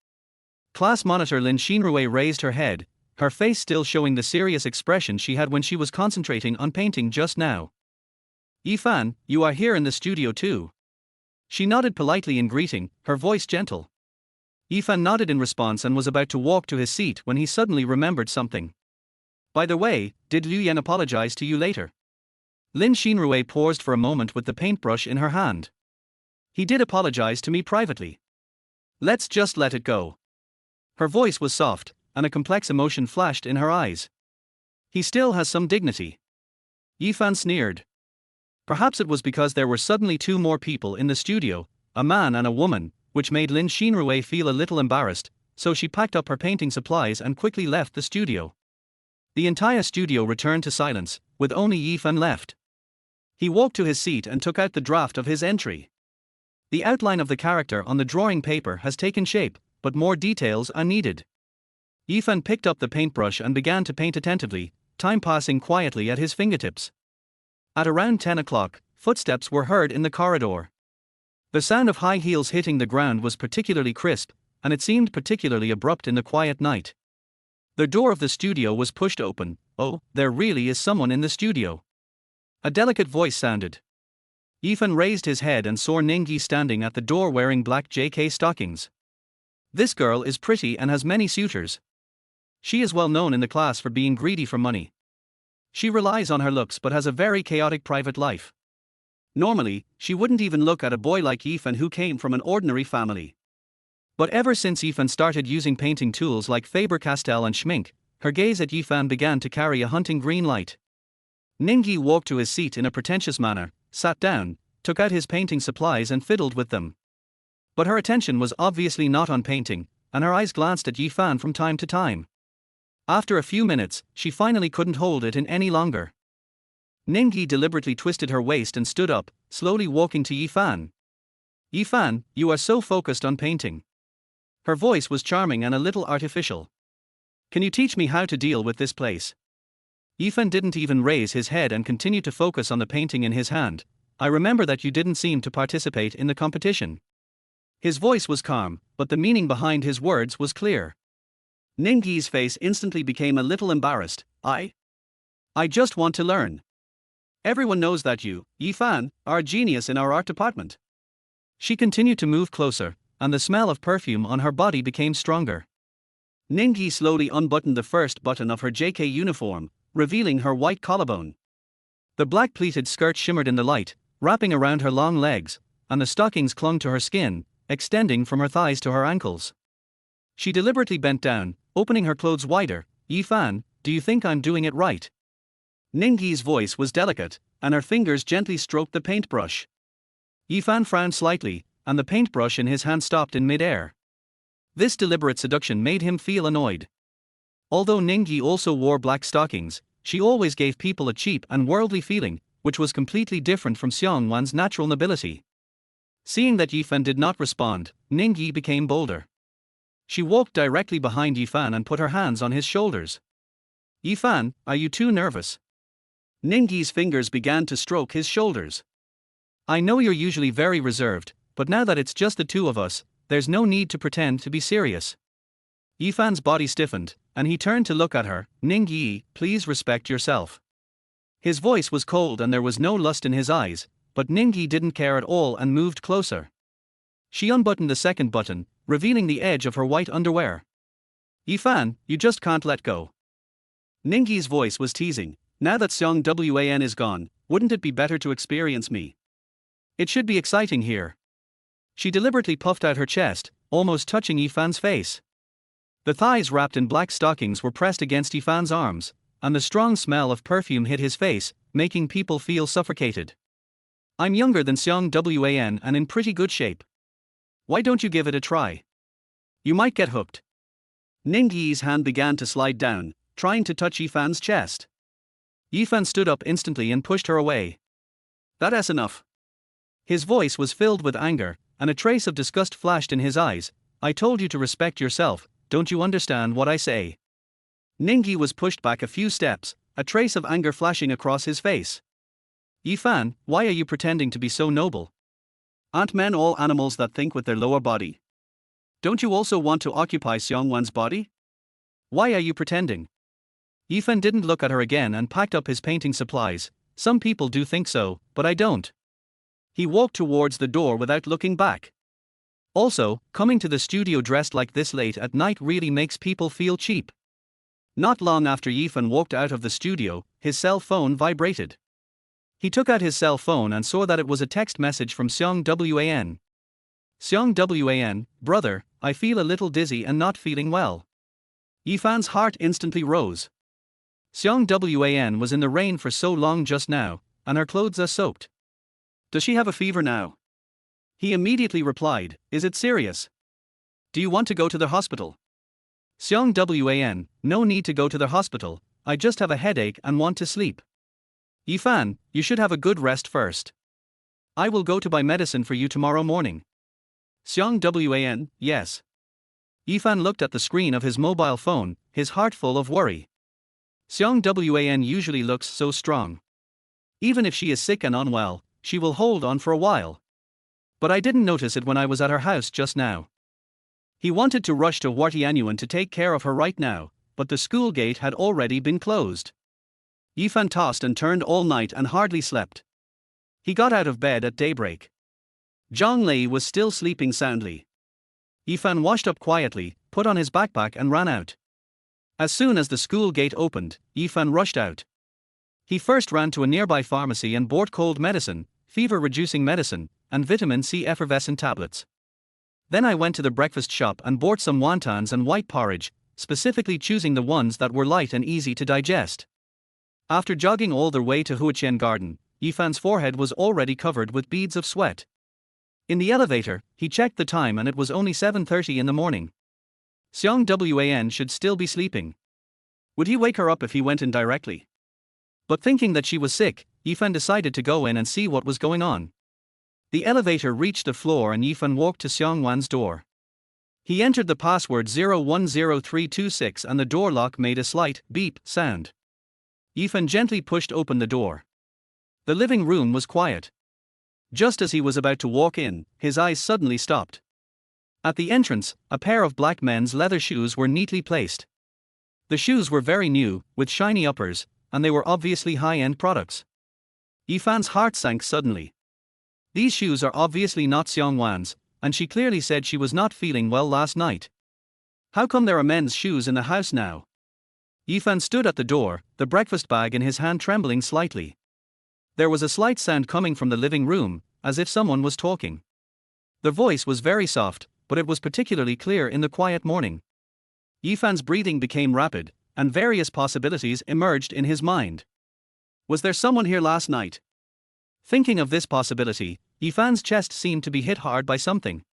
Class monitor Lin Xinrui raised her head, her face still showing the serious expression she had when she was concentrating on painting just now. Yifan, you are here in the studio too. She nodded politely in greeting, her voice gentle. Yifan nodded in response and was about to walk to his seat when he suddenly remembered something. By the way, did Liu Yan apologize to you later? Lin Xinrui paused for a moment with the paintbrush in her hand. He did apologize to me privately. Let's just let it go. Her voice was soft, and a complex emotion flashed in her eyes. He still has some dignity. Yifan sneered. Perhaps it was because there were suddenly two more people in the studio, a man and a woman, which made Lin Xinrui feel a little embarrassed, so she packed up her painting supplies and quickly left the studio. The entire studio returned to silence, with only Yifan left. He walked to his seat and took out the draft of his entry. The outline of the character on the drawing paper has taken shape, but more details are needed. Yifan picked up the paintbrush and began to paint attentively, time passing quietly at his fingertips. At around 10 o'clock, footsteps were heard in the corridor. The sound of high heels hitting the ground was particularly crisp, and it seemed particularly abrupt in the quiet night. The door of the studio was pushed open. Oh, there really is someone in the studio. A delicate voice sounded. Yifan raised his head and saw Ningyi standing at the door wearing black JK stockings. This girl is pretty and has many suitors. She is well known in the class for being greedy for money. She relies on her looks but has a very chaotic private life. Normally, she wouldn't even look at a boy like Yifan who came from an ordinary family. But ever since Yifan started using painting tools like Faber-Castell and Schmink, her gaze at Yifan began to carry a hunting green light. Ningyi walked to his seat in a pretentious manner, sat down, took out his painting supplies and fiddled with them. But her attention was obviously not on painting, and her eyes glanced at Yifan from time to time. After a few minutes, she finally couldn't hold it in any longer. Ningyi deliberately twisted her waist and stood up, slowly walking to Yifan. Yifan, you are so focused on painting. Her voice was charming and a little artificial. Can you teach me how to deal with this place? Yifan didn't even raise his head and continued to focus on the painting in his hand. I remember that you didn't seem to participate in the competition. His voice was calm, but the meaning behind his words was clear. Ningyi's face instantly became a little embarrassed. I just want to learn. Everyone knows that you, Yifan, are a genius in our art department. She continued to move closer, and the smell of perfume on her body became stronger. Ningyi slowly unbuttoned the first button of her JK uniform, revealing her white collarbone. The black pleated skirt shimmered in the light, wrapping around her long legs, and the stockings clung to her skin, extending from her thighs to her ankles. She deliberately bent down, opening her clothes wider. Yifan, do you think I'm doing it right? Ningyi's voice was delicate, and her fingers gently stroked the paintbrush. Yifan frowned slightly, and the paintbrush in his hand stopped in mid-air. This deliberate seduction made him feel annoyed. Although Ningyi also wore black stockings, she always gave people a cheap and worldly feeling, which was completely different from Xiang Wan's natural nobility. Seeing that Yifan did not respond, Ningyi became bolder. She walked directly behind Yifan and put her hands on his shoulders. Yifan, are you too nervous? Ningyi's fingers began to stroke his shoulders. I know you're usually very reserved, but now that it's just the two of us, there's no need to pretend to be serious. Yifan's body stiffened, and he turned to look at her. Ningyi, please respect yourself. His voice was cold and there was no lust in his eyes, but Ningyi didn't care at all and moved closer. She unbuttoned the second button, revealing the edge of her white underwear. Yifan, you just can't let go. Ningyi's voice was teasing. Now that Xiang Wan is gone, wouldn't it be better to experience me? It should be exciting here. She deliberately puffed out her chest, almost touching Yifan's face. The thighs wrapped in black stockings were pressed against Yifan's arms, and the strong smell of perfume hit his face, making people feel suffocated. I'm younger than Xiang Wan and in pretty good shape. Why don't you give it a try? You might get hooked. Ningyi's hand began to slide down, trying to touch Yifan's chest. Yifan stood up instantly and pushed her away. That's enough. His voice was filled with anger, and a trace of disgust flashed in his eyes. I told you to respect yourself, don't you understand what I say? Ningyi was pushed back a few steps, a trace of anger flashing across his face. Yifan, why are you pretending to be so noble? Aren't men all animals that think with their lower body? Don't you also want to occupy Xiang Wan's body? Why are you pretending? Yifan didn't look at her again and packed up his painting supplies. Some people do think so, but I don't. He walked towards the door without looking back. Also, coming to the studio dressed like this late at night really makes people feel cheap. Not long after Yifan walked out of the studio, his cell phone vibrated. He took out his cell phone and saw that it was a text message from Xiang Wan. Xiang Wan, brother, I feel a little dizzy and not feeling well. Yifan's heart instantly rose. Xiang Wan was in the rain for so long just now, and her clothes are soaked. Does she have a fever now? He immediately replied, is it serious? Do you want to go to the hospital? Xiang Wan, no need to go to the hospital, I just have a headache and want to sleep. Yifan, you should have a good rest first. I will go to buy medicine for you tomorrow morning. Xiang Wan, yes. Yifan looked at the screen of his mobile phone, his heart full of worry. Xiang Wan usually looks so strong. Even if she is sick and unwell, she will hold on for a while. But I didn't notice it when I was at her house just now. He wanted to rush to Wartianyuan to take care of her right now, but the school gate had already been closed. Yifan tossed and turned all night and hardly slept. He got out of bed at daybreak. Zhang Lei was still sleeping soundly. Yifan washed up quietly, put on his backpack and ran out. As soon as the school gate opened, Yifan rushed out. He first ran to a nearby pharmacy and bought cold medicine, fever-reducing medicine, and vitamin C effervescent tablets. Then I went to the breakfast shop and bought some wontons and white porridge, specifically choosing the ones that were light and easy to digest. After jogging all the way to Huaqian Garden, Yifan's forehead was already covered with beads of sweat. In the elevator, he checked the time and it was only 7:30 in the morning. Xiang Wan should still be sleeping. Would he wake her up if he went in directly? But thinking that she was sick, Yifan decided to go in and see what was going on. The elevator reached the floor and Yifan walked to Xiang Wan's door. He entered the password 010326 and the door lock made a slight beep sound. Yifan gently pushed open the door. The living room was quiet. Just as he was about to walk in, his eyes suddenly stopped. At the entrance, a pair of black men's leather shoes were neatly placed. The shoes were very new, with shiny uppers, and they were obviously high-end products. Yifan's heart sank suddenly. These shoes are obviously not Xiang Wan's, and she clearly said she was not feeling well last night. How come there are men's shoes in the house now? Yifan stood at the door, the breakfast bag in his hand trembling slightly. There was a slight sound coming from the living room, as if someone was talking. The voice was very soft, but it was particularly clear in the quiet morning. Yifan's breathing became rapid, and various possibilities emerged in his mind. Was there someone here last night? Thinking of this possibility, Yifan's chest seemed to be hit hard by something.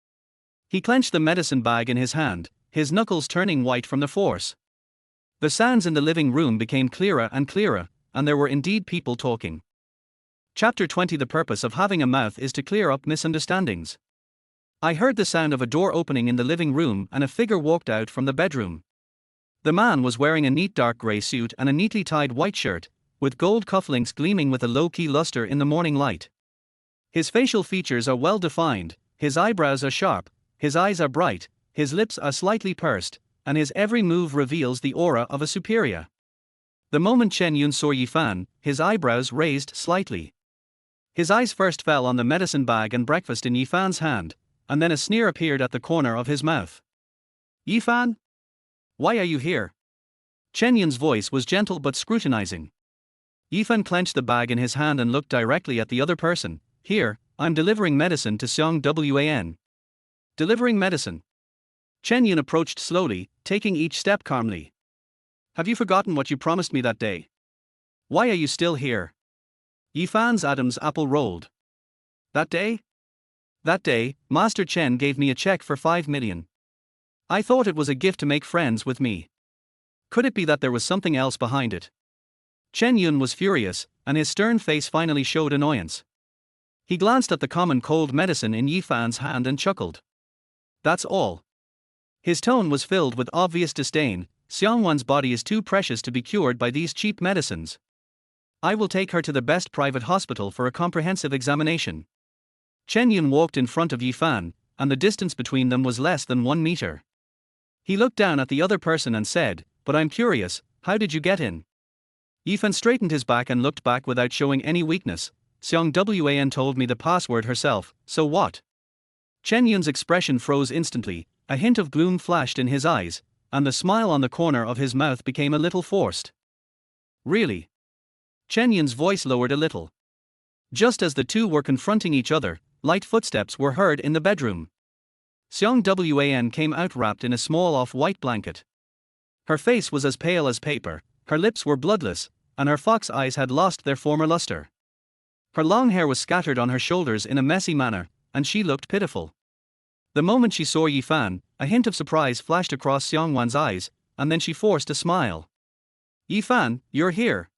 He clenched the medicine bag in his hand, his knuckles turning white from the force. The sounds in the living room became clearer and clearer, and there were indeed people talking. Chapter 20. The purpose of having a mouth is to clear up misunderstandings. I heard the sound of a door opening in the living room and a figure walked out from the bedroom. The man was wearing a neat dark grey suit and a neatly tied white shirt, with gold cufflinks gleaming with a low-key luster in the morning light. His facial features are well defined, his eyebrows are sharp, his eyes are bright, his lips are slightly pursed, and his every move reveals the aura of a superior. The moment Chen Yun saw Yifan, his eyebrows raised slightly. His eyes first fell on the medicine bag and breakfast in Yifan's hand, and then a sneer appeared at the corner of his mouth. Yifan? Why are you here? Chen Yun's voice was gentle but scrutinizing. Yifan clenched the bag in his hand and looked directly at the other person. Here, I'm delivering medicine to Xiang Wan. Delivering medicine? Chen Yun approached slowly, taking each step calmly. Have you forgotten what you promised me that day? Why are you still here? Yifan's Adam's apple rolled. That day? That day, Master Chen gave me a check for 5 million. I thought it was a gift to make friends with me. Could it be that there was something else behind it? Chen Yun was furious, and his stern face finally showed annoyance. He glanced at the common cold medicine in Yifan's hand and chuckled. That's all. His tone was filled with obvious disdain. Xiang Wan's body is too precious to be cured by these cheap medicines. I will take her to the best private hospital for a comprehensive examination. Chen Yun walked in front of Yifan, and the distance between them was less than 1 meter. He looked down at the other person and said, But I'm curious, how did you get in? Yifan straightened his back and looked back without showing any weakness. Xiang Wan told me the password herself, so what? Chen Yun's expression froze instantly, a hint of gloom flashed in his eyes, and the smile on the corner of his mouth became a little forced. Really? Chen Yun's voice lowered a little. Just as the two were confronting each other, light footsteps were heard in the bedroom. Xiang Wan came out wrapped in a small off-white blanket. Her face was as pale as paper, her lips were bloodless, and her fox eyes had lost their former luster. Her long hair was scattered on her shoulders in a messy manner, and she looked pitiful. The moment she saw Yifan, a hint of surprise flashed across Xiang Wan's eyes, and then she forced a smile. "Yifan, you're here."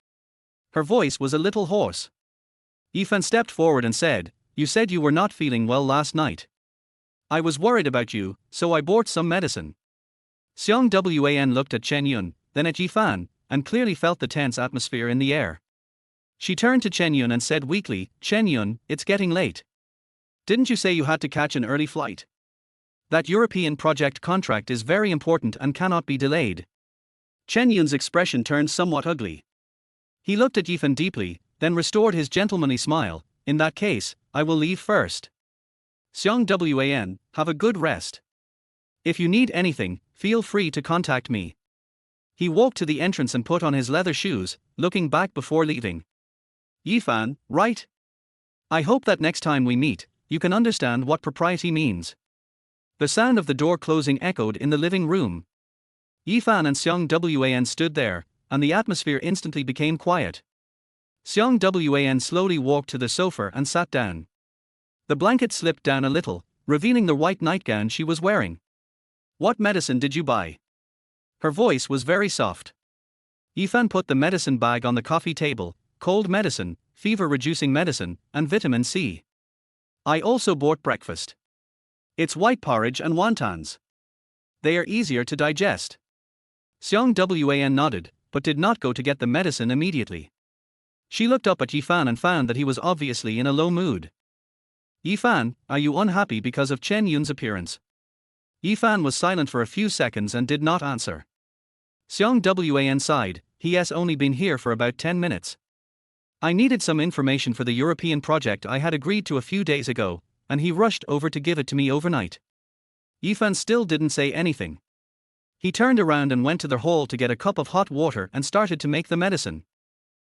Her voice was a little hoarse. Yifan stepped forward and said, "You said you were not feeling well last night. I was worried about you, so I bought some medicine." Xiang Wan looked at Chen Yun, then at Yifan, and clearly felt the tense atmosphere in the air. She turned to Chen Yun and said weakly, "Chen Yun, it's getting late. Didn't you say you had to catch an early flight? That European project contract is very important and cannot be delayed." Chen Yun's expression turned somewhat ugly. He looked at Yifan deeply, then restored his gentlemanly smile. "In that case, I will leave first. Xiang Wan, have a good rest. If you need anything, feel free to contact me." He walked to the entrance and put on his leather shoes, looking back before leaving. "Yifan, right? I hope that next time we meet, you can understand what propriety means." The sound of the door closing echoed in the living room. Yifan and Xiang Wan stood there, and the atmosphere instantly became quiet. Xiang Wan slowly walked to the sofa and sat down. The blanket slipped down a little, revealing the white nightgown she was wearing. "What medicine did you buy?" Her voice was very soft. Yifan put the medicine bag on the coffee table: cold medicine, fever-reducing medicine, and vitamin C. "I also bought breakfast. It's white porridge and wontons. They are easier to digest." Xiang Wan nodded, but did not go to get the medicine immediately. She looked up at Yifan and found that he was obviously in a low mood. "Yifan, are you unhappy because of Chen Yun's appearance?" Yifan was silent for a few seconds and did not answer. Xiang Wan sighed. "He has only been here for about 10 minutes. I needed some information for the European project I had agreed to a few days ago, and he rushed over to give it to me overnight." Yifan still didn't say anything. He turned around and went to the hall to get a cup of hot water and started to make the medicine.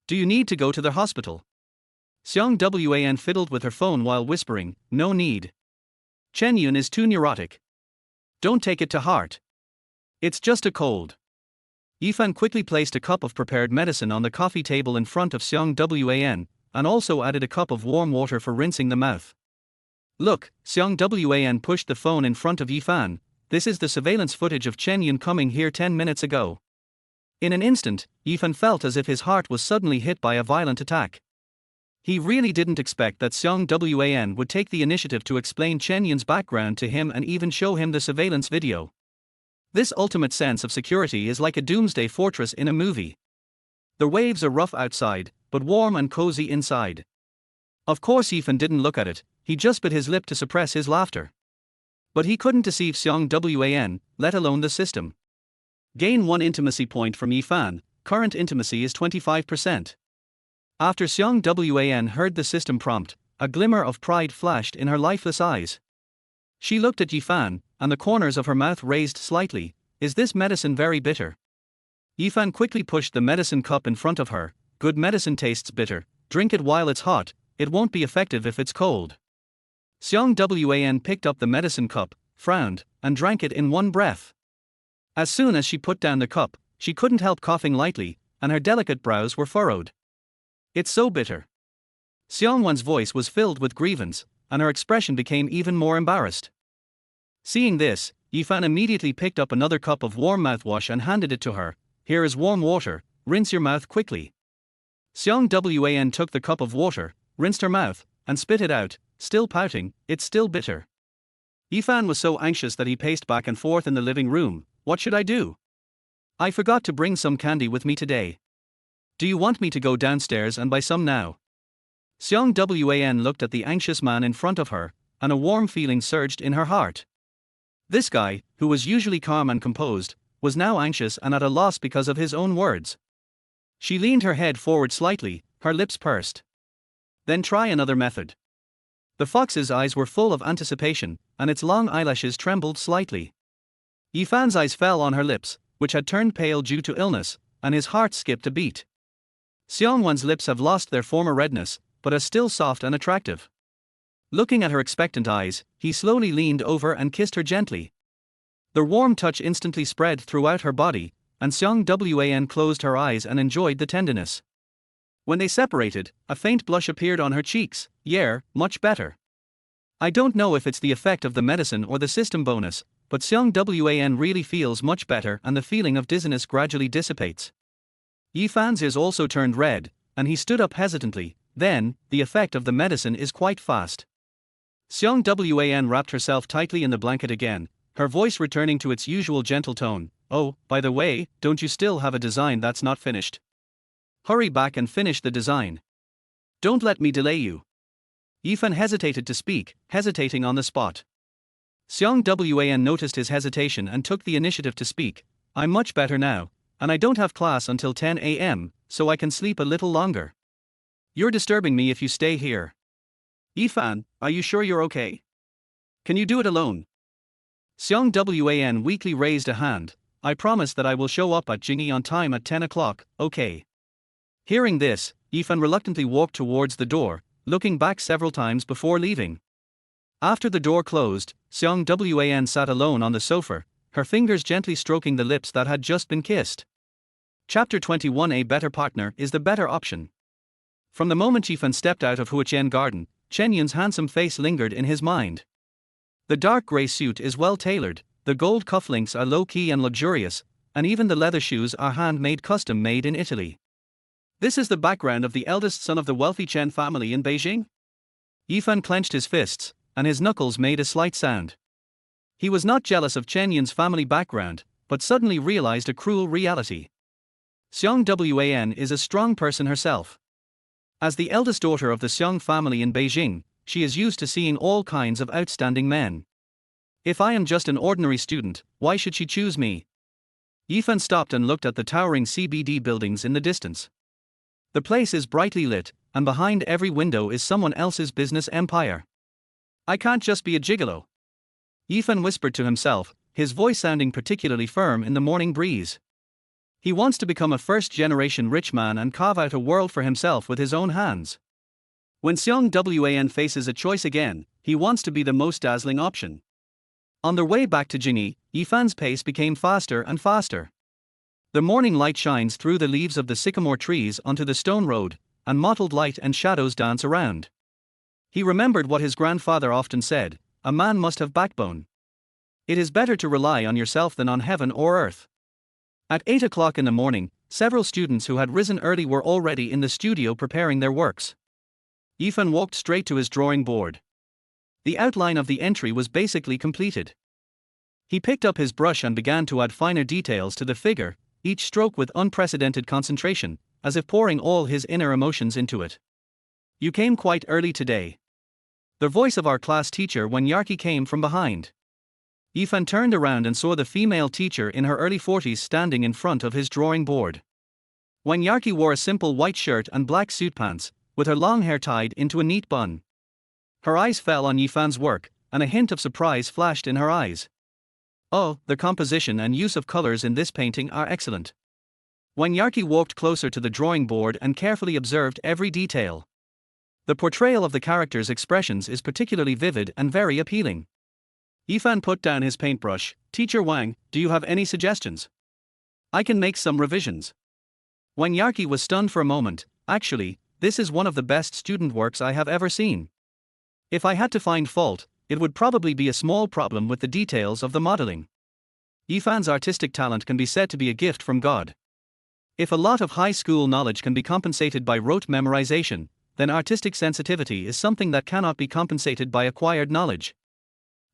"Do you need to go to the hospital?" Xiang Wan fiddled with her phone while whispering, "No need. Chen Yun is too neurotic. Don't take it to heart. It's just a cold." Yifan quickly placed a cup of prepared medicine on the coffee table in front of Xiang Wan, and also added a cup of warm water for rinsing the mouth. "Look," Xiang Wan pushed the phone in front of Yifan, "this is the surveillance footage of Chen Yun coming here 10 minutes ago." In an instant, Yifan felt as if his heart was suddenly hit by a violent attack. He really didn't expect that Xiang Wan would take the initiative to explain Chen Yun's background to him and even show him the surveillance video. This ultimate sense of security is like a doomsday fortress in a movie. The waves are rough outside, but warm and cozy inside. Of course Yifan didn't look at it, he just bit his lip to suppress his laughter. But he couldn't deceive Xiang Wan, let alone the system. Gain 1 intimacy point from Yifan, current intimacy is 25%. After Xiang Wan heard the system prompt, a glimmer of pride flashed in her lifeless eyes. She looked at Yifan, and the corners of her mouth raised slightly. "Is this medicine very bitter?" Yifan quickly pushed the medicine cup in front of her. "Good medicine tastes bitter. Drink it while it's hot, it won't be effective if it's cold." Xiang Wan picked up the medicine cup, frowned, and drank it in one breath. As soon as she put down the cup, she couldn't help coughing lightly, and her delicate brows were furrowed. "It's so bitter." Xiang Wan's voice was filled with grievance, and her expression became even more embarrassed. Seeing this, Yifan immediately picked up another cup of warm mouthwash and handed it to her. "Here is warm water, rinse your mouth quickly." Xiang Wan took the cup of water, rinsed her mouth, and spit it out, still pouting, "It's still bitter." Yifan was so anxious that he paced back and forth in the living room. "What should I do? I forgot to bring some candy with me today. Do you want me to go downstairs and buy some now?" Xiang Wan looked at the anxious man in front of her, and a warm feeling surged in her heart. This guy, who was usually calm and composed, was now anxious and at a loss because of his own words. She leaned her head forward slightly, her lips pursed. "Then try another method." The fox's eyes were full of anticipation, and its long eyelashes trembled slightly. Yifan's eyes fell on her lips, which had turned pale due to illness, and his heart skipped a beat. Xiang Wan's lips have lost their former redness, but are still soft and attractive. Looking at her expectant eyes, he slowly leaned over and kissed her gently. The warm touch instantly spread throughout her body, and Xiang Wan closed her eyes and enjoyed the tenderness. When they separated, a faint blush appeared on her cheeks. Yeah, much better. I don't know if it's the effect of the medicine or the system bonus, but Xiang Wan really feels much better and the feeling of dizziness gradually dissipates. Yifan's ears also turned red, and he stood up hesitantly. Then, the effect of the medicine is quite fast. Xiang Wan wrapped herself tightly in the blanket again, her voice returning to its usual gentle tone. Oh, by the way, don't you still have a design that's not finished? Hurry back and finish the design. Don't let me delay you. Yifan hesitated to speak, hesitating on the spot. Xiang Wan noticed his hesitation and took the initiative to speak. I'm much better now, and I don't have class until 10 a.m., so I can sleep a little longer. You're disturbing me if you stay here. Yifan, are you sure you're okay? Can you do it alone? Xiang Wan weakly raised a hand. I promise that I will show up at Jingyi on time at 10 o'clock, okay. Hearing this, Yifan reluctantly walked towards the door, looking back several times before leaving. After the door closed, Xiang Wan sat alone on the sofa, her fingers gently stroking the lips that had just been kissed. Chapter 21. A better partner is the better option. From the moment Yifan stepped out of Huaqian Garden, Chen Yun's handsome face lingered in his mind. The dark grey suit is well tailored, the gold cufflinks are low-key and luxurious, and even the leather shoes are handmade custom-made in Italy. This is the background of the eldest son of the wealthy Chen family in Beijing? Yifan clenched his fists, and his knuckles made a slight sound. He was not jealous of Chen Yun's family background, but suddenly realized a cruel reality. Xiang Wan is a strong person herself. As the eldest daughter of the Xiang family in Beijing, she is used to seeing all kinds of outstanding men. If I am just an ordinary student, why should she choose me? Yifan stopped and looked at the towering CBD buildings in the distance. The place is brightly lit, and behind every window is someone else's business empire. I can't just be a gigolo. Yifan whispered to himself, his voice sounding particularly firm in the morning breeze. He wants to become a first-generation rich man and carve out a world for himself with his own hands. When Xiang Wan faces a choice again, he wants to be the most dazzling option. On their way back to Jingyi, Yifan's pace became faster and faster. The morning light shines through the leaves of the sycamore trees onto the stone road, and mottled light and shadows dance around. He remembered what his grandfather often said, a man must have backbone. It is better to rely on yourself than on heaven or earth. At 8 o'clock in the morning, several students who had risen early were already in the studio preparing their works. Yifan walked straight to his drawing board. The outline of the entry was basically completed. He picked up his brush and began to add finer details to the figure, each stroke with unprecedented concentration, as if pouring all his inner emotions into it. You came quite early today. The voice of our class teacher Wen Yarki came from behind. Yifan turned around and saw the female teacher in her early 40s standing in front of his drawing board. Wen Yarki wore a simple white shirt and black suit pants, with her long hair tied into a neat bun. Her eyes fell on Yifan's work, and a hint of surprise flashed in her eyes. Oh, the composition and use of colors in this painting are excellent. Wen Yarki walked closer to the drawing board and carefully observed every detail. The portrayal of the characters' expressions is particularly vivid and very appealing. Yifan put down his paintbrush. Teacher Wang, do you have any suggestions? I can make some revisions. Wen Yarki was stunned for a moment. Actually, this is one of the best student works I have ever seen. If I had to find fault, it would probably be a small problem with the details of the modeling. Yifan's artistic talent can be said to be a gift from God. If a lot of high school knowledge can be compensated by rote memorization, then artistic sensitivity is something that cannot be compensated by acquired knowledge.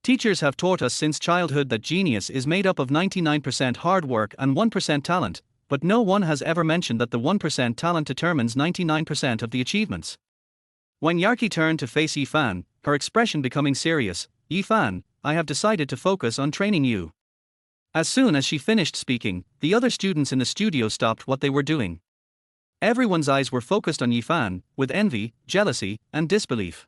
Teachers have taught us since childhood that genius is made up of 99% hard work and 1% talent, but no one has ever mentioned that the 1% talent determines 99% of the achievements. When Yarki turned to face Yifan, her expression becoming serious, Yifan, I have decided to focus on training you. As soon as she finished speaking, the other students in the studio stopped what they were doing. Everyone's eyes were focused on Yifan, with envy, jealousy, and disbelief.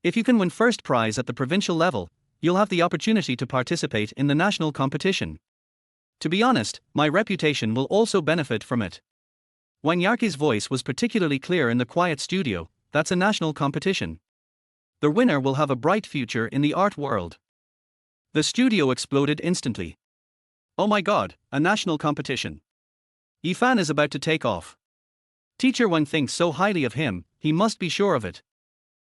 If you can win first prize at the provincial level, you'll have the opportunity to participate in the national competition. To be honest, my reputation will also benefit from it. Wang voice was particularly clear in the quiet studio. That's a national competition. The winner will have a bright future in the art world. The studio exploded instantly. Oh my god, a national competition. Yifan is about to take off. Teacher Wang thinks so highly of him, he must be sure of it.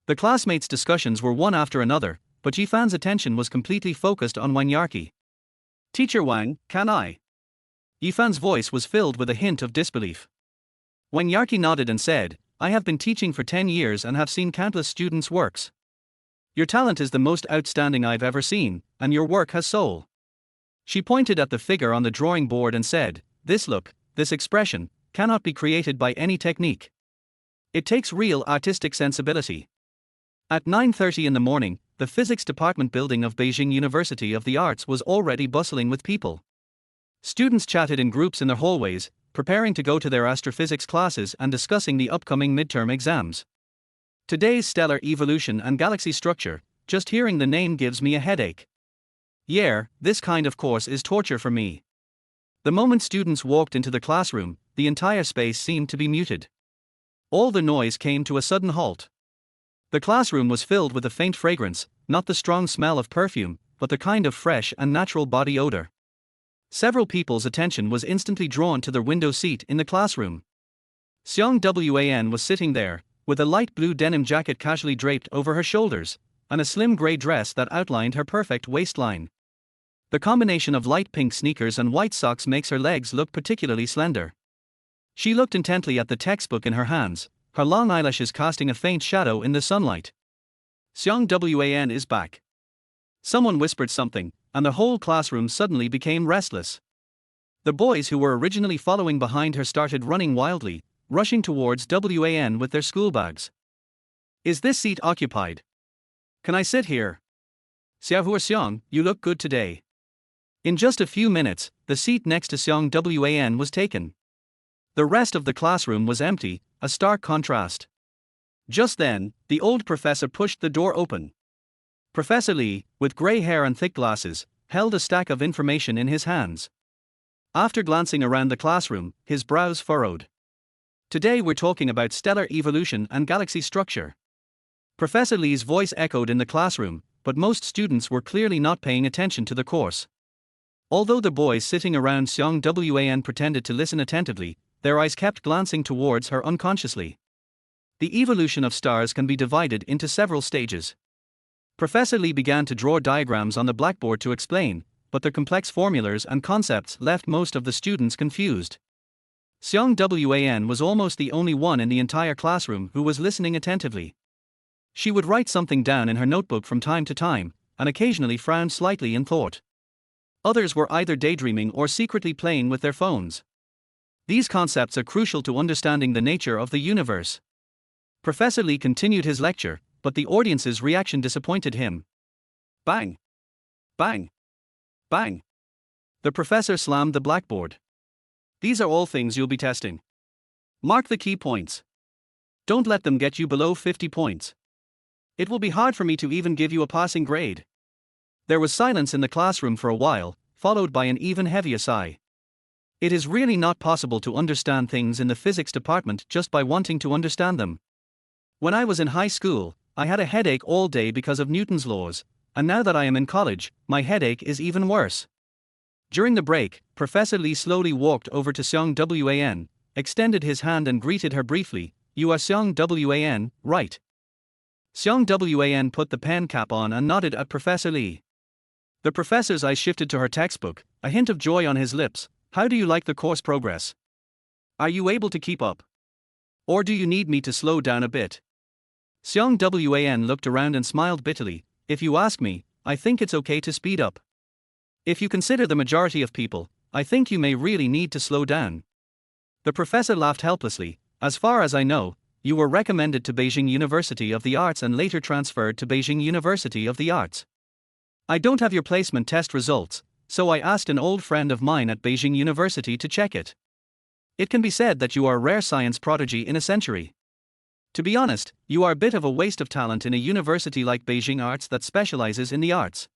The classmates' discussions were one after another, but Yifan's attention was completely focused on Wang Yarqi. Teacher Wang, can I? Yifan's voice was filled with a hint of disbelief. Wang Yarqi nodded and said, I have been teaching for 10 years and have seen countless students' works. Your talent is the most outstanding I've ever seen, and your work has soul. She pointed at the figure on the drawing board and said, this look, this expression, cannot be created by any technique. It takes real artistic sensibility. At 9:30 in the morning, the physics department building of Beijing University of the Arts was already bustling with people. Students chatted in groups in their hallways, preparing to go to their astrophysics classes and discussing the upcoming midterm exams. Today's stellar evolution and galaxy structure, just hearing the name gives me a headache. Yeah, this kind of course is torture for me. The moment students walked into the classroom, the entire space seemed to be muted. All the noise came to a sudden halt. The classroom was filled with a faint fragrance, not the strong smell of perfume, but the kind of fresh and natural body odor. Several people's attention was instantly drawn to the window seat in the classroom. Xiang Wan was sitting there, with a light blue denim jacket casually draped over her shoulders, and a slim grey dress that outlined her perfect waistline. The combination of light pink sneakers and white socks makes her legs look particularly slender. She looked intently at the textbook in her hands, her long eyelashes casting a faint shadow in the sunlight. Xiang Wan is back. Someone whispered something, and the whole classroom suddenly became restless. The boys who were originally following behind her started running wildly, rushing towards Wan with their school bags. Is this seat occupied? Can I sit here? Xiang, you look good today. In just a few minutes, the seat next to Xiang Wan was taken. The rest of the classroom was empty, a stark contrast. Just then, the old professor pushed the door open. Professor Li, with grey hair and thick glasses, held a stack of information in his hands. After glancing around the classroom, his brows furrowed. Today we're talking about stellar evolution and galaxy structure. Professor Li's voice echoed in the classroom, but most students were clearly not paying attention to the course. Although the boys sitting around Xiang Wan pretended to listen attentively, their eyes kept glancing towards her unconsciously. The evolution of stars can be divided into several stages. Professor Li began to draw diagrams on the blackboard to explain, but the complex formulas and concepts left most of the students confused. Xiang Wan was almost the only one in the entire classroom who was listening attentively. She would write something down in her notebook from time to time, and occasionally frown slightly in thought. Others were either daydreaming or secretly playing with their phones. These concepts are crucial to understanding the nature of the universe. Professor Li continued his lecture, but the audience's reaction disappointed him. Bang! Bang! Bang! The professor slammed the blackboard. These are all things you'll be testing. Mark the key points. Don't let them get you below 50 points. It will be hard for me to even give you a passing grade. There was silence in the classroom for a while, followed by an even heavier sigh. It is really not possible to understand things in the physics department just by wanting to understand them. When I was in high school, I had a headache all day because of Newton's laws, and now that I am in college, my headache is even worse. During the break, Professor Li slowly walked over to Xiang Wan, extended his hand and greeted her briefly. You are Xiang Wan, right? Xiang Wan put the pen cap on and nodded at Professor Li. The professor's eyes shifted to her textbook, a hint of joy on his lips. How do you like the course progress? Are you able to keep up? Or do you need me to slow down a bit? Xiang Wan looked around and smiled bitterly. If you ask me, I think it's okay to speed up. If you consider the majority of people, I think you may really need to slow down. The professor laughed helplessly. As far as I know, you were recommended to Beijing University of the Arts and later transferred to Beijing University of the Arts. I don't have your placement test results, so I asked an old friend of mine at Beijing University to check it. It can be said that you are a rare science prodigy in a century. To be honest, you are a bit of a waste of talent in a university like Beijing Arts that specializes in the arts.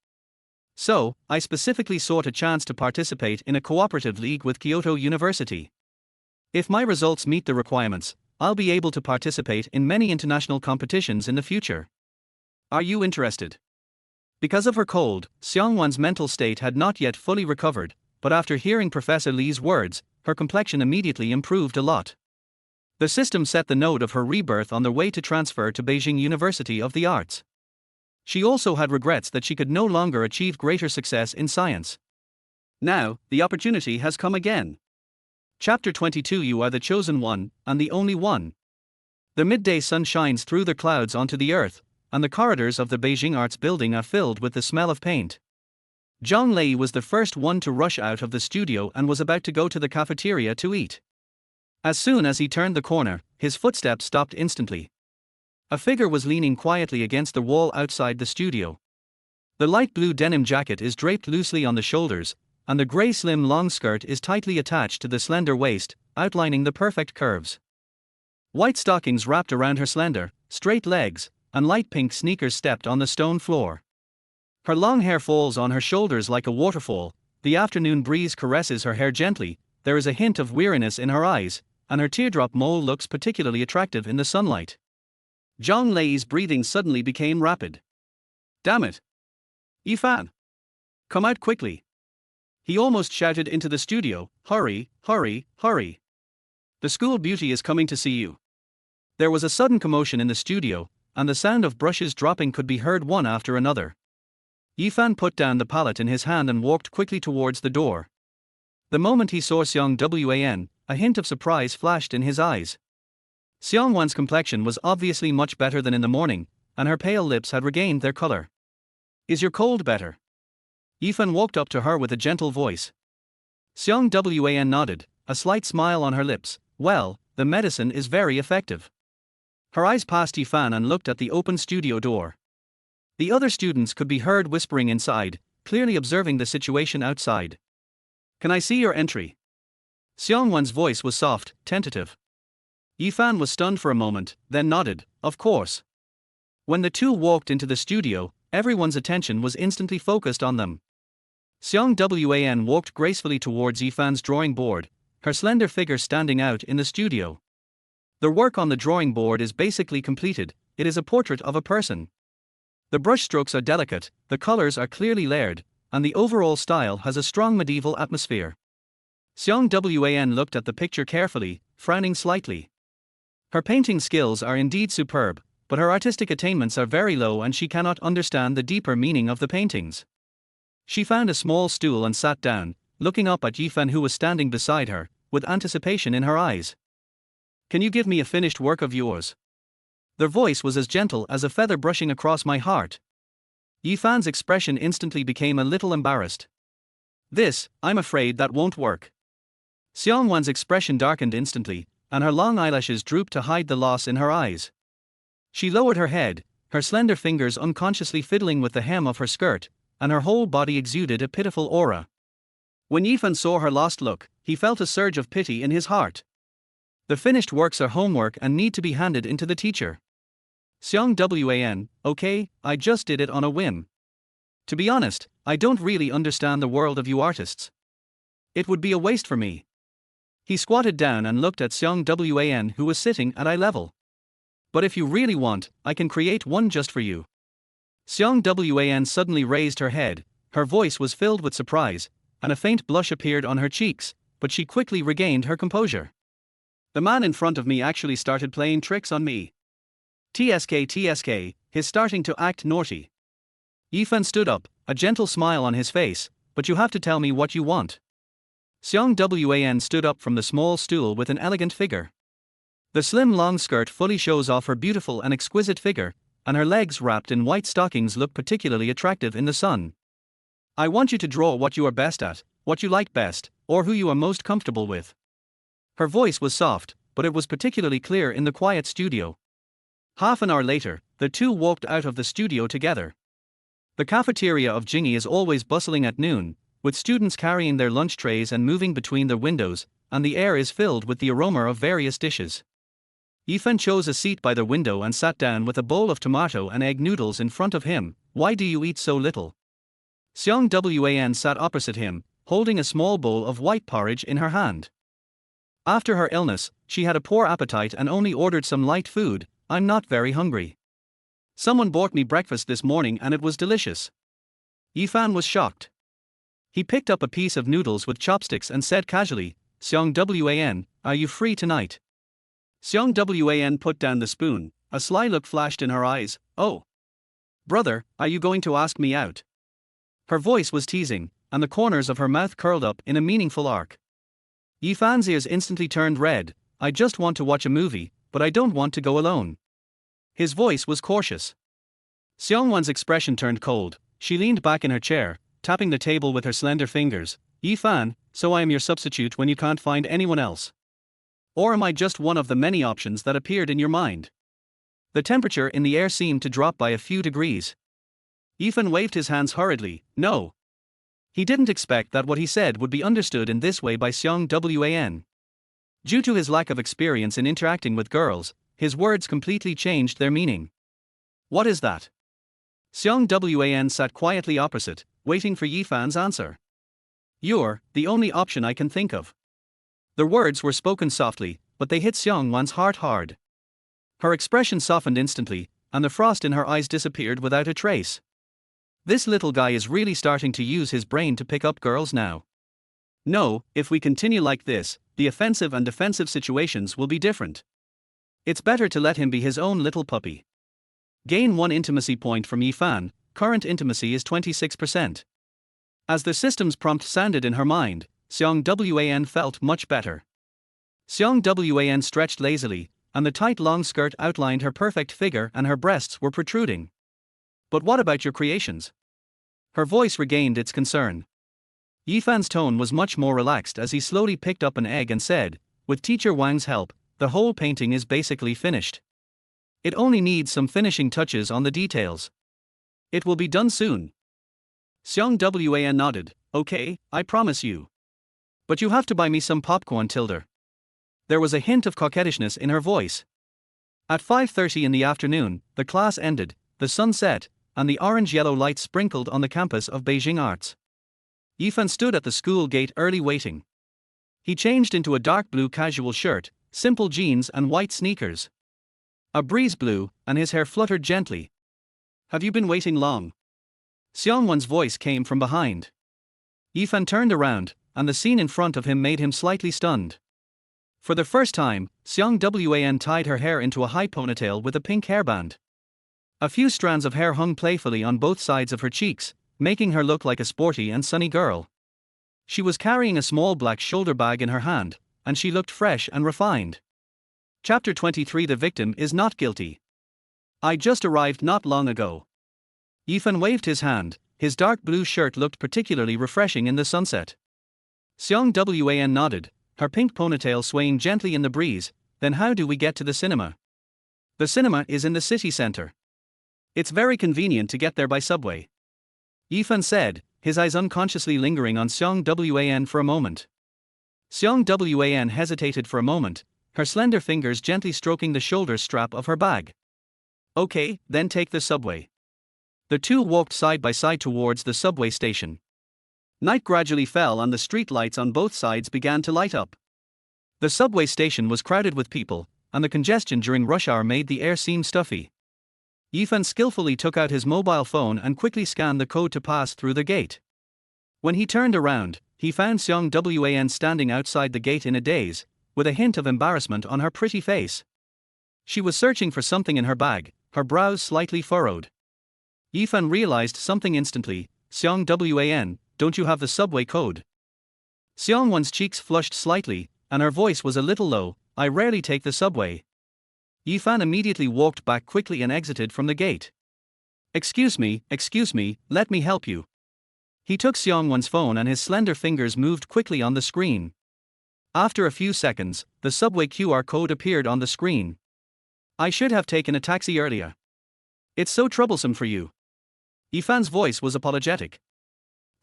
So, I specifically sought a chance to participate in a cooperative league with Kyoto University. If my results meet the requirements, I'll be able to participate in many international competitions in the future. Are you interested? Because of her cold, Xiang Wan's mental state had not yet fully recovered, but after hearing Professor Li's words, her complexion immediately improved a lot. The system set the note of her rebirth on the way to transfer to Beijing University of the Arts. She also had regrets that she could no longer achieve greater success in science. Now, the opportunity has come again. Chapter 22. You are the chosen one, and the only one. The midday sun shines through the clouds onto the earth, and the corridors of the Beijing Arts building are filled with the smell of paint. Zhang Lei was the first one to rush out of the studio and was about to go to the cafeteria to eat. As soon as he turned the corner, his footsteps stopped instantly. A figure was leaning quietly against the wall outside the studio. The light blue denim jacket is draped loosely on the shoulders, and the grey slim long skirt is tightly attached to the slender waist, outlining the perfect curves. White stockings wrapped around her slender, straight legs, and light pink sneakers stepped on the stone floor. Her long hair falls on her shoulders like a waterfall, the afternoon breeze caresses her hair gently, there is a hint of weariness in her eyes, and her teardrop mole looks particularly attractive in the sunlight. Zhang Lei's breathing suddenly became rapid. Damn it! Yifan! Come out quickly! He almost shouted into the studio, hurry, hurry, hurry! The school beauty is coming to see you. There was a sudden commotion in the studio, and the sound of brushes dropping could be heard one after another. Yifan put down the palette in his hand and walked quickly towards the door. The moment he saw Xiang Wan, a hint of surprise flashed in his eyes. Xiang Wan's complexion was obviously much better than in the morning, and her pale lips had regained their color. Is your cold better? Yifan walked up to her with a gentle voice. Xiang Wan nodded, a slight smile on her lips. Well, the medicine is very effective. Her eyes passed Yifan and looked at the open studio door. The other students could be heard whispering inside, clearly observing the situation outside. Can I see your entry? Xiang Wan's voice was soft, tentative. Yifan was stunned for a moment, then nodded, of course. When the two walked into the studio, everyone's attention was instantly focused on them. Xiang Wan walked gracefully towards Yifan's drawing board, her slender figure standing out in the studio. The work on the drawing board is basically completed, it is a portrait of a person. The brushstrokes are delicate, the colors are clearly layered, and the overall style has a strong medieval atmosphere. Xiang Wan looked at the picture carefully, frowning slightly. Her painting skills are indeed superb, but her artistic attainments are very low and she cannot understand the deeper meaning of the paintings. She found a small stool and sat down, looking up at Yifan who was standing beside her, with anticipation in her eyes. Can you give me a finished work of yours? Their voice was as gentle as a feather brushing across my heart. Yifan's expression instantly became a little embarrassed. This, I'm afraid that won't work. Xiang Wan's expression darkened instantly, and her long eyelashes drooped to hide the loss in her eyes. She lowered her head, her slender fingers unconsciously fiddling with the hem of her skirt, and her whole body exuded a pitiful aura. When Yifan saw her lost look, he felt a surge of pity in his heart. The finished works are homework and need to be handed in to the teacher. Xiang Wan, okay, I just did it on a whim. To be honest, I don't really understand the world of you artists. It would be a waste for me. He squatted down and looked at Xiang Wan who was sitting at eye level. But if you really want, I can create one just for you. Xiang Wan suddenly raised her head, her voice was filled with surprise, and a faint blush appeared on her cheeks, but she quickly regained her composure. The man in front of me actually started playing tricks on me. TSK, he's starting to act naughty. Yifan stood up, a gentle smile on his face, but you have to tell me what you want. Xiang Wan stood up from the small stool with an elegant figure. The slim long skirt fully shows off her beautiful and exquisite figure, and her legs wrapped in white stockings look particularly attractive in the sun. I want you to draw what you are best at, what you like best, or who you are most comfortable with. Her voice was soft, but it was particularly clear in the quiet studio. Half an hour later, the two walked out of the studio together. The cafeteria of Jingyi is always bustling at noon, with students carrying their lunch trays and moving between the windows, and the air is filled with the aroma of various dishes. Yifan chose a seat by the window and sat down with a bowl of tomato and egg noodles in front of him. Why do you eat so little? Xiang Wan sat opposite him, holding a small bowl of white porridge in her hand. After her illness, she had a poor appetite and only ordered some light food. I'm not very hungry. Someone bought me breakfast this morning and it was delicious. Yifan was shocked. He picked up a piece of noodles with chopsticks and said casually, Xiang Wan, are you free tonight? Xiang Wan put down the spoon, a sly look flashed in her eyes. Oh. Brother, are you going to ask me out? Her voice was teasing, and the corners of her mouth curled up in a meaningful arc. Yifan's ears instantly turned red. I just want to watch a movie, but I don't want to go alone. His voice was cautious. Xiang Wan's expression turned cold. She leaned back in her chair, tapping the table with her slender fingers. Yifan, so I am your substitute when you can't find anyone else? Or am I just one of the many options that appeared in your mind? The temperature in the air seemed to drop by a few degrees. Yifan waved his hands hurriedly. No. He didn't expect that what he said would be understood in this way by Xiang Wan. Due to his lack of experience in interacting with girls, his words completely changed their meaning. What is that? Xiang Wan sat quietly opposite, waiting for Yifan's answer. You're the only option I can think of. The words were spoken softly, but they hit Xiang Wan's heart hard. Her expression softened instantly, and the frost in her eyes disappeared without a trace. This little guy is really starting to use his brain to pick up girls now. No, if we continue like this, the offensive and defensive situations will be different. It's better to let him be his own little puppy. Gain 1 intimacy point from Yifan, current intimacy is 26%. As the system's prompt sounded in her mind, Xiang Wan felt much better. Xiang Wan stretched lazily, and the tight long skirt outlined her perfect figure and her breasts were protruding. But what about your creations? Her voice regained its concern. Yifan's tone was much more relaxed as he slowly picked up an egg and said, with teacher Wang's help, the whole painting is basically finished. It only needs some finishing touches on the details. It will be done soon. Xiang Wan nodded. Okay, I promise you. But you have to buy me some popcorn, Tilda. There was a hint of coquettishness in her voice. At 5:30 in the afternoon, the class ended, the sun set, and the orange-yellow lights sprinkled on the campus of Beijing Arts. Yifan stood at the school gate early waiting. He changed into a dark blue casual shirt, simple jeans and white sneakers. A breeze blew, and his hair fluttered gently. Have you been waiting long? Xiang Wan's voice came from behind. Yifan turned around, and the scene in front of him made him slightly stunned. For the first time, Xiang Wan tied her hair into a high ponytail with a pink hairband. A few strands of hair hung playfully on both sides of her cheeks, making her look like a sporty and sunny girl. She was carrying a small black shoulder bag in her hand, and she looked fresh and refined. Chapter 23. The victim is not guilty. I just arrived not long ago. Yifan waved his hand. His dark blue shirt looked particularly refreshing in the sunset. Xiang Wan nodded, her pink ponytail swaying gently in the breeze. Then how do we get to the cinema? The cinema is in the city center. It's very convenient to get there by subway. Yifan said, his eyes unconsciously lingering on Xiang Wan for a moment. Xiang Wan hesitated for a moment, her slender fingers gently stroking the shoulder strap of her bag. Okay, then take the subway. The two walked side by side towards the subway station. Night gradually fell and the street lights on both sides began to light up. The subway station was crowded with people, and the congestion during rush hour made the air seem stuffy. Yifan skillfully took out his mobile phone and quickly scanned the code to pass through the gate. When he turned around, he found Xiang Wan standing outside the gate in a daze, with a hint of embarrassment on her pretty face. She was searching for something in her bag, her brows slightly furrowed. Yifan realized something instantly. Xiang Wan, don't you have the subway code? Xiang Wan's cheeks flushed slightly, and her voice was a little low. I rarely take the subway. Yifan immediately walked back quickly and exited from the gate. Excuse me, let me help you. He took Xiang Wan's phone and his slender fingers moved quickly on the screen. After a few seconds, the subway QR code appeared on the screen. I should have taken a taxi earlier. It's so troublesome for you. Yifan's voice was apologetic.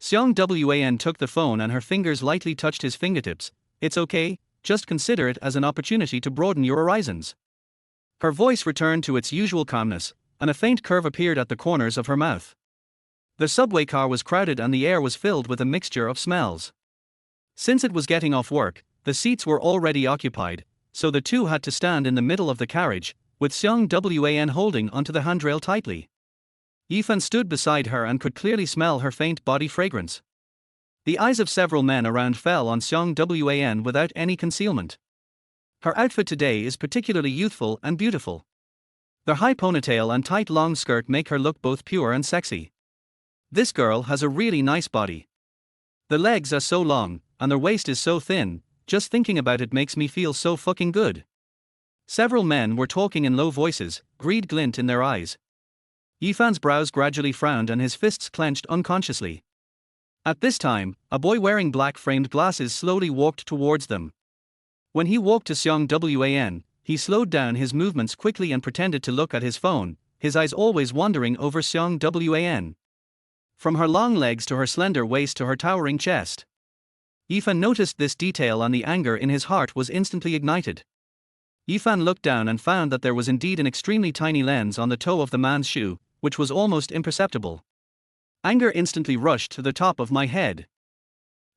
Xiang Wan took the phone and her fingers lightly touched his fingertips. It's okay, just consider it as an opportunity to broaden your horizons. Her voice returned to its usual calmness, and a faint curve appeared at the corners of her mouth. The subway car was crowded and the air was filled with a mixture of smells. Since it was getting off work, the seats were already occupied, so the two had to stand in the middle of the carriage, with Xiang Wan holding onto the handrail tightly. Yifan stood beside her and could clearly smell her faint body fragrance. The eyes of several men around fell on Xiang Wan without any concealment. Her outfit today is particularly youthful and beautiful. The high ponytail and tight long skirt make her look both pure and sexy. This girl has a really nice body. The legs are so long, and their waist is so thin, just thinking about it makes me feel so fucking good. Several men were talking in low voices, greed glint in their eyes. Yifan's brows gradually frowned and his fists clenched unconsciously. At this time, a boy wearing black-framed glasses slowly walked towards them. When he walked to Xiang Wan, he slowed down his movements quickly and pretended to look at his phone, his eyes always wandering over Xiang Wan. From her long legs to her slender waist to her towering chest. Yifan noticed this detail and the anger in his heart was instantly ignited. Yifan looked down and found that there was indeed an extremely tiny lens on the toe of the man's shoe, which was almost imperceptible. Anger instantly rushed to the top of my head.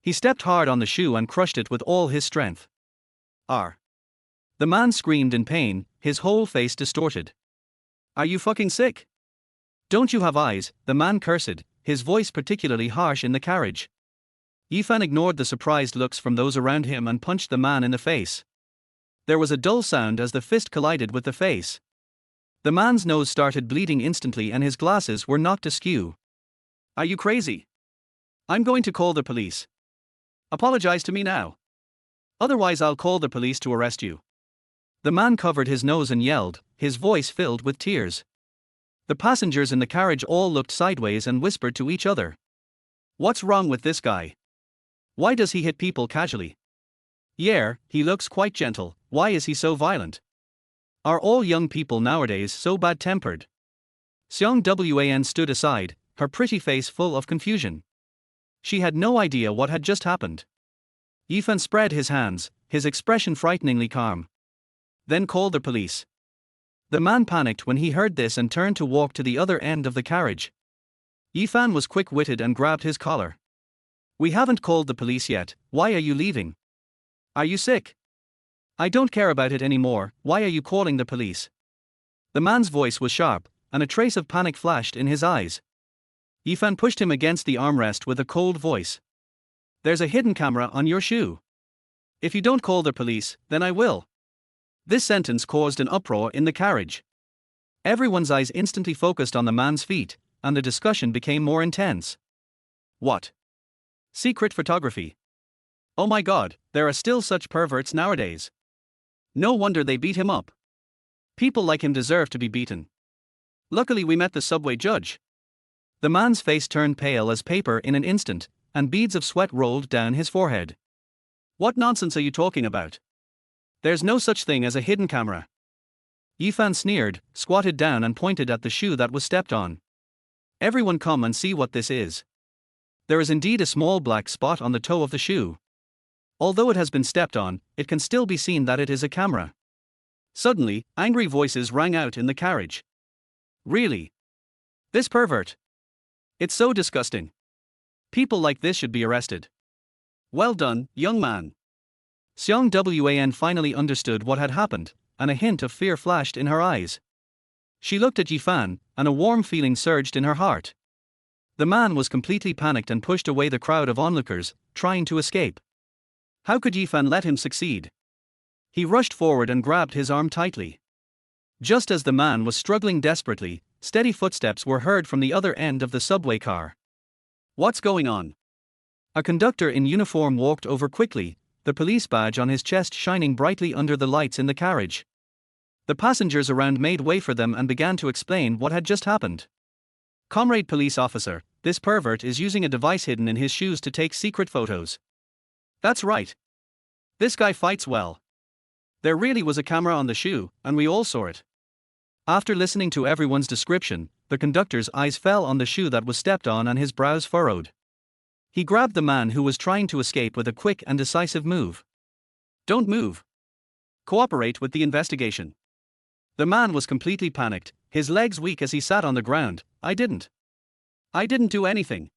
He stepped hard on the shoe and crushed it with all his strength. R. The man screamed in pain, his whole face distorted. Are you fucking sick? Don't you have eyes? The man cursed, his voice particularly harsh in the carriage. Yifan ignored the surprised looks from those around him and punched the man in the face. There was a dull sound as the fist collided with the face. The man's nose started bleeding instantly and his glasses were knocked askew. Are you crazy? I'm going to call the police. Apologize to me now. Otherwise I'll call the police to arrest you. The man covered his nose and yelled, his voice filled with tears. The passengers in the carriage all looked sideways and whispered to each other. What's wrong with this guy? Why does he hit people casually? Yeah, he looks quite gentle, why is he so violent? Are all young people nowadays so bad-tempered? Xiang Wan stood aside, her pretty face full of confusion. She had no idea what had just happened. Yifan spread his hands, his expression frighteningly calm. Then call the police. The man panicked when he heard this and turned to walk to the other end of the carriage. Yifan was quick-witted and grabbed his collar. We haven't called the police yet, why are you leaving? Are you sick? I don't care about it anymore, why are you calling the police? The man's voice was sharp, and a trace of panic flashed in his eyes. Yifan pushed him against the armrest with a cold voice. There's a hidden camera on your shoe. If you don't call the police, then I will. This sentence caused an uproar in the carriage. Everyone's eyes instantly focused on the man's feet, and the discussion became more intense. What? Secret photography. Oh my god, there are still such perverts nowadays. No wonder they beat him up. People like him deserve to be beaten. Luckily we met the subway judge. The man's face turned pale as paper in an instant, and beads of sweat rolled down his forehead. What nonsense are you talking about? There's no such thing as a hidden camera. Yifan sneered, squatted down and pointed at the shoe that was stepped on. Everyone come and see what this is. There is indeed a small black spot on the toe of the shoe. Although it has been stepped on, it can still be seen that it is a camera. Suddenly, angry voices rang out in the carriage. Really? This pervert? It's so disgusting. People like this should be arrested. Well done, young man. Xiang Wan finally understood what had happened, and a hint of fear flashed in her eyes. She looked at Yifan, and a warm feeling surged in her heart. The man was completely panicked and pushed away the crowd of onlookers, trying to escape. How could Yifan let him succeed? He rushed forward and grabbed his arm tightly. Just as the man was struggling desperately, steady footsteps were heard from the other end of the subway car. What's going on? A conductor in uniform walked over quickly, the police badge on his chest shining brightly under the lights in the carriage. The passengers around made way for them and began to explain what had just happened. Comrade police officer, this pervert is using a device hidden in his shoes to take secret photos. That's right. This guy fights well. There really was a camera on the shoe, and we all saw it. After listening to everyone's description, the conductor's eyes fell on the shoe that was stepped on and his brows furrowed. He grabbed the man who was trying to escape with a quick and decisive move. Don't move. Cooperate with the investigation. The man was completely panicked, his legs weak as he sat on the ground. I didn't do anything.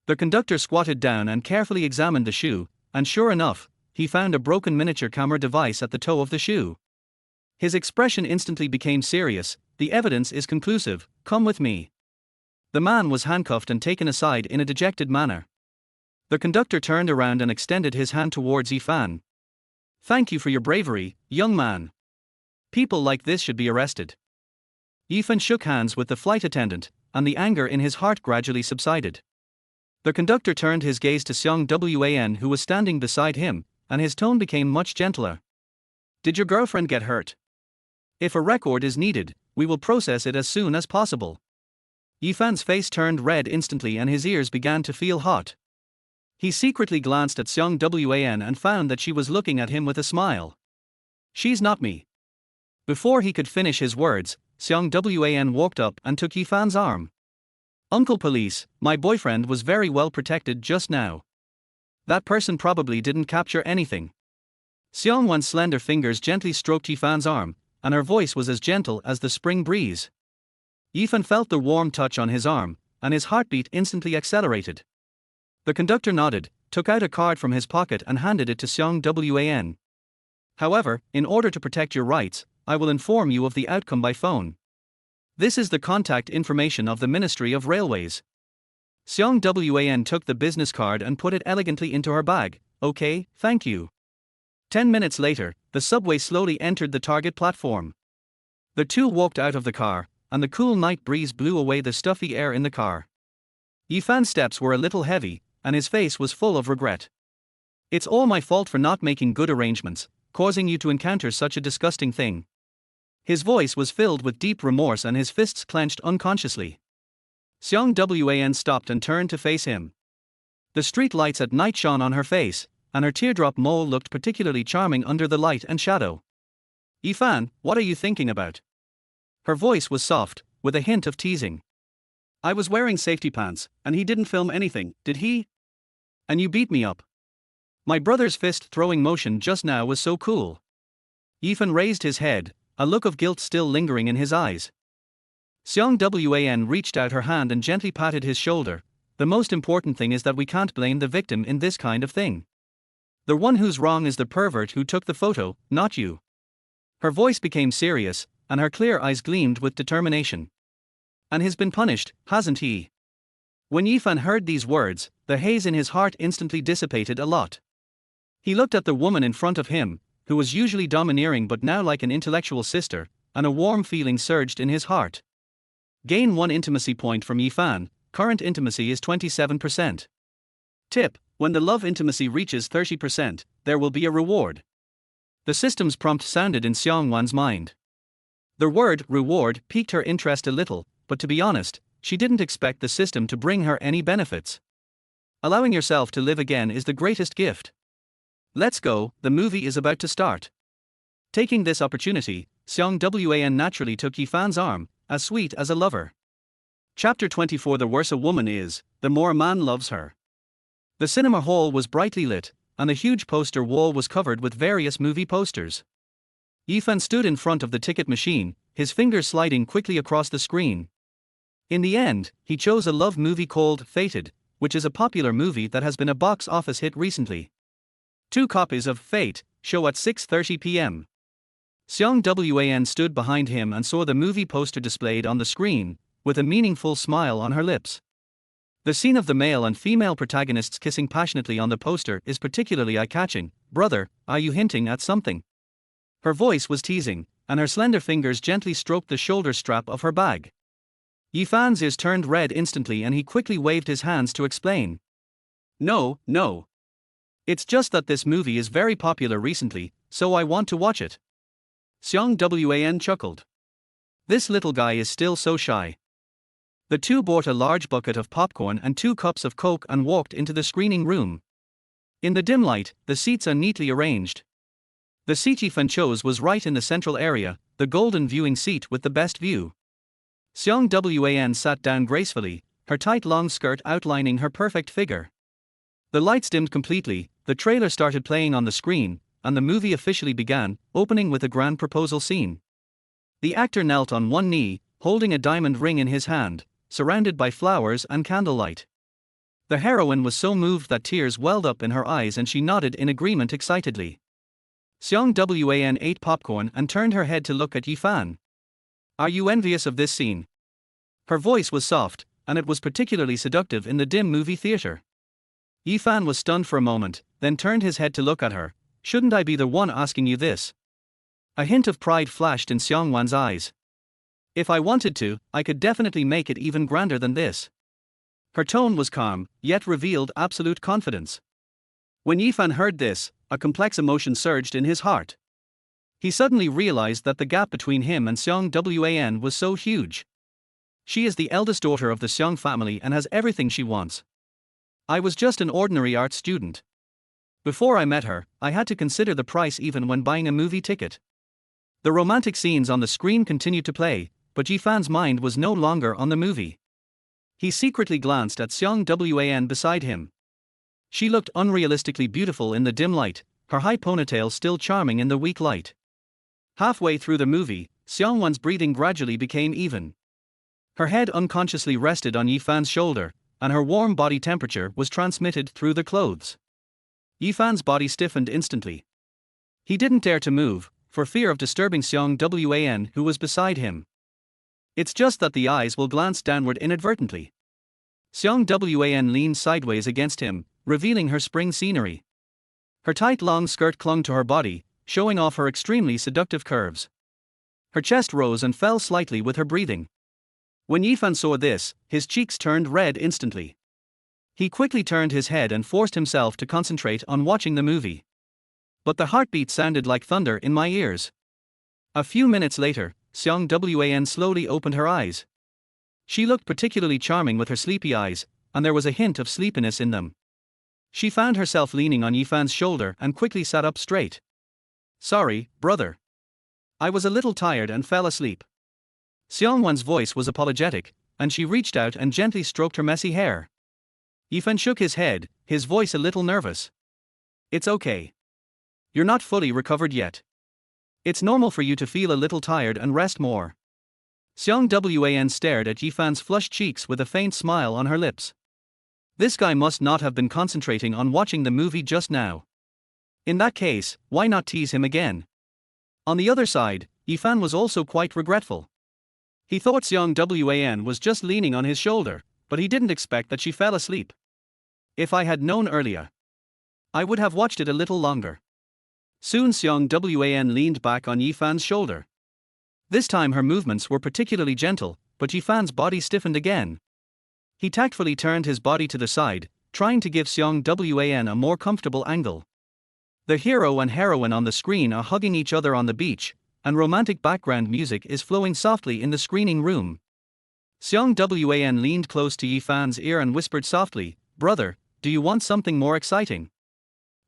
The conductor squatted down and carefully examined the shoe, and sure enough, he found a broken miniature camera device at the toe of the shoe. His expression instantly became serious. The evidence is conclusive, come with me. The man was handcuffed and taken aside in a dejected manner. The conductor turned around and extended his hand towards Yifan. Thank you for your bravery, young man. People like this should be arrested. Yifan shook hands with the flight attendant, and the anger in his heart gradually subsided. The conductor turned his gaze to Xiang Wan, who was standing beside him, and his tone became much gentler. Did your girlfriend get hurt? If a record is needed, we will process it as soon as possible. Yifan's face turned red instantly and his ears began to feel hot. He secretly glanced at Xiang Wan and found that she was looking at him with a smile. She's not me. Before he could finish his words, Xiang Wan walked up and took Yifan's arm. Uncle Police, my boyfriend was very well protected just now. That person probably didn't capture anything. Xiang Wan's slender fingers gently stroked Yifan's arm, and her voice was as gentle as the spring breeze. Yifan felt the warm touch on his arm, and his heartbeat instantly accelerated. The conductor nodded, took out a card from his pocket and handed it to Xiang Wan. However, in order to protect your rights, I will inform you of the outcome by phone. This is the contact information of the Ministry of Railways. Xiang Wan took the business card and put it elegantly into her bag. Okay, thank you. 10 minutes later, the subway slowly entered the target platform. The two walked out of the car, and the cool night breeze blew away the stuffy air in the car. Yifan's steps were a little heavy, and his face was full of regret. It's all my fault for not making good arrangements, causing you to encounter such a disgusting thing. His voice was filled with deep remorse and his fists clenched unconsciously. Xiang Wan stopped and turned to face him. The street lights at night shone on her face, and her teardrop mole looked particularly charming under the light and shadow. Yifan, what are you thinking about? Her voice was soft, with a hint of teasing. I was wearing safety pants, and he didn't film anything, did he? And you beat me up. My brother's fist-throwing motion just now was so cool. Yifan raised his head, a look of guilt still lingering in his eyes. Xiang Wan reached out her hand and gently patted his shoulder. The most important thing is that we can't blame the victim in this kind of thing. The one who's wrong is the pervert who took the photo, not you. Her voice became serious, and her clear eyes gleamed with determination. And he's been punished, hasn't he? When Yifan heard these words, the haze in his heart instantly dissipated a lot. He looked at the woman in front of him, who was usually domineering but now like an intellectual sister, and a warm feeling surged in his heart. Gain 1 intimacy point from Yifan, current intimacy is 27%. Tip: when the love intimacy reaches 30%, there will be a reward. The system's prompt sounded in Xiang Wan's mind. The word reward piqued her interest a little, but to be honest, she didn't expect the system to bring her any benefits. Allowing yourself to live again is the greatest gift. Let's go, the movie is about to start. Taking this opportunity, Xiang Wan naturally took Yifan's arm, as sweet as a lover. Chapter 24. The worse a woman is, the more a man loves her. The cinema hall was brightly lit, and the huge poster wall was covered with various movie posters. Yifan stood in front of the ticket machine, his fingers sliding quickly across the screen. In the end, he chose a love movie called Fated, which is a popular movie that has been a box office hit recently. 2 copies of Fate show at 6:30 p.m. Xiang Wan stood behind him and saw the movie poster displayed on the screen, with a meaningful smile on her lips. The scene of the male and female protagonists kissing passionately on the poster is particularly eye-catching. Brother, are you hinting at something? Her voice was teasing, and her slender fingers gently stroked the shoulder strap of her bag. Yifan's ears turned red instantly and he quickly waved his hands to explain. No. It's just that this movie is very popular recently, so I want to watch it. Xiang Wan chuckled. This little guy is still so shy. The two bought a large bucket of popcorn and 2 cups of Coke and walked into the screening room. In the dim light, the seats are neatly arranged. The seat Yifan chose was right in the central area, the golden viewing seat with the best view. Xiang Wan sat down gracefully, her tight long skirt outlining her perfect figure. The lights dimmed completely, the trailer started playing on the screen, and the movie officially began, opening with a grand proposal scene. The actor knelt on one knee, holding a diamond ring in his hand, surrounded by flowers and candlelight. The heroine was so moved that tears welled up in her eyes and she nodded in agreement excitedly. Xiang Wan ate popcorn and turned her head to look at Yifan. Are you envious of this scene? Her voice was soft, and it was particularly seductive in the dim movie theater. Yifan was stunned for a moment, then turned his head to look at her. Shouldn't I be the one asking you this? A hint of pride flashed in Xiang Wan's eyes. If I wanted to, I could definitely make it even grander than this. Her tone was calm, yet revealed absolute confidence. When Yifan heard this, a complex emotion surged in his heart. He suddenly realized that the gap between him and Xiang Wan was so huge. She is the eldest daughter of the Xiang family and has everything she wants. I was just an ordinary art student. Before I met her, I had to consider the price even when buying a movie ticket. The romantic scenes on the screen continued to play, but Yifan's mind was no longer on the movie. He secretly glanced at Xiang Wan beside him. She looked unrealistically beautiful in the dim light, her high ponytail still charming in the weak light. Halfway through the movie, Xiang Wan's breathing gradually became even. Her head unconsciously rested on Yifan's shoulder, and her warm body temperature was transmitted through the clothes. Yifan's body stiffened instantly. He didn't dare to move, for fear of disturbing Xiang Wan, who was beside him. It's just that the eyes will glance downward inadvertently. Xiang Wan leaned sideways against him, revealing her spring scenery. Her tight long skirt clung to her body, showing off her extremely seductive curves. Her chest rose and fell slightly with her breathing. When Yifan saw this, his cheeks turned red instantly. He quickly turned his head and forced himself to concentrate on watching the movie. But the heartbeat sounded like thunder in my ears. A few minutes later, Xiang Wan slowly opened her eyes. She looked particularly charming with her sleepy eyes, and there was a hint of sleepiness in them. She found herself leaning on Yifan's shoulder and quickly sat up straight. Sorry, brother. I was a little tired and fell asleep. Xiang Wan's voice was apologetic, and she reached out and gently stroked her messy hair. Yifan shook his head, his voice a little nervous. It's okay. You're not fully recovered yet. It's normal for you to feel a little tired and rest more. Xiang Wan stared at Yifan's flushed cheeks with a faint smile on her lips. This guy must not have been concentrating on watching the movie just now. In that case, why not tease him again? On the other side, Yifan was also quite regretful. He thought Xiang Wan was just leaning on his shoulder, but he didn't expect that she fell asleep. If I had known earlier, I would have watched it a little longer. Soon Xiang Wan leaned back on Yifan's shoulder. This time her movements were particularly gentle, but Yifan's body stiffened again. He tactfully turned his body to the side, trying to give Xiang Wan a more comfortable angle. The hero and heroine on the screen are hugging each other on the beach, and romantic background music is flowing softly in the screening room. Xiang Wan leaned close to Yifan's ear and whispered softly, "Brother, do you want something more exciting?"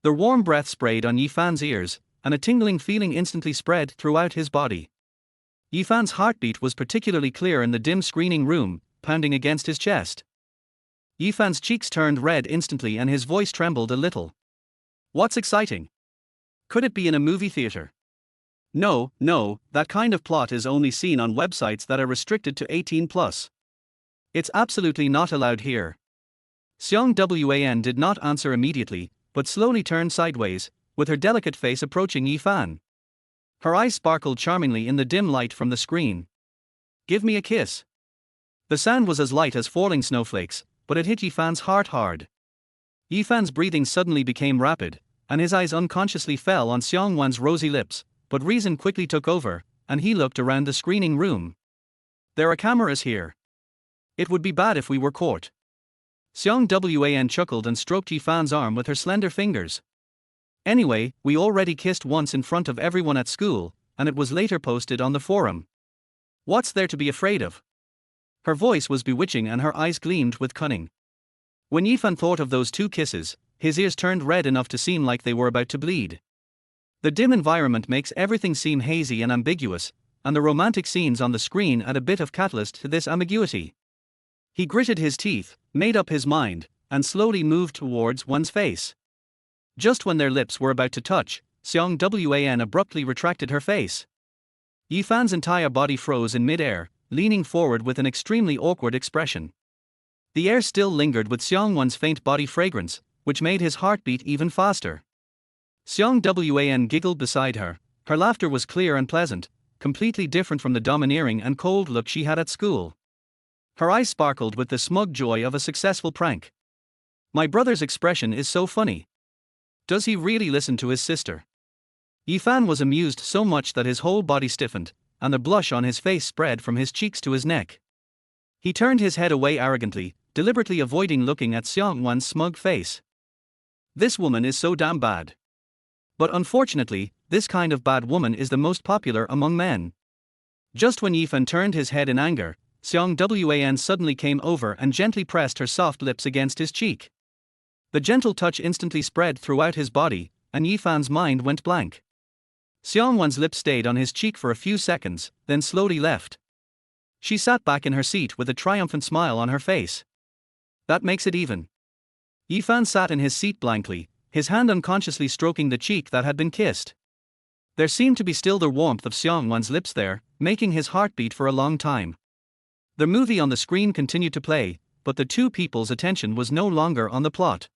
The warm breath sprayed on Yifan's ears, and a tingling feeling instantly spread throughout his body. Yifan's heartbeat was particularly clear in the dim screening room, pounding against his chest. Yifan's cheeks turned red instantly and his voice trembled a little. What's exciting? Could it be in a movie theater? No, that kind of plot is only seen on websites that are restricted to 18+. It's absolutely not allowed here. Xiang Wan did not answer immediately, but slowly turned sideways, with her delicate face approaching Yifan. Her eyes sparkled charmingly in the dim light from the screen. Give me a kiss. The sound was as light as falling snowflakes, but it hit Yifan's heart hard. Yifan's breathing suddenly became rapid, and his eyes unconsciously fell on Xiang Wan's rosy lips, but reason quickly took over, and he looked around the screening room. There are cameras here. It would be bad if we were caught. Xiang Wan chuckled and stroked Yifan's arm with her slender fingers. Anyway, we already kissed once in front of everyone at school, and it was later posted on the forum. What's there to be afraid of? Her voice was bewitching and her eyes gleamed with cunning. When Yifan thought of those two kisses, his ears turned red enough to seem like they were about to bleed. The dim environment makes everything seem hazy and ambiguous, and the romantic scenes on the screen add a bit of catalyst to this ambiguity. He gritted his teeth, made up his mind, and slowly moved towards one's face. Just when their lips were about to touch, Xiang Wan abruptly retracted her face. Yifan's entire body froze in mid-air, leaning forward with an extremely awkward expression. The air still lingered with Xiang Wan's faint body fragrance, which made his heart beat even faster. Xiang Wan giggled beside her. Her laughter was clear and pleasant, completely different from the domineering and cold look she had at school. Her eyes sparkled with the smug joy of a successful prank. My brother's expression is so funny. Does he really listen to his sister? Yifan was amused so much that his whole body stiffened, and the blush on his face spread from his cheeks to his neck. He turned his head away arrogantly, deliberately avoiding looking at Xiang Wan's smug face. This woman is so damn bad. But unfortunately, this kind of bad woman is the most popular among men. Just when Yifan turned his head in anger, Xiang Wan suddenly came over and gently pressed her soft lips against his cheek. The gentle touch instantly spread throughout his body, and Yifan's mind went blank. Xiang Wan's lips stayed on his cheek for a few seconds, then slowly left. She sat back in her seat with a triumphant smile on her face. That makes it even. Yifan sat in his seat blankly, his hand unconsciously stroking the cheek that had been kissed. There seemed to be still the warmth of Xiang Wan's lips there, making his heart beat for a long time. The movie on the screen continued to play, but the two people's attention was no longer on the plot.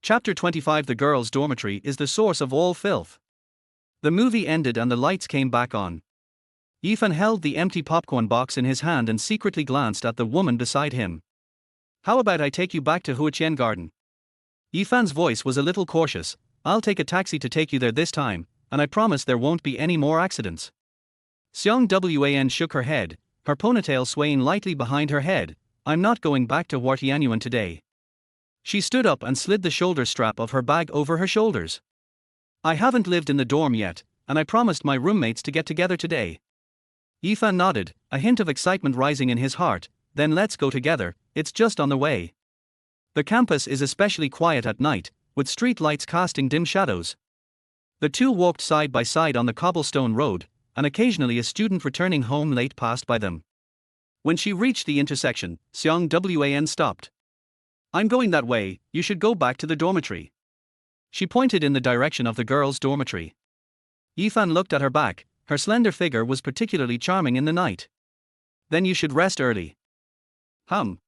Chapter 25. The girls' dormitory is the source of all filth. The movie ended and the lights came back on. Yifan held the empty popcorn box in his hand and secretly glanced at the woman beside him. How about I take you back to Huichen Garden? Yifan's voice was a little cautious. I'll take a taxi to take you there this time, and I promise there won't be any more accidents. Xiang Wan shook her head, her ponytail swaying lightly behind her head. I'm not going back to Huichen today. She stood up and slid the shoulder strap of her bag over her shoulders. I haven't lived in the dorm yet, and I promised my roommates to get together today. Yifan nodded, a hint of excitement rising in his heart. Then let's go together, it's just on the way. The campus is especially quiet at night, with street lights casting dim shadows. The two walked side by side on the cobblestone road, and occasionally a student returning home late passed by them. When she reached the intersection, Xiang Wan stopped. I'm going that way, you should go back to the dormitory. She pointed in the direction of the girls' dormitory. Yifan looked at her back, her slender figure was particularly charming in the night. Then you should rest early. Xiang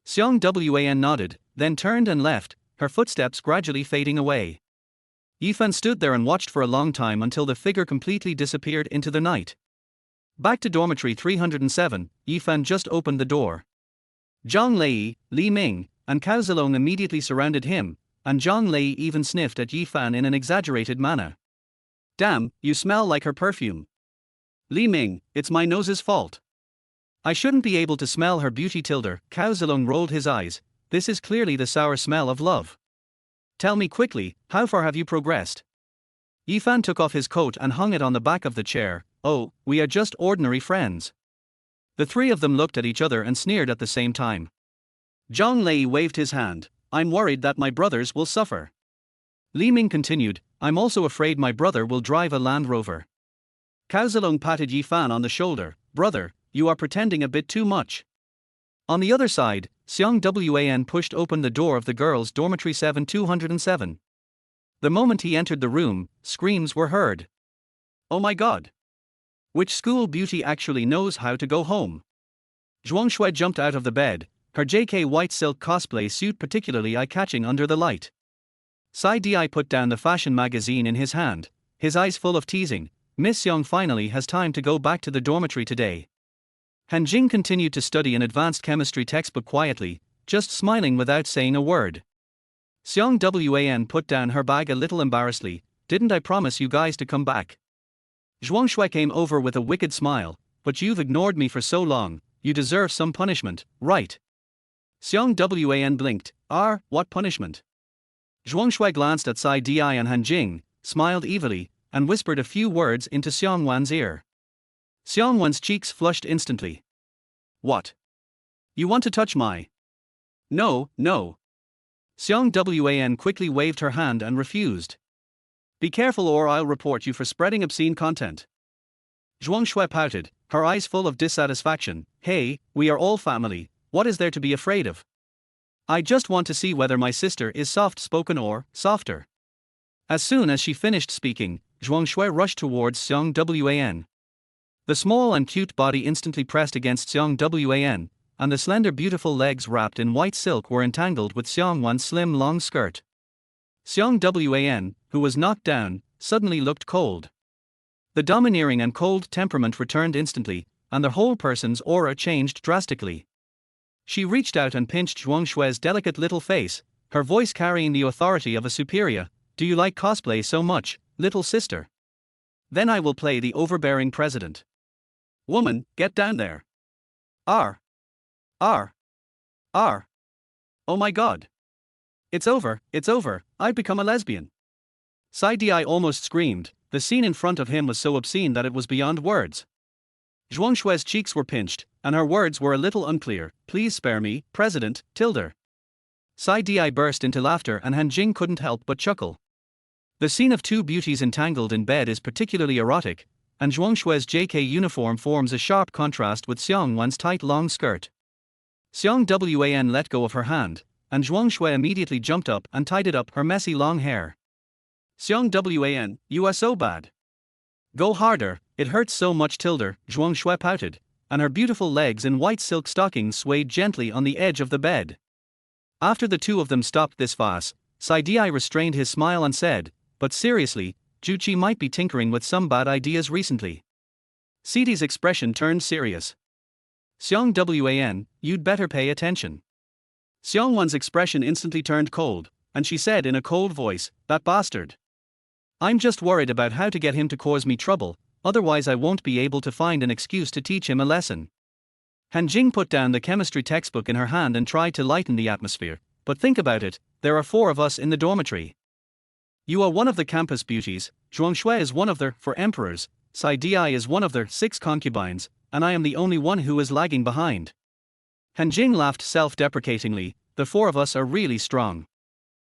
Wan nodded, then turned and left, her footsteps gradually fading away. Yifan stood there and watched for a long time until the figure completely disappeared into the night. Back to dormitory 307, Yifan just opened the door. Zhang Lei, Li Ming, and Cao Zilong immediately surrounded him, and Zhang Lei even sniffed at Yifan in an exaggerated manner. Damn, you smell like her perfume. Li Ming, it's my nose's fault. I shouldn't be able to smell her beauty. Cao Zilong rolled his eyes. This is clearly the sour smell of love. Tell me quickly, how far have you progressed? Yifan took off his coat and hung it on the back of the chair. Oh, we are just ordinary friends. The three of them looked at each other and sneered at the same time. Zhang Lei waved his hand. I'm worried that my brothers will suffer. Li Ming continued, I'm also afraid my brother will drive a Land Rover. Cao Zilong patted Yifan on the shoulder. Brother, you are pretending a bit too much. On the other side, Xiang Wan pushed open the door of the girls' dormitory 7207. The moment he entered the room, screams were heard. Oh my god! Which school beauty actually knows how to go home? Zhuangshui jumped out of the bed, her JK white silk cosplay suit particularly eye-catching under the light. Sai Di put down the fashion magazine in his hand, his eyes full of teasing. Miss Xiang finally has time to go back to the dormitory today. Han Jing continued to study an advanced chemistry textbook quietly, just smiling without saying a word. Xiang Wan put down her bag a little embarrassedly. Didn't I promise you guys to come back? Zhuangshui came over with a wicked smile. But you've ignored me for so long, you deserve some punishment, right? Xiang Wan blinked. What punishment? Zhuangshui glanced at Sai Di and Han Jing, smiled evilly, and whispered a few words into Xiang Wan's ear. Xiang Wan's cheeks flushed instantly. What? You want to touch my? No. Xiang Wan quickly waved her hand and refused. Be careful or I'll report you for spreading obscene content. Zhuangshui pouted, her eyes full of dissatisfaction. Hey, we are all family, what is there to be afraid of? I just want to see whether my sister is soft-spoken or softer. As soon as she finished speaking, Zhuangshui rushed towards Xiang Wan. The small and cute body instantly pressed against Xiang Wan, and the slender beautiful legs wrapped in white silk were entangled with Xiang Wan's slim long skirt. Xiang Wan, who was knocked down, suddenly looked cold. The domineering and cold temperament returned instantly, and the whole person's aura changed drastically. She reached out and pinched Zhuang Shui's delicate little face, her voice carrying the authority of a superior. "Do you like cosplay so much, little sister? Then I will play the overbearing president. Woman, get down there. R. R. R. Oh my god. It's over, I've become a lesbian." Di almost screamed. The scene in front of him was so obscene that it was beyond words. Zhuang Shui's cheeks were pinched, and her words were a little unclear. "Please spare me, President, tilde." Di burst into laughter and Han Jing couldn't help but chuckle. The scene of two beauties entangled in bed is particularly erotic, and Zhuang Shui's JK uniform forms a sharp contrast with Xiang Wan's tight long skirt. Xiang Wan let go of her hand, and Zhuang Shui immediately jumped up and tidied up her messy long hair. "Xiang Wan, you are so bad. Go harder, it hurts so much tilde," Zhuang Shui pouted, and her beautiful legs in white silk stockings swayed gently on the edge of the bed. After the two of them stopped this farce, Di restrained his smile and said, "But seriously, Juqi might be tinkering with some bad ideas recently." Di's expression turned serious. "Xiang Wan, you'd better pay attention." Xiang Wan's expression instantly turned cold, and she said in a cold voice, "That bastard. I'm just worried about how to get him to cause me trouble, otherwise I won't be able to find an excuse to teach him a lesson." Han Jing put down the chemistry textbook in her hand and tried to lighten the atmosphere. "But think about it, there are 4 of us in the dormitory. You are one of the campus beauties, Zhuang Shui is one of their 4 emperors, Di is one of their 6 concubines, and I am the only one who is lagging behind." Han Jing laughed self-deprecatingly. "The 4 of us are really strong.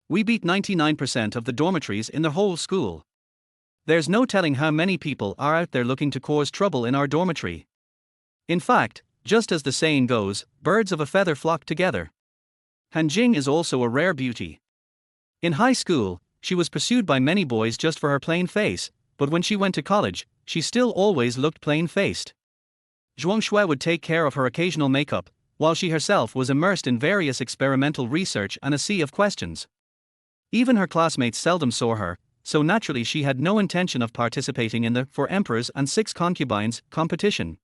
We beat 99% of the dormitories in the whole school. There's no telling how many people are out there looking to cause trouble in our dormitory. In fact, just as the saying goes, birds of a feather flock together. Han Jing is also a rare beauty. In high school, she was pursued by many boys just for her plain face, but when she went to college, she still always looked plain-faced. Zhuang Shui would take care of her occasional makeup, while she herself was immersed in various experimental research and a sea of questions. Even her classmates seldom saw her, so naturally she had no intention of participating in the 4 emperors and 6 concubines competition.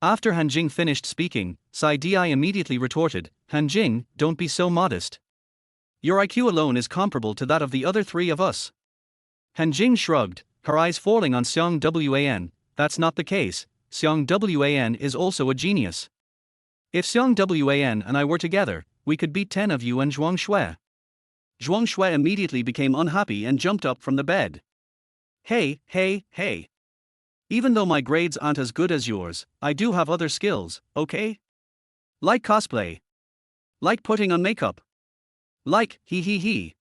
After Han Jing finished speaking, Di immediately retorted, "Han Jing, don't be so modest. Your IQ alone is comparable to that of the other 3 of us." Han Jing shrugged, her eyes falling on Xiang Wan. "That's not the case, Xiang Wan is also a genius. If Xiang Wan and I were together, we could beat 10 of you and Zhuang Shui." Zhuang Shui immediately became unhappy and jumped up from the bed. Hey. Even though my grades aren't as good as yours, I do have other skills, okay? Like cosplay. Like putting on makeup. Like, he.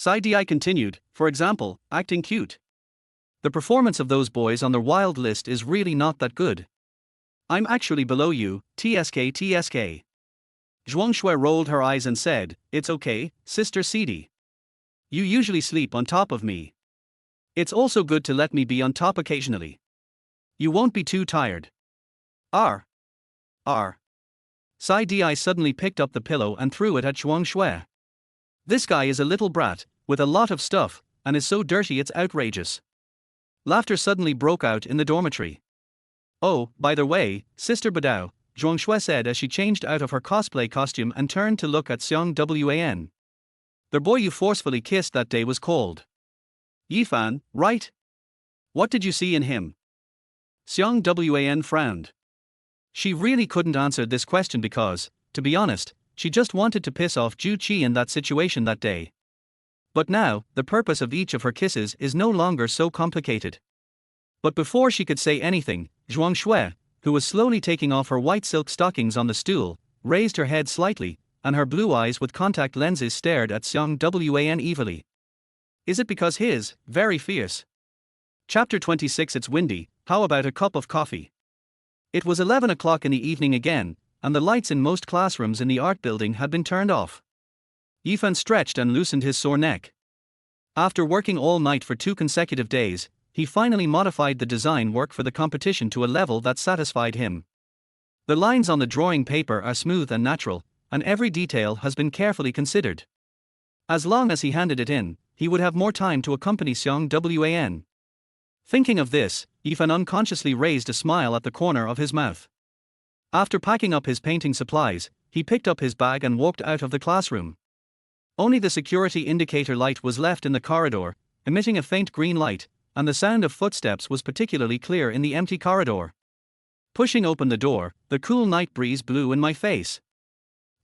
Di continued, for example, acting cute. The performance of those boys on the wild list is really not that good. I'm actually below you, tsk. Zhuang Shui rolled her eyes and said, "It's okay, Sister Cidi. You usually sleep on top of me. It's also good to let me be on top occasionally. You won't be too tired." R. Di suddenly picked up the pillow and threw it at Zhuang Shui. "This guy is a little brat, with a lot of stuff, and is so dirty it's outrageous." Laughter suddenly broke out in the dormitory. "Oh, by the way, Sister Badao," Zhuang Shui said as she changed out of her cosplay costume and turned to look at Xiang Wan. "The boy you forcefully kissed that day was called Yifan, right? What did you see in him?" Xiang Wan frowned. She really couldn't answer this question because, to be honest, she just wanted to piss off Ju Qi in that situation that day. But now, the purpose of each of her kisses is no longer so complicated. But before she could say anything, Zhuang Shui, who was slowly taking off her white silk stockings on the stool, raised her head slightly, and her blue eyes with contact lenses stared at Xiang Wan evilly. Is it because his, very fierce? Chapter 26. It's windy, how about a cup of coffee? It was 11 o'clock in the evening again, and the lights in most classrooms in the art building had been turned off. Yifan stretched and loosened his sore neck. After working all night for 2 consecutive days, he finally modified the design work for the competition to a level that satisfied him. The lines on the drawing paper are smooth and natural, and every detail has been carefully considered. As long as he handed it in, he would have more time to accompany Xiang Wan. Thinking of this, Yifan unconsciously raised a smile at the corner of his mouth. After packing up his painting supplies, he picked up his bag and walked out of the classroom. Only the security indicator light was left in the corridor, emitting a faint green light, and the sound of footsteps was particularly clear in the empty corridor. Pushing open the door, the cool night breeze blew in my face.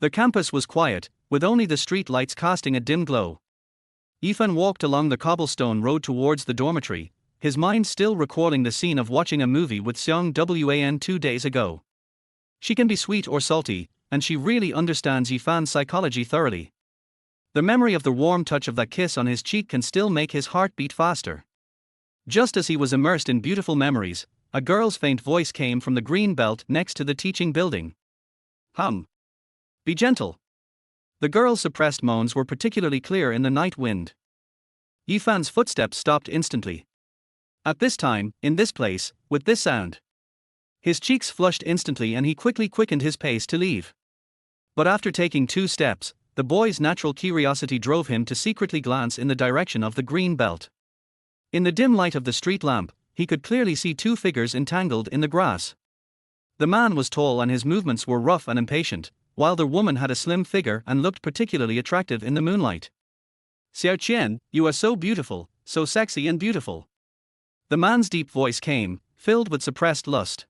The campus was quiet, with only the street lights casting a dim glow. Yifan walked along the cobblestone road towards the dormitory, his mind still recalling the scene of watching a movie with Xiang Wan 2 days ago. She can be sweet or salty, and she really understands Yifan's psychology thoroughly. The memory of the warm touch of that kiss on his cheek can still make his heart beat faster. Just as he was immersed in beautiful memories, a girl's faint voice came from the green belt next to the teaching building. Be gentle. The girl's suppressed moans were particularly clear in the night wind. Yifan's footsteps stopped instantly. At this time, in this place, with this sound. His cheeks flushed instantly and he quickly quickened his pace to leave. But after taking 2 steps, the boy's natural curiosity drove him to secretly glance in the direction of the green belt. In the dim light of the street lamp, he could clearly see 2 figures entangled in the grass. The man was tall and his movements were rough and impatient, while the woman had a slim figure and looked particularly attractive in the moonlight. Xiao Qian, you are so beautiful, so sexy and beautiful. The man's deep voice came, filled with suppressed lust.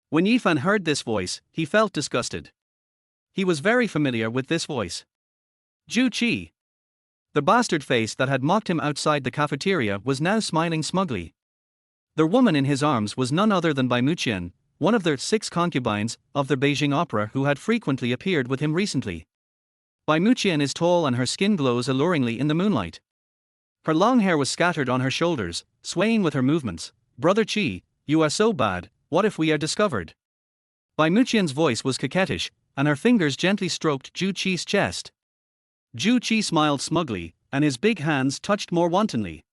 When Yifan heard this voice, he felt disgusted. He was very familiar with this voice. Ju Qi. The bastard face that had mocked him outside the cafeteria was now smiling smugly. The woman in his arms was none other than Bai Muqian, one of the 6 concubines of the Beijing Opera who had frequently appeared with him recently. Bai Muqian is tall and her skin glows alluringly in the moonlight. Her long hair was scattered on her shoulders, swaying with her movements. Brother Qi, you are so bad, what if we are discovered? Bai Muqian's voice was coquettish, and her fingers gently stroked Ju Qi's chest. Ju Qi smiled smugly, and his big hands touched more wantonly.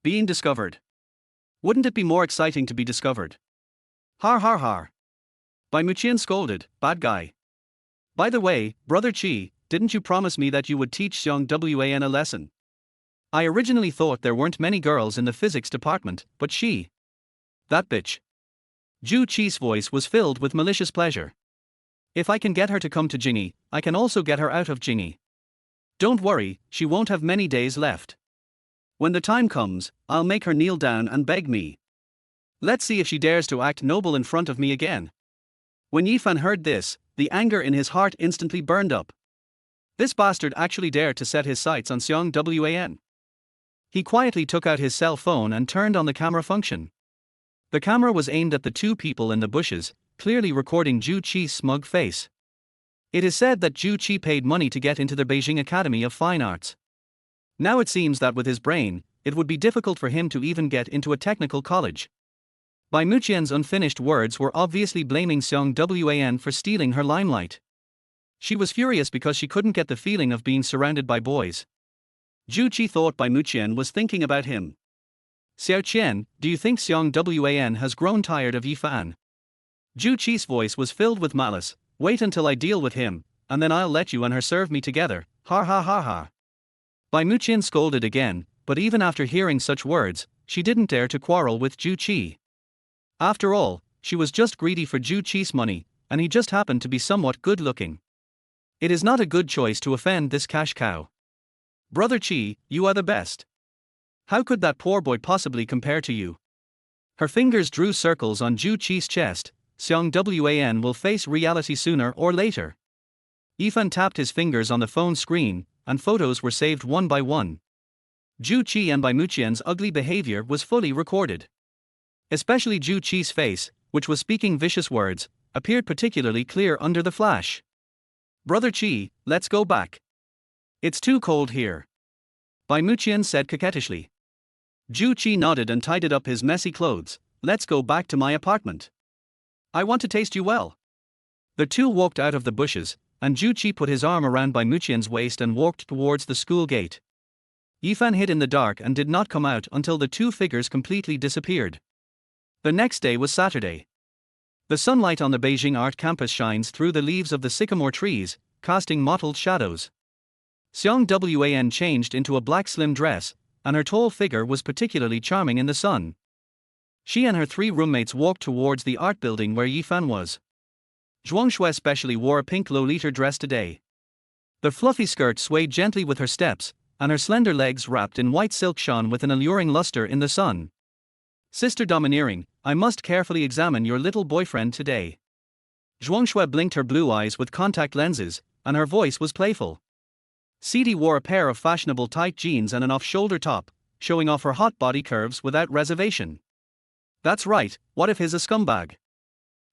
Being discovered. Wouldn't it be more exciting to be discovered? Har har har. Bai Muqian scolded, bad guy. By the way, Brother Qi, didn't you promise me that you would teach Xiang Wan a lesson? I originally thought there weren't many girls in the physics department, but she. That bitch. Ju Qi's voice was filled with malicious pleasure. If I can get her to come to Jingyi, I can also get her out of Jingyi. Don't worry, she won't have many days left. When the time comes, I'll make her kneel down and beg me. Let's see if she dares to act noble in front of me again. When Yifan heard this, the anger in his heart instantly burned up. This bastard actually dared to set his sights on Xiang Wan. He quietly took out his cell phone and turned on the camera function. The camera was aimed at the 2 people in the bushes, clearly recording Ju Qi's smug face. It is said that Ju Qi paid money to get into the Beijing Academy of Fine Arts. Now it seems that with his brain, it would be difficult for him to even get into a technical college. Bai Muqian's unfinished words were obviously blaming Xiang Wan for stealing her limelight. She was furious because she couldn't get the feeling of being surrounded by boys. Ju Qi thought Bai Muqian was thinking about him. Xiao Qian, do you think Xiang Wan has grown tired of Yifan? Ju Qi's voice was filled with malice. Wait until I deal with him, and then I'll let you and her serve me together. Ha ha ha ha. Bai Muqian scolded again, but even after hearing such words, she didn't dare to quarrel with Ju Qi. After all, she was just greedy for Ju Qi's money, and he just happened to be somewhat good-looking. It is not a good choice to offend this cash cow. Brother Qi, you are the best. How could that poor boy possibly compare to you? Her fingers drew circles on Ju Qi's chest. Xiang Wan will face reality sooner or later. Yifan tapped his fingers on the phone screen, and photos were saved one by one. Ju Qi and Bai Muqian's ugly behavior was fully recorded. Especially Ju Qi's face, which was speaking vicious words, appeared particularly clear under the flash. Brother Qi, let's go back. It's too cold here. Bai Muqian said coquettishly. Ju Qi nodded and tidied up his messy clothes. Let's go back to my apartment. I want to taste you well. The 2 walked out of the bushes, and Ju Qi put his arm around Bai Muqian's waist and walked towards the school gate. Yifan hid in the dark and did not come out until the two figures completely disappeared. The next day was Saturday. The sunlight on the Beijing Art Campus shines through the leaves of the sycamore trees, casting mottled shadows. Xiang Wan changed into a black slim dress, and her tall figure was particularly charming in the sun. She and her three roommates walked towards the art building where Yifan was. Zhuangshui especially wore a pink Lolita dress today. The fluffy skirt swayed gently with her steps, and her slender legs wrapped in white silk shone with an alluring luster in the sun. Sister Domineering, I must carefully examine your little boyfriend today. Zhuangshui blinked her blue eyes with contact lenses, and her voice was playful. Cidi wore a pair of fashionable tight jeans and an off-shoulder top, showing off her hot body curves without reservation. That's right, what if he's a scumbag?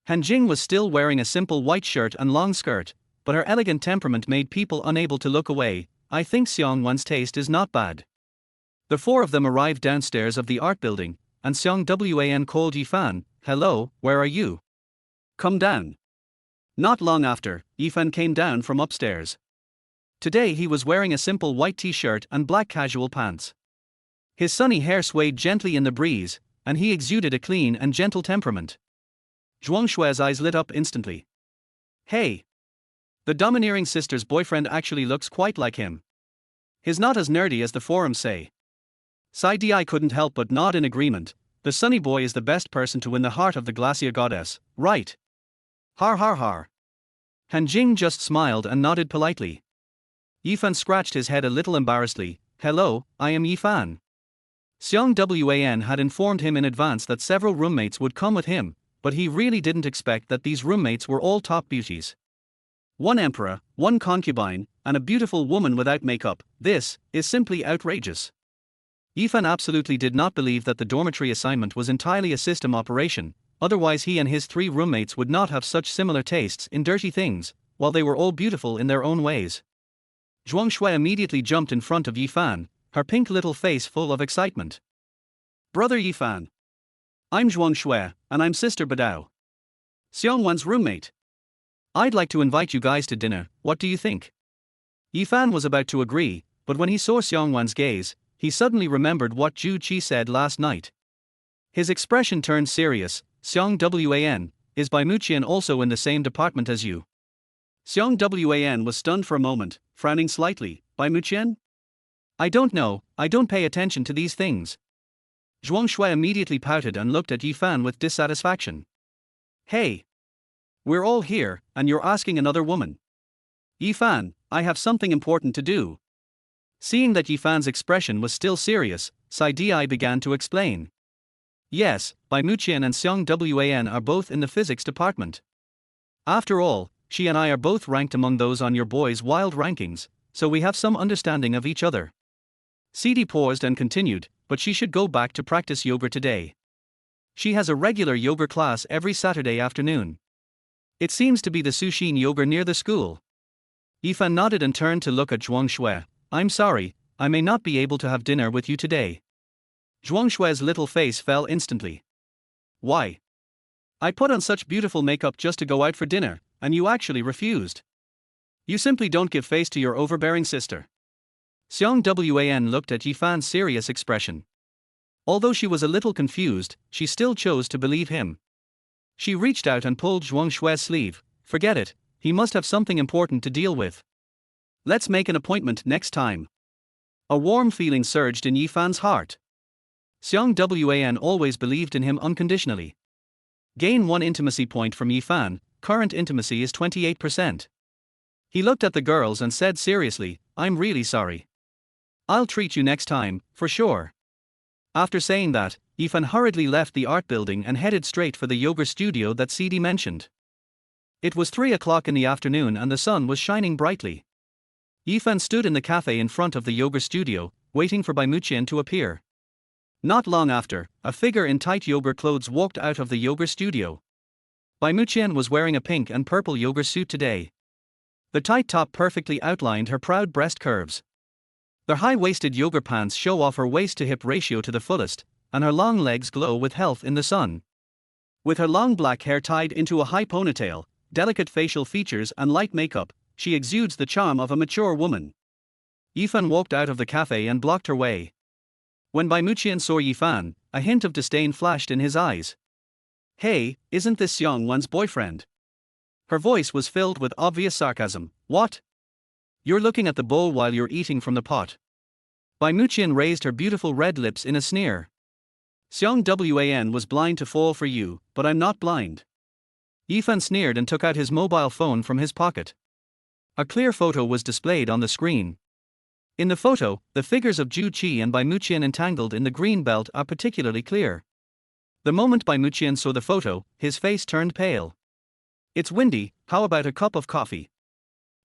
Hanjing was still wearing a simple white shirt and long skirt, but her elegant temperament made people unable to look away. I think Xiang Wan's taste is not bad. The four of them arrived downstairs of the art building, and Xiang Wan called Yifan, hello, where are you? Come down. Not long after, Yifan came down from upstairs. Today he was wearing a simple white t-shirt and black casual pants. His sunny hair swayed gently in the breeze, and he exuded a clean and gentle temperament. Zhuangshui's eyes lit up instantly. Hey! The domineering sister's boyfriend actually looks quite like him. He's not as nerdy as the forums say. Cidi couldn't help but nod in agreement. The sunny boy is the best person to win the heart of the glacier goddess, right? Har har har. Hanjing just smiled and nodded politely. Yifan scratched his head a little embarrassedly. Hello, I am Yifan. Xiang Wan had informed him in advance that several roommates would come with him, but he really didn't expect that these roommates were all top beauties. One emperor, one concubine, and a beautiful woman without makeup. This is simply outrageous. Yifan absolutely did not believe that the dormitory assignment was entirely a system operation, otherwise he and his three roommates would not have such similar tastes in dirty things, while they were all beautiful in their own ways. Zhuangshui immediately jumped in front of Yifan, her pink little face full of excitement. Brother Yifan. I'm Zhuangshui, and I'm Sister Badao. Xiang Wan's roommate. I'd like to invite you guys to dinner, what do you think? Yifan was about to agree, but when he saw Xiang Wan's gaze, he suddenly remembered what Zhu Qi said last night. His expression turned serious. Xiang Wan, is Bai Muqian also in the same department as you? Xiang Wan was stunned for a moment, frowning slightly. Bai Muqian? I don't know, I don't pay attention to these things. Zhuangshui immediately pouted and looked at Yifan with dissatisfaction. Hey! We're all here, and you're asking another woman. Yifan, I have something important to do. Seeing that Yifan's expression was still serious, Cidi began to explain. Yes, Bai Muqian and Xiang Wan are both in the physics department. After all, she and I are both ranked among those on your boys' wild rankings, so we have some understanding of each other. Cidi paused and continued, but she should go back to practice yoga today. She has a regular yoga class every Saturday afternoon. It seems to be the Sushin yoga near the school. Yifan nodded and turned to look at Zhuangshui. I'm sorry, I may not be able to have dinner with you today. Zhuangshui's little face fell instantly. Why? I put on such beautiful makeup just to go out for dinner, and you actually refused. You simply don't give face to your overbearing sister. Xiang Wan looked at Yifan's serious expression. Although she was a little confused, she still chose to believe him. She reached out and pulled Zhuangshui's sleeve. Forget it, he must have something important to deal with. Let's make an appointment next time. A warm feeling surged in Yifan's heart. Xiang Wan always believed in him unconditionally. Gain 1 intimacy point from Yifan, current intimacy is 28%. He looked at the girls and said seriously, I'm really sorry. I'll treat you next time, for sure. After saying that, Yifan hurriedly left the art building and headed straight for the yoga studio that Cidi mentioned. It was 3 o'clock in the afternoon and the sun was shining brightly. Yifan stood in the cafe in front of the yoga studio, waiting for Bai Muqian to appear. Not long after, a figure in tight yoga clothes walked out of the yoga studio. Bai Muqian was wearing a pink and purple yoga suit today. The tight top perfectly outlined her proud breast curves. Their high-waisted yoga pants show off her waist-to-hip ratio to the fullest, and her long legs glow with health in the sun. With her long black hair tied into a high ponytail, delicate facial features and light makeup, she exudes the charm of a mature woman. Yifan walked out of the cafe and blocked her way. When Bai Muqian saw Yifan, a hint of disdain flashed in his eyes. Hey, isn't this Xiang Wan's boyfriend? Her voice was filled with obvious sarcasm. What? You're looking at the bowl while you're eating from the pot. Bai Muqian raised her beautiful red lips in a sneer. Xiang Wan was blind to fall for you, but I'm not blind. Yifan sneered and took out his mobile phone from his pocket. A clear photo was displayed on the screen. In the photo, the figures of Zhu Qi and Bai Muqian entangled in the green belt are particularly clear. The moment Bai Muqian saw the photo, his face turned pale. It's windy, how about a cup of coffee?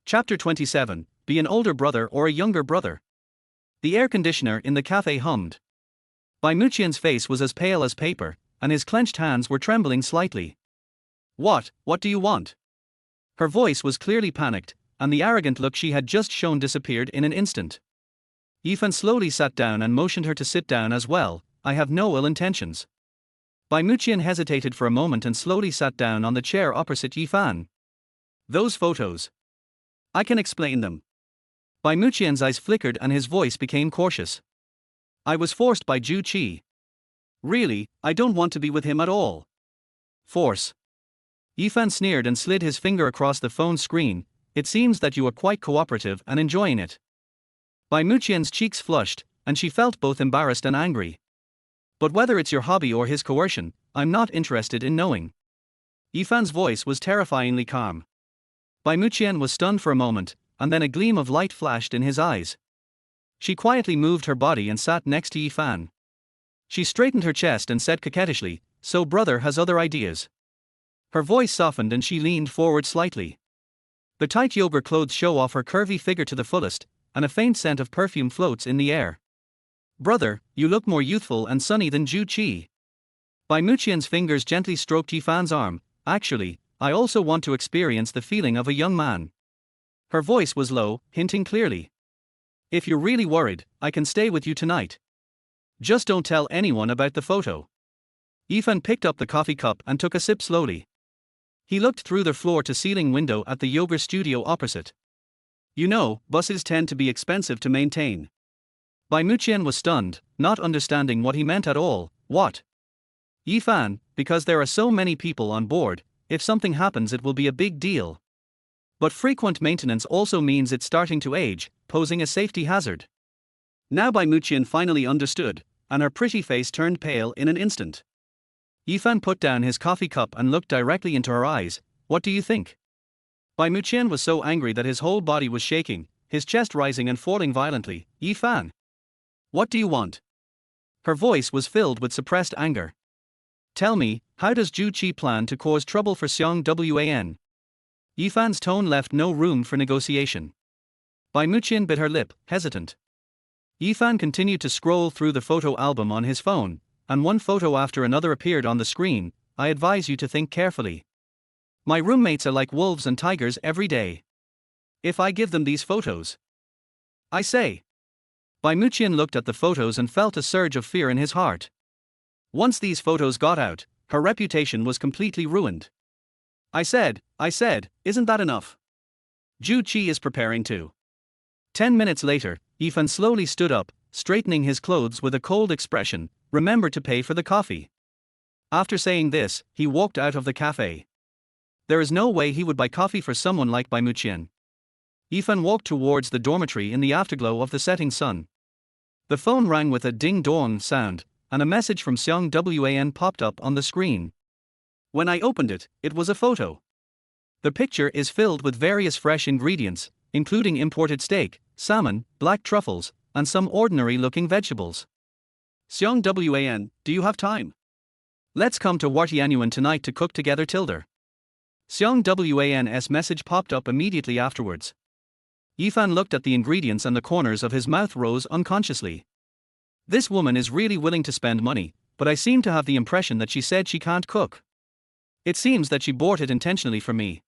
Chapter 27, Be an older brother or a younger brother. The air conditioner in the cafe hummed. Bai Muqian's face was as pale as paper, and his clenched hands were trembling slightly. What do you want? Her voice was clearly panicked, and the arrogant look she had just shown disappeared in an instant. Yifan slowly sat down and motioned her to sit down as well. I have no ill intentions. Bai Muqian hesitated for a moment and slowly sat down on the chair opposite Yifan. Those photos. I can explain them. Bai Muqian's eyes flickered and his voice became cautious. I was forced by Zhu Qi. Really, I don't want to be with him at all. Force. Yifan sneered and slid his finger across the phone screen. It seems that you are quite cooperative and enjoying it. Bai Muqian's cheeks flushed, and she felt both embarrassed and angry. But whether it's your hobby or his coercion, I'm not interested in knowing. Yifan's voice was terrifyingly calm. Bai Muqian was stunned for a moment, and then a gleam of light flashed in his eyes. She quietly moved her body and sat next to Yifan. She straightened her chest and said coquettishly, so brother has other ideas. Her voice softened and she leaned forward slightly. The tight yoga clothes show off her curvy figure to the fullest, and a faint scent of perfume floats in the air. Brother, you look more youthful and sunny than Zhu Qi. Bai Muqian's fingers gently stroked Yifan's arm. Actually, I also want to experience the feeling of a young man. Her voice was low, hinting clearly. If you're really worried, I can stay with you tonight. Just don't tell anyone about the photo. Yifan picked up the coffee cup and took a sip slowly. He looked through the floor-to-ceiling window at the yoga studio opposite. You know, buses tend to be expensive to maintain. Bai Muqian was stunned, not understanding what he meant at all. What? Yifan, because there are so many people on board, if something happens it will be a big deal. But frequent maintenance also means it's starting to age, posing a safety hazard. Now Bai Muqian finally understood, and her pretty face turned pale in an instant. Yifan put down his coffee cup and looked directly into her eyes. What do you think? Bai Muqian was so angry that his whole body was shaking, his chest rising and falling violently. Yifan. What do you want? Her voice was filled with suppressed anger. Tell me, how does Zhu Qi plan to cause trouble for Xiang Wan? Yifan's tone left no room for negotiation. Bai Muqian bit her lip, hesitant. Yifan continued to scroll through the photo album on his phone, and one photo after another appeared on the screen. I advise you to think carefully. My roommates are like wolves and tigers every day. If I give them these photos, I say. Bai Muqian looked at the photos and felt a surge of fear in his heart. Once these photos got out, her reputation was completely ruined. I said, isn't that enough? Zhu Qi is preparing to. 10 minutes later, Yifan slowly stood up, straightening his clothes with a cold expression. Remember to pay for the coffee. After saying this, he walked out of the cafe. There is no way he would buy coffee for someone like Bai Muqian. Yifan walked towards the dormitory in the afterglow of the setting sun. The phone rang with a ding-dong sound, and a message from Xiang Wan popped up on the screen. When I opened it, it was a photo. The picture is filled with various fresh ingredients, including imported steak, salmon, black truffles, and some ordinary-looking vegetables. Xiang Wan, do you have time? Let's come to Wartianyuan tonight to cook together tilde. Xiang Wan's message popped up immediately afterwards. Yifan looked at the ingredients and the corners of his mouth rose unconsciously. This woman is really willing to spend money, but I seem to have the impression that she said she can't cook. It seems that she bought it intentionally for me.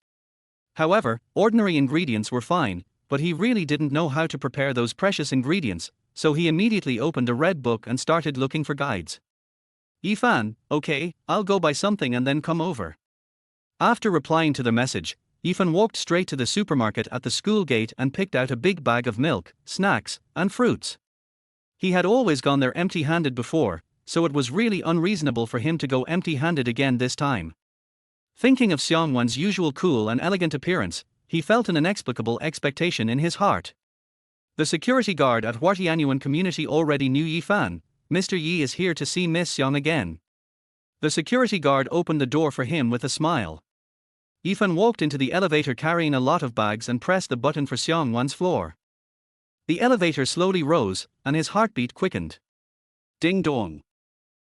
However, ordinary ingredients were fine, but he really didn't know how to prepare those precious ingredients, so he immediately opened a red book and started looking for guides. Yifan, okay, I'll go buy something and then come over. After replying to the message, Yifan walked straight to the supermarket at the school gate and picked out a big bag of milk, snacks, and fruits. He had always gone there empty-handed before, so it was really unreasonable for him to go empty-handed again this time. Thinking of Xiang Wan's usual cool and elegant appearance, he felt an inexplicable expectation in his heart. The security guard at Huartianyuan community already knew Yifan. Mr. Yi is here to see Miss Xiang again. The security guard opened the door for him with a smile. Yifan walked into the elevator carrying a lot of bags and pressed the button for Xiang Wan's floor. The elevator slowly rose, and his heartbeat quickened. Ding dong.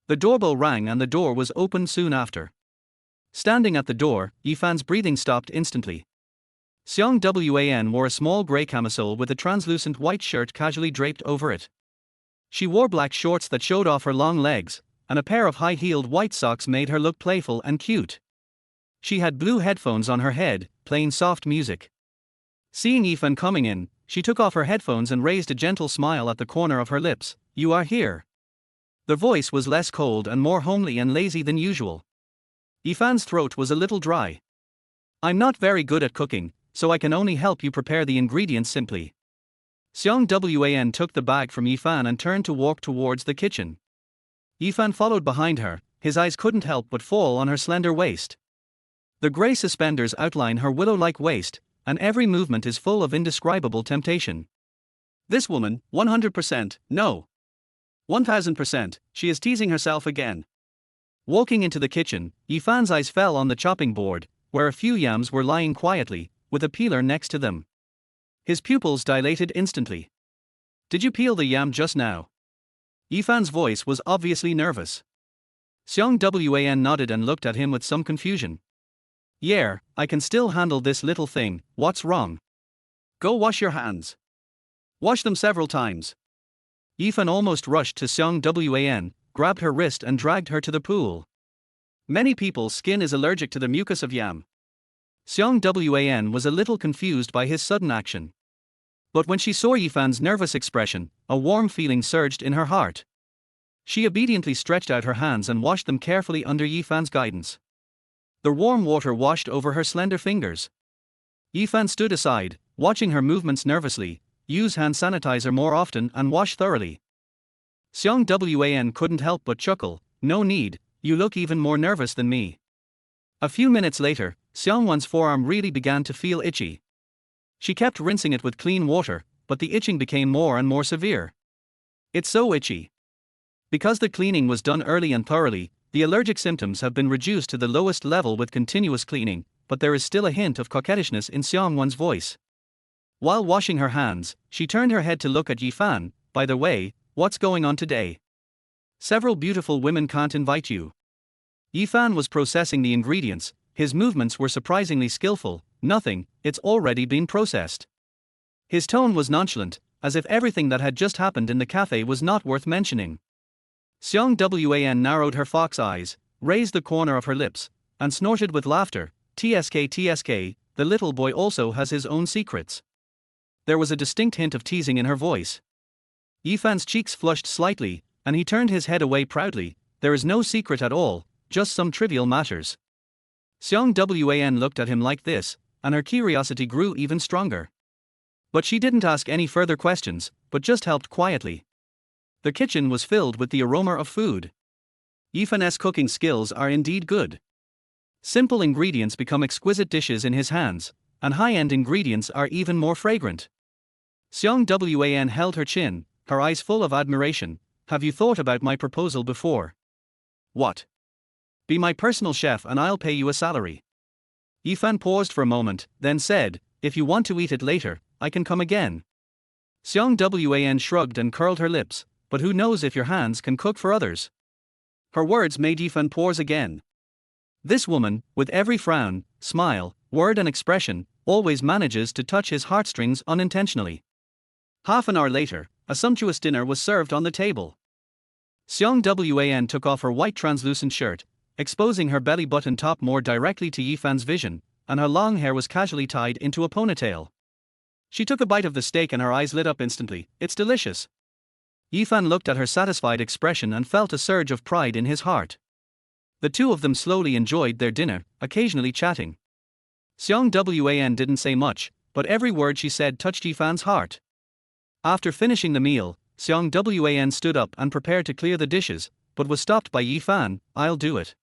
The doorbell rang and the door was opened soon after. Standing at the door, Yifan's breathing stopped instantly. Xiang Wan wore a small grey camisole with a translucent white shirt casually draped over it. She wore black shorts that showed off her long legs, and a pair of high-heeled white socks made her look playful and cute. She had blue headphones on her head, playing soft music. Seeing Yifan coming in, she took off her headphones and raised a gentle smile at the corner of her lips. "You are here." The voice was less cold and more homely and lazy than usual. Yifan's throat was a little dry. "I'm not very good at cooking, so I can only help you prepare the ingredients simply." Xiang Wan took the bag from Yifan and turned to walk towards the kitchen. Yifan followed behind her, his eyes couldn't help but fall on her slender waist. The grey suspenders outline her willow-like waist, and every movement is full of indescribable temptation. This woman, 100%, no. 1000%, she is teasing herself again. Walking into the kitchen, Yifan's eyes fell on the chopping board, where a few yams were lying quietly, with a peeler next to them. His pupils dilated instantly. "Did you peel the yam just now?" Yifan's voice was obviously nervous. Xiang Wan nodded and looked at him with some confusion. "Yeah, I can still handle this little thing, what's wrong?" "Go wash your hands. Wash them several times." Yifan almost rushed to Xiang Wan, grabbed her wrist and dragged her to the pool. Many people's skin is allergic to the mucus of yam. Xiang Wan was a little confused by his sudden action. But when she saw Yifan's nervous expression, a warm feeling surged in her heart. She obediently stretched out her hands and washed them carefully under Yifan's guidance. The warm water washed over her slender fingers. Yifan stood aside, watching her movements nervously. "Use hand sanitizer more often and wash thoroughly." Xiang Wan couldn't help but chuckle. "No need, you look even more nervous than me." A few minutes later, Xiang Wan's forearm really began to feel itchy. She kept rinsing it with clean water, but the itching became more and more severe. "It's so itchy." Because the cleaning was done early and thoroughly, the allergic symptoms have been reduced to the lowest level with continuous cleaning, but there is still a hint of coquettishness in Xiang Wan's voice. While washing her hands, she turned her head to look at Yifan. "By the way, what's going on today? Several beautiful women can't invite you." Yifan was processing the ingredients, his movements were surprisingly skillful. "Nothing, it's already been processed." His tone was nonchalant, as if everything that had just happened in the cafe was not worth mentioning. Xiang Wan narrowed her fox eyes, raised the corner of her lips, and snorted with laughter. "TSK, the little boy also has his own secrets." There was a distinct hint of teasing in her voice. Yifan's cheeks flushed slightly, and he turned his head away proudly. "There is no secret at all, just some trivial matters." Xiang Wan looked at him like this, and her curiosity grew even stronger. But she didn't ask any further questions, but just helped quietly. The kitchen was filled with the aroma of food. Yifan's cooking skills are indeed good. Simple ingredients become exquisite dishes in his hands, and high-end ingredients are even more fragrant. Xiang Wan held her chin, her eyes full of admiration. "Have you thought about my proposal before?" "What?" "Be my personal chef and I'll pay you a salary." Yifan paused for a moment, then said, "If you want to eat it later, I can come again." Xiang Wan shrugged and curled her lips. "But who knows if your hands can cook for others?" Her words made Yifan pause again. This woman, with every frown, smile, word and expression, always manages to touch his heartstrings unintentionally. Half an hour later, a sumptuous dinner was served on the table. Xiang Wan took off her white translucent shirt, exposing her belly button top more directly to Yifan's vision, and her long hair was casually tied into a ponytail. She took a bite of the steak and her eyes lit up instantly. "It's delicious." Yifan looked at her satisfied expression and felt a surge of pride in his heart. The two of them slowly enjoyed their dinner, occasionally chatting. Xiang Wan didn't say much, but every word she said touched Yifan's heart. After finishing the meal, Xiang Wan stood up and prepared to clear the dishes, but was stopped by Yifan. "I'll do it."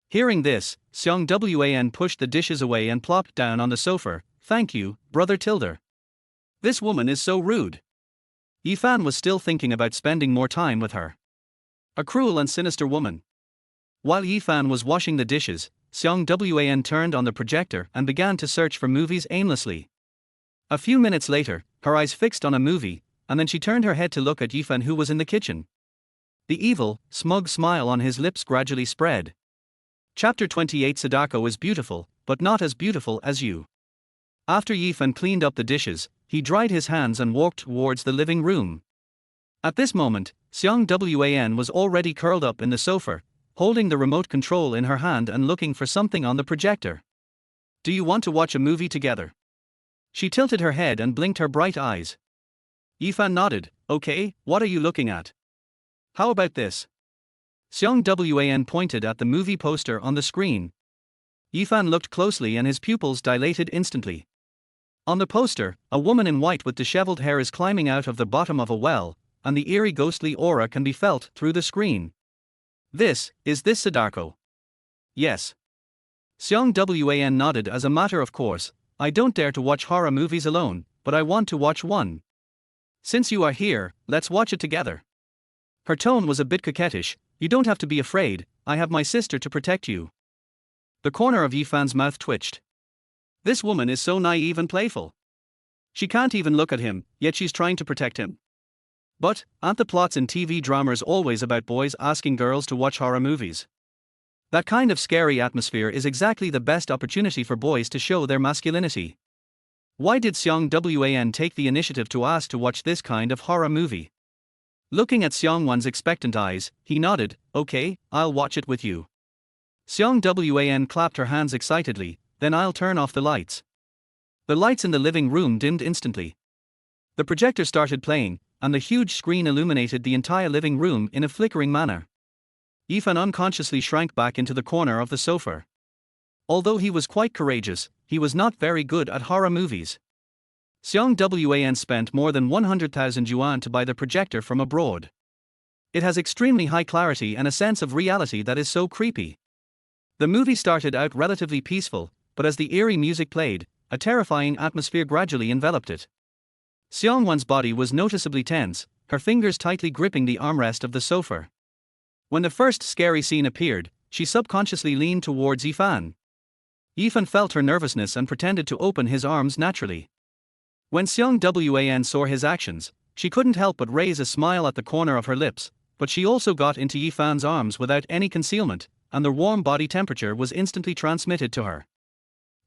Hearing this, Xiang Wan pushed the dishes away and plopped down on the sofa. "Thank you, Brother Tilder. This woman is so rude." Yifan was still thinking about spending more time with her. A cruel and sinister woman. While Yifan was washing the dishes, Xiang Wan turned on the projector and began to search for movies aimlessly. A few minutes later, her eyes fixed on a movie, and then she turned her head to look at Yifan, who was in the kitchen. The evil, smug smile on his lips gradually spread. Chapter 28. Sadako is beautiful, but not as beautiful as you. After Yifan cleaned up the dishes, he dried his hands and walked towards the living room. At this moment, Xiang Wan was already curled up in the sofa, holding the remote control in her hand and looking for something on the projector. "Do you want to watch a movie together?" She tilted her head and blinked her bright eyes. Yifan nodded. "Okay, what are you looking at?" "How about this?" Xiang Wan pointed at the movie poster on the screen. Yifan looked closely and his pupils dilated instantly. On the poster, a woman in white with disheveled hair is climbing out of the bottom of a well, and the eerie ghostly aura can be felt through the screen. Is this Sadako?" "Yes." Xiang Wan nodded. "As a matter of course, I don't dare to watch horror movies alone, but I want to watch one. Since you are here, let's watch it together." Her tone was a bit coquettish. "You don't have to be afraid, I have my sister to protect you." The corner of Yifan's mouth twitched. This woman is so naive and playful. She can't even look at him, yet she's trying to protect him. But, aren't the plots in TV dramas always about boys asking girls to watch horror movies? That kind of scary atmosphere is exactly the best opportunity for boys to show their masculinity. Why did Xiang Wan take the initiative to ask to watch this kind of horror movie? Looking at Xiang Wan's expectant eyes, he nodded. "Okay, I'll watch it with you." Xiang Wan clapped her hands excitedly. "Then I'll turn off the lights." The lights in the living room dimmed instantly. The projector started playing, and the huge screen illuminated the entire living room in a flickering manner. Yifan unconsciously shrank back into the corner of the sofa. Although he was quite courageous, he was not very good at horror movies. Xiang Wan spent more than 100,000 yuan to buy the projector from abroad. It has extremely high clarity and a sense of reality that is so creepy. The movie started out relatively peaceful, but as the eerie music played, a terrifying atmosphere gradually enveloped it. Xiang Wan's body was noticeably tense, her fingers tightly gripping the armrest of the sofa. When the first scary scene appeared, she subconsciously leaned towards Yifan. Yifan felt her nervousness and pretended to open his arms naturally. When Xiang Wan saw his actions, she couldn't help but raise a smile at the corner of her lips, but she also got into Yifan's arms without any concealment, and the warm body temperature was instantly transmitted to her.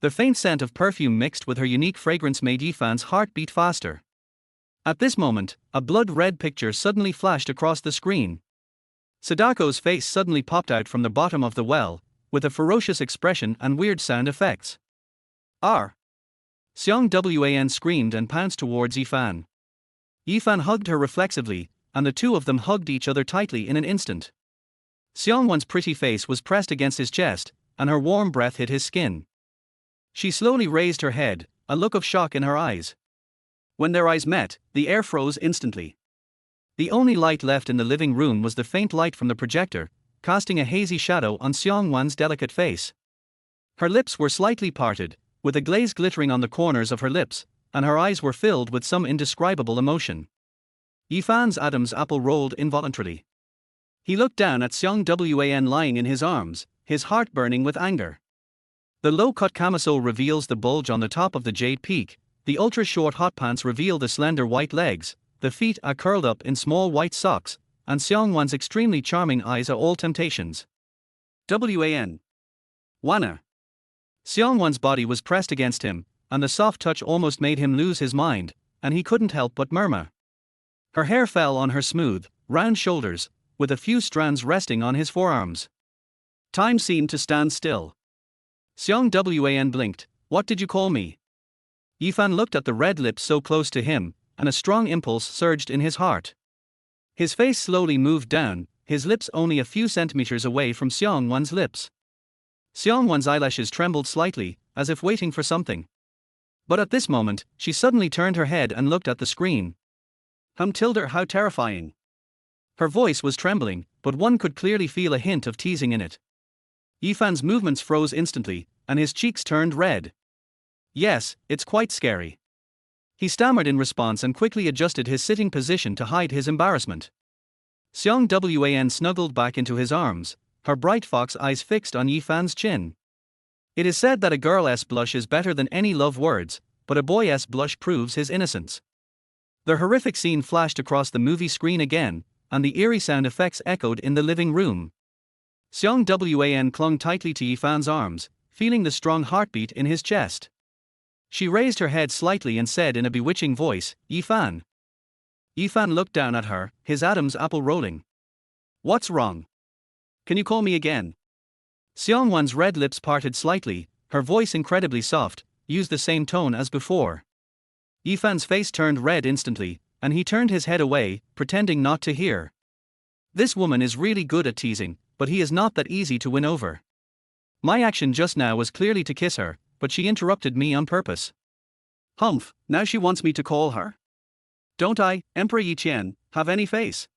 The faint scent of perfume mixed with her unique fragrance made Yifan's heart beat faster. At this moment, a blood-red picture suddenly flashed across the screen. Sadako's face suddenly popped out from the bottom of the well, with a ferocious expression and weird sound effects. "R!" Xiang Wan screamed and pounced towards Yifan. Yifan hugged her reflexively, and the two of them hugged each other tightly in an instant. Xiang Wan's pretty face was pressed against his chest, and her warm breath hit his skin. She slowly raised her head, a look of shock in her eyes. When their eyes met, the air froze instantly. The only light left in the living room was the faint light from the projector, casting a hazy shadow on Xiang Wan's delicate face. Her lips were slightly parted, with a glaze glittering on the corners of her lips, and her eyes were filled with some indescribable emotion. Yifan's Adam's apple rolled involuntarily. He looked down at Xiang Wan lying in his arms, his heart burning with anger. The low-cut camisole reveals the bulge on the top of the jade peak, the ultra-short hot pants reveal the slender white legs, the feet are curled up in small white socks, and Xiang Wan's extremely charming eyes are all temptations. Wan. Wana. Xiang Wan's body was pressed against him, and the soft touch almost made him lose his mind, and he couldn't help but murmur. Her hair fell on her smooth, round shoulders, with a few strands resting on his forearms. Time seemed to stand still. Xiang Wan blinked. "What did you call me?" Yifan looked at the red lips so close to him, and a strong impulse surged in his heart. His face slowly moved down, his lips only a few centimeters away from Xiang Wan's lips. Xiang Wan's eyelashes trembled slightly, as if waiting for something. But at this moment, she suddenly turned her head and looked at the screen. How terrifying. Her voice was trembling, but one could clearly feel a hint of teasing in it. Yifan's movements froze instantly, and his cheeks turned red. Yes, it's quite scary. He stammered in response and quickly adjusted his sitting position to hide his embarrassment. Xiang Wan snuggled back into his arms, her bright fox eyes fixed on Yifan's chin. It is said that a girl's blush is better than any love words, but a boy's blush proves his innocence. The horrific scene flashed across the movie screen again, and the eerie sound effects echoed in the living room. Xiang Wan clung tightly to Yifan's arms, feeling the strong heartbeat in his chest. She raised her head slightly and said in a bewitching voice, "Yifan." Yifan looked down at her, his Adam's apple rolling. "What's wrong? Can you call me again?" Xiang Wan's red lips parted slightly, her voice incredibly soft, used the same tone as before. Yifan's face turned red instantly, and he turned his head away, pretending not to hear. This woman is really good at teasing, but he is not that easy to win over. My action just now was clearly to kiss her, but she interrupted me on purpose. Humph, now she wants me to call her? Don't I, Emperor Yi Qian, have any face?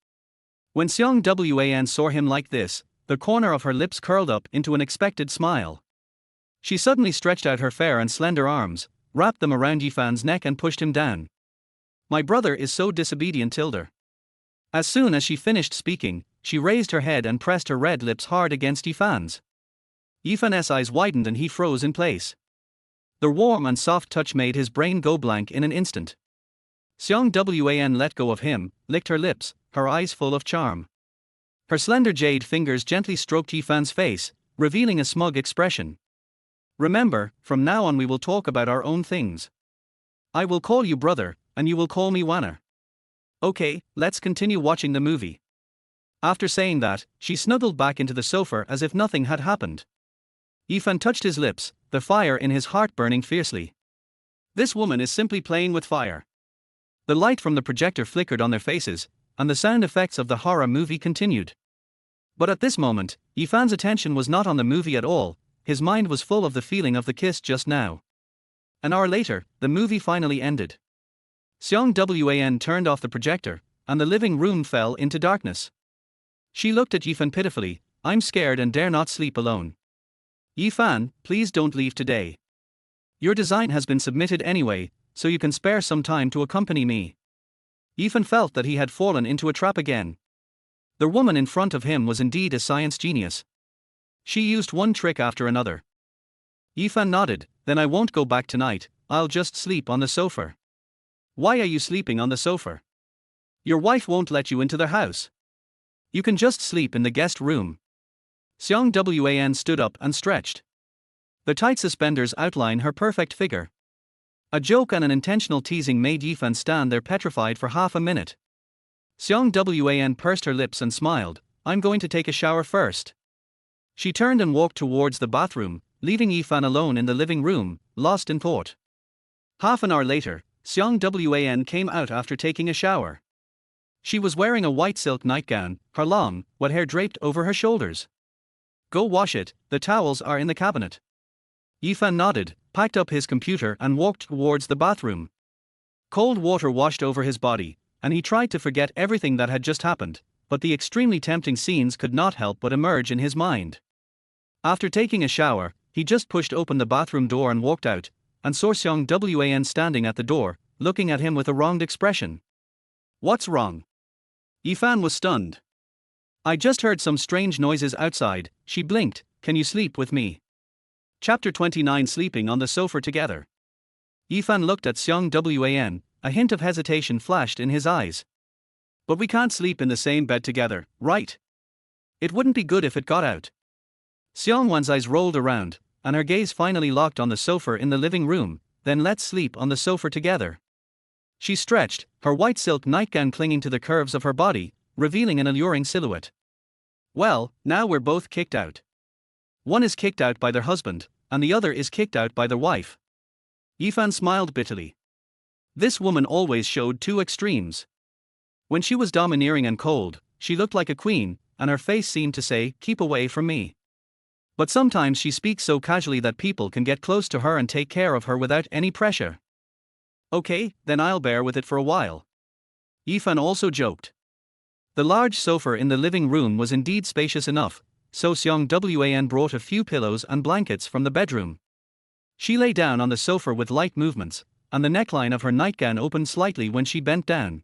When Xiang Wan saw him like this, the corner of her lips curled up into an expected smile. She suddenly stretched out her fair and slender arms, wrapped them around Yifan's neck and pushed him down. My brother is so disobedient, Tilda. As soon as she finished speaking, she raised her head and pressed her red lips hard against Yifan's. Yifan's eyes widened and he froze in place. The warm and soft touch made his brain go blank in an instant. Xiang Wan let go of him, licked her lips, her eyes full of charm. Her slender jade fingers gently stroked Yifan's face, revealing a smug expression. Remember, from now on we will talk about our own things. I will call you brother, and you will call me Wanner. Okay, let's continue watching the movie. After saying that, she snuggled back into the sofa as if nothing had happened. Yifan touched his lips, the fire in his heart burning fiercely. This woman is simply playing with fire. The light from the projector flickered on their faces, and the sound effects of the horror movie continued. But at this moment, Yifan's attention was not on the movie at all, his mind was full of the feeling of the kiss just now. An hour later, the movie finally ended. Xiang Wan turned off the projector, and the living room fell into darkness. She looked at Yifan pitifully. I'm scared and dare not sleep alone. Yifan, please don't leave today. Your design has been submitted anyway, so you can spare some time to accompany me. Yifan felt that he had fallen into a trap again. The woman in front of him was indeed a science genius. She used one trick after another. Yifan nodded. Then I won't go back tonight, I'll just sleep on the sofa. Why are you sleeping on the sofa? Your wife won't let you into the house. You can just sleep in the guest room. Xiang Wan stood up and stretched. The tight suspenders outline her perfect figure. A joke and an intentional teasing made Yifan stand there petrified for half a minute. Xiang Wan pursed her lips and smiled. I'm going to take a shower first. She turned and walked towards the bathroom, leaving Yifan alone in the living room, lost in thought. Half an hour later, Xiang Wan came out after taking a shower. She was wearing a white silk nightgown, her long, wet hair draped over her shoulders. Go wash it, the towels are in the cabinet. Yifan nodded, packed up his computer and walked towards the bathroom. Cold water washed over his body, and he tried to forget everything that had just happened, but the extremely tempting scenes could not help but emerge in his mind. After taking a shower, he just pushed open the bathroom door and walked out, and saw Xiang Wan standing at the door, looking at him with a wronged expression. What's wrong? Yifan was stunned. I just heard some strange noises outside, she blinked. Can you sleep with me? Chapter 29 Sleeping on the sofa together. Yifan looked at Xiang Wan, a hint of hesitation flashed in his eyes. But we can't sleep in the same bed together, right? It wouldn't be good if it got out. Xiang Wan's eyes rolled around, and her gaze finally locked on the sofa in the living room. Then let's sleep on the sofa together. She stretched, her white silk nightgown clinging to the curves of her body, revealing an alluring silhouette. Well, now we're both kicked out. One is kicked out by their husband, and the other is kicked out by their wife. Yifan smiled bitterly. This woman always showed two extremes. When she was domineering and cold, she looked like a queen, and her face seemed to say, keep away from me. But sometimes she speaks so casually that people can get close to her and take care of her without any pressure. Okay, then I'll bear with it for a while. Yifan also joked. The large sofa in the living room was indeed spacious enough, so Xiang Wan brought a few pillows and blankets from the bedroom. She lay down on the sofa with light movements, and the neckline of her nightgown opened slightly when she bent down.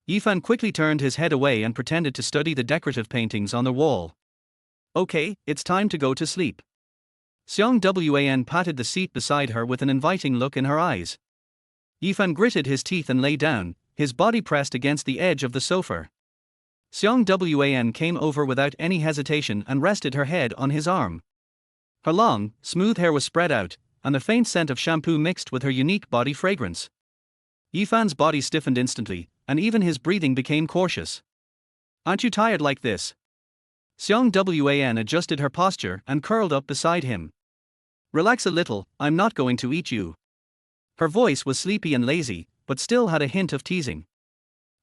Yifan quickly turned his head away and pretended to study the decorative paintings on the wall. Okay, it's time to go to sleep. Xiang Wan patted the seat beside her with an inviting look in her eyes. Yifan gritted his teeth and lay down, his body pressed against the edge of the sofa. Xiang Wan came over without any hesitation and rested her head on his arm. Her long, smooth hair was spread out, and the faint scent of shampoo mixed with her unique body fragrance. Yifan's body stiffened instantly, and even his breathing became cautious. Aren't you tired like this? Xiang Wan adjusted her posture and curled up beside him. Relax a little, I'm not going to eat you. Her voice was sleepy and lazy, but still had a hint of teasing.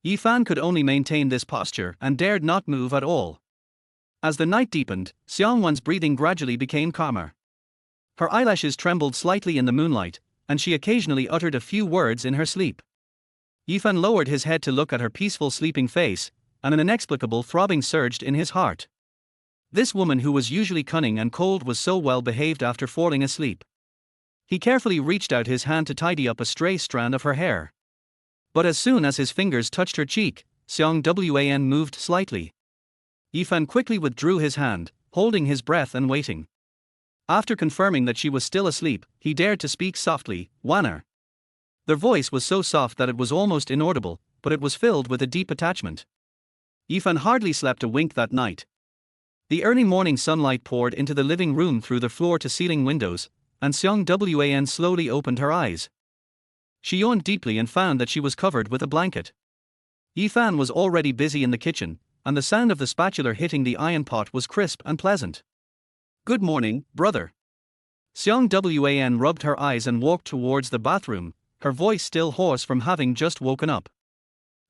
Yifan could only maintain this posture and dared not move at all. As the night deepened, Xiang Wan's breathing gradually became calmer. Her eyelashes trembled slightly in the moonlight, and she occasionally uttered a few words in her sleep. Yifan lowered his head to look at her peaceful sleeping face, and an inexplicable throbbing surged in his heart. This woman who was usually cunning and cold was so well behaved after falling asleep. He carefully reached out his hand to tidy up a stray strand of her hair. But as soon as his fingers touched her cheek, Xiang Wan moved slightly. Yifan quickly withdrew his hand, holding his breath and waiting. After confirming that she was still asleep, he dared to speak softly, Wanner. Their voice was so soft that it was almost inaudible, but it was filled with a deep attachment. Yifan hardly slept a wink that night. The early morning sunlight poured into the living room through the floor-to-ceiling windows, and Xiang Wan slowly opened her eyes. She yawned deeply and found that she was covered with a blanket. Yifan was already busy in the kitchen, and the sound of the spatula hitting the iron pot was crisp and pleasant. Good morning, brother. Xiang Wan rubbed her eyes and walked towards the bathroom, her voice still hoarse from having just woken up.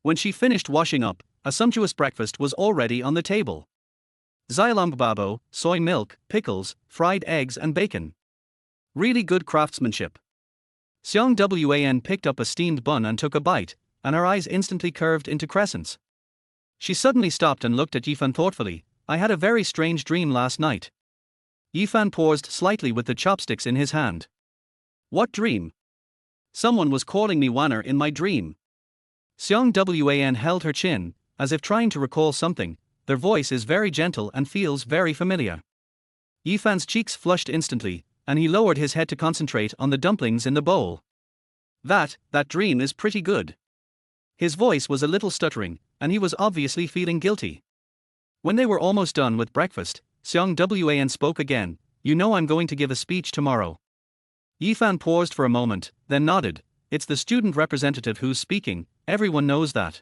When she finished washing up, a sumptuous breakfast was already on the table. Xiaolongbabo, soy milk, pickles, fried eggs and bacon. Really good craftsmanship. Xiang Wan picked up a steamed bun and took a bite, and her eyes instantly curved into crescents. She suddenly stopped and looked at Yifan thoughtfully. I had a very strange dream last night. Yifan paused slightly with the chopsticks in his hand. What dream? Someone was calling me Wanner in my dream. Xiang Wan held her chin, as if trying to recall something. Their voice is very gentle and feels very familiar. Yifan's cheeks flushed instantly, and he lowered his head to concentrate on the dumplings in the bowl. That dream is pretty good. His voice was a little stuttering, and he was obviously feeling guilty. When they were almost done with breakfast, Xiang Wan spoke again. You know I'm going to give a speech tomorrow. Yifan paused for a moment, then nodded. It's the student representative who's speaking, everyone knows that.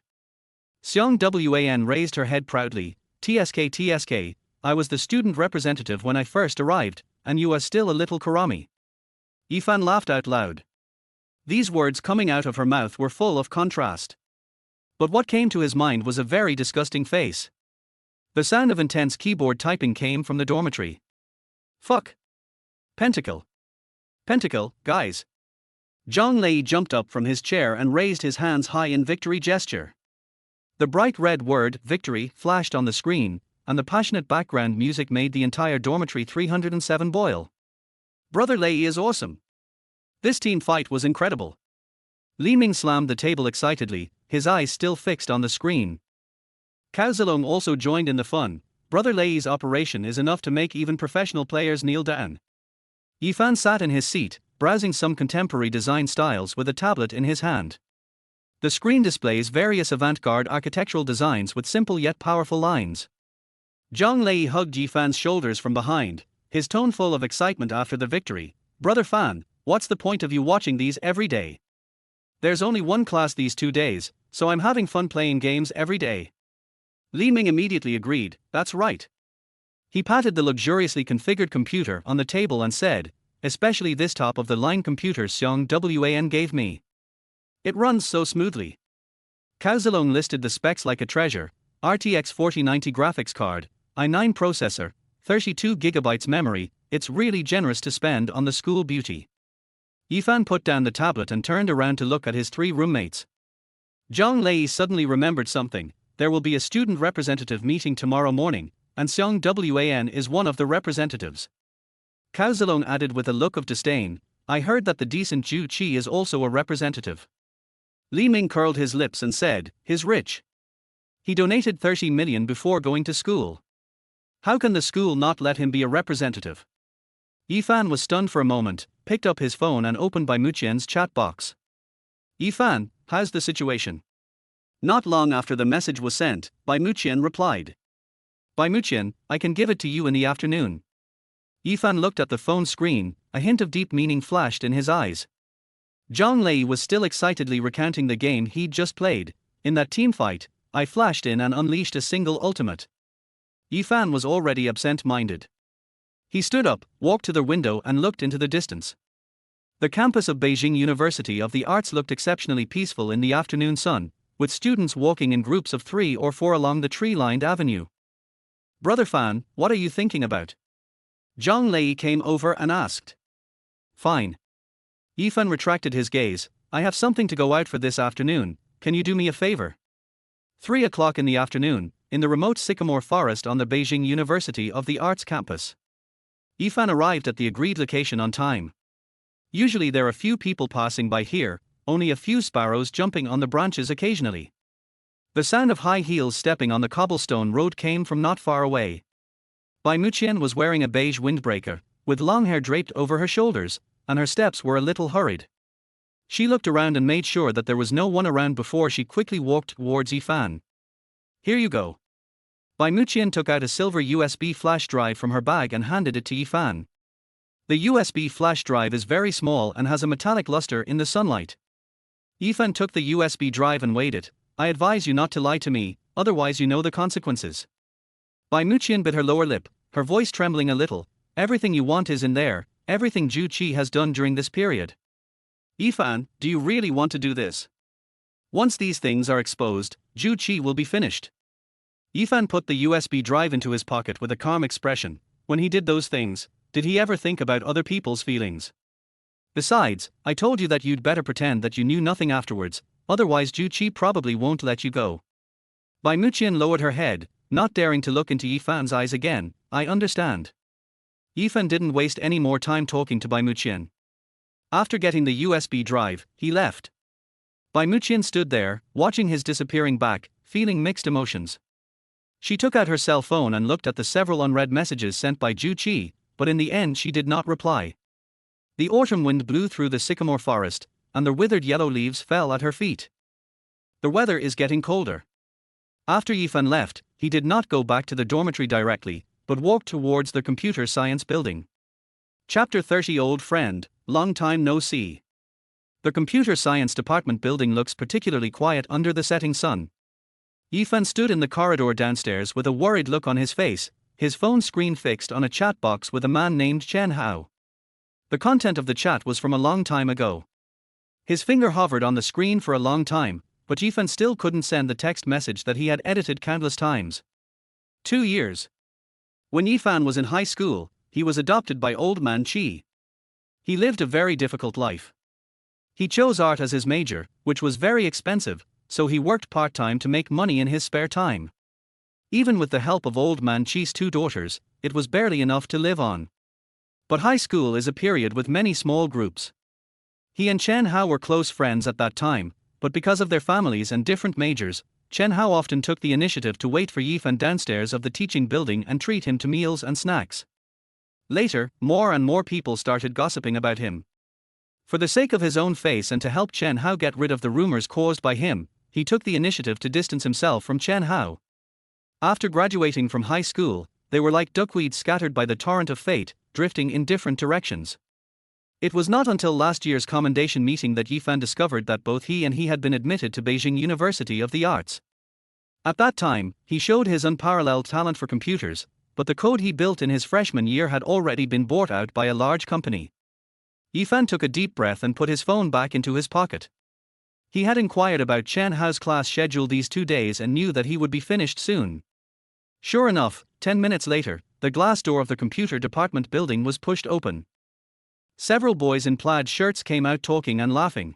Xiang Wan raised her head proudly. TSK, I was the student representative when I first arrived, and you are still a little Karami. Yifan laughed out loud. These words coming out of her mouth were full of contrast. But what came to his mind was a very disgusting face. The sound of intense keyboard typing came from the dormitory. Fuck. Pentacle, guys. Zhang Lei jumped up from his chair and raised his hands high in victory gesture. The bright red word, victory, flashed on the screen, and the passionate background music made the entire dormitory 307 boil. Brother Lei is awesome. This team fight was incredible. Li Ming slammed the table excitedly, his eyes still fixed on the screen. Cao Zilong also joined in the fun. Brother Lei's operation is enough to make even professional players kneel down. Yifan sat in his seat, browsing some contemporary design styles with a tablet in his hand. The screen displays various avant-garde architectural designs with simple yet powerful lines. Zhang Lei hugged Yifan's shoulders from behind, his tone full of excitement after the victory. Brother Fan, what's the point of you watching these every day? There's only one class these 2 days, so I'm having fun playing games every day. Li Ming immediately agreed, that's right. He patted the luxuriously configured computer on the table and said, especially this top-of-the-line computer Xiang Wan gave me. It runs so smoothly. Cao Zilong listed the specs like a treasure: RTX 4090 graphics card, i9 processor, 32 gigabytes memory, it's really generous to spend on the school beauty. Yifan put down the tablet and turned around to look at his 3 roommates. Zhang Lei suddenly remembered something. There will be a student representative meeting tomorrow morning, and Xiang Wan is one of the representatives. Cao Zilong added with a look of disdain, I heard that the decent Zhu Qi is also a representative. Li Ming curled his lips and said, he's rich. He donated 30 million before going to school. How can the school not let him be a representative? Yifan was stunned for a moment, picked up his phone and opened Bai Muqian's chat box. Yifan, how's the situation? Not long after the message was sent, Bai Muqian replied. Bai Muqian, I can give it to you in the afternoon. Yifan looked at the phone screen, a hint of deep meaning flashed in his eyes. Zhang Lei was still excitedly recounting the game he'd just played. In that team fight, I flashed in and unleashed a single ultimate. Yifan was already absent-minded. He stood up, walked to the window and looked into the distance. The campus of Beijing University of the Arts looked exceptionally peaceful in the afternoon sun, with students walking in groups of 3 or 4 along the tree-lined avenue. Brother Fan, what are you thinking about? Zhang Lei came over and asked. Fine. Yifan retracted his gaze, I have something to go out for this afternoon, can you do me a favor? 3 o'clock in the afternoon, in the remote sycamore forest on the Beijing University of the Arts campus. Yifan arrived at the agreed location on time. Usually there are few people passing by here, only a few sparrows jumping on the branches occasionally. The sound of high heels stepping on the cobblestone road came from not far away. Bai Muqian was wearing a beige windbreaker, with long hair draped over her shoulders, and her steps were a little hurried. She looked around and made sure that there was no one around before she quickly walked towards Yifan. Here you go. Bai Muqian took out a silver USB flash drive from her bag and handed it to Yifan. The USB flash drive is very small and has a metallic luster in the sunlight. Yifan took the USB drive and weighed it. I advise you not to lie to me, otherwise you know the consequences. Bai Muqian bit her lower lip, her voice trembling a little. Everything you want is in there, everything Zhu Qi has done during this period. Yifan, do you really want to do this? Once these things are exposed, Zhu Qi will be finished. Yifan put the USB drive into his pocket with a calm expression. When he did those things, did he ever think about other people's feelings? Besides, I told you that you'd better pretend that you knew nothing afterwards, otherwise Zhu Qi probably won't let you go. Bai Muqian lowered her head, not daring to look into Yifan's eyes again. I understand. Yifan didn't waste any more time talking to Bai Muqian. After getting the USB drive, he left. Bai Muqian stood there, watching his disappearing back, feeling mixed emotions. She took out her cell phone and looked at the several unread messages sent by Zhu Qi, but in the end she did not reply. The autumn wind blew through the sycamore forest, and the withered yellow leaves fell at her feet. The weather is getting colder. After Yifan left, he did not go back to the dormitory directly, but walked towards the computer science building. Chapter 30 Old Friend, Long Time No See. The computer science department building looks particularly quiet under the setting sun. Yifan stood in the corridor downstairs with a worried look on his face, his phone screen fixed on a chat box with a man named Chen Hao. The content of the chat was from a long time ago. His finger hovered on the screen for a long time, but Yifan still couldn't send the text message that he had edited countless times. 2 years. When Yifan was in high school, he was adopted by Old Man Qi. He lived a very difficult life. He chose art as his major, which was very expensive, so he worked part-time to make money in his spare time. Even with the help of Old Man Qi's 2 daughters, it was barely enough to live on. But high school is a period with many small groups. He and Chen Hao were close friends at that time, but because of their families and different majors, Chen Hao often took the initiative to wait for Yifan downstairs of the teaching building and treat him to meals and snacks. Later, more and more people started gossiping about him. For the sake of his own face and to help Chen Hao get rid of the rumors caused by him, he took the initiative to distance himself from Chen Hao. After graduating from high school, they were like duckweed scattered by the torrent of fate, drifting in different directions. It was not until last year's commendation meeting that Yifan discovered that both he and he had been admitted to Beijing University of the Arts. At that time, he showed his unparalleled talent for computers, but the code he built in his freshman year had already been bought out by a large company. Yifan took a deep breath and put his phone back into his pocket. He had inquired about Chen Hao's class schedule these 2 days and knew that he would be finished soon. Sure enough, 10 minutes later, the glass door of the computer department building was pushed open. Several boys in plaid shirts came out talking and laughing.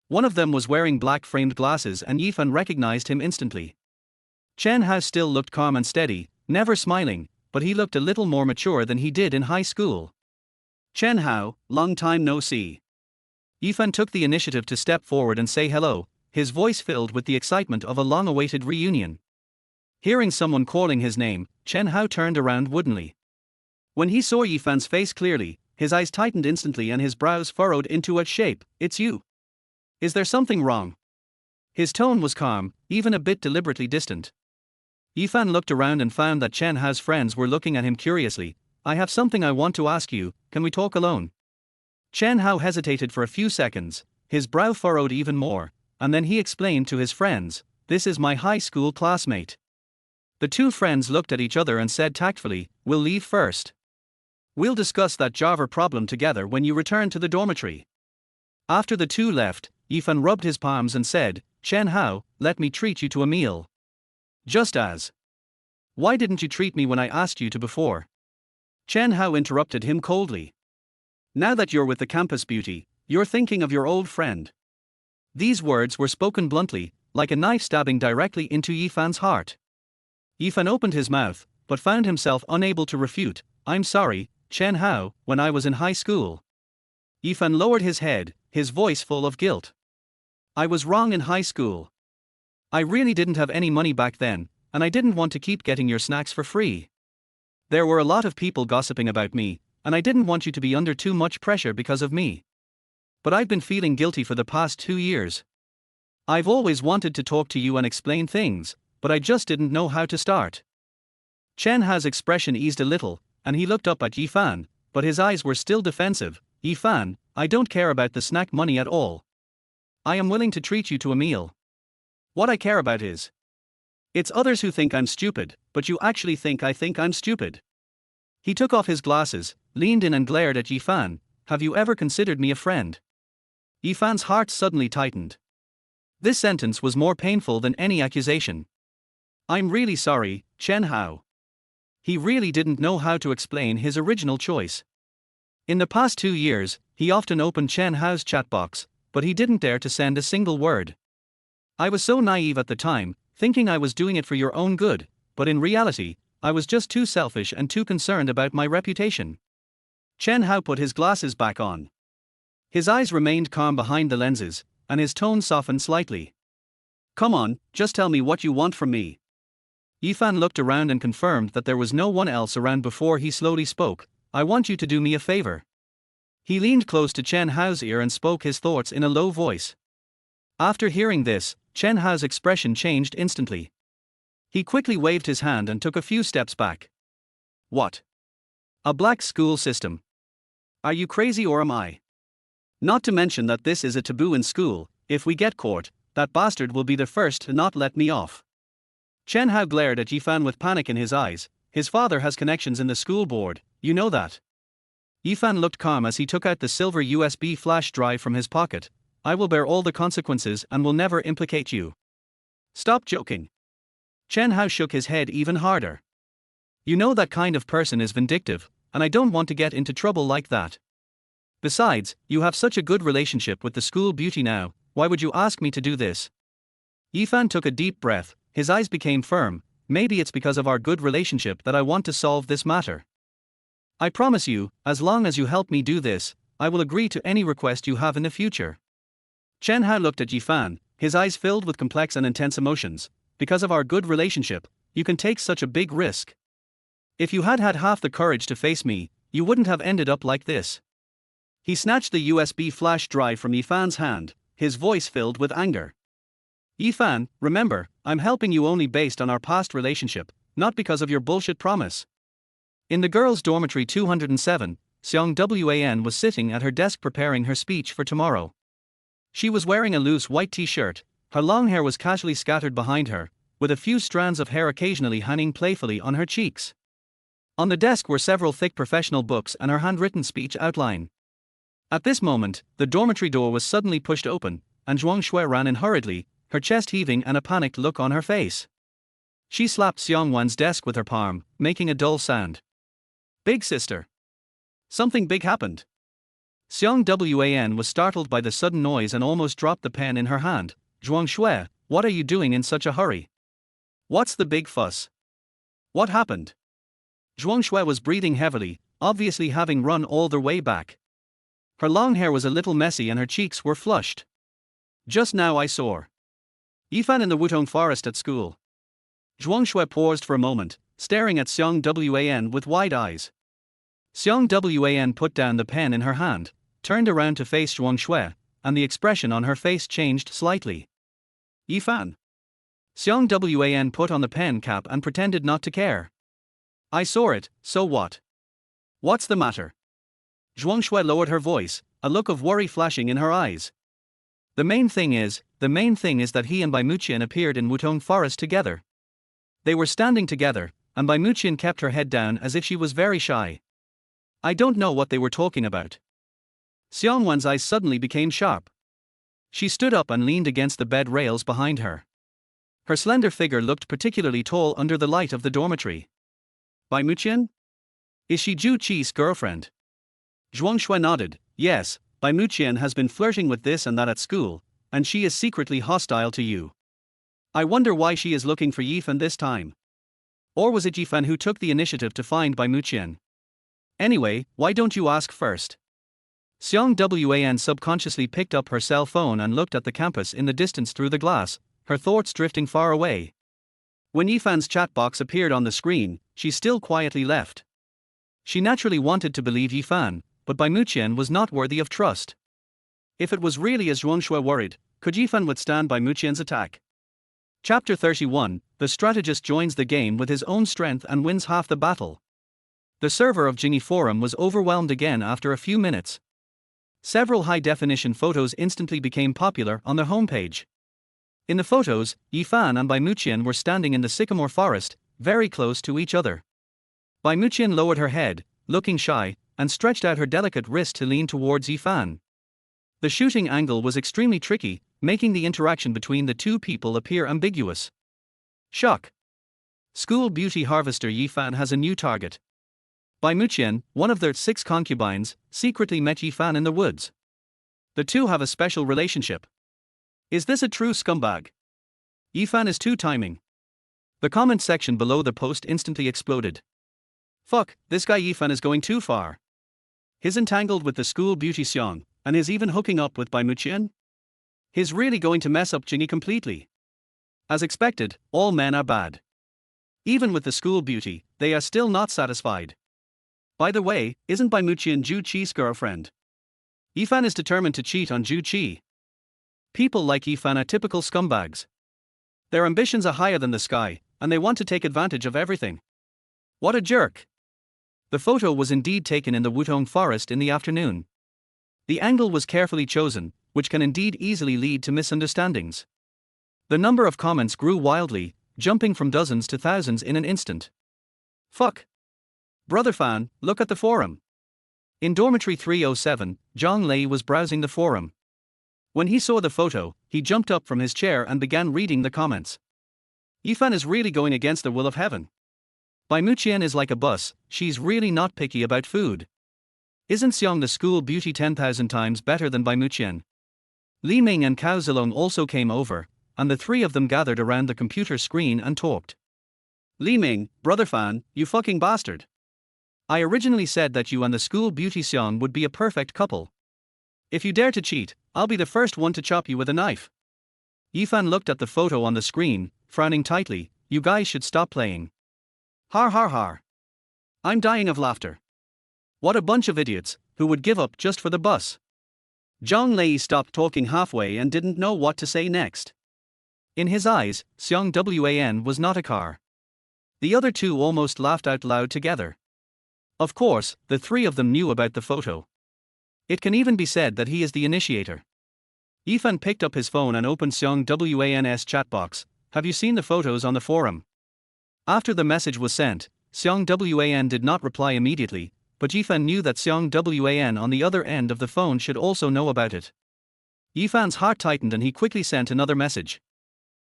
One of them was wearing black framed glasses and Yifan recognized him instantly. Chen Hao still looked calm and steady, never smiling, but he looked a little more mature than he did in high school. Chen Hao, long time no see. Yifan took the initiative to step forward and say hello, his voice filled with the excitement of a long-awaited reunion. Hearing someone calling his name, Chen Hao turned around woodenly. When he saw Yifan's face clearly, his eyes tightened instantly and his brows furrowed into a shape. "It's you. Is there something wrong?" His tone was calm, even a bit deliberately distant. Yifan looked around and found that Chen Hao's friends were looking at him curiously. "I have something I want to ask you, can we talk alone?" Chen Hao hesitated for a few seconds, his brow furrowed even more, and then he explained to his friends, "This is my high school classmate." The two friends looked at each other and said tactfully, "We'll leave first. We'll discuss that Java problem together when you return to the dormitory." After the two left, Yifan rubbed his palms and said, "Chen Hao, let me treat you to a meal." "Just as. Why didn't you treat me when I asked you to before?" Chen Hao interrupted him coldly. "Now that you're with the campus beauty, you're thinking of your old friend." These words were spoken bluntly, like a knife stabbing directly into Yifan's heart. Yifan opened his mouth, but found himself unable to refute. "I'm sorry, Chen Hao, when I was in high school." Yifan lowered his head, his voice full of guilt. "I was wrong in high school. I really didn't have any money back then, and I didn't want to keep getting your snacks for free. There were a lot of people gossiping about me, and I didn't want you to be under too much pressure because of me. But I've been feeling guilty for the past 2 years. I've always wanted to talk to you and explain things, but I just didn't know how to start." Chen Hao's expression eased a little, and he looked up at Yifan, but his eyes were still defensive. "Yifan, I don't care about the snack money at all. I am willing to treat you to a meal. What I care about is, it's others who think I'm stupid, but you actually think I'm stupid." He took off his glasses, leaned in and glared at Yifan. "Have you ever considered me a friend?" Yifan's heart suddenly tightened. This sentence was more painful than any accusation. "I'm really sorry, Chen Hao." He really didn't know how to explain his original choice. In the past 2 years, he often opened Chen Hao's chat box, but he didn't dare to send a single word. "I was so naive at the time, thinking I was doing it for your own good, but in reality, I was just too selfish and too concerned about my reputation." Chen Hao put his glasses back on. His eyes remained calm behind the lenses, and his tone softened slightly. "Come on, just tell me what you want from me." Yifan looked around and confirmed that there was no one else around before he slowly spoke. "I want you to do me a favor." He leaned close to Chen Hao's ear and spoke his thoughts in a low voice. After hearing this, Chen Hao's expression changed instantly. He quickly waved his hand and took a few steps back. "What? A black school system? Are you crazy or am I? Not to mention that this is a taboo in school. If we get caught, that bastard will be the first to not let me off." Chen Hao glared at Yifan with panic in his eyes. "His father has connections in the school board, you know that." Yifan looked calm as he took out the silver USB flash drive from his pocket. "I will bear all the consequences and will never implicate you." "Stop joking." Chen Hao shook his head even harder. "You know that kind of person is vindictive, and I don't want to get into trouble like that. Besides, you have such a good relationship with the school beauty now, why would you ask me to do this?" Yifan took a deep breath, his eyes became firm. "Maybe it's because of our good relationship that I want to solve this matter. I promise you, as long as you help me do this, I will agree to any request you have in the future." Chen Hao looked at Yifan, his eyes filled with complex and intense emotions. "Because of our good relationship, you can take such a big risk. If you had had half the courage to face me, you wouldn't have ended up like this." He snatched the USB flash drive from Yifan's hand, his voice filled with anger. "Yifan, remember, I'm helping you only based on our past relationship, not because of your bullshit promise." In the girls' dormitory 207, Xiang Wan was sitting at her desk preparing her speech for tomorrow. She was wearing a loose white t-shirt, her long hair was casually scattered behind her, with a few strands of hair occasionally hanging playfully on her cheeks. On the desk were several thick professional books and her handwritten speech outline. At this moment, the dormitory door was suddenly pushed open, and Zhuang Shui ran in hurriedly, her chest heaving and a panicked look on her face. She slapped Xiang Wan's desk with her palm, making a dull sound. Big sister. Something big happened. Xiang Wan was startled by the sudden noise and almost dropped the pen in her hand. Zhuang Shui, what are you doing in such a hurry? What's the big fuss? What happened? Zhuang Shui was breathing heavily, obviously having run all the way back. Her long hair was a little messy and her cheeks were flushed. Just now I saw Yifan in the Wutong forest at school. Zhuang Shui paused for a moment, staring at Xiang Wan with wide eyes. Xiang Wan put down the pen in her hand, turned around to face Zhuang Shui, and the expression on her face changed slightly. Yifan. Xiang Wan put on the pen cap and pretended not to care. I saw it, so what? What's the matter? Zhuang Shui lowered her voice, a look of worry flashing in her eyes. The main thing is that he and Bai Muqian appeared in Wutong Forest together. They were standing together, and Bai Muqian kept her head down as if she was very shy. I don't know what they were talking about. Xiang Wan's eyes suddenly became sharp. She stood up and leaned against the bed rails behind her. Her slender figure looked particularly tall under the light of the dormitory. Bai Muqian? Is she Zhu Qi's girlfriend? Zhuang Shui nodded. Yes, Bai Muqian has been flirting with this and that at school, and she is secretly hostile to you. I wonder why she is looking for Yifan this time. Or was it Yifan who took the initiative to find Bai Muqian? Anyway, why don't you ask first? Xiang Wan subconsciously picked up her cell phone and looked at the campus in the distance through the glass, her thoughts drifting far away. When Yifan's chat box appeared on the screen, she still quietly left. She naturally wanted to believe Yifan, but Bai Muqian was not worthy of trust. If it was really as Zhuang Shui worried, could Yifan withstand Bai Muqian's attack? Chapter 31, the strategist joins the game with his own strength and wins half the battle. The server of Jingyi Forum was overwhelmed again after a few minutes. Several high-definition photos instantly became popular on their homepage. In the photos, Yifan and Bai Muqian were standing in the sycamore forest, very close to each other. Bai Muqian lowered her head, looking shy, and stretched out her delicate wrist to lean towards Yifan. The shooting angle was extremely tricky, making the interaction between the two people appear ambiguous. Shock. School beauty harvester Yifan has a new target. Bai Muqian, one of their 6 concubines, secretly met Yifan in the woods. The two have a special relationship. Is this a true scumbag? Yifan is too timing. The comment section below the post instantly exploded. Fuck, this guy Yifan is going too far. He's entangled with the school beauty Xiang, and is even hooking up with Bai Muqian? He's really going to mess up Jingyi completely. As expected, all men are bad. Even with the school beauty, they are still not satisfied. By the way, isn't Bai Muqian Zhu Qi's girlfriend? Yifan is determined to cheat on Zhu Qi. People like Yifan are typical scumbags. Their ambitions are higher than the sky, and they want to take advantage of everything. What a jerk! The photo was indeed taken in the Wutong forest in the afternoon. The angle was carefully chosen, which can indeed easily lead to misunderstandings. The number of comments grew wildly, jumping from dozens to thousands in an instant. Fuck! Brother fan, look at the forum. In dormitory 307, Zhang Lei was browsing the forum. When he saw the photo, he jumped up from his chair and began reading the comments. Yifan is really going against the will of heaven. Bai Muqian is like a bus, she's really not picky about food. Isn't Xiang the school beauty 10,000 times better than Bai Muqian? Li Ming and Cao Zilong also came over, and the 3 of them gathered around the computer screen and talked. Li Ming, brother fan, you fucking bastard. I originally said that you and the school beauty Xiang would be a perfect couple. If you dare to cheat, I'll be the first one to chop you with a knife. Yifan looked at the photo on the screen, frowning tightly. You guys should stop playing. Har har har. I'm dying of laughter. What a bunch of idiots, who would give up just for the bus. Zhang Lei stopped talking halfway and didn't know what to say next. In his eyes, Xiang Wan was not a car. The other 2 almost laughed out loud together. Of course, the 3 of them knew about the photo. It can even be said that he is the initiator. Yifan picked up his phone and opened Xiang Wan's chat box. Have you seen the photos on the forum? After the message was sent, Xiang Wan did not reply immediately, but Yifan knew that Xiang Wan on the other end of the phone should also know about it. Yifan's heart tightened and he quickly sent another message.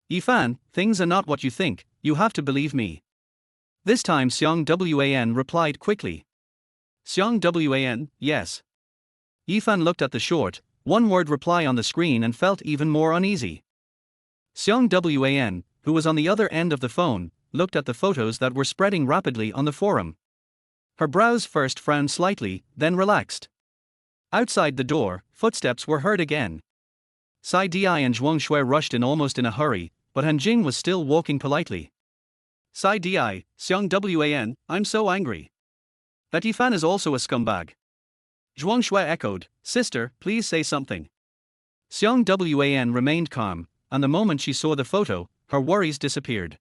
Yifan, things are not what you think, you have to believe me. This time Xiang Wan replied quickly. Xiang Wan, yes. Yifan looked at the short, one-word reply on the screen and felt even more uneasy. Xiang Wan, who was on the other end of the phone, looked at the photos that were spreading rapidly on the forum. Her brows first frowned slightly, then relaxed. Outside the door, footsteps were heard again. Sai Di and Zhuang Shui rushed in almost in a hurry, but Han Jing was still walking politely. Sai Di, Xiang Wan, I'm so angry. That Yifan is also a scumbag. Zhuang Shui echoed, sister, please say something. Xiang Wan remained calm, and the moment she saw the photo, her worries disappeared.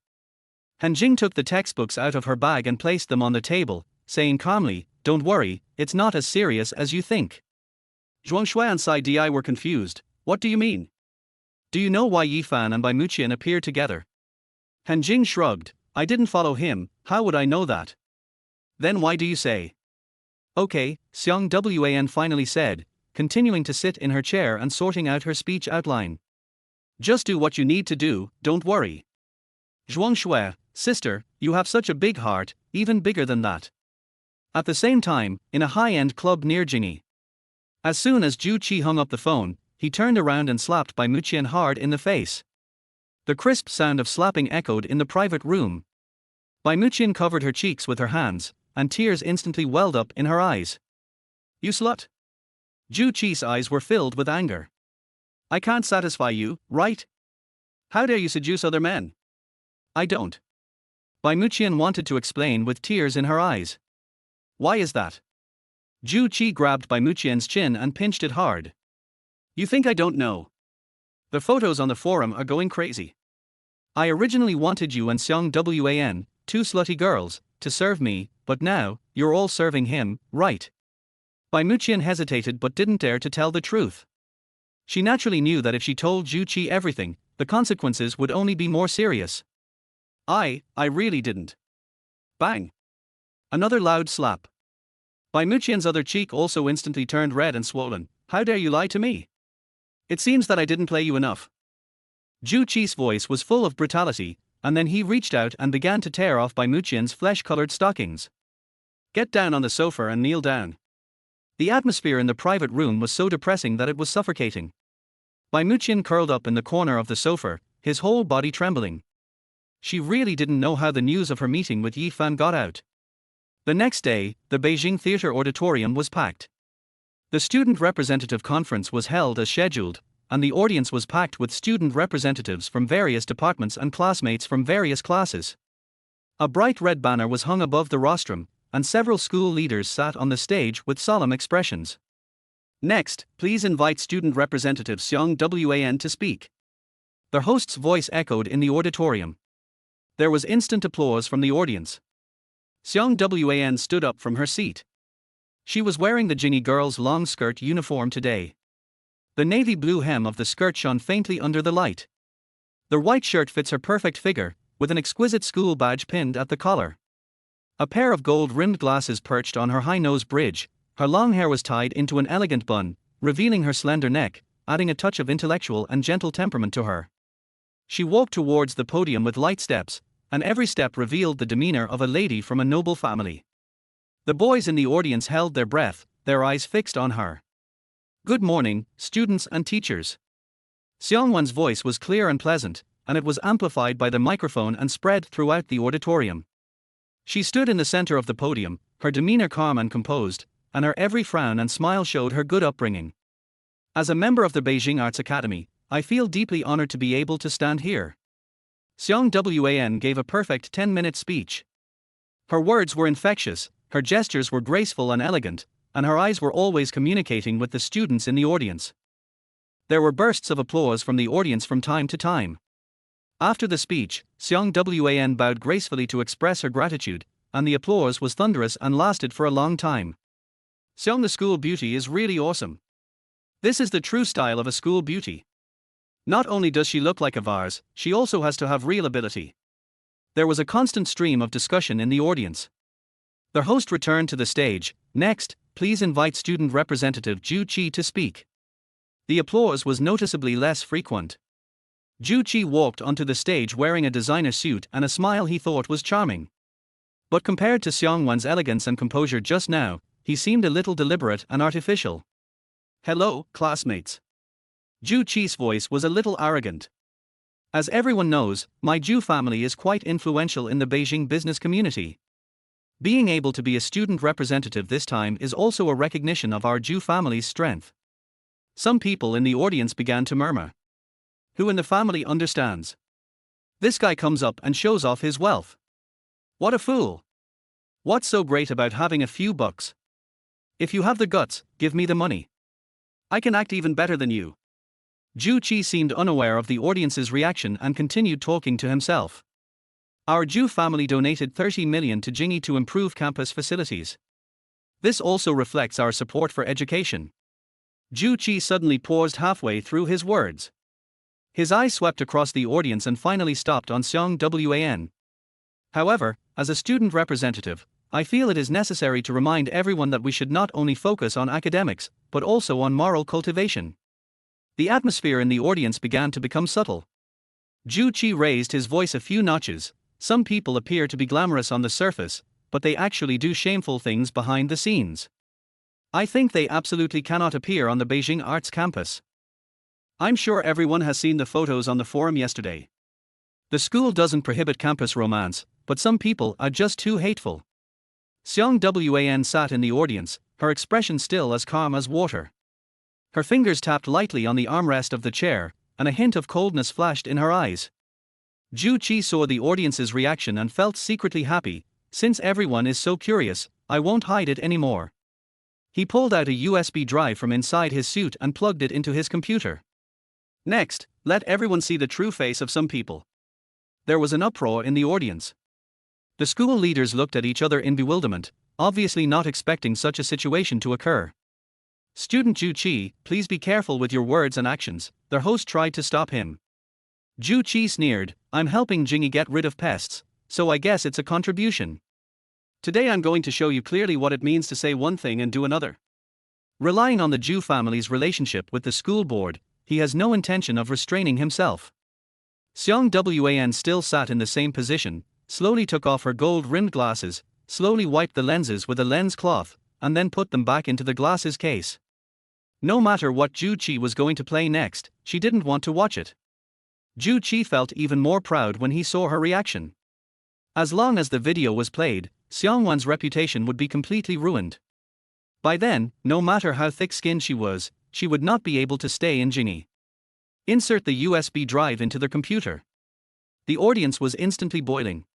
Han Jing took the textbooks out of her bag and placed them on the table, saying calmly, don't worry, it's not as serious as you think. Zhuang Shui and Sai Di were confused. What do you mean? Do you know why Yifan and Bai Muqian appeared together? Han Jing shrugged, I didn't follow him, how would I know that? Then why do you say? Okay, Xiang Wan finally said, continuing to sit in her chair and sorting out her speech outline. Just do what you need to do, don't worry. Zhuang Shui, sister, you have such a big heart, even bigger than that. At the same time, in a high-end club near Jingyi. As soon as Zhu Qi hung up the phone, he turned around and slapped Bai Muqian hard in the face. The crisp sound of slapping echoed in the private room. Bai Muqian covered her cheeks with her hands, and tears instantly welled up in her eyes. You slut! Zhu Qi's eyes were filled with anger. I can't satisfy you, right? How dare you seduce other men? I don't. Bai Muqian wanted to explain with tears in her eyes. Why is that? Zhu Qi grabbed Bai Muqian's chin and pinched it hard. You think I don't know? The photos on the forum are going crazy. I originally wanted you and Xiang Wan, two slutty girls, to serve me, but now, you're all serving him, right? Bai Muqian hesitated but didn't dare to tell the truth. She naturally knew that if she told Zhu Qi everything, the consequences would only be more serious. I really didn't. Bang! Another loud slap. Bai Muqian's other cheek also instantly turned red and swollen. How dare you lie to me? It seems that I didn't play you enough. Zhu Qi's voice was full of brutality, and then he reached out and began to tear off Bai Muqian's flesh-colored stockings. Get down on the sofa and kneel down. The atmosphere in the private room was so depressing that it was suffocating. Bai Muqian curled up in the corner of the sofa, his whole body trembling. She really didn't know how the news of her meeting with Yifan got out. The next day, the Beijing Theatre Auditorium was packed. The student representative conference was held as scheduled, and the audience was packed with student representatives from various departments and classmates from various classes. A bright red banner was hung above the rostrum, and several school leaders sat on the stage with solemn expressions. Next, please invite student representative Xiang Wan to speak. The host's voice echoed in the auditorium. There was instant applause from the audience. Xiang Wan stood up from her seat. She was wearing the Jingyi girl's long skirt uniform today. The navy blue hem of the skirt shone faintly under the light. The white shirt fits her perfect figure, with an exquisite school badge pinned at the collar. A pair of gold-rimmed glasses perched on her high nose bridge, her long hair was tied into an elegant bun, revealing her slender neck, adding a touch of intellectual and gentle temperament to her. She walked towards the podium with light steps, and every step revealed the demeanor of a lady from a noble family. The boys in the audience held their breath, their eyes fixed on her. Good morning, students and teachers. Xiang Wan's voice was clear and pleasant, and it was amplified by the microphone and spread throughout the auditorium. She stood in the center of the podium, her demeanor calm and composed, and her every frown and smile showed her good upbringing. As a member of the Beijing Arts Academy, I feel deeply honored to be able to stand here. Xiang Wan gave a perfect 10-minute speech. Her words were infectious, her gestures were graceful and elegant, and her eyes were always communicating with the students in the audience. There were bursts of applause from the audience from time to time. After the speech, Xiang Wan bowed gracefully to express her gratitude, and the applause was thunderous and lasted for a long time. Xiang, the school beauty is really awesome. This is the true style of a school beauty. Not only does she look like a vase, she also has to have real ability. There was a constant stream of discussion in the audience. The host returned to the stage. Next, please invite student representative Zhu Qi to speak. The applause was noticeably less frequent. Zhu Qi walked onto the stage wearing a designer suit and a smile he thought was charming. But compared to Xiang Wan's elegance and composure just now, he seemed a little deliberate and artificial. "Hello, classmates." Zhu Qi's voice was a little arrogant. "As everyone knows, my Zhu family is quite influential in the Beijing business community. Being able to be a student representative this time is also a recognition of our Zhu family's strength." Some people in the audience began to murmur. "Who in the family understands? This guy comes up and shows off his wealth. What a fool! What's so great about having a few bucks? If you have the guts, give me the money. I can act even better than you." Zhu Qi seemed unaware of the audience's reaction and continued talking to himself. "Our Zhu family donated 30 million to Jingyi to improve campus facilities. This also reflects our support for education." Zhu Qi suddenly paused halfway through his words. His eyes swept across the audience and finally stopped on Xiang Wan. "However, as a student representative, I feel it is necessary to remind everyone that we should not only focus on academics, but also on moral cultivation." The atmosphere in the audience began to become subtle. Zhu Qi raised his voice a few notches. "Some people appear to be glamorous on the surface, but they actually do shameful things behind the scenes. I think they absolutely cannot appear on the Beijing Arts campus. I'm sure everyone has seen the photos on the forum yesterday. The school doesn't prohibit campus romance, but some people are just too hateful." Xiang Wan sat in the audience, her expression still as calm as water. Her fingers tapped lightly on the armrest of the chair, and a hint of coldness flashed in her eyes. Zhu Qi saw the audience's reaction and felt secretly happy. "Since everyone is so curious, I won't hide it anymore." He pulled out a USB drive from inside his suit and plugged it into his computer. "Next, let everyone see the true face of some people." There was an uproar in the audience. The school leaders looked at each other in bewilderment, obviously not expecting such a situation to occur. "Student Zhu Qi, please be careful with your words and actions," their host tried to stop him. Zhu Qi sneered, "I'm helping Jingyi get rid of pests, so I guess it's a contribution. Today I'm going to show you clearly what it means to say one thing and do another." Relying on the Zhu family's relationship with the school board, he has no intention of restraining himself. Xiang Wan still sat in the same position, slowly took off her gold-rimmed glasses, slowly wiped the lenses with a lens cloth, and then put them back into the glasses case. No matter what Zhu Qi was going to play next, she didn't want to watch it. Zhu Qi felt even more proud when he saw her reaction. As long as the video was played, Xiang Wan's reputation would be completely ruined. By then, no matter how thick-skinned she was, she would not be able to stay in Jingyi. Insert the USB drive into the computer. The audience was instantly boiling.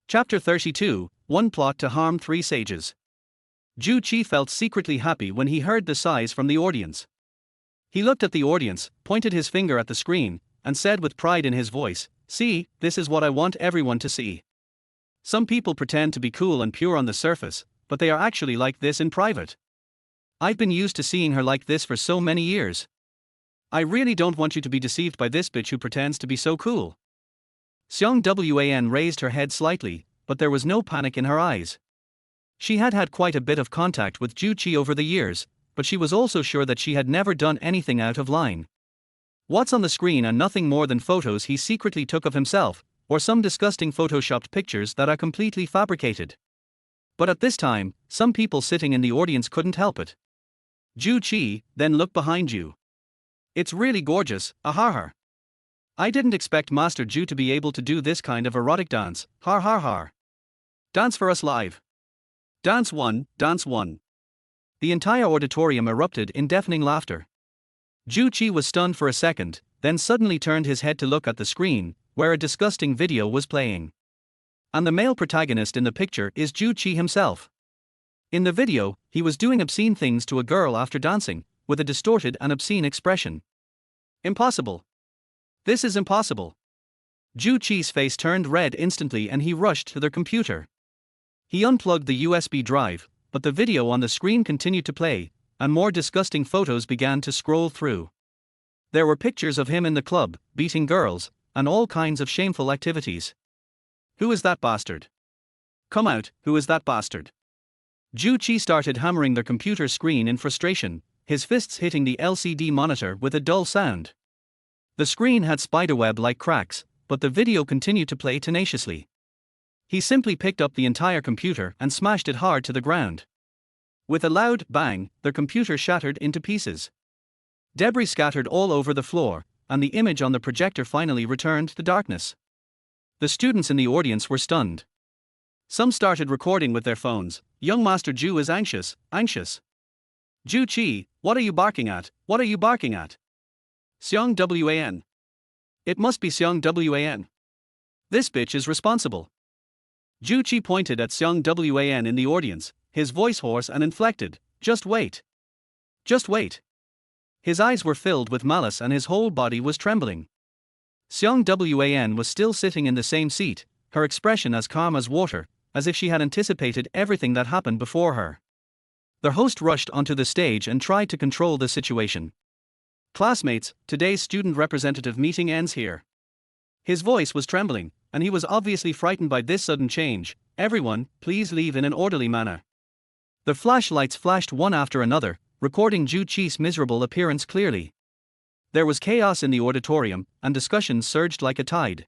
Chapter 32, One Plot to Harm Three Sages. Zhu Qi felt secretly happy when he heard the sighs from the audience. He looked at the audience, pointed his finger at the screen, and said with pride in his voice, "See, this is what I want everyone to see. Some people pretend to be cool and pure on the surface, but they are actually like this in private. I've been used to seeing her like this for so many years. I really don't want you to be deceived by this bitch who pretends to be so cool." Xiang Wan raised her head slightly, but there was no panic in her eyes. She had had quite a bit of contact with Zhu Qi over the years, but she was also sure that she had never done anything out of line. What's on the screen are nothing more than photos he secretly took of himself, or some disgusting photoshopped pictures that are completely fabricated. But at this time, some people sitting in the audience couldn't help it. "Zhu Qi, then look behind you. It's really gorgeous, ahar. I didn't expect Master Zhu to be able to do this kind of erotic dance, har har har. Dance for us live. Dance one, dance one." The entire auditorium erupted in deafening laughter. Zhu Qi was stunned for a second, then suddenly turned his head to look at the screen, where a disgusting video was playing. And the male protagonist in the picture is Zhu Qi himself. In the video, he was doing obscene things to a girl after dancing, with a distorted and obscene expression. Impossible. This is impossible. Zhu Qi's face turned red instantly and he rushed to their computer. He unplugged the USB drive, but the video on the screen continued to play, and more disgusting photos began to scroll through. There were pictures of him in the club, beating girls, and all kinds of shameful activities. "Who is that bastard? Come out, who is that bastard?" Zhu Qi started hammering the computer screen in frustration, his fists hitting the LCD monitor with a dull sound. The screen had spiderweb-like cracks, but the video continued to play tenaciously. He simply picked up the entire computer and smashed it hard to the ground. With a loud bang, their computer shattered into pieces. Debris scattered all over the floor, and the image on the projector finally returned to darkness. The students in the audience were stunned. Some started recording with their phones. Young Master Ju is anxious, anxious. Ju Chi, what are you barking at? What are you barking at? Xiang Wan. It must be Xiang Wan. This bitch is responsible. Ju Chi pointed at Xiang Wan in the audience, his voice hoarse and inflected. Just wait. Just wait. His eyes were filled with malice and his whole body was trembling. Xiang Wan was still sitting in the same seat, her expression as calm as water, as if she had anticipated everything that happened before her. The host rushed onto the stage and tried to control the situation. Classmates, today's student representative meeting ends here. His voice was trembling, and he was obviously frightened by this sudden change. Everyone, please leave in an orderly manner. The flashlights flashed one after another, recording Ju Chi's miserable appearance clearly. There was chaos in the auditorium, and discussions surged like a tide.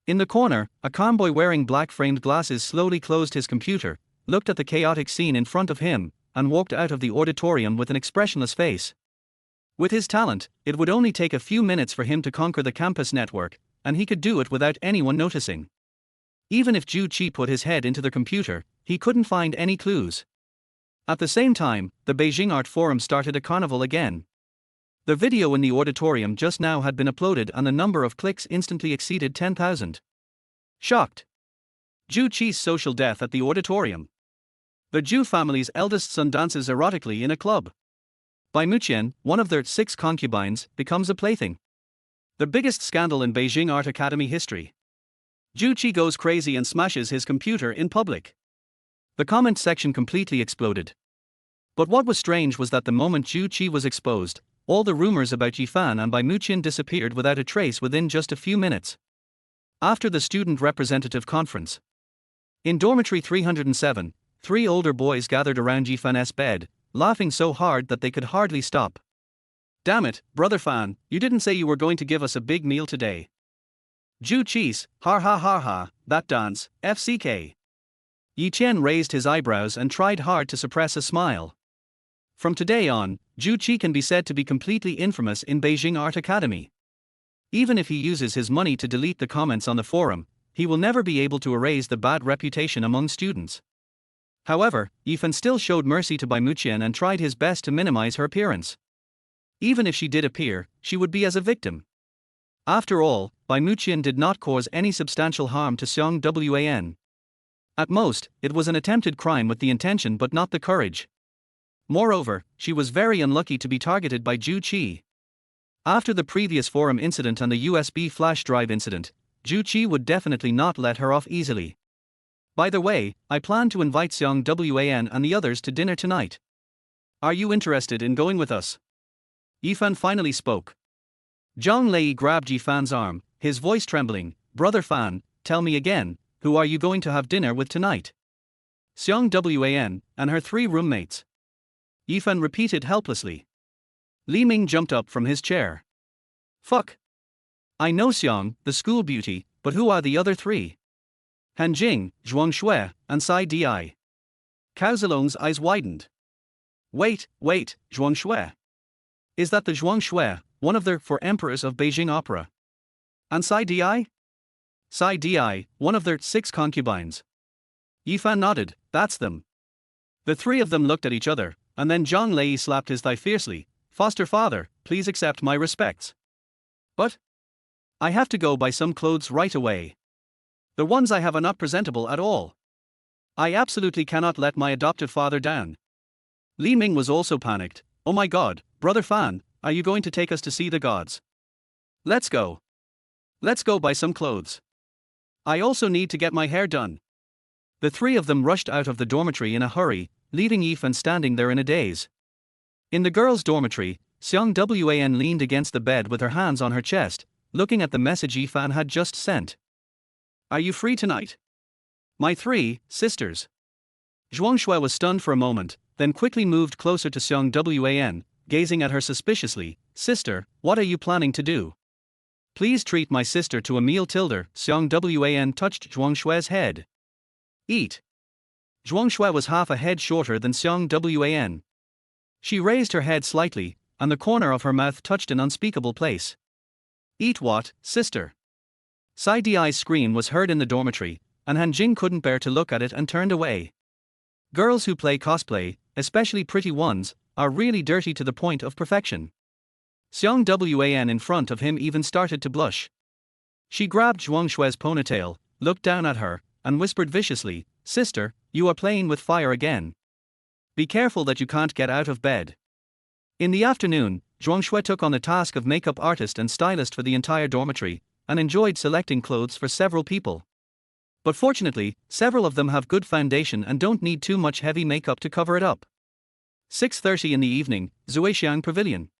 In the corner, a calm boy wearing black-framed glasses slowly closed his computer, looked at the chaotic scene in front of him, and walked out of the auditorium with an expressionless face. With his talent, it would only take a few minutes for him to conquer the campus network, and he could do it without anyone noticing. Even if Ju Chi put his head into the computer, he couldn't find any clues. At the same time, the Beijing Art Forum started a carnival again. The video in the auditorium just now had been uploaded and the number of clicks instantly exceeded 10,000. Shocked. Ju Chi's social death at the auditorium. The Ju family's eldest son dances erotically in a club. Bai Muqian, one of their 6 concubines, becomes a plaything. The biggest scandal in Beijing Art Academy history. Ju Chi goes crazy and smashes his computer in public. The comment section completely exploded. But what was strange was that the moment Ju Chi was exposed, all the rumors about Yifan and Bai Muqian disappeared without a trace within just a few minutes. After the student representative conference. In dormitory 307, 3 older boys gathered around Yifan's bed, laughing so hard that they could hardly stop. Damn it, brother Fan, you didn't say you were going to give us a big meal today. Ju Chi's, ha ha ha ha, that dance, FCK. Yi Qian raised his eyebrows and tried hard to suppress a smile. From today on, Ju Chi can be said to be completely infamous in Beijing Art Academy. Even if he uses his money to delete the comments on the forum, he will never be able to erase the bad reputation among students. However, Yifan still showed mercy to Bai Muqian and tried his best to minimize her appearance. Even if she did appear, she would be as a victim. After all, Bai Muqian did not cause any substantial harm to Xiang Wan. At most, it was an attempted crime with the intention but not the courage. Moreover, she was very unlucky to be targeted by Ju Chi. After the previous forum incident and the USB flash drive incident, Ju Chi would definitely not let her off easily. By the way, I plan to invite Xiang Wan and the others to dinner tonight. Are you interested in going with us? Yifan finally spoke. Zhang Lei grabbed Yifan's arm, his voice trembling. Brother Fan, tell me again, who are you going to have dinner with tonight? Xiang Wan and her 3 roommates. Yifan repeated helplessly. Li Ming jumped up from his chair. Fuck. I know Xiang, the school beauty, but who are the other 3? Han Jing, Zhuang Shui, and Sai Di. Cao Zilong's eyes widened. Wait, Zhuang Shui. Is that the Zhuang Shui, one of the 4 emperors of Beijing Opera? And Sai Di? Sai Di, one of their 6 concubines. Yifan nodded, that's them. The 3 of them looked at each other, and then Zhang Lei slapped his thigh fiercely. Foster father, please accept my respects. But I have to go buy some clothes right away. The ones I have are not presentable at all. I absolutely cannot let my adoptive father down. Li Ming was also panicked. Oh my god, brother Fan, are you going to take us to see the gods? Let's go. Let's go buy some clothes. I also need to get my hair done. The 3 of them rushed out of the dormitory in a hurry, leaving Yifan standing there in a daze. In the girls' dormitory, Xiang Wan leaned against the bed with her hands on her chest, looking at the message Yifan had just sent. Are you free tonight? My 3 sisters. Zhuang Shui was stunned for a moment, then quickly moved closer to Xiang Wan, gazing at her suspiciously. Sister, what are you planning to do? Please treat my sister to a meal. Xiang Wan touched Zhuang Shui's head. Eat. Zhuang Shui was half a head shorter than Xiang Wan. She raised her head slightly, and the corner of her mouth touched an unspeakable place. Eat what, sister? Sai Di's scream was heard in the dormitory, and Han Jing couldn't bear to look at it and turned away. Girls who play cosplay, especially pretty ones, are really dirty to the point of perfection. Xiang Wan in front of him even started to blush. She grabbed Zhuang Shui's ponytail, looked down at her, and whispered viciously, "Sister, you are playing with fire again. Be careful that you can't get out of bed." In the afternoon, Zhuang Shui took on the task of makeup artist and stylist for the entire dormitory, and enjoyed selecting clothes for several people. But fortunately, several of them have good foundation and don't need too much heavy makeup to cover it up. 6:30 in the evening, Zuixiang Pavilion.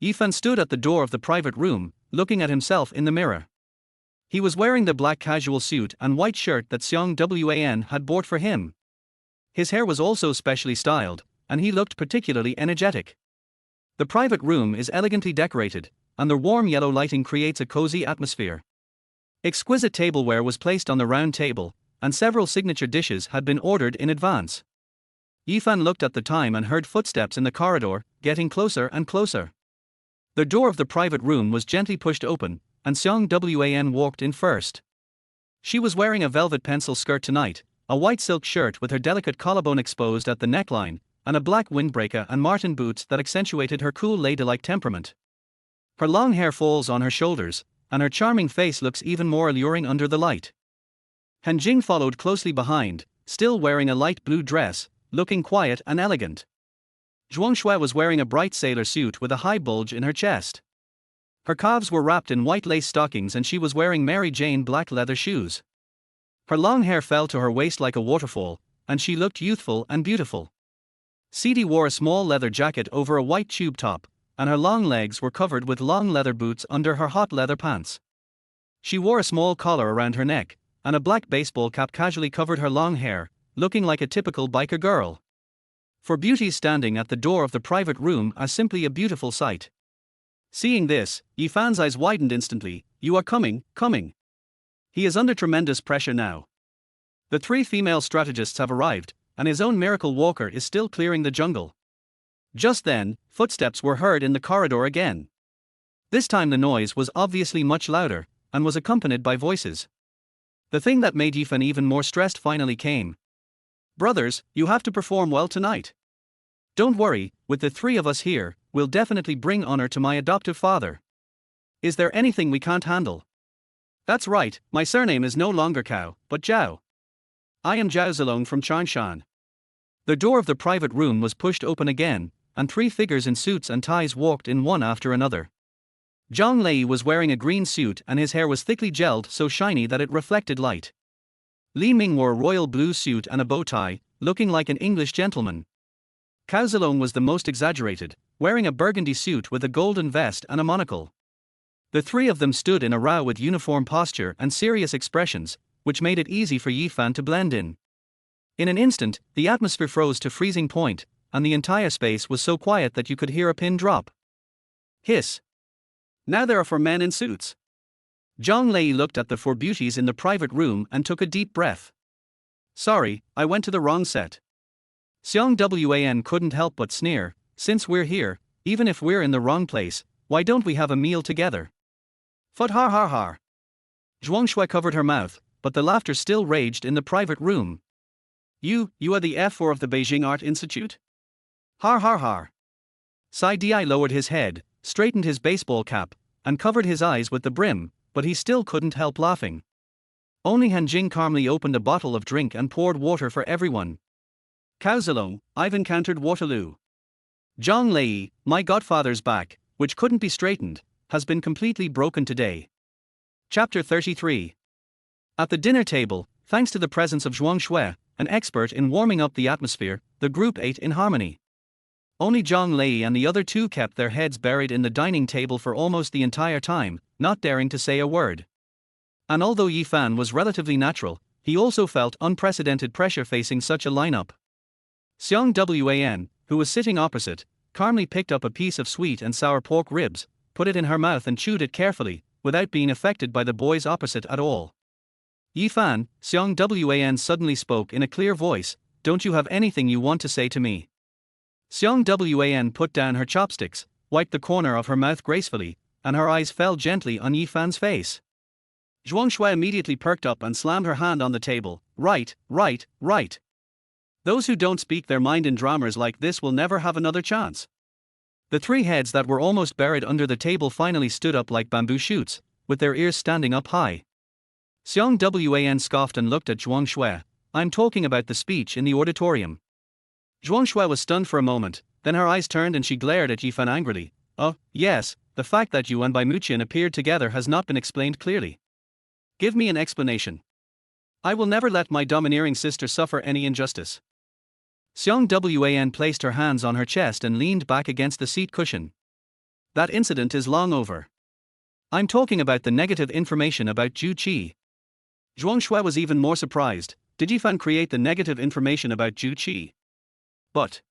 Yifan stood at the door of the private room, looking at himself in the mirror. He was wearing the black casual suit and white shirt that Xiang Wan had bought for him. His hair was also specially styled, and he looked particularly energetic. The private room is elegantly decorated, and the warm yellow lighting creates a cozy atmosphere. Exquisite tableware was placed on the round table, and several signature dishes had been ordered in advance. Yifan looked at the time and heard footsteps in the corridor, getting closer and closer. The door of the private room was gently pushed open, and Xiang Wan walked in first. She was wearing a velvet pencil skirt tonight, a white silk shirt with her delicate collarbone exposed at the neckline, and a black windbreaker and marten boots that accentuated her cool ladylike temperament. Her long hair falls on her shoulders, and her charming face looks even more alluring under the light. Han Jing followed closely behind, still wearing a light blue dress, looking quiet and elegant. Zhuang Shui was wearing a bright sailor suit with a high bulge in her chest. Her calves were wrapped in white lace stockings and she was wearing Mary Jane black leather shoes. Her long hair fell to her waist like a waterfall, and she looked youthful and beautiful. Cidi wore a small leather jacket over a white tube top, and her long legs were covered with long leather boots under her hot leather pants. She wore a small collar around her neck, and a black baseball cap casually covered her long hair, looking like a typical biker girl. For beauties standing at the door of the private room are simply a beautiful sight. Seeing this, Yifan's eyes widened instantly. "You are coming, coming." He is under tremendous pressure now. The 3 female strategists have arrived, and his own miracle walker is still clearing the jungle. Just then, footsteps were heard in the corridor again. This time the noise was obviously much louder, and was accompanied by voices. The thing that made Yifan even more stressed finally came. "Brothers, you have to perform well tonight. Don't worry, with the 3 of us here, we'll definitely bring honor to my adoptive father. Is there anything we can't handle?" "That's right, my surname is no longer Cao, but Zhao. I am Zhao Zilong from Changshan." The door of the private room was pushed open again, and 3 figures in suits and ties walked in one after another. Zhang Lei was wearing a green suit and his hair was thickly gelled so shiny that it reflected light. Li Ming wore a royal blue suit and a bow tie, looking like an English gentleman. Cao Zilong was the most exaggerated, wearing a burgundy suit with a golden vest and a monocle. The 3 of them stood in a row with uniform posture and serious expressions, which made it easy for Yifan to blend in. In an instant, the atmosphere froze to freezing point, and the entire space was so quiet that you could hear a pin drop. Hiss. Now there are 4 men in suits. Zhang Lei looked at the 4 beauties in the private room and took a deep breath. "Sorry, I went to the wrong set." Xiang Wan couldn't help but sneer. "Since we're here, even if we're in the wrong place, why don't we have a meal together?" Fut har har har. Zhuang Shui covered her mouth, but the laughter still raged in the private room. You are the F4 of the Beijing Art Institute?" Har har har. Sai Di lowered his head, straightened his baseball cap, and covered his eyes with the brim, but he still couldn't help laughing. Only Han Jing calmly opened a bottle of drink and poured water for everyone. "Cao Zilong, I've encountered Waterloo. Zhang Lei, my godfather's back, which couldn't be straightened, has been completely broken today." Chapter 33. At the dinner table, thanks to the presence of Zhuang Shui, an expert in warming up the atmosphere, the group ate in harmony. Only Zhang Lei and the other 2 kept their heads buried in the dining table for almost the entire time, not daring to say a word. And although Yifan was relatively natural, he also felt unprecedented pressure facing such a lineup. Xiang Wan, who was sitting opposite, calmly picked up a piece of sweet and sour pork ribs, put it in her mouth and chewed it carefully, without being affected by the boys opposite at all. "Yifan," Xiang Wan suddenly spoke in a clear voice, don't you have anything you want to say to me? Xiang Wan put down her chopsticks, wiped the corner of her mouth gracefully, and her eyes fell gently on Yifan's face. Zhuang Shui immediately perked up and slammed her hand on the table. Right, right, right. Those who don't speak their mind in dramas like this will never have another chance. The three heads that were almost buried under the table finally stood up like bamboo shoots, with their ears standing up high. Xiang Wan scoffed and looked at Zhuang Shui. I'm talking about the speech in the auditorium. Zhuang Shui was stunned for a moment, then her eyes turned and she glared at Yifan angrily. Oh, yes, the fact that you and Bai Muqian appeared together has not been explained clearly. Give me an explanation. I will never let my domineering sister suffer any injustice. Xiang Wan placed her hands on her chest and leaned back against the seat cushion. That incident is long over. I'm talking about the negative information about Zhu Qi. Zhuang Shui was even more surprised. Did Yifan create the negative information about Zhu Qi? But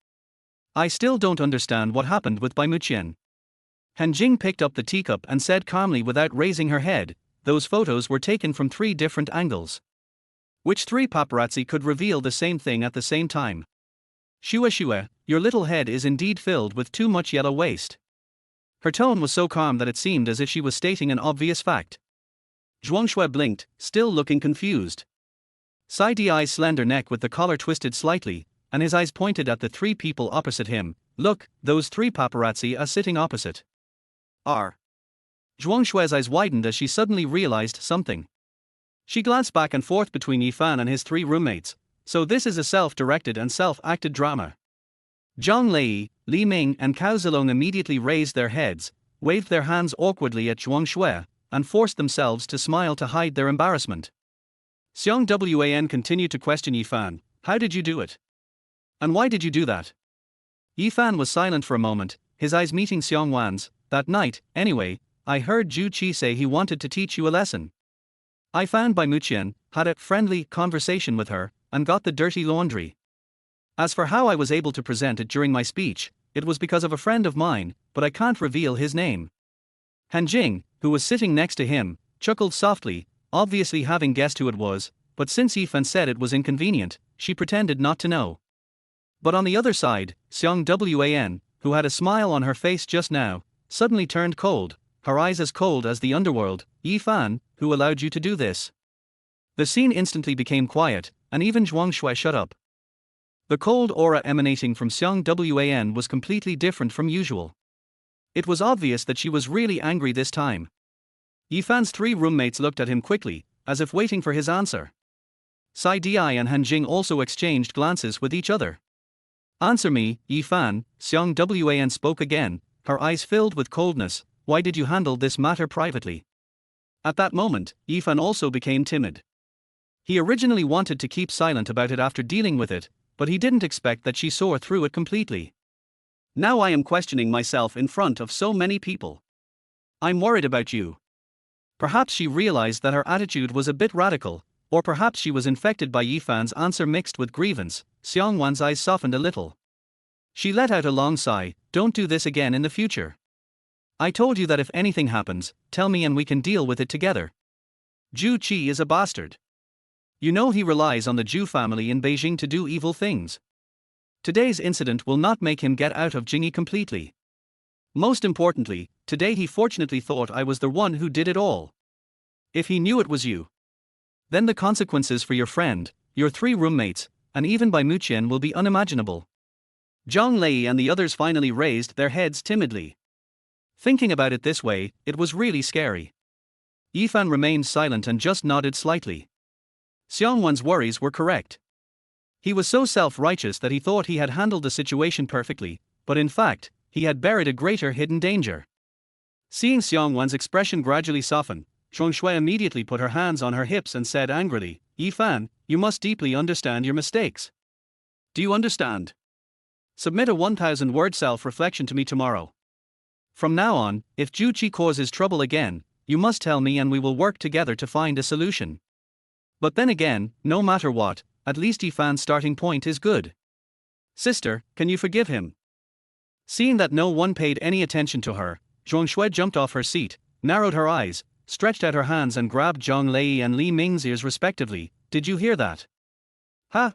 I still don't understand what happened with Bai Muqian. Han Jing picked up the teacup and said calmly without raising her head, those photos were taken from 3 different angles. Which 3 paparazzi could reveal the same thing at the same time? Shua, your little head is indeed filled with too much yellow waste. Her tone was so calm that it seemed as if she was stating an obvious fact. Zhuang Shui blinked, still looking confused. Sai Di's slender neck with the collar twisted slightly, and his eyes pointed at the 3 people opposite him. Look, those 3 paparazzi are sitting opposite. Are. Zhuang Shui's eyes widened as she suddenly realized something. She glanced back and forth between Yifan and his 3 roommates. So this is a self-directed and self-acted drama. Zhang Lei, Li Ming and Cao Zilong immediately raised their heads, waved their hands awkwardly at Zhuang Shui, and forced themselves to smile to hide their embarrassment. Xiang Wan continued to question Yifan. How did you do it? And why did you do that? Yifan was silent for a moment, his eyes meeting Xiang Wan's. That night, anyway, I heard Zhu Qi say he wanted to teach you a lesson. I found Bai Muqian, had a friendly conversation with her, and got the dirty laundry. As for how I was able to present it during my speech, it was because of a friend of mine, but I can't reveal his name. Han Jing, who was sitting next to him, chuckled softly, obviously having guessed who it was, but since Yifan said it was inconvenient, she pretended not to know. But on the other side, Xiang Wan, who had a smile on her face just now, suddenly turned cold, her eyes as cold as the underworld. Yifan, who allowed you to do this? The scene instantly became quiet, and even Zhuang Shui shut up. The cold aura emanating from Xiang Wan was completely different from usual. It was obvious that she was really angry this time. Yifan's 3 roommates looked at him quickly, as if waiting for his answer. Sai Di and Han Jing also exchanged glances with each other. Answer me, Yifan, Xiang Wan spoke again, her eyes filled with coldness. Why did you handle this matter privately? At that moment, Yifan also became timid. He originally wanted to keep silent about it after dealing with it, but he didn't expect that she saw through it completely. Now I am questioning myself in front of so many people. I'm worried about you. Perhaps she realized that her attitude was a bit radical, or perhaps she was infected by Yifan's answer mixed with grievance. Xiang Wan's eyes softened a little. She let out a long sigh. Don't do this again in the future. I told you that if anything happens, tell me and we can deal with it together. Zhu Qi is a bastard. You know he relies on the Zhu family in Beijing to do evil things. Today's incident will not make him get out of Jingyi completely. Most importantly, today he fortunately thought I was the one who did it all. If he knew it was you, then the consequences for your friend, your 3 roommates, and even Bai Muqian will be unimaginable. Zhang Lei and the others finally raised their heads timidly. Thinking about it this way, it was really scary. Yifan remained silent and just nodded slightly. Xiang Wan's worries were correct. He was so self-righteous that he thought he had handled the situation perfectly, but in fact, he had buried a greater hidden danger. Seeing Xiang Wan's expression gradually soften, Zhuang Shui immediately put her hands on her hips and said angrily, Yifan, you must deeply understand your mistakes. Do you understand? Submit a 1,000-word self-reflection to me tomorrow. From now on, if Zhu Qi causes trouble again, you must tell me and we will work together to find a solution. But then again, no matter what, at least Yifan's starting point is good. Sister, can you forgive him? Seeing that no one paid any attention to her, Zhuang Shui jumped off her seat, narrowed her eyes, stretched out her hands and grabbed Zhang Lei and Li Ming's ears respectively. Did you hear that? Ha!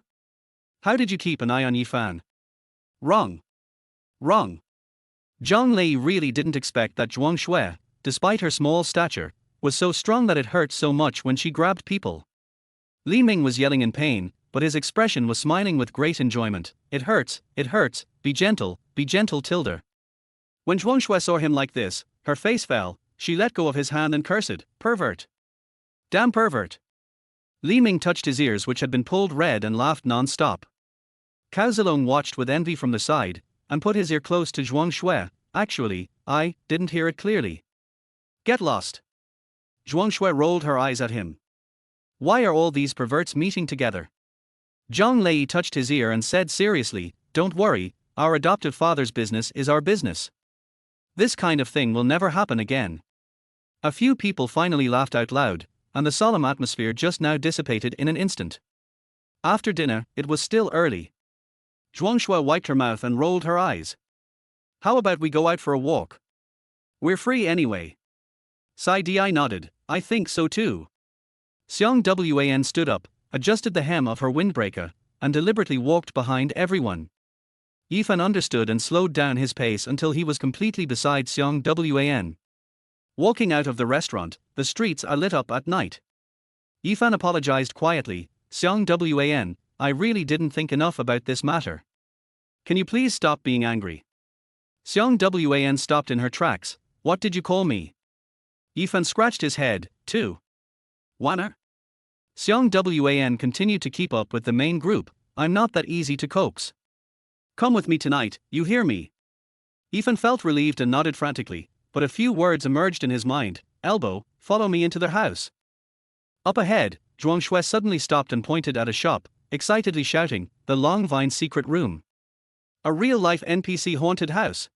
How did you keep an eye on Yifan? Wrong. Wrong. Zhang Lei really didn't expect that Zhuang Shui, despite her small stature, was so strong that it hurt so much when she grabbed people. Li Ming was yelling in pain, but his expression was smiling with great enjoyment. It hurts, be gentle, tilde. When Zhuang Shui saw him like this, her face fell, she let go of his hand and cursed, pervert. Damn pervert. Li Ming touched his ears which had been pulled red and laughed non-stop. Cao Zilong watched with envy from the side, and put his ear close to Zhuang Shui. Actually, I didn't hear it clearly. Get lost. Zhuang Shui rolled her eyes at him. Why are all these perverts meeting together? Zhang Lei touched his ear and said seriously, don't worry, our adoptive father's business is our business. This kind of thing will never happen again. A few people finally laughed out loud, and the solemn atmosphere just now dissipated in an instant. After dinner, it was still early. Zhuang Shui wiped her mouth and rolled her eyes. How about we go out for a walk? We're free anyway. Sai Di nodded, I think so too. Xiang Wan stood up, adjusted the hem of her windbreaker, and deliberately walked behind everyone. Yifan understood and slowed down his pace until he was completely beside Xiang Wan. Walking out of the restaurant, the streets are lit up at night. Yifan apologized quietly, Xiang Wan, I really didn't think enough about this matter. Can you please stop being angry? Xiang Wan stopped in her tracks, what did you call me? Yifan scratched his head, too. Wanna? Xiang Wan continued to keep up with the main group, I'm not that easy to coax. Come with me tonight, you hear me? Yifan felt relieved and nodded frantically, but a few words emerged in his mind, elbow, follow me into their house. Up ahead, Zhuang Shui suddenly stopped and pointed at a shop, excitedly shouting, the Long Vine secret room. A real-life NPC haunted house.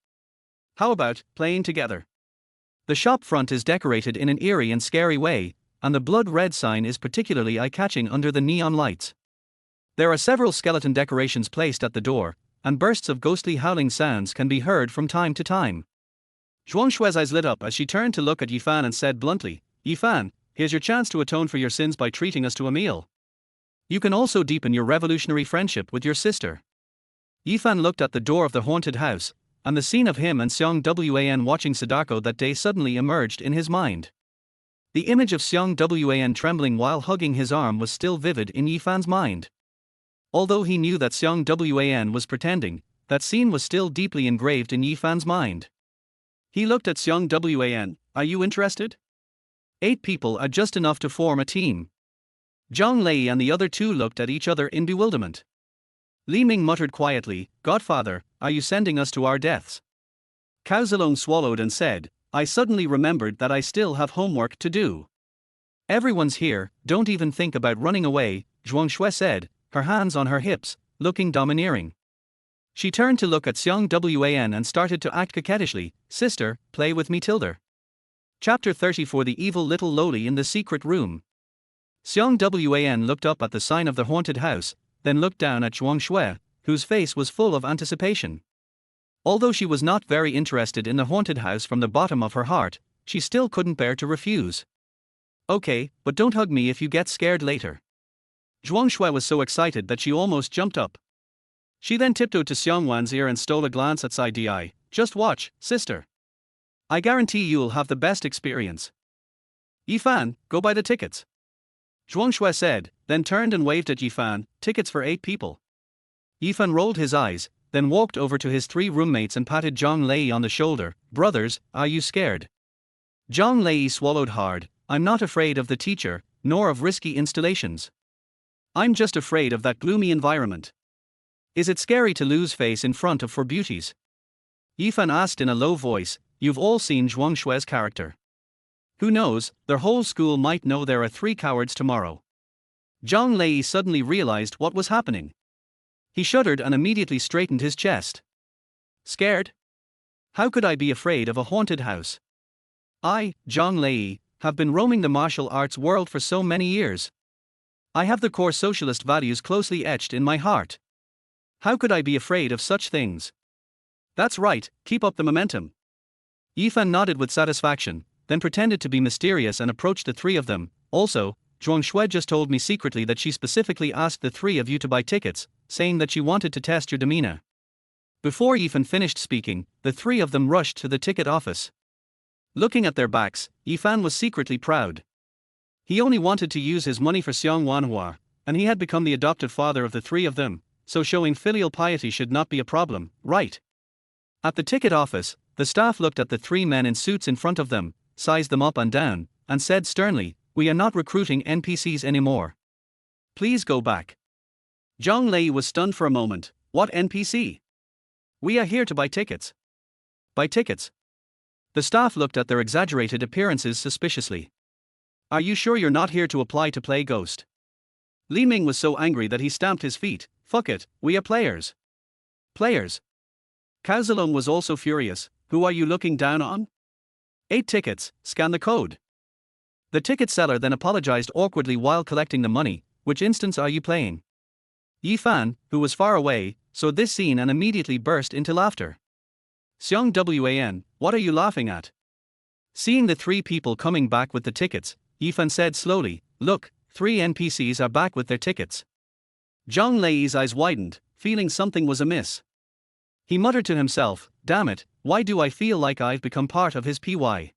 How about playing together? The shop front is decorated in an eerie and scary way, and the blood-red sign is particularly eye-catching under the neon lights. There are several skeleton decorations placed at the door, and bursts of ghostly howling sounds can be heard from time to time. Zhuang Shui's eyes lit up as she turned to look at Yifan and said bluntly, Yifan, here's your chance to atone for your sins by treating us to a meal. You can also deepen your revolutionary friendship with your sister. Yifan looked at the door of the haunted house, and the scene of him and Xiang Wan watching Sadako that day suddenly emerged in his mind. The image of Xiang Wan trembling while hugging his arm was still vivid in Yifan's mind. Although he knew that Xiang Wan was pretending, that scene was still deeply engraved in Yifan's mind. He looked at Xiang Wan, are you interested? 8 people are just enough to form a team. Zhang Lei and the other two looked at each other in bewilderment. Li Ming muttered quietly, Godfather, are you sending us to our deaths? Cao Zilong swallowed and said, I suddenly remembered that I still have homework to do. Everyone's here, don't even think about running away, Zhuang Shui said, her hands on her hips, looking domineering. She turned to look at Xiang Wan and started to act coquettishly, Sister, play with me tilde. Chapter 34 The Evil Little Loli in the Secret Room. Xiang Wan looked up at the sign of the haunted house, then looked down at Zhuang Shui, whose face was full of anticipation. Although she was not very interested in the haunted house from the bottom of her heart, she still couldn't bear to refuse. Okay, but don't hug me if you get scared later. Zhuang Shui was so excited that she almost jumped up. She then tiptoed to Xiang Wan's ear and stole a glance at Sai Di. Just watch, sister. I guarantee you'll have the best experience. Yifan, go buy the tickets. Zhuang Shui said, then turned and waved at Yifan, tickets for 8 people. Yifan rolled his eyes, then walked over to his 3 roommates and patted Zhang Lei on the shoulder. Brothers, are you scared? Zhang Lei swallowed hard, I'm not afraid of the teacher, nor of risky installations. I'm just afraid of that gloomy environment. Is it scary to lose face in front of 4 beauties? Yifan asked in a low voice, you've all seen Zhuang Shui's character. Who knows, their whole school might know there are 3 cowards tomorrow. Zhang Lei suddenly realized what was happening. He shuddered and immediately straightened his chest. Scared? How could I be afraid of a haunted house? I, Zhang Lei, have been roaming the martial arts world for so many years. I have the core socialist values closely etched in my heart. How could I be afraid of such things? That's right, keep up the momentum. Yifan nodded with satisfaction, then pretended to be mysterious and approached the 3 of them. Also, Zhuang Shui just told me secretly that she specifically asked the 3 of you to buy tickets. saying that she wanted to test your demeanor. Before Yifan finished speaking, the three of them rushed to the ticket office. Looking at their backs, Yifan was secretly proud. He only wanted to use his money for Xiang Wan, and he had become the adopted father of the three of them, so showing filial piety should not be a problem, right? At the ticket office, the staff looked at the three men in suits in front of them, sized them up and down, and said sternly, "We are not recruiting NPCs anymore. Please go back." Zhang Lei was stunned for a moment. What NPC? We are here to buy tickets. Buy tickets? The staff looked at their exaggerated appearances suspiciously. Are you sure you're not here to apply to play Ghost? Li Ming was so angry that he stamped his feet. Fuck it, we are players. Players. Cao Zilong was also furious. Who are you looking down on? 8 tickets, scan the code. The ticket seller then apologized awkwardly while collecting the money. Which instance are you playing? Yifan, who was far away, saw this scene and immediately burst into laughter. Xiang Wan, what are you laughing at? Seeing the three people coming back with the tickets, Yifan said slowly, look, 3 NPCs are back with their tickets. Zhang Lei's eyes widened, feeling something was amiss. He muttered to himself, damn it, why do I feel like I've become part of his PY?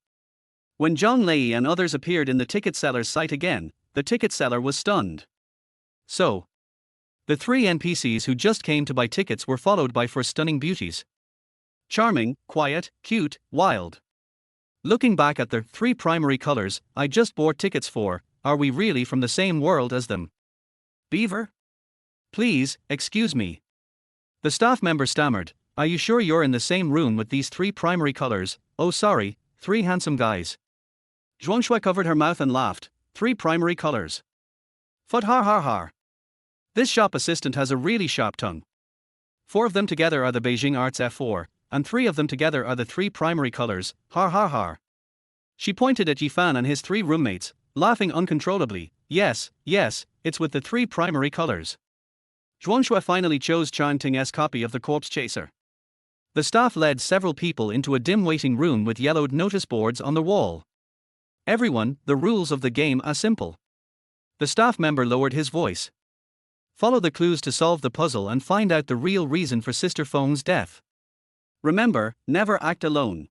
When Zhang Lei and others appeared in the ticket seller's sight again, the ticket seller was stunned. So, the 3 NPCs who just came to buy tickets were followed by 4 stunning beauties. Charming, quiet, cute, wild. Looking back at the 3 primary colors I just bought tickets for, are we really from the same world as them? Beaver? Please, excuse me. The staff member stammered, are you sure you're in the same room with these 3 primary colors? Oh sorry, 3 handsome guys. Zhuangshui covered her mouth and laughed, 3 primary colors. Fud har har har. This shop assistant has a really sharp tongue. 4 of them together are the Beijing Arts F4, and 3 of them together are the 3 primary colors, har har har. She pointed at Yifan and his 3 roommates, laughing uncontrollably, yes, it's with the 3 primary colors. Zhuangshui finally chose Chang Ting's copy of The Corpse Chaser. The staff led several people into a dim waiting room with yellowed notice boards on the wall. Everyone, the rules of the game are simple. The staff member lowered his voice. Follow the clues to solve the puzzle and find out the real reason for Sister Feng's death. Remember, never act alone.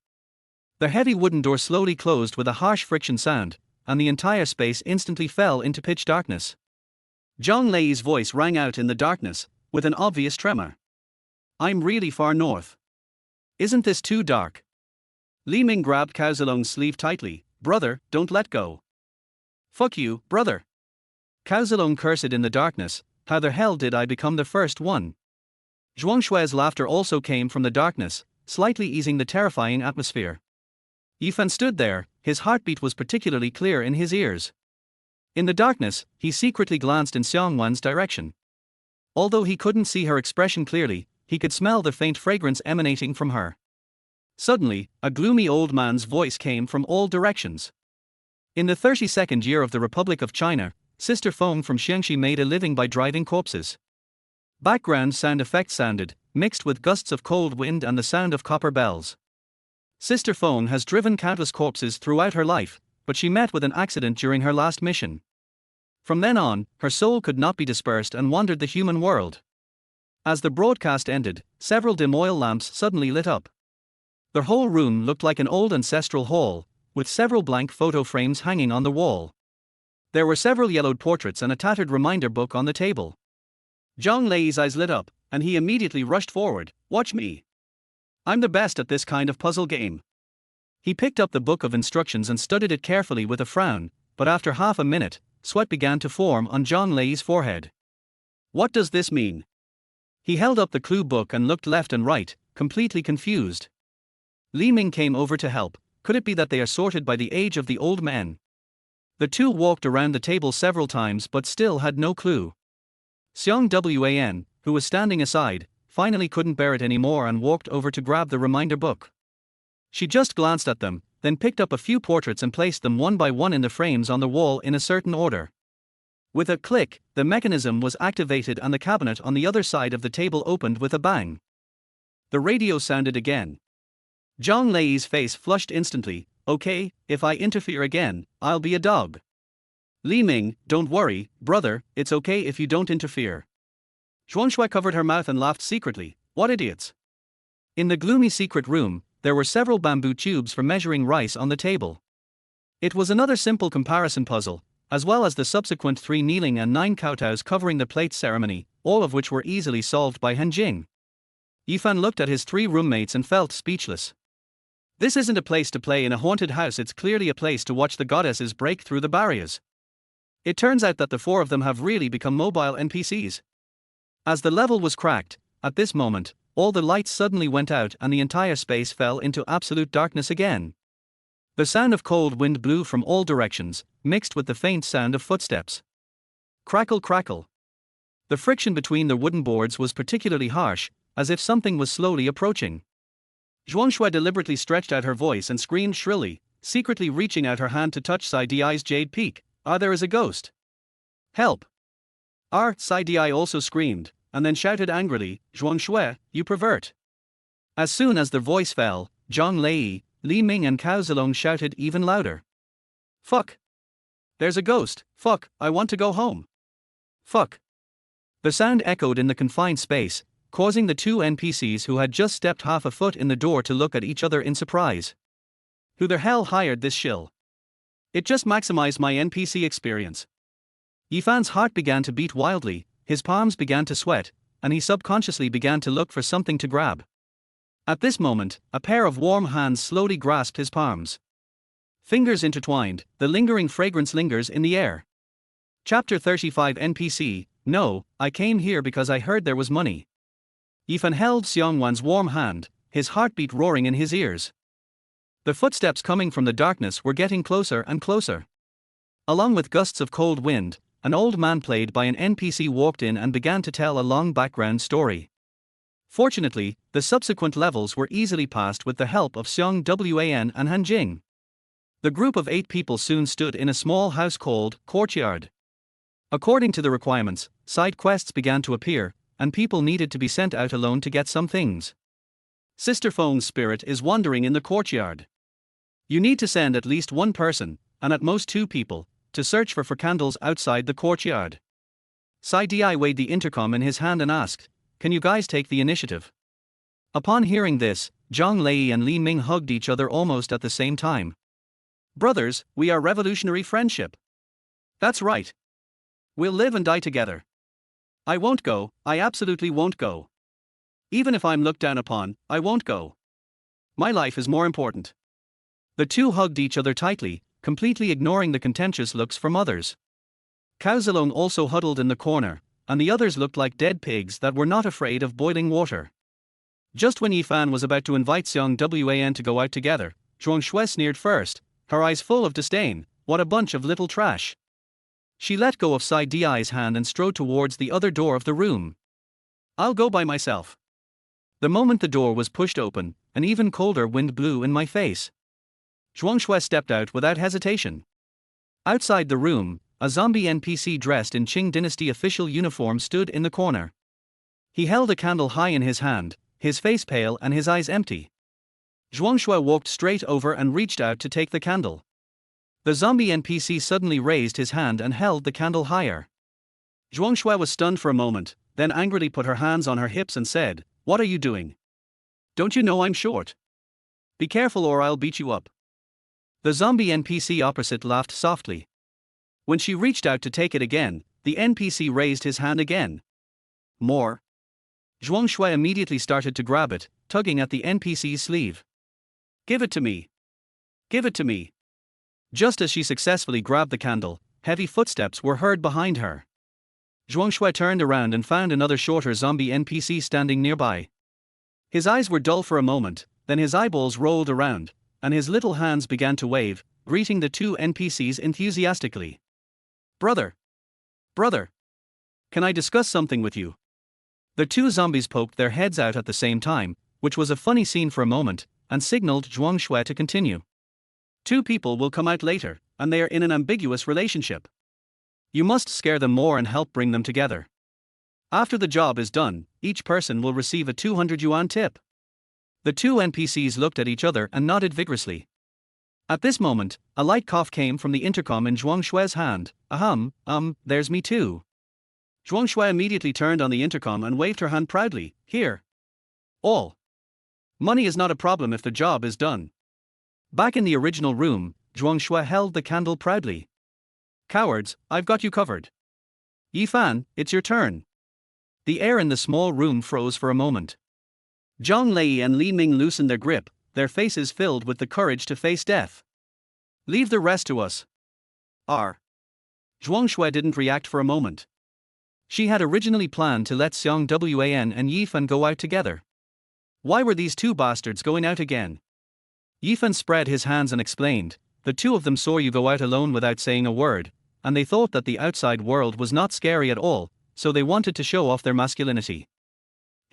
The heavy wooden door slowly closed with a harsh friction sound, and the entire space instantly fell into pitch darkness. Zhang Lei's voice rang out in the darkness, with an obvious tremor. I'm really far north. Isn't this too dark? Li Ming grabbed Cao Zilong's sleeve tightly. Brother, don't let go. Fuck you, brother. Cao Zilong cursed in the darkness, how the hell did I become the first one? Zhuangshui's laughter also came from the darkness, slightly easing the terrifying atmosphere. Yifan stood there, his heartbeat was particularly clear in his ears. In the darkness, he secretly glanced in Xiang Wan's direction. Although he couldn't see her expression clearly, he could smell the faint fragrance emanating from her. Suddenly, a gloomy old man's voice came from all directions. In the 32nd year of the Republic of China, Sister Feng from Xiangxi made a living by driving corpses. Background sound effects sounded, mixed with gusts of cold wind and the sound of copper bells. Sister Feng has driven countless corpses throughout her life, but she met with an accident during her last mission. From then on, her soul could not be dispersed and wandered the human world. As the broadcast ended, several dim oil lamps suddenly lit up. The whole room looked like an old ancestral hall, with several blank photo frames hanging on the wall. There were several yellowed portraits and a tattered reminder book on the table. Zhang Lei's eyes lit up, and he immediately rushed forward. Watch me. I'm the best at this kind of puzzle game. He picked up the book of instructions and studied it carefully with a frown, but after half a minute, sweat began to form on Zhang Lei's forehead. What does this mean? He held up the clue book and looked left and right, completely confused. Li Ming came over to help. Could it be that they are sorted by the age of the old men? The two walked around the table several times but still had no clue. Xiang Wan, who was standing aside, finally couldn't bear it anymore and walked over to grab the reminder book. She just glanced at them, then picked up a few portraits and placed them one by one in the frames on the wall in a certain order. With a click, the mechanism was activated and the cabinet on the other side of the table opened with a bang. The radio sounded again. Zhang Lei's face flushed instantly. Okay, if I interfere again, I'll be a dog. Li Ming, don't worry, brother, it's okay if you don't interfere. Zhuangshui covered her mouth and laughed secretly. What idiots! In the gloomy secret room, there were several bamboo tubes for measuring rice on the table. It was another simple comparison puzzle, as well as the subsequent 3 kneeling and 9 kowtows covering the plate ceremony, all of which were easily solved by Hanjing. Yifan looked at his 3 roommates and felt speechless. This isn't a place to play in a haunted house, it's clearly a place to watch the goddesses break through the barriers. It turns out that the 4 of them have really become mobile NPCs. As the level was cracked, at this moment, all the lights suddenly went out and the entire space fell into absolute darkness again. The sound of cold wind blew from all directions, mixed with the faint sound of footsteps. Crackle, crackle. The friction between the wooden boards was particularly harsh, as if something was slowly approaching. Zhuangshui deliberately stretched out her voice and screamed shrilly, secretly reaching out her hand to touch Sai Di's jade peak. There is a ghost. Help! Sai Di also screamed, and then shouted angrily, Zhuangshui, you pervert! As soon as their voice fell, Zhang Lei, Li Ming and Cao Zilong shouted even louder. Fuck! There's a ghost, fuck, I want to go home. Fuck! The sound echoed in the confined space, causing the 2 NPCs who had just stepped half a foot in the door to look at each other in surprise. Who the hell hired this shill? It just maximized my NPC experience. Yifan's heart began to beat wildly, his palms began to sweat, and he subconsciously began to look for something to grab. At this moment, a pair of warm hands slowly grasped his palms. Fingers intertwined, the lingering fragrance lingers in the air. Chapter 35 NPC, No, I came here because I heard there was money. Yifan held Xiang Wan's warm hand, his heartbeat roaring in his ears. The footsteps coming from the darkness were getting closer and closer. Along with gusts of cold wind, an old man played by an NPC walked in and began to tell a long background story. Fortunately, the subsequent levels were easily passed with the help of Xiang Wan and Hanjing. The group of 8 people soon stood in a small house called Courtyard. According to the requirements, side quests began to appear, and people needed to be sent out alone to get some things. Sister Phone's spirit is wandering in the courtyard. You need to send at least 1 person, and at most 2 people, to search for candles outside the courtyard. Sai Di weighed the intercom in his hand and asked, Can you guys take the initiative? Upon hearing this, Zhang Lei and Li Ming hugged each other almost at the same time. Brothers, we are revolutionary friendship. That's right. We'll live and die together. I won't go, I absolutely won't go. Even if I'm looked down upon, I won't go. My life is more important. The 2 hugged each other tightly, completely ignoring the contentious looks from others. Cao Zilong also huddled in the corner, and the others looked like dead pigs that were not afraid of boiling water. Just when Yifan was about to invite Xiang Wan to go out together, Zhuangshui sneered first, her eyes full of disdain. What a bunch of little trash. She let go of Sai Di's hand and strode towards the other door of the room. I'll go by myself. The moment the door was pushed open, an even colder wind blew in my face. Zhuangshui stepped out without hesitation. Outside the room, a zombie NPC dressed in Qing Dynasty official uniform stood in the corner. He held a candle high in his hand, his face pale and his eyes empty. Zhuangshui walked straight over and reached out to take the candle. The zombie NPC suddenly raised his hand and held the candle higher. Zhuangshui was stunned for a moment, then angrily put her hands on her hips and said, What are you doing? Don't you know I'm short? Be careful or I'll beat you up. The zombie NPC opposite laughed softly. When she reached out to take it again, the NPC raised his hand again. More. Zhuangshui immediately started to grab it, tugging at the NPC's sleeve. Give it to me. Give it to me. Just as she successfully grabbed the candle, heavy footsteps were heard behind her. Zhuangshui turned around and found another shorter zombie NPC standing nearby. His eyes were dull for a moment, then his eyeballs rolled around, and his little hands began to wave, greeting the 2 NPCs enthusiastically. Brother! Brother! Can I discuss something with you? The 2 zombies poked their heads out at the same time, which was a funny scene for a moment, and signaled Zhuangshui to continue. 2 people will come out later, and they are in an ambiguous relationship. You must scare them more and help bring them together. After the job is done, each person will receive a 200 yuan tip. The 2 NPCs looked at each other and nodded vigorously. At this moment, a light cough came from the intercom in Zhuangshui's hand. There's me too. Zhuang Shui immediately turned on the intercom and waved her hand proudly. Here. All. Money is not a problem if the job is done. Back in the original room, Zhuang Shui held the candle proudly. Cowards, I've got you covered. Yifan, it's your turn. The air in the small room froze for a moment. Zhang Lei and Li Ming loosened their grip, their faces filled with the courage to face death. Leave the rest to us. Zhuang Shui didn't react for a moment. She had originally planned to let Xiang Wan and Yifan go out together. Why were these two bastards going out again? Yifan spread his hands and explained, the two of them saw you go out alone without saying a word, and they thought that the outside world was not scary at all, so they wanted to show off their masculinity.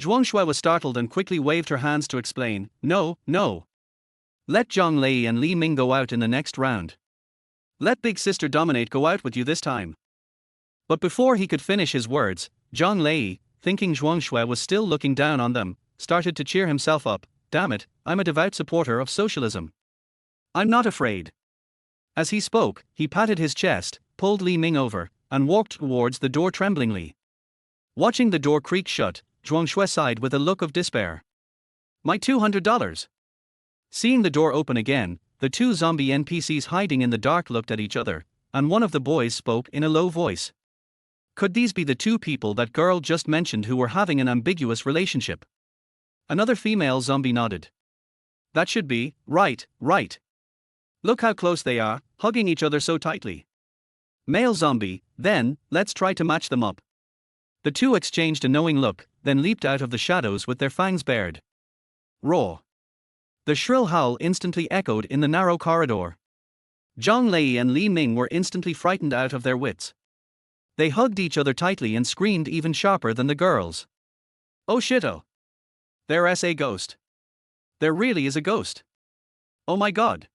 Zhuang Shui was startled and quickly waved her hands to explain, no. Let Zhang Lei and Li Ming go out in the next round. Let Big Sister Dominate go out with you this time. But before he could finish his words, Zhang Lei, thinking Zhuang Shui was still looking down on them, started to cheer himself up. Damn it, I'm a devout supporter of socialism. I'm not afraid. As he spoke, he patted his chest, pulled Li Ming over, and walked towards the door tremblingly. Watching the door creak shut, Zhuang Shui sighed with a look of despair. My $200. Seeing the door open again, the two zombie NPCs hiding in the dark looked at each other, and one of the boys spoke in a low voice. Could these be the two people that girl just mentioned who were having an ambiguous relationship? Another female zombie nodded. That should be, right. Look how close they are, hugging each other so tightly. Male zombie, then, let's try to match them up. The two exchanged a knowing look, then leaped out of the shadows with their fangs bared. Roar. The shrill howl instantly echoed in the narrow corridor. Zhang Lei and Li Ming were instantly frightened out of their wits. They hugged each other tightly and screamed even sharper than the girls. Oh shit-o. There's a ghost. There really is a ghost. Oh my god.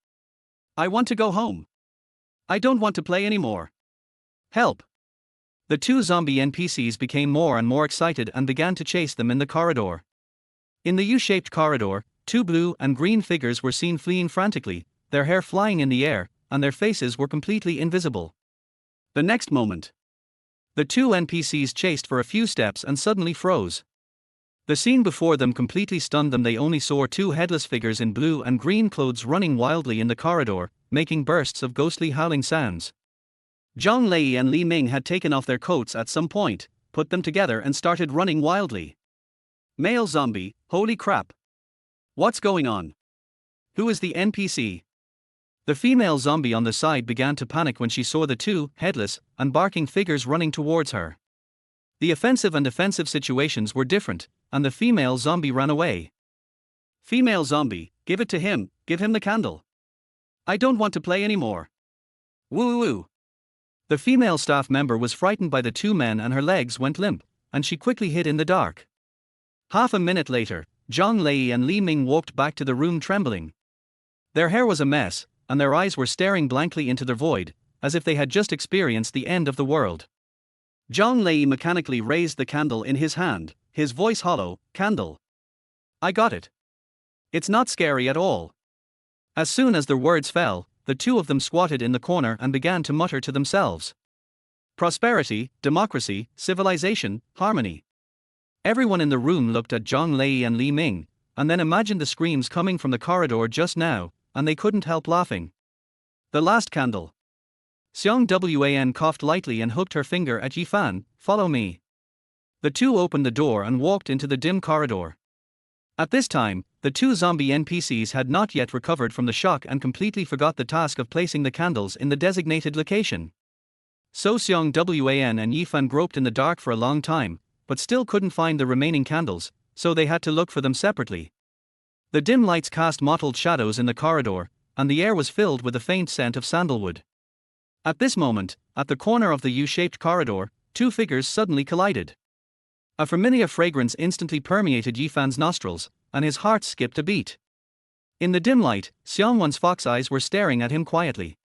I want to go home. I don't want to play anymore. Help. The two zombie NPCs became more and more excited and began to chase them in the corridor. In the U-shaped corridor, two blue and green figures were seen fleeing frantically, their hair flying in the air, and their faces were completely invisible. The next moment, the two NPCs chased for a few steps and suddenly froze. The scene before them completely stunned them. They only saw two headless figures in blue and green clothes running wildly in the corridor, making bursts of ghostly howling sounds. Zhang Lei and Li Ming had taken off their coats at some point, put them together and started running wildly. Male zombie, holy crap. What's going on? Who is the NPC? The female zombie on the side began to panic when she saw the two headless and barking figures running towards her. The offensive and defensive situations were different, and the female zombie ran away. Female zombie, give it to him, give him the candle. I don't want to play anymore. Woo. The female staff member was frightened by the two men and her legs went limp, and she quickly hid in the dark. Half a minute later, Zhang Lei and Li Ming walked back to the room trembling. Their hair was a mess, and their eyes were staring blankly into the void, as if they had just experienced the end of the world. Zhang Lei mechanically raised the candle in his hand, his voice hollow, candle. I got it. It's not scary at all. As soon as their words fell, the two of them squatted in the corner and began to mutter to themselves. Prosperity, democracy, civilization, harmony. Everyone in the room looked at Zhang Lei and Li Ming, and then imagined the screams coming from the corridor just now, and they couldn't help laughing. The last candle. Xiang Wan coughed lightly and hooked her finger at Yifan, follow me. The two opened the door and walked into the dim corridor. At this time, the two zombie NPCs had not yet recovered from the shock and completely forgot the task of placing the candles in the designated location. So Xiang Wan and Yifan groped in the dark for a long time, but still couldn't find the remaining candles, so they had to look for them separately. The dim lights cast mottled shadows in the corridor, and the air was filled with a faint scent of sandalwood. At this moment, at the corner of the U-shaped corridor, two figures suddenly collided. A familiar fragrance instantly permeated Yifan's nostrils, and his heart skipped a beat. In the dim light, Xiang Wan's fox eyes were staring at him quietly.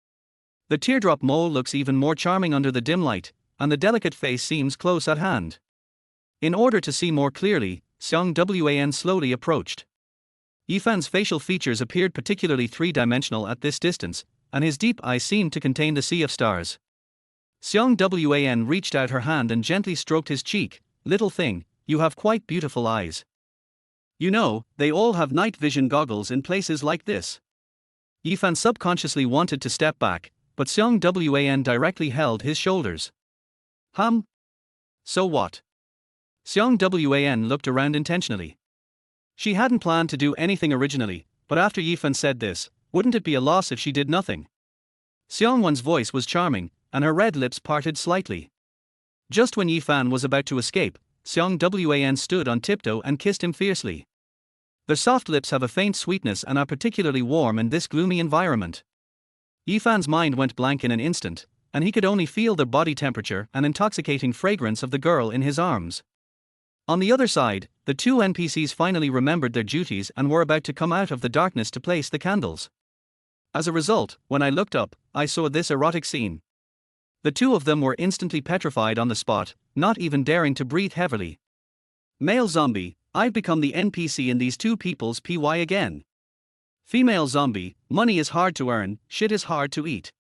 The teardrop mole looks even more charming under the dim light, and the delicate face seems close at hand. In order to see more clearly, Xiang Wan slowly approached. Yifan's facial features appeared particularly three-dimensional at this distance, and his deep eyes seemed to contain the sea of stars. Xiang Wan reached out her hand and gently stroked his cheek. Little thing, you have quite beautiful eyes. You know, they all have night vision goggles in places like this. Yifan subconsciously wanted to step back, but Xiang Wan directly held his shoulders. So what? Xiang Wan looked around intentionally. She hadn't planned to do anything originally, but after Yifan said this, wouldn't it be a loss if she did nothing? Xiang Wan's voice was charming, and her red lips parted slightly. Just when Yifan was about to escape, Xiang Wan stood on tiptoe and kissed him fiercely. Their soft lips have a faint sweetness and are particularly warm in this gloomy environment. Yifan's mind went blank in an instant, and he could only feel the body temperature and intoxicating fragrance of the girl in his arms. On the other side, the two NPCs finally remembered their duties and were about to come out of the darkness to place the candles. As a result, when I looked up, I saw this erotic scene. The two of them were instantly petrified on the spot, not even daring to breathe heavily. Male zombie, I've become the NPC in these two people's PY again. Female zombie, money is hard to earn, shit is hard to eat.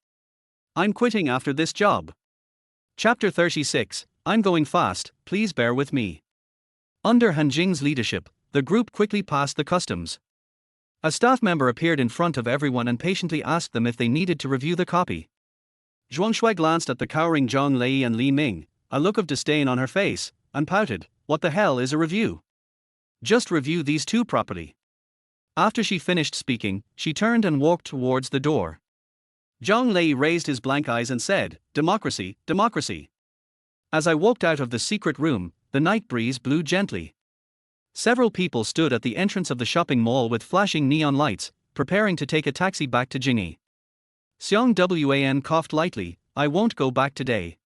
I'm quitting after this job. Chapter 36, I'm going fast, please bear with me. Under Han Jing's leadership, the group quickly passed the customs. A staff member appeared in front of everyone and patiently asked them if they needed to review the copy. Zhuangshui glanced at the cowering Zhang Lei and Li Ming, a look of disdain on her face, and pouted, "What the hell is a review? Just review these two properly." After she finished speaking, she turned and walked towards the door. Zhang Lei raised his blank eyes and said, "Democracy, democracy." As I walked out of the secret room, the night breeze blew gently. Several people stood at the entrance of the shopping mall with flashing neon lights, preparing to take a taxi back to Jingyi. Xiang Wan coughed lightly, "I won't go back today."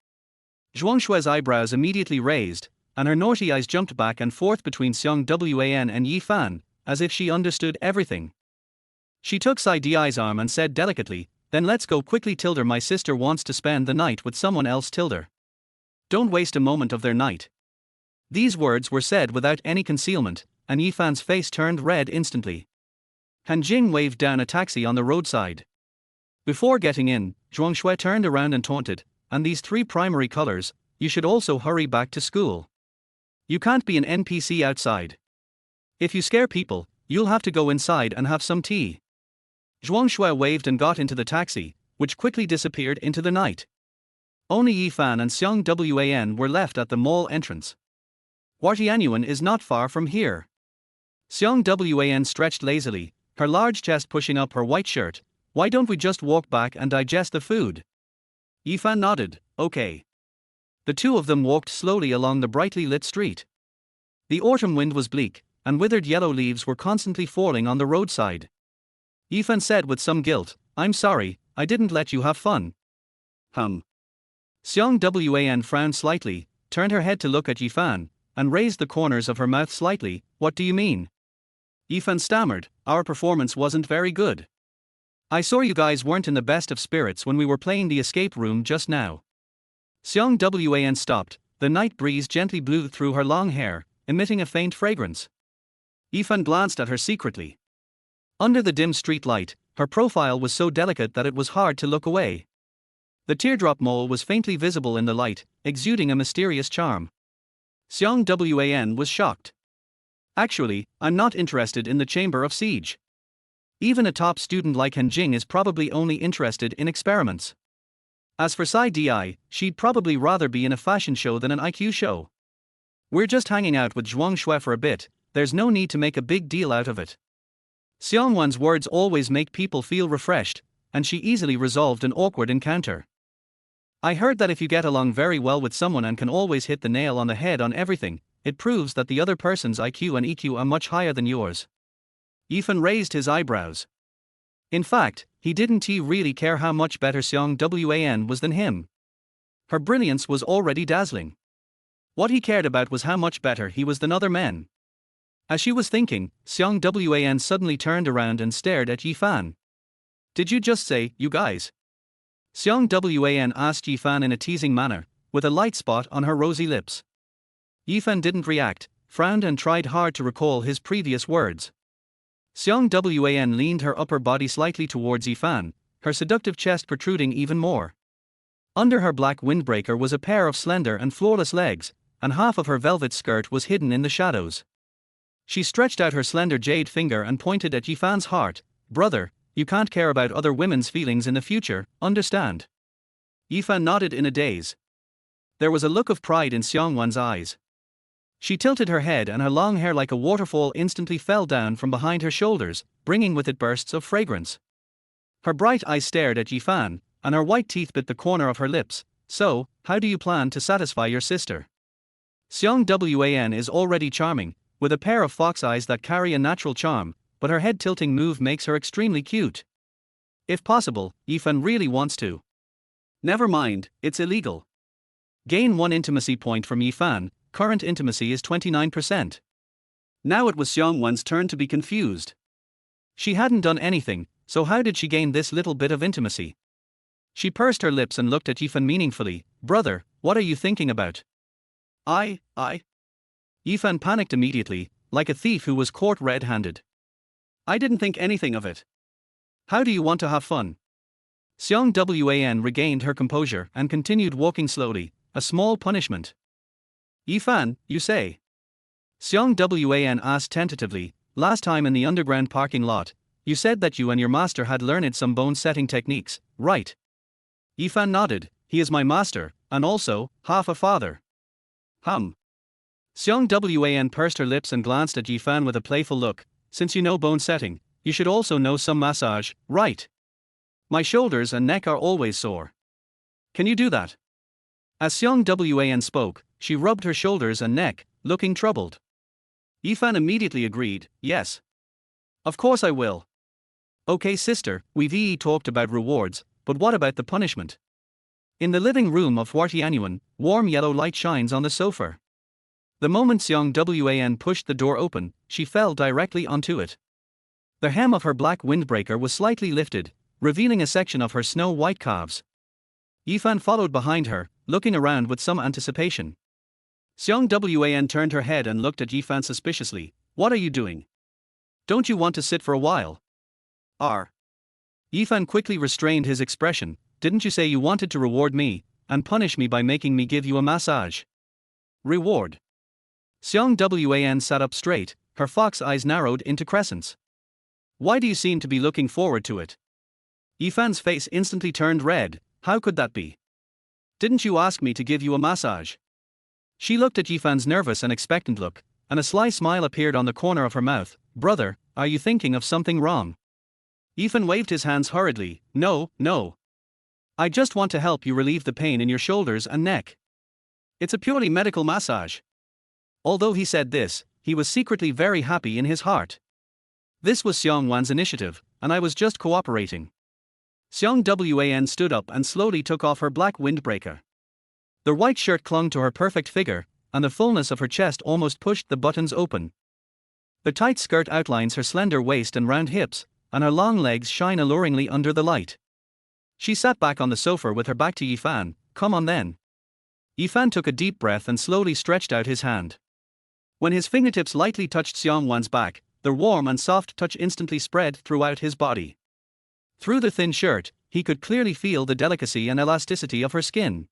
Zhuangshui's eyebrows immediately raised, and her naughty eyes jumped back and forth between Xiang Wan and Yifan, as if she understood everything. She took Sai Di's arm and said delicately, "Then let's go quickly. Tilder, my sister wants to spend the night with someone else. Tilder. Don't waste a moment of their night." These words were said without any concealment, and Yifan's face turned red instantly. Han Jing waved down a taxi on the roadside. Before getting in, Zhuangshui turned around and taunted, "And these three primary colors, you should also hurry back to school. You can't be an NPC outside. If you scare people, you'll have to go inside and have some tea." Zhuangshui waved and got into the taxi, which quickly disappeared into the night. Only Yifan and Xiang Wan were left at the mall entrance. "Huartianyuan is not far from here." Xiang Wan stretched lazily, her large chest pushing up her white shirt. "Why don't we just walk back and digest the food?" Yifan nodded, "Okay." The two of them walked slowly along the brightly lit street. The autumn wind was bleak, and withered yellow leaves were constantly falling on the roadside. Yifan said with some guilt, "I'm sorry, I didn't let you have fun." Xiang Wan frowned slightly, turned her head to look at Yifan, and raised the corners of her mouth slightly. "What do you mean?" Yifan stammered, "Our performance wasn't very good. I saw you guys weren't in the best of spirits when we were playing the escape room just now." Xiang Wan stopped, the night breeze gently blew through her long hair, emitting a faint fragrance. Yifan glanced at her secretly. Under the dim street light, her profile was so delicate that it was hard to look away. The teardrop mole was faintly visible in the light, exuding a mysterious charm. Xiang Wan was shocked. "Actually, I'm not interested in the Chamber of Siege. Even a top student like Han Jing is probably only interested in experiments. As for Sai Di, she'd probably rather be in a fashion show than an IQ show. We're just hanging out with Zhuangshui for a bit, there's no need to make a big deal out of it." Xiang Wan's words always make people feel refreshed, and she easily resolved an awkward encounter. "I heard that if you get along very well with someone and can always hit the nail on the head on everything, it proves that the other person's IQ and EQ are much higher than yours." Yifan raised his eyebrows. In fact, he didn't really care how much better Xiang Wan was than him. Her brilliance was already dazzling. What he cared about was how much better he was than other men. As she was thinking, Xiang Wan suddenly turned around and stared at Yifan. "Did you just say, you guys?" Xiang Wan asked Yifan in a teasing manner, with a light spot on her rosy lips. Yifan didn't react, frowned and tried hard to recall his previous words. Xiang Wan leaned her upper body slightly towards Yifan, her seductive chest protruding even more. Under her black windbreaker was a pair of slender and flawless legs, and half of her velvet skirt was hidden in the shadows. She stretched out her slender jade finger and pointed at Yifan's heart. Brother, you can't care about other women's feelings in the future, understand? Yifan nodded in a daze. There was a look of pride in Xiang Wan's eyes. She tilted her head and her long hair like a waterfall instantly fell down from behind her shoulders, bringing with it bursts of fragrance. Her bright eyes stared at Yifan, and her white teeth bit the corner of her lips. So, how do you plan to satisfy your sister? Xiang Wan is already charming, with a pair of fox eyes that carry a natural charm, but her head tilting move makes her extremely cute. If possible, Yifan really wants to. Never mind, it's illegal. Gain 1 intimacy point from Yifan, current intimacy is 29%. Now it was Xiang Wan's turn to be confused. She hadn't done anything, so how did she gain this little bit of intimacy? She pursed her lips and looked at Yifan meaningfully. Brother, what are you thinking about? I. Yifan panicked immediately, like a thief who was caught red-handed. I didn't think anything of it. How do you want to have fun? Xiang Wan regained her composure and continued walking slowly, a small punishment. Yifan, you say? Xiang Wan asked tentatively. Last time in the underground parking lot, you said that you and your master had learned some bone-setting techniques, right? Yifan nodded. He is my master, and also, half a father. Xiang Wan pursed her lips and glanced at Yifan with a playful look. Since you know bone setting, you should also know some massage, right? My shoulders and neck are always sore. Can you do that? As Xiang Wan spoke, she rubbed her shoulders and neck, looking troubled. Yifan immediately agreed, yes. Of course I will. Okay sister, we've talked about rewards, but what about the punishment? In the living room of Huartianyuan, warm yellow light shines on the sofa. The moment Xiang Wan pushed the door open, she fell directly onto it. The hem of her black windbreaker was slightly lifted, revealing a section of her snow-white calves. Yifan followed behind her, looking around with some anticipation. Xiang Wan turned her head and looked at Yifan suspiciously. What are you doing? Don't you want to sit for a while? Yifan quickly restrained his expression. Didn't you say you wanted to reward me, and punish me by making me give you a massage? Reward. Xiang Wan sat up straight, her fox eyes narrowed into crescents. Why do you seem to be looking forward to it? Yifan's face instantly turned red. How could that be? Didn't you ask me to give you a massage? She looked at Yifan's nervous and expectant look, and a sly smile appeared on the corner of her mouth. Brother, are you thinking of something wrong? Yifan waved his hands hurriedly. No. I just want to help you relieve the pain in your shoulders and neck. It's a purely medical massage. Although he said this, he was secretly very happy in his heart. This was Xiang Wan's initiative, and I was just cooperating. Xiang Wan stood up and slowly took off her black windbreaker. The white shirt clung to her perfect figure, and the fullness of her chest almost pushed the buttons open. The tight skirt outlines her slender waist and round hips, and her long legs shine alluringly under the light. She sat back on the sofa with her back to Yifan. Come on then. Yifan took a deep breath and slowly stretched out his hand. When his fingertips lightly touched Xiang Wan's back, their warm and soft touch instantly spread throughout his body. Through the thin shirt, he could clearly feel the delicacy and elasticity of her skin.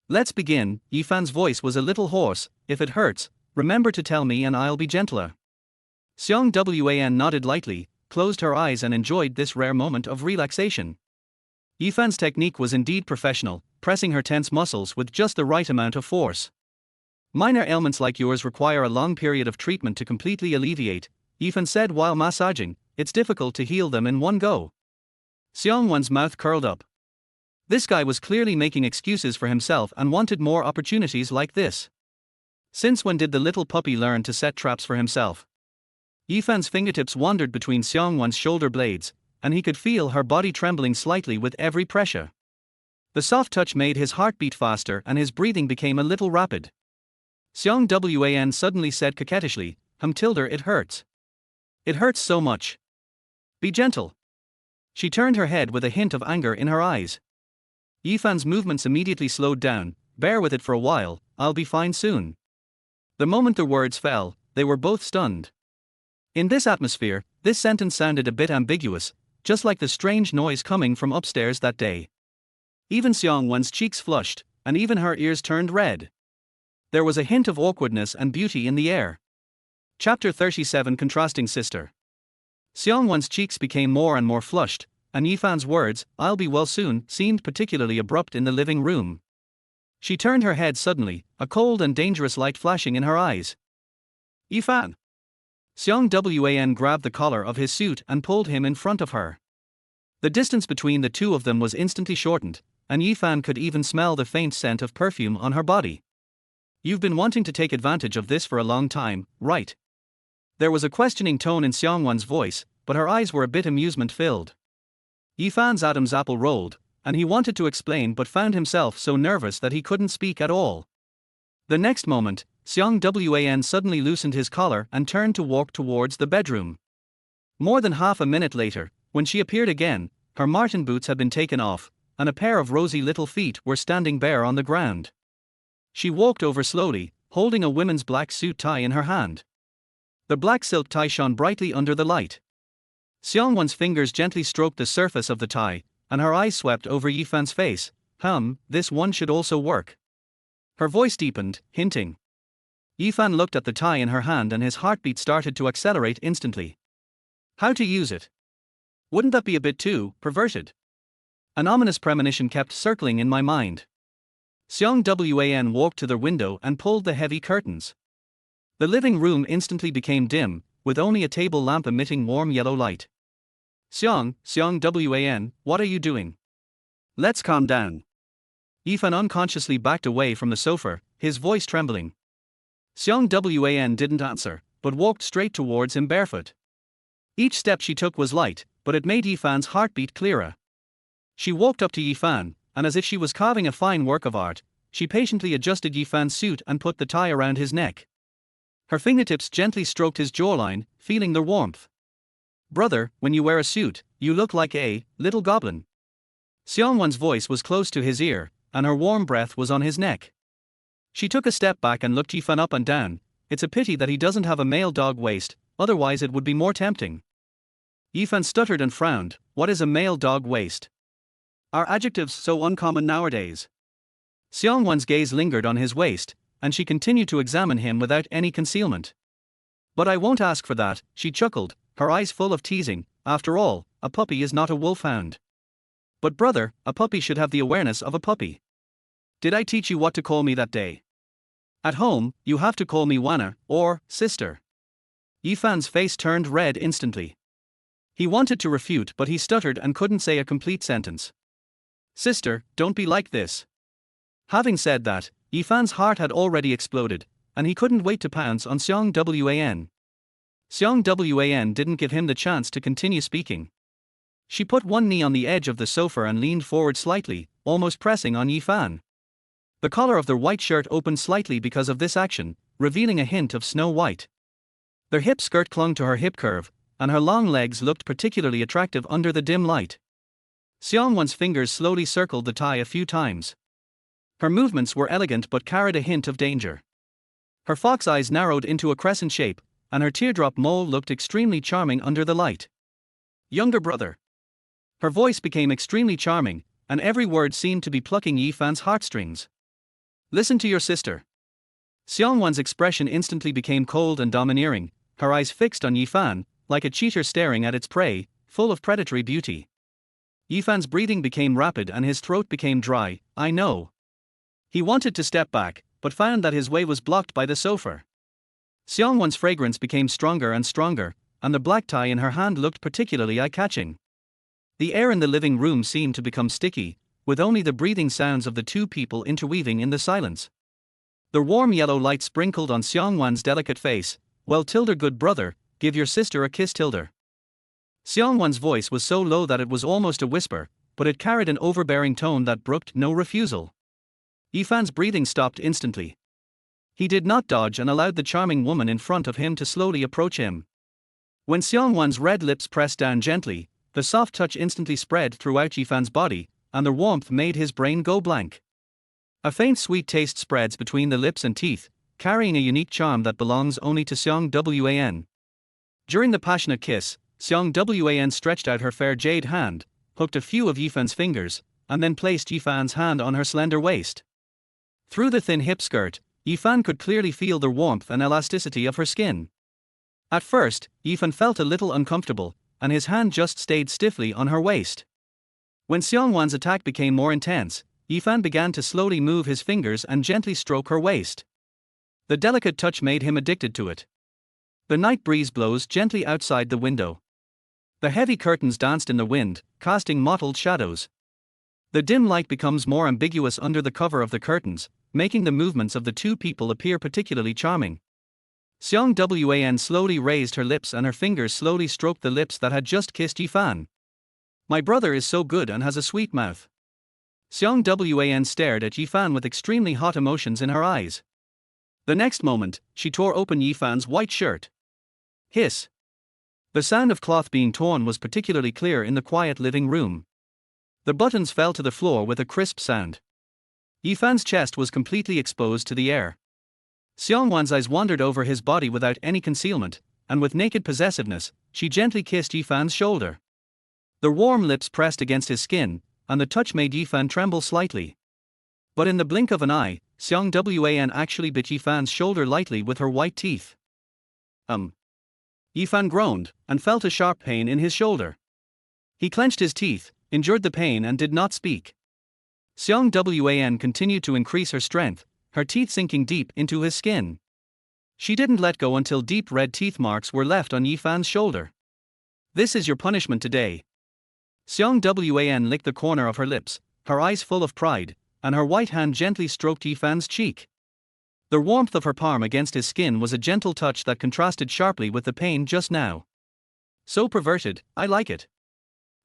Let's begin. Yifan's voice was a little hoarse. If it hurts, remember to tell me and I'll be gentler. Xiang Wan nodded lightly, closed her eyes and enjoyed this rare moment of relaxation. Yifan's technique was indeed professional, pressing her tense muscles with just the right amount of force. Minor ailments like yours require a long period of treatment to completely alleviate, Yifan said while massaging. It's difficult to heal them in one go. Xiang Wan's mouth curled up. This guy was clearly making excuses for himself and wanted more opportunities like this. Since when did the little puppy learn to set traps for himself? Yifan's fingertips wandered between Xiang Wan's shoulder blades, and he could feel her body trembling slightly with every pressure. The soft touch made his heart beat faster and his breathing became a little rapid. Xiang Wan suddenly said coquettishly, Tilda, it hurts. It hurts so much. Be gentle. She turned her head with a hint of anger in her eyes. Yifan's movements immediately slowed down. Bear with it for a while, I'll be fine soon. The moment the words fell, they were both stunned. In this atmosphere, this sentence sounded a bit ambiguous, just like the strange noise coming from upstairs that day. Even Xiang Wan's cheeks flushed, and even her ears turned red. There was a hint of awkwardness and beauty in the air. Chapter 37 Contrasting Sister. Xiang Wan's cheeks became more and more flushed, and Yifan's words, "I'll be well soon," seemed particularly abrupt in the living room. She turned her head suddenly, a cold and dangerous light flashing in her eyes. "Yifan!" Xiang Wan grabbed the collar of his suit and pulled him in front of her. The distance between the two of them was instantly shortened, and Yifan could even smell the faint scent of perfume on her body. "You've been wanting to take advantage of this for a long time, right?" There was a questioning tone in Xiang Wan's voice, but her eyes were a bit amusement-filled. Yifan's Adam's apple rolled, and he wanted to explain but found himself so nervous that he couldn't speak at all. The next moment, Xiang Wan suddenly loosened his collar and turned to walk towards the bedroom. More than half a minute later, when she appeared again, her marten boots had been taken off, and a pair of rosy little feet were standing bare on the ground. She walked over slowly, holding a women's black suit tie in her hand. The black silk tie shone brightly under the light. Xiang Wan's fingers gently stroked the surface of the tie, and her eyes swept over Yifan's face. This one should also work." Her voice deepened, hinting. Yifan looked at the tie in her hand and his heartbeat started to accelerate instantly. How to use it? Wouldn't that be a bit too perverted? An ominous premonition kept circling in my mind. Xiang Wan walked to the window and pulled the heavy curtains. The living room instantly became dim, with only a table lamp emitting warm yellow light. Xiang Wan, what are you doing? Let's calm down." Yifan unconsciously backed away from the sofa, his voice trembling. Xiang Wan didn't answer, but walked straight towards him barefoot. Each step she took was light, but it made Yifan's heartbeat clearer. She walked up to Yifan, and as if she was carving a fine work of art, she patiently adjusted Yifan's suit and put the tie around his neck. Her fingertips gently stroked his jawline, feeling the warmth. "Brother, when you wear a suit, you look like a little goblin." Xiang Wan's voice was close to his ear, and her warm breath was on his neck. She took a step back and looked Yifan up and down. It's a pity that he doesn't have a male dog waist, otherwise it would be more tempting. Yifan stuttered and frowned. What is a male dog waist? Are adjectives so uncommon nowadays? Xiang Wan's gaze lingered on his waist, and she continued to examine him without any concealment. "But I won't ask for that," she chuckled, her eyes full of teasing. "After all, a puppy is not a wolfhound." "But brother, a puppy should have the awareness of a puppy. Did I teach you what to call me that day? At home, you have to call me Wana, or sister." Yifan's face turned red instantly. He wanted to refute but he stuttered and couldn't say a complete sentence. "Sister, don't be like this." Having said that, Yifan's heart had already exploded, and he couldn't wait to pounce on Xiang Wan. Xiang Wan didn't give him the chance to continue speaking. She put one knee on the edge of the sofa and leaned forward slightly, almost pressing on Yifan. The collar of their white shirt opened slightly because of this action, revealing a hint of snow white. Their hip skirt clung to her hip curve, and her long legs looked particularly attractive under the dim light. Xiang Wan's fingers slowly circled the tie a few times. Her movements were elegant but carried a hint of danger. Her fox eyes narrowed into a crescent shape, and her teardrop mole looked extremely charming under the light. "Younger brother." Her voice became extremely charming, and every word seemed to be plucking Yifan's heartstrings. "Listen to your sister." Xiang Wan's expression instantly became cold and domineering, her eyes fixed on Yifan, like a cheetah staring at its prey, full of predatory beauty. Yifan's breathing became rapid and his throat became dry. "I know." He wanted to step back, but found that his way was blocked by the sofa. Xiang Wan's fragrance became stronger and stronger, and the black tie in her hand looked particularly eye-catching. The air in the living room seemed to become sticky, with only the breathing sounds of the two people interweaving in the silence. The warm yellow light sprinkled on Xiang Wan's delicate face. "Well, Tilder, good brother, give your sister a kiss, Tilder." Xiang Wan's voice was so low that it was almost a whisper, but it carried an overbearing tone that brooked no refusal. Yifan's breathing stopped instantly. He did not dodge and allowed the charming woman in front of him to slowly approach him. When Xiang Wan's red lips pressed down gently, the soft touch instantly spread throughout Yifan's body, and the warmth made his brain go blank. A faint sweet taste spreads between the lips and teeth, carrying a unique charm that belongs only to Xiang Wan. During the passionate kiss, Xiang Wan stretched out her fair jade hand, hooked a few of Yifan's fingers, and then placed Yifan's hand on her slender waist. Through the thin hip skirt, Yifan could clearly feel the warmth and elasticity of her skin. At first, Yifan felt a little uncomfortable, and his hand just stayed stiffly on her waist. When Xiang Wan's attack became more intense, Yifan began to slowly move his fingers and gently stroke her waist. The delicate touch made him addicted to it. The night breeze blows gently outside the window. The heavy curtains danced in the wind, casting mottled shadows. The dim light becomes more ambiguous under the cover of the curtains, making the movements of the two people appear particularly charming. Xiang Wan slowly raised her lips and her fingers slowly stroked the lips that had just kissed Yifan. My brother is so good and has a sweet mouth. Xiang Wan stared at Yifan with extremely hot emotions in her eyes. The next moment, she tore open Yifan's white shirt. Hiss. The sound of cloth being torn was particularly clear in the quiet living room. The buttons fell to the floor with a crisp sound. Yifan's chest was completely exposed to the air. Xiang Wan's eyes wandered over his body without any concealment, and with naked possessiveness, she gently kissed Yifan's shoulder. The warm lips pressed against his skin, and the touch made Yifan tremble slightly. But in the blink of an eye, Xiang Wan actually bit Yifan's shoulder lightly with her white teeth. Yifan groaned, and felt a sharp pain in his shoulder. He clenched his teeth, endured the pain and did not speak. Xiang Wan continued to increase her strength, her teeth sinking deep into his skin. She didn't let go until deep red teeth marks were left on Yifan's shoulder. This is your punishment today. Xiang Wan licked the corner of her lips, her eyes full of pride, and her white hand gently stroked Yifan's cheek. The warmth of her palm against his skin was a gentle touch that contrasted sharply with the pain just now. So perverted, I like it.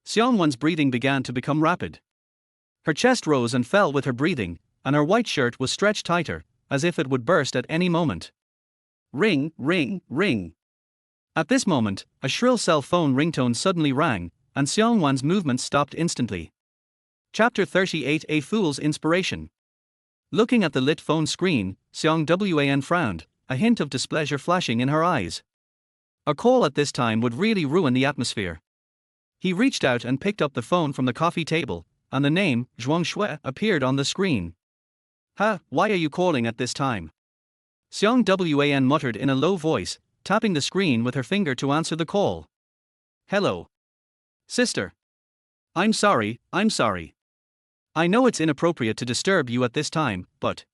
Xiang Wan's breathing began to become rapid. Her chest rose and fell with her breathing, and her white shirt was stretched tighter, as if it would burst at any moment. Ring, ring, ring. At this moment, a shrill cell phone ringtone suddenly rang, and Xiang Wan's movements stopped instantly. Chapter 38: A Fool's Inspiration. Looking at the lit phone screen, Xiang Wan frowned, a hint of displeasure flashing in her eyes. A call at this time would really ruin the atmosphere. He reached out and picked up the phone from the coffee table, and the name, Zhuang Shui, appeared on the screen. Why are you calling at this time? Xiang Wan muttered in a low voice, tapping the screen with her finger to answer the call. Hello. Sister. I'm sorry. I know it's inappropriate to disturb you at this time, but...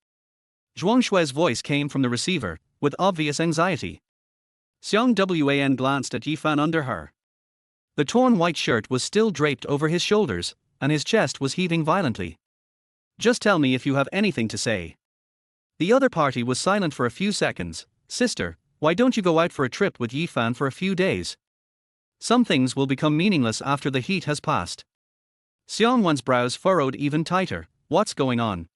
Zhuang Shui's voice came from the receiver, with obvious anxiety. Xiang Wan glanced at Yifan under her. The torn white shirt was still draped over his shoulders, and his chest was heaving violently. Just tell me if you have anything to say. The other party was silent for a few seconds. Sister, why don't you go out for a trip with Yifan for a few days? Some things will become meaningless after the heat has passed. Xiang Wan's brows furrowed even tighter. What's going on?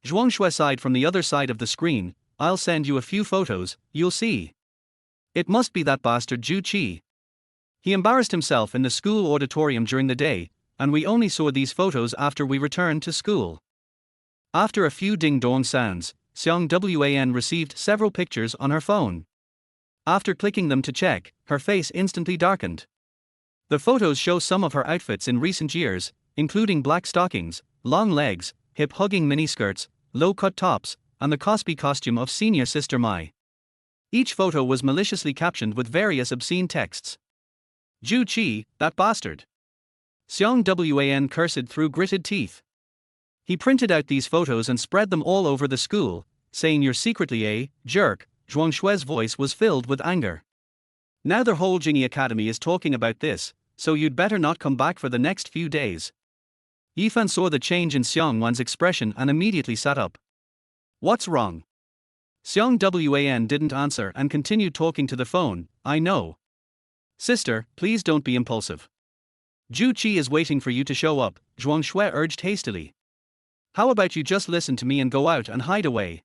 Zhuang Shui sighed from the other side of the screen. I'll send you a few photos, you'll see. It must be that bastard Zhu Qi. He embarrassed himself in the school auditorium during the day, and we only saw these photos after we returned to school. After a few ding-dong sounds, Xiang Wan received several pictures on her phone. After clicking them to check, her face instantly darkened. The photos show some of her outfits in recent years, including black stockings, long legs, hip-hugging miniskirts, low-cut tops, and the Cosby costume of senior sister Mai. Each photo was maliciously captioned with various obscene texts. Zhu Qi, that bastard. Xiang Wan cursed through gritted teeth. He printed out these photos and spread them all over the school, saying you're secretly a jerk. Zhuang Shui's voice was filled with anger. Now the whole Jingyi Academy is talking about this, so you'd better not come back for the next few days. Yifan saw the change in Xiang Wan's expression and immediately sat up. What's wrong? Xiang Wan didn't answer and continued talking to the phone. I know. Sister, please don't be impulsive. Zhu Qi is waiting for you to show up, Zhuang Shui urged hastily. How about you just listen to me and go out and hide away?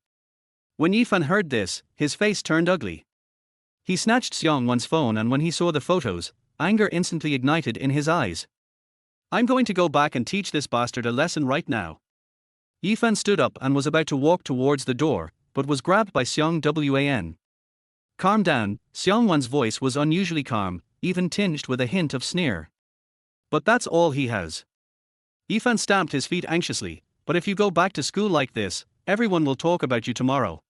When Yifan heard this, his face turned ugly. He snatched Xiang Wan's phone, and when he saw the photos, anger instantly ignited in his eyes. I'm going to go back and teach this bastard a lesson right now. Yifan stood up and was about to walk towards the door, but was grabbed by Xiang Wan. Calm down. Xiang Wan's voice was unusually calm, even tinged with a hint of sneer. But that's all he has. Yifan stamped his feet anxiously, but if you go back to school like this, everyone will talk about you tomorrow.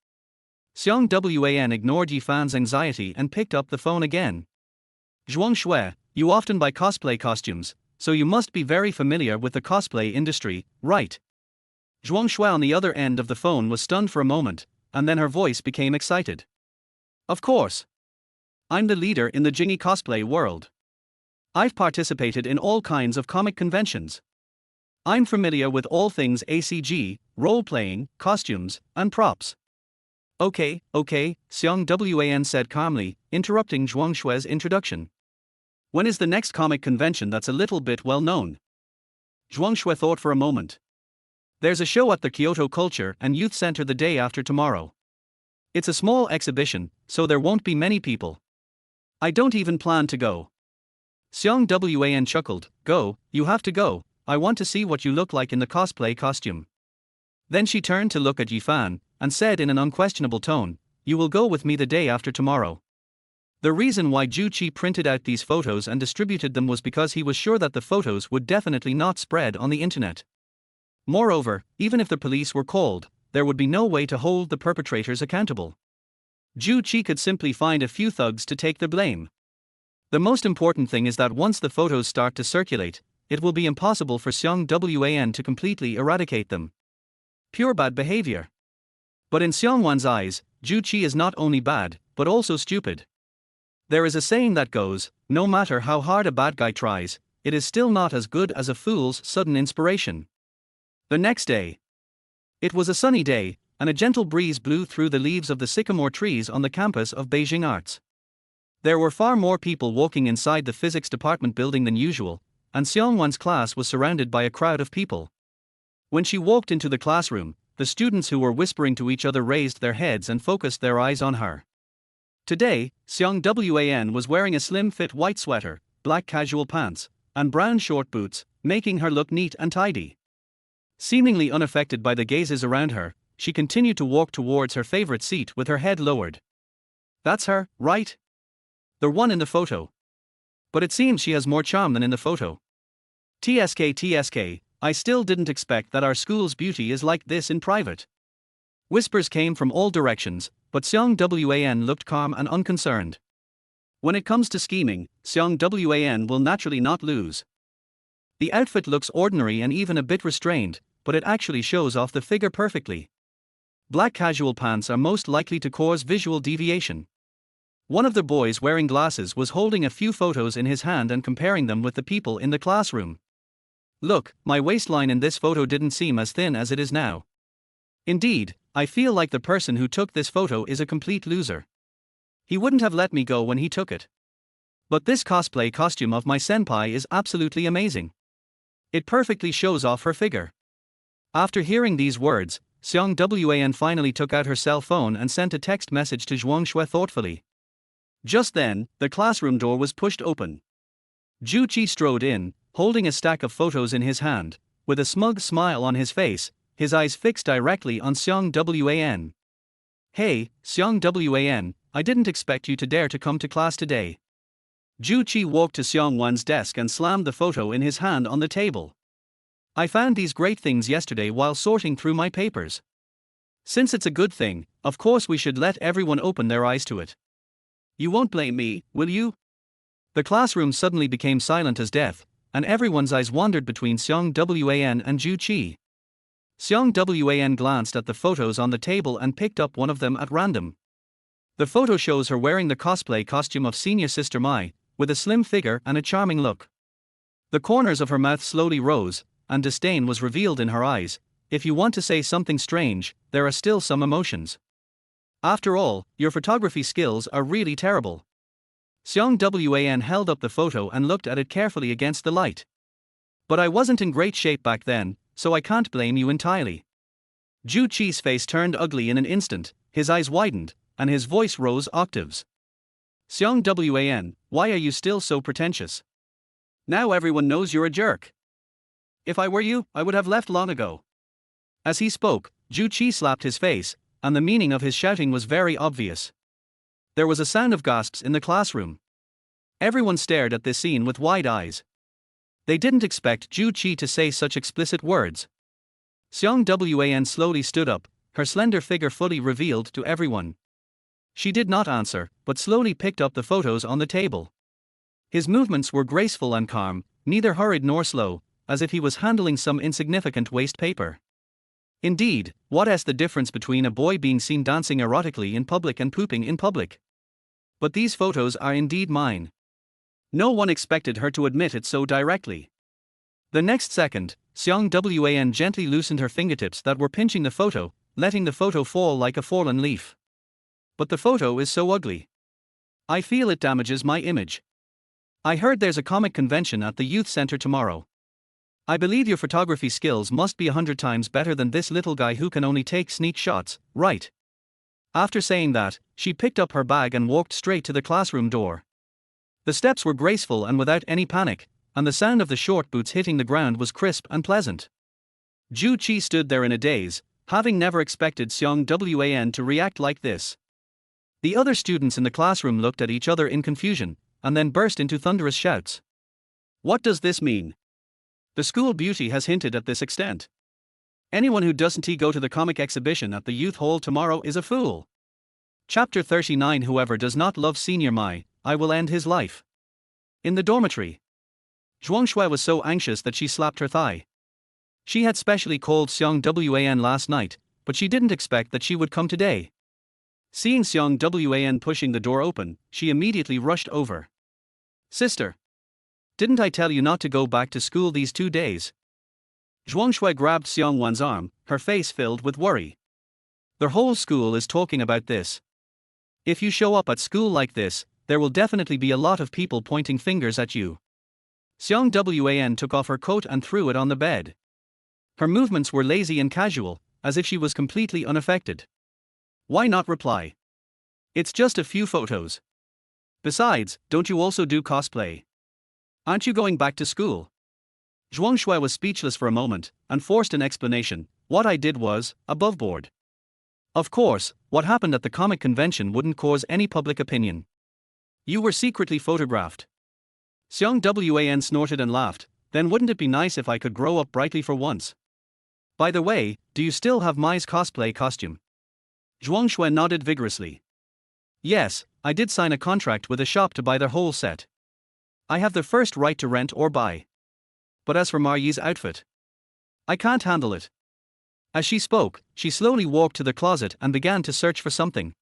Xiang Wan ignored Yifan's anxiety and picked up the phone again. Zhuang Shui, you often buy cosplay costumes, so you must be very familiar with the cosplay industry, right? Zhuang Shui on the other end of the phone was stunned for a moment, and then her voice became excited. Of course. I'm the leader in the Jingy cosplay world. I've participated in all kinds of comic conventions. I'm familiar with all things ACG, role-playing, costumes, and props. Okay, Xiang Wan said calmly, interrupting Zhuang Shui's introduction. When is the next comic convention that's a little bit well known? Zhuang Shui thought for a moment. There's a show at the Kyoto Culture and Youth Center the day after tomorrow. It's a small exhibition, so there won't be many people. I don't even plan to go. Xiang Wan chuckled, Go, you have to go, I want to see what you look like in the cosplay costume. Then she turned to look at Yifan, and said in an unquestionable tone, You will go with me the day after tomorrow. The reason why Zhu Qi printed out these photos and distributed them was because he was sure that the photos would definitely not spread on the internet. Moreover, even if the police were called, there would be no way to hold the perpetrators accountable. Zhu Qi could simply find a few thugs to take the blame. The most important thing is that once the photos start to circulate, it will be impossible for Xiang Wan to completely eradicate them. Pure bad behavior. But in Xiang Wan's eyes, Zhu Qi is not only bad, but also stupid. There is a saying that goes, no matter how hard a bad guy tries, it is still not as good as a fool's sudden inspiration. The next day. It was a sunny day, and a gentle breeze blew through the leaves of the sycamore trees on the campus of Beijing Arts. There were far more people walking inside the physics department building than usual, and Xiang Wan's class was surrounded by a crowd of people. When she walked into the classroom, the students who were whispering to each other raised their heads and focused their eyes on her. Today, Xiang Wan was wearing a slim-fit white sweater, black casual pants, and brown short boots, making her look neat and tidy. Seemingly unaffected by the gazes around her, she continued to walk towards her favorite seat with her head lowered. That's her, right? The one in the photo. But it seems she has more charm than in the photo. TSK, I still didn't expect that our school's beauty is like this in private. Whispers came from all directions, but Xiang Wan looked calm and unconcerned. When it comes to scheming, Xiang Wan will naturally not lose. The outfit looks ordinary and even a bit restrained, but it actually shows off the figure perfectly. Black casual pants are most likely to cause visual deviation. One of the boys wearing glasses was holding a few photos in his hand and comparing them with the people in the classroom. Look, my waistline in this photo didn't seem as thin as it is now. Indeed, I feel like the person who took this photo is a complete loser. He wouldn't have let me go when he took it. But this cosplay costume of my senpai is absolutely amazing. It perfectly shows off her figure. After hearing these words, Xiang Wan finally took out her cell phone and sent a text message to Zhuang Shui thoughtfully. Just then, the classroom door was pushed open. Zhu Qi strode in, holding a stack of photos in his hand, with a smug smile on his face, his eyes fixed directly on Xiang Wan. Hey, Xiang Wan, I didn't expect you to dare to come to class today. Zhu Qi walked to Xiang Wan's desk and slammed the photo in his hand on the table. I found these great things yesterday while sorting through my papers. Since it's a good thing, of course we should let everyone open their eyes to it. You won't blame me, will you? The classroom suddenly became silent as death, and everyone's eyes wandered between Xiang Wan and Zhu Qi. Xiang Wan glanced at the photos on the table and picked up one of them at random. The photo shows her wearing the cosplay costume of senior sister Mai, with a slim figure and a charming look. The corners of her mouth slowly rose, and disdain was revealed in her eyes. If you want to say something strange, there are still some emotions. After all, your photography skills are really terrible. Xiang Wan held up the photo and looked at it carefully against the light. But I wasn't in great shape back then, so I can't blame you entirely. Zhu Qi's face turned ugly in an instant, his eyes widened, and his voice rose octaves. Xiang Wan, why are you still so pretentious? Now everyone knows you're a jerk. If I were you, I would have left long ago. As he spoke, Zhu Qi slapped his face, and the meaning of his shouting was very obvious. There was a sound of gasps in the classroom. Everyone stared at this scene with wide eyes. They didn't expect Zhu Qi to say such explicit words. Xiang Wan slowly stood up, her slender figure fully revealed to everyone. She did not answer, but slowly picked up the photos on the table. His movements were graceful and calm, neither hurried nor slow, as if he was handling some insignificant waste paper. Indeed, what is the difference between a boy being seen dancing erotically in public and pooping in public? But these photos are indeed mine. No one expected her to admit it so directly. The next second, Xiang Wan gently loosened her fingertips that were pinching the photo, letting the photo fall like a fallen leaf. But the photo is so ugly. I feel it damages my image. I heard there's a comic convention at the youth center tomorrow. I believe your photography skills must be 100 times better than this little guy who can only take sneak shots, right? After saying that, she picked up her bag and walked straight to the classroom door. The steps were graceful and without any panic, and the sound of the short boots hitting the ground was crisp and pleasant. Zhu Qi stood there in a daze, having never expected Xiang Wan to react like this. The other students in the classroom looked at each other in confusion, and then burst into thunderous shouts. What does this mean? The school beauty has hinted at this extent. Anyone who doesn't go to the comic exhibition at the youth hall tomorrow is a fool. Chapter 39. Whoever does not love Senior Mai, I will end his life. In the dormitory, Zhuangshui was so anxious that she slapped her thigh. She had specially called Xiang Wan last night, but she didn't expect that she would come today. Seeing Xiang Wan pushing the door open, she immediately rushed over. Sister, didn't I tell you not to go back to school these 2 days? Zhuangshui grabbed Xiang Wan's arm, her face filled with worry. The whole school is talking about this. If you show up at school like this, there will definitely be a lot of people pointing fingers at you. Xiang Wan took off her coat and threw it on the bed. Her movements were lazy and casual, as if she was completely unaffected. Why not reply? It's just a few photos. Besides, don't you also do cosplay? Aren't you going back to school? Zhuangshui was speechless for a moment, and forced an explanation. What I did was, above board. Of course, what happened at the comic convention wouldn't cause any public opinion. You were secretly photographed. Xiang Wan snorted and laughed. Then wouldn't it be nice if I could grow up brightly for once? By the way, do you still have Mai's cosplay costume? Zhuangshui nodded vigorously. Yes, I did sign a contract with a shop to buy their whole set. I have the first right to rent or buy. But as for Maryi's outfit, I can't handle it. As she spoke, she slowly walked to the closet and began to search for something.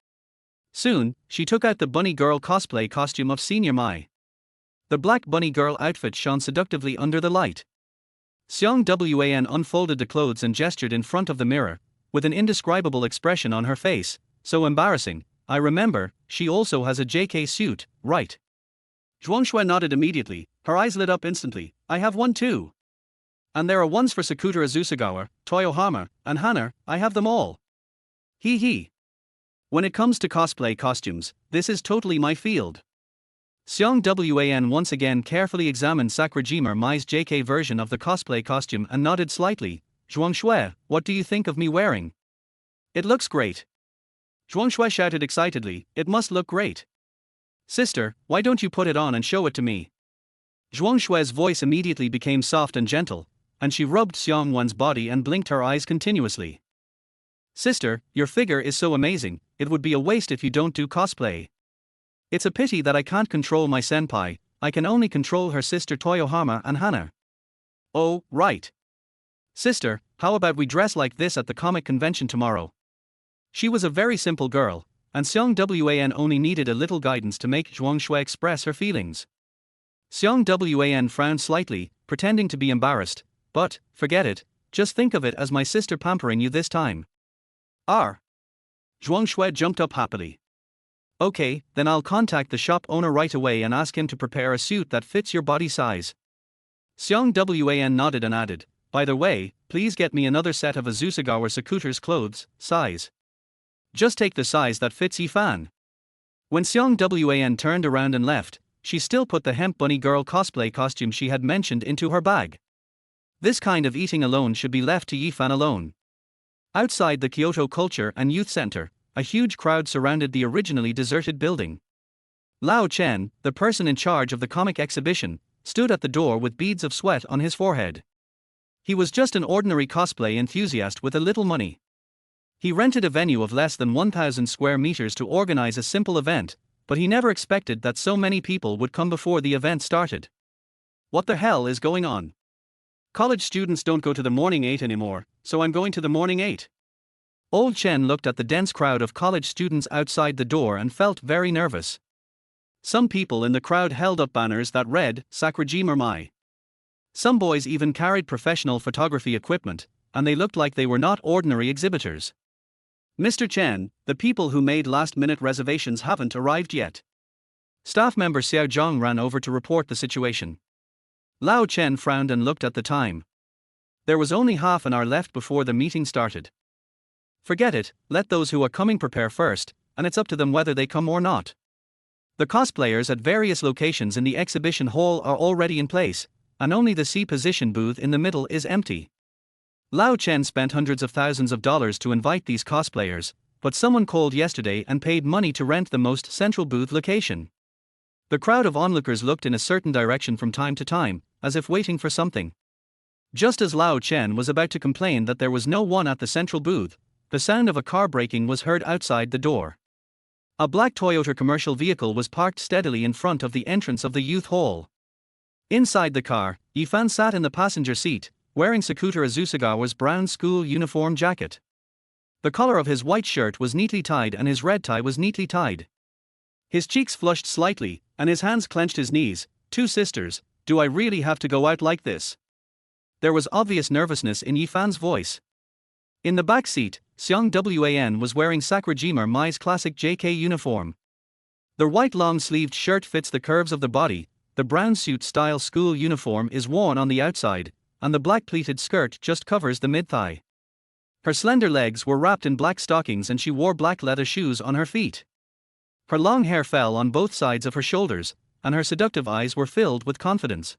Soon, she took out the bunny girl cosplay costume of Senior Mai. The black bunny girl outfit shone seductively under the light. Xiang Wan unfolded the clothes and gestured in front of the mirror, with an indescribable expression on her face. So embarrassing. I remember, she also has a JK suit, right? Zhuangshui nodded immediately, her eyes lit up instantly. I have one too. And there are ones for Sakura Azusawa, Toyohama, and Hana. I have them all. Hee. When it comes to cosplay costumes, this is totally my field. Xiang Wan once again carefully examined Sakurajima Mai's JK version of the cosplay costume and nodded slightly. Zhuangshui, what do you think of me wearing? It looks great. Zhuangshui shouted excitedly, it must look great. Sister, why don't you put it on and show it to me? Zhuangshui's voice immediately became soft and gentle, and she rubbed Xiang Wan's body and blinked her eyes continuously. Sister, your figure is so amazing, it would be a waste if you don't do cosplay. It's a pity that I can't control my senpai, I can only control her sister Toyohama and Hana. Oh, right. Sister, how about we dress like this at the comic convention tomorrow? She was a very simple girl, and Xiang Wan only needed a little guidance to make Zhuangshui express her feelings. Xiang Wan frowned slightly, pretending to be embarrassed, but, forget it, just think of it as my sister pampering you this time. Zhuangshui jumped up happily. Okay, then I'll contact the shop owner right away and ask him to prepare a suit that fits your body size. Xiang Wan nodded and added, by the way, please get me another set of Azusawa Sakura's clothes, size. Just take the size that fits Yifan. When Xiang Wan turned around and left, she still put the hemp bunny girl cosplay costume she had mentioned into her bag. This kind of eating alone should be left to Yifan alone. Outside the Kyoto Culture and Youth Center, a huge crowd surrounded the originally deserted building. Lao Chen, the person in charge of the comic exhibition, stood at the door with beads of sweat on his forehead. He was just an ordinary cosplay enthusiast with a little money. He rented a venue of less than 1,000 square meters to organize a simple event, but he never expected that so many people would come before the event started. What the hell is going on? College students don't go to the morning 8 anymore, so I'm going to the morning 8. Old Chen looked at the dense crowd of college students outside the door and felt very nervous. Some people in the crowd held up banners that read, Sakurji Mai. Some boys even carried professional photography equipment, and they looked like they were not ordinary exhibitors. Mr. Chen, the people who made last-minute reservations haven't arrived yet. Staff member Xiao Zhang ran over to report the situation. Lao Chen frowned and looked at the time. There was only half an hour left before the meeting started. Forget it, let those who are coming prepare first, and it's up to them whether they come or not. The cosplayers at various locations in the exhibition hall are already in place, and only the C-position booth in the middle is empty. Lao Chen spent hundreds of thousands of dollars to invite these cosplayers, but someone called yesterday and paid money to rent the most central booth location. The crowd of onlookers looked in a certain direction from time to time, as if waiting for something. Just as Lao Chen was about to complain that there was no one at the central booth, the sound of a car braking was heard outside the door. A black Toyota commercial vehicle was parked steadily in front of the entrance of the youth hall. Inside the car, Yifan sat in the passenger seat, wearing Sakuta Azusagawa's brown school uniform jacket. The collar of his white shirt was neatly tied and his red tie was neatly tied. His cheeks flushed slightly, and his hands clenched his knees. Two sisters, do I really have to go out like this? There was obvious nervousness in Yifan's voice. In the back seat, Xiang Wan was wearing Sakurajima Mai's classic JK uniform. The white long-sleeved shirt fits the curves of the body, the brown suit-style school uniform is worn on the outside, and the black pleated skirt just covers the mid-thigh. Her slender legs were wrapped in black stockings and she wore black leather shoes on her feet. Her long hair fell on both sides of her shoulders, and her seductive eyes were filled with confidence.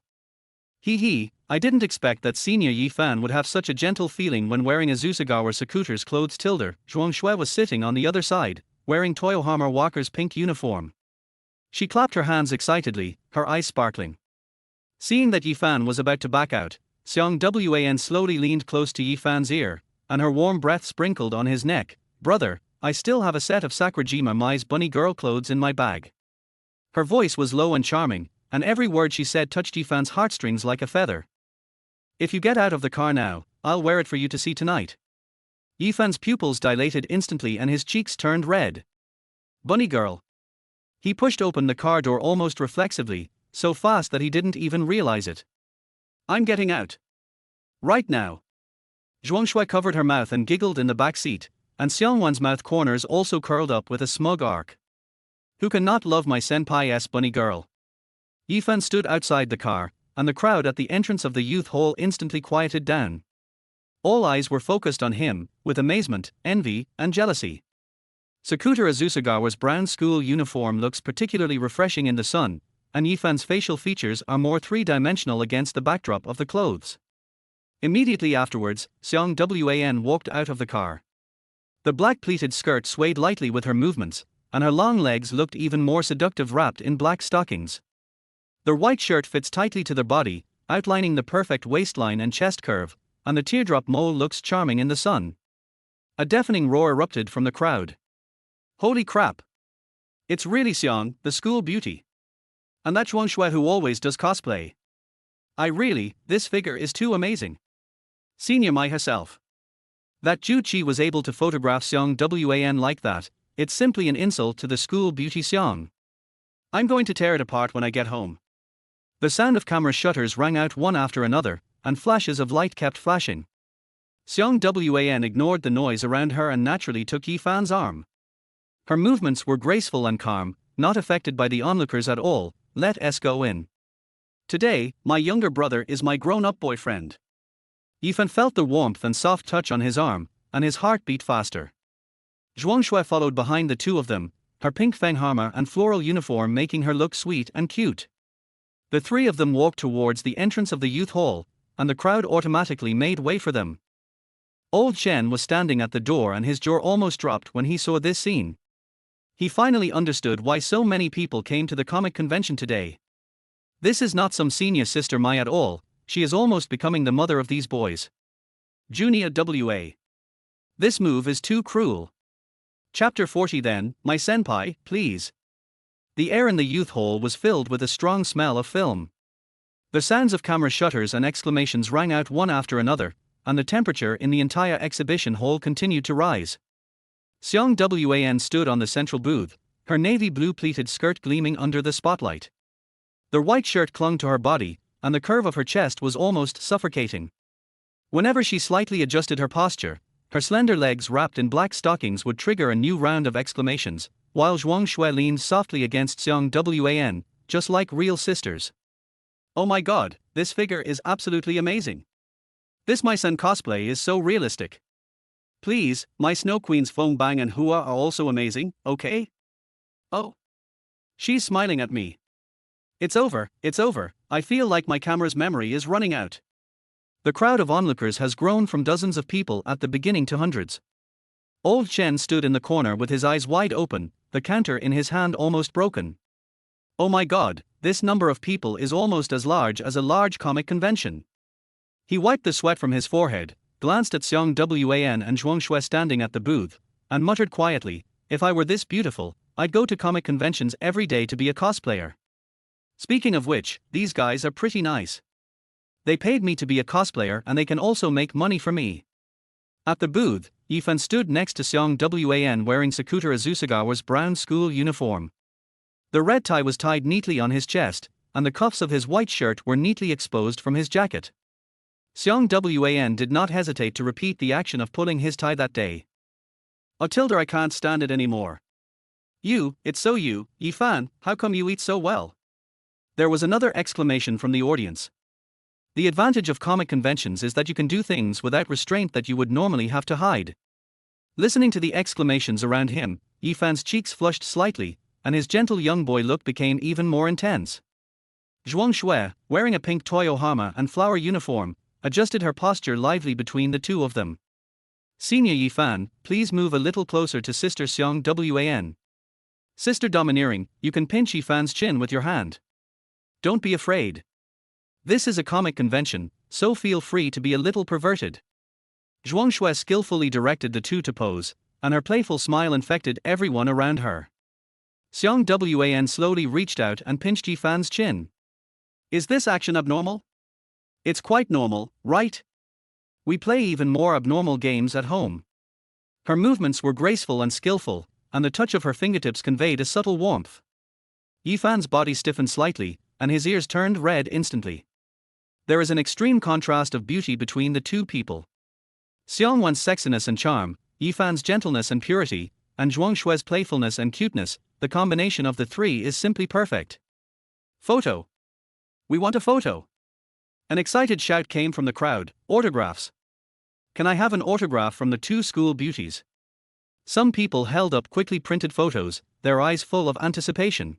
I didn't expect that Senior Yifan would have such a gentle feeling when wearing Azusagawa Sakuter's clothes. Zhuang Shui was sitting on the other side, wearing Toyohama Walker's pink uniform. She clapped her hands excitedly, her eyes sparkling. Seeing that Yifan was about to back out, Xiang Wan slowly leaned close to Yifan's ear, and her warm breath sprinkled on his neck. Brother, I still have a set of Sakurajima Mai's bunny girl clothes in my bag. Her voice was low and charming, and every word she said touched Yifan's heartstrings like a feather. If you get out of the car now, I'll wear it for you to see tonight. Yifan's pupils dilated instantly and his cheeks turned red. Bunny girl. He pushed open the car door almost reflexively, so fast that he didn't even realize it. I'm getting out. Right now. Zhuang Shui covered her mouth and giggled in the back seat, and Xiang Wan's mouth corners also curled up with a smug arc. Who can not love my senpai's bunny girl? Yifan stood outside the car, and the crowd at the entrance of the youth hall instantly quieted down. All eyes were focused on him, with amazement, envy, and jealousy. Sakuta Azusagawa's brown school uniform looks particularly refreshing in the sun, and Yifan's facial features are more three-dimensional against the backdrop of the clothes. Immediately afterwards, Xiang Wan walked out of the car. The black pleated skirt swayed lightly with her movements, and her long legs looked even more seductive wrapped in black stockings. Their white shirt fits tightly to their body, outlining the perfect waistline and chest curve, and the teardrop mole looks charming in the sun. A deafening roar erupted from the crowd. Holy crap! It's really Xiang, the school beauty. And that Zhuang Shui who always does cosplay. This figure is too amazing. Senior Mai herself. That Ju Qi was able to photograph Xiang Wan like that, it's simply an insult to the school beauty Xiang. I'm going to tear it apart when I get home. The sound of camera shutters rang out one after another, and flashes of light kept flashing. Xiang Wan ignored the noise around her and naturally took Yifan's arm. Her movements were graceful and calm, not affected by the onlookers at all. Let us go in. Today, my younger brother is my grown-up boyfriend. Yifan felt the warmth and soft touch on his arm, and his heart beat faster. Zhuang Shui followed behind the two of them, her pink fengharma and floral uniform making her look sweet and cute. The three of them walked towards the entrance of the youth hall, and the crowd automatically made way for them. Old Chen was standing at the door and his jaw almost dropped when he saw this scene. He finally understood why so many people came to the comic convention today. This is not some senior sister Mai at all, she is almost becoming the mother of these boys. Junior WA. This move is too cruel. Chapter 40 Then, my senpai, please. The air in the youth hall was filled with a strong smell of film. The sounds of camera shutters and exclamations rang out one after another, and the temperature in the entire exhibition hall continued to rise. Xiang Wan stood on the central booth, her navy blue pleated skirt gleaming under the spotlight. The white shirt clung to her body, and the curve of her chest was almost suffocating. Whenever she slightly adjusted her posture, her slender legs wrapped in black stockings would trigger a new round of exclamations, while Zhuang Shui leaned softly against Xiang Wan, just like real sisters. Oh my god, this figure is absolutely amazing. This Mai-san cosplay is so realistic. Please, my Snow Queens Feng Bang and Hua are also amazing, okay? Oh. She's smiling at me. It's over, I feel like my camera's memory is running out. The crowd of onlookers has grown from dozens of people at the beginning to hundreds. Old Chen stood in the corner with his eyes wide open, the counter in his hand almost broken. Oh my god, this number of people is almost as large as a large comic convention. He wiped the sweat from his forehead, glanced at Xiang Wan and Zhuang Shui standing at the booth, and muttered quietly, if I were this beautiful, I'd go to comic conventions every day to be a cosplayer. Speaking of which, these guys are pretty nice. They paid me to be a cosplayer and they can also make money for me. At the booth, Yifan stood next to Xiang Wan wearing Sakuta Azusagawa's brown school uniform. The red tie was tied neatly on his chest, and the cuffs of his white shirt were neatly exposed from his jacket. Xiang Wan did not hesitate to repeat the action of pulling his tie that day. Oh Tilda, I can't stand it anymore. It's so you, Yifan, how come you eat so well? There was another exclamation from the audience. The advantage of comic conventions is that you can do things without restraint that you would normally have to hide. Listening to the exclamations around him, Yifan's cheeks flushed slightly, and his gentle young boy look became even more intense. Zhuang Shui, wearing a pink Toyohama and flower uniform, adjusted her posture lively between the two of them. Senior Yifan, please move a little closer to Sister Xiang Wan. Sister Domineering, you can pinch Yifan's chin with your hand. Don't be afraid. This is a comic convention, so feel free to be a little perverted. Zhuang Shui skillfully directed the two to pose, and her playful smile infected everyone around her. Xiang Wan slowly reached out and pinched Yifan's chin. Is this action abnormal? It's quite normal, right? We play even more abnormal games at home. Her movements were graceful and skillful, and the touch of her fingertips conveyed a subtle warmth. Yifan's body stiffened slightly, and his ears turned red instantly. There is an extreme contrast of beauty between the two people. Xiang Wan's sexiness and charm, Yifan's gentleness and purity, and Zhuang Shui's playfulness and cuteness, the combination of the three is simply perfect. Photo. We want a photo. An excited shout came from the crowd, autographs. Can I have an autograph from the two school beauties? Some people held up quickly printed photos, their eyes full of anticipation.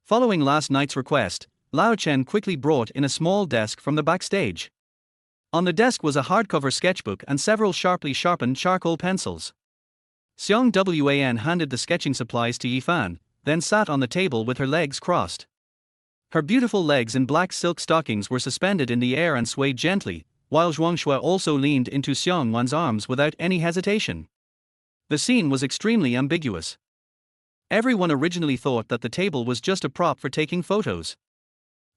Following last night's request, Lao Chen quickly brought in a small desk from the backstage. On the desk was a hardcover sketchbook and several sharply sharpened charcoal pencils. Xiang Wan handed the sketching supplies to Yifan, then sat on the table with her legs crossed. Her beautiful legs in black silk stockings were suspended in the air and swayed gently, while Zhuang Shui also leaned into Xiang Wan's arms without any hesitation. The scene was extremely ambiguous. Everyone originally thought that the table was just a prop for taking photos.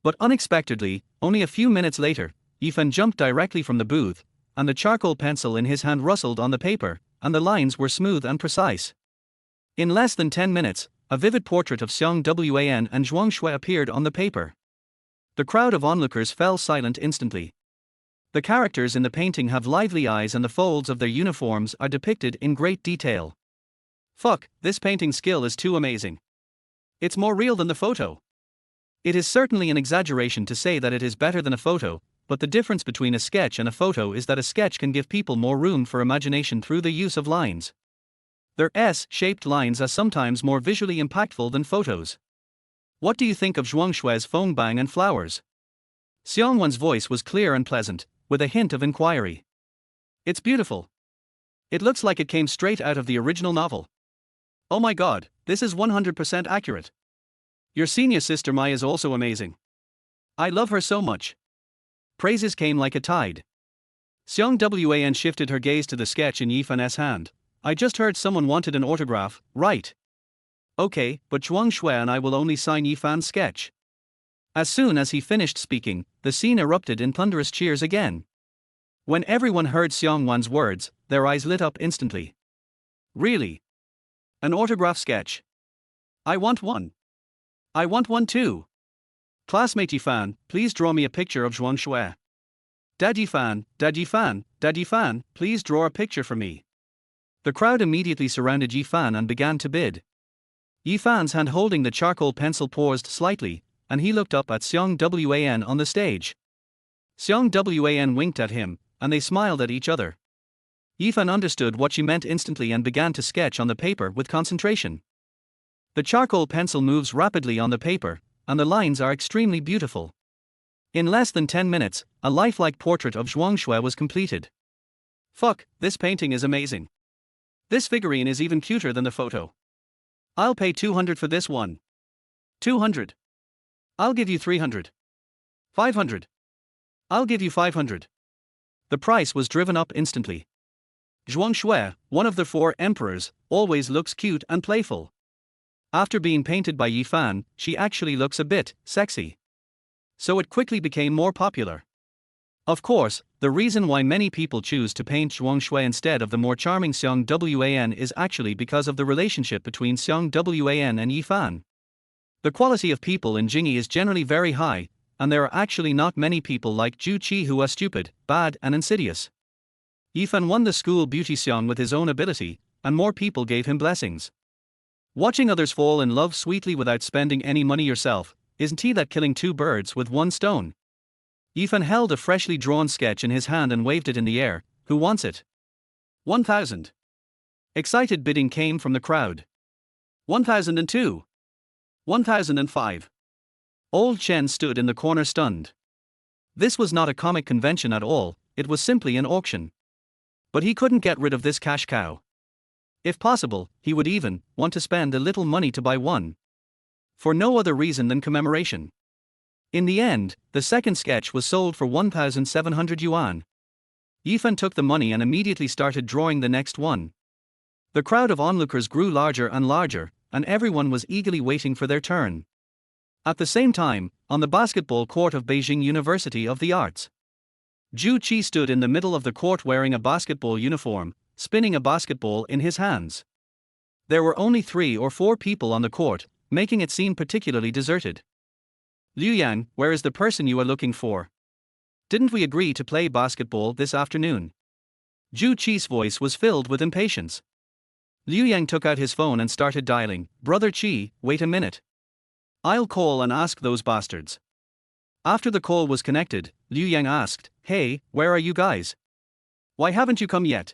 But unexpectedly, only a few minutes later, Yifan jumped directly from the booth, and the charcoal pencil in his hand rustled on the paper, and the lines were smooth and precise. In less than 10 minutes, a vivid portrait of Xiang Wan and Zhuang Shui appeared on the paper. The crowd of onlookers fell silent instantly. The characters in the painting have lively eyes and the folds of their uniforms are depicted in great detail. Fuck, this painting skill is too amazing. It's more real than the photo. It is certainly an exaggeration to say that it is better than a photo, but the difference between a sketch and a photo is that a sketch can give people more room for imagination through the use of lines. Their S-shaped lines are sometimes more visually impactful than photos. What do you think of Zhuang Shui's Feng Bang and flowers? Xiang Wan's voice was clear and pleasant, with a hint of inquiry. It's beautiful. It looks like it came straight out of the original novel. Oh my god, this is 100% accurate. Your senior sister Mai is also amazing. I love her so much. Praises came like a tide. Xiang Wan shifted her gaze to the sketch in Yifan's hand. I just heard someone wanted an autograph, right? Okay, but Zhuang Shui and I will only sign Yifan's sketch. As soon as he finished speaking, the scene erupted in thunderous cheers again. When everyone heard Xiang Wan's words, their eyes lit up instantly. Really? An autograph sketch? I want one. I want one too. Classmate Yifan, please draw me a picture of Zhuang Shui. Dad Yifan, please draw a picture for me. The crowd immediately surrounded Yifan and began to bid. Yifan's hand holding the charcoal pencil paused slightly, and he looked up at Xiang Wan on the stage. Xiang Wan winked at him, and they smiled at each other. Yifan understood what she meant instantly and began to sketch on the paper with concentration. The charcoal pencil moves rapidly on the paper, and the lines are extremely beautiful. In less than 10 minutes, a lifelike portrait of Zhuang Shui was completed. Fuck, this painting is amazing. This figurine is even cuter than the photo. I'll pay 200 for this one. 200. I'll give you 300. 500. I'll give you 500. The price was driven up instantly. Zhuang Shui, one of the 4 emperors, always looks cute and playful. After being painted by Yifan, she actually looks a bit sexy. So it quickly became more popular. Of course, the reason why many people choose to paint Zhuang Shui instead of the more charming Xiang Wan is actually because of the relationship between Xiang Wan and Yifan. The quality of people in Jingyi is generally very high, and there are actually not many people like Zhu Qi who are stupid, bad, and insidious. Yifan won the school beauty Xiang with his own ability, and more people gave him blessings. Watching others fall in love sweetly without spending any money yourself, isn't he that killing 2 birds with 1 stone? Yifan held a freshly drawn sketch in his hand and waved it in the air. Who wants it? 1,000. Excited bidding came from the crowd. 1,002. 1,005. Old Chen stood in the corner stunned. This was not a comic convention at all, it was simply an auction. But he couldn't get rid of this cash cow. If possible, he would even want to spend a little money to buy one. For no other reason than commemoration. In the end, the second sketch was sold for 1,700 yuan. Yifan took the money and immediately started drawing the next one. The crowd of onlookers grew larger and larger, and everyone was eagerly waiting for their turn. At the same time, on the basketball court of Beijing University of the Arts, Zhu Qi stood in the middle of the court wearing a basketball uniform, spinning a basketball in his hands. There were only 3 or 4 people on the court, making it seem particularly deserted. Liu Yang, where is the person you are looking for? Didn't we agree to play basketball this afternoon? Zhu Qi's voice was filled with impatience. Liu Yang took out his phone and started dialing. Brother Qi, wait a minute. I'll call and ask those bastards. After the call was connected, Liu Yang asked, Hey, where are you guys? Why haven't you come yet?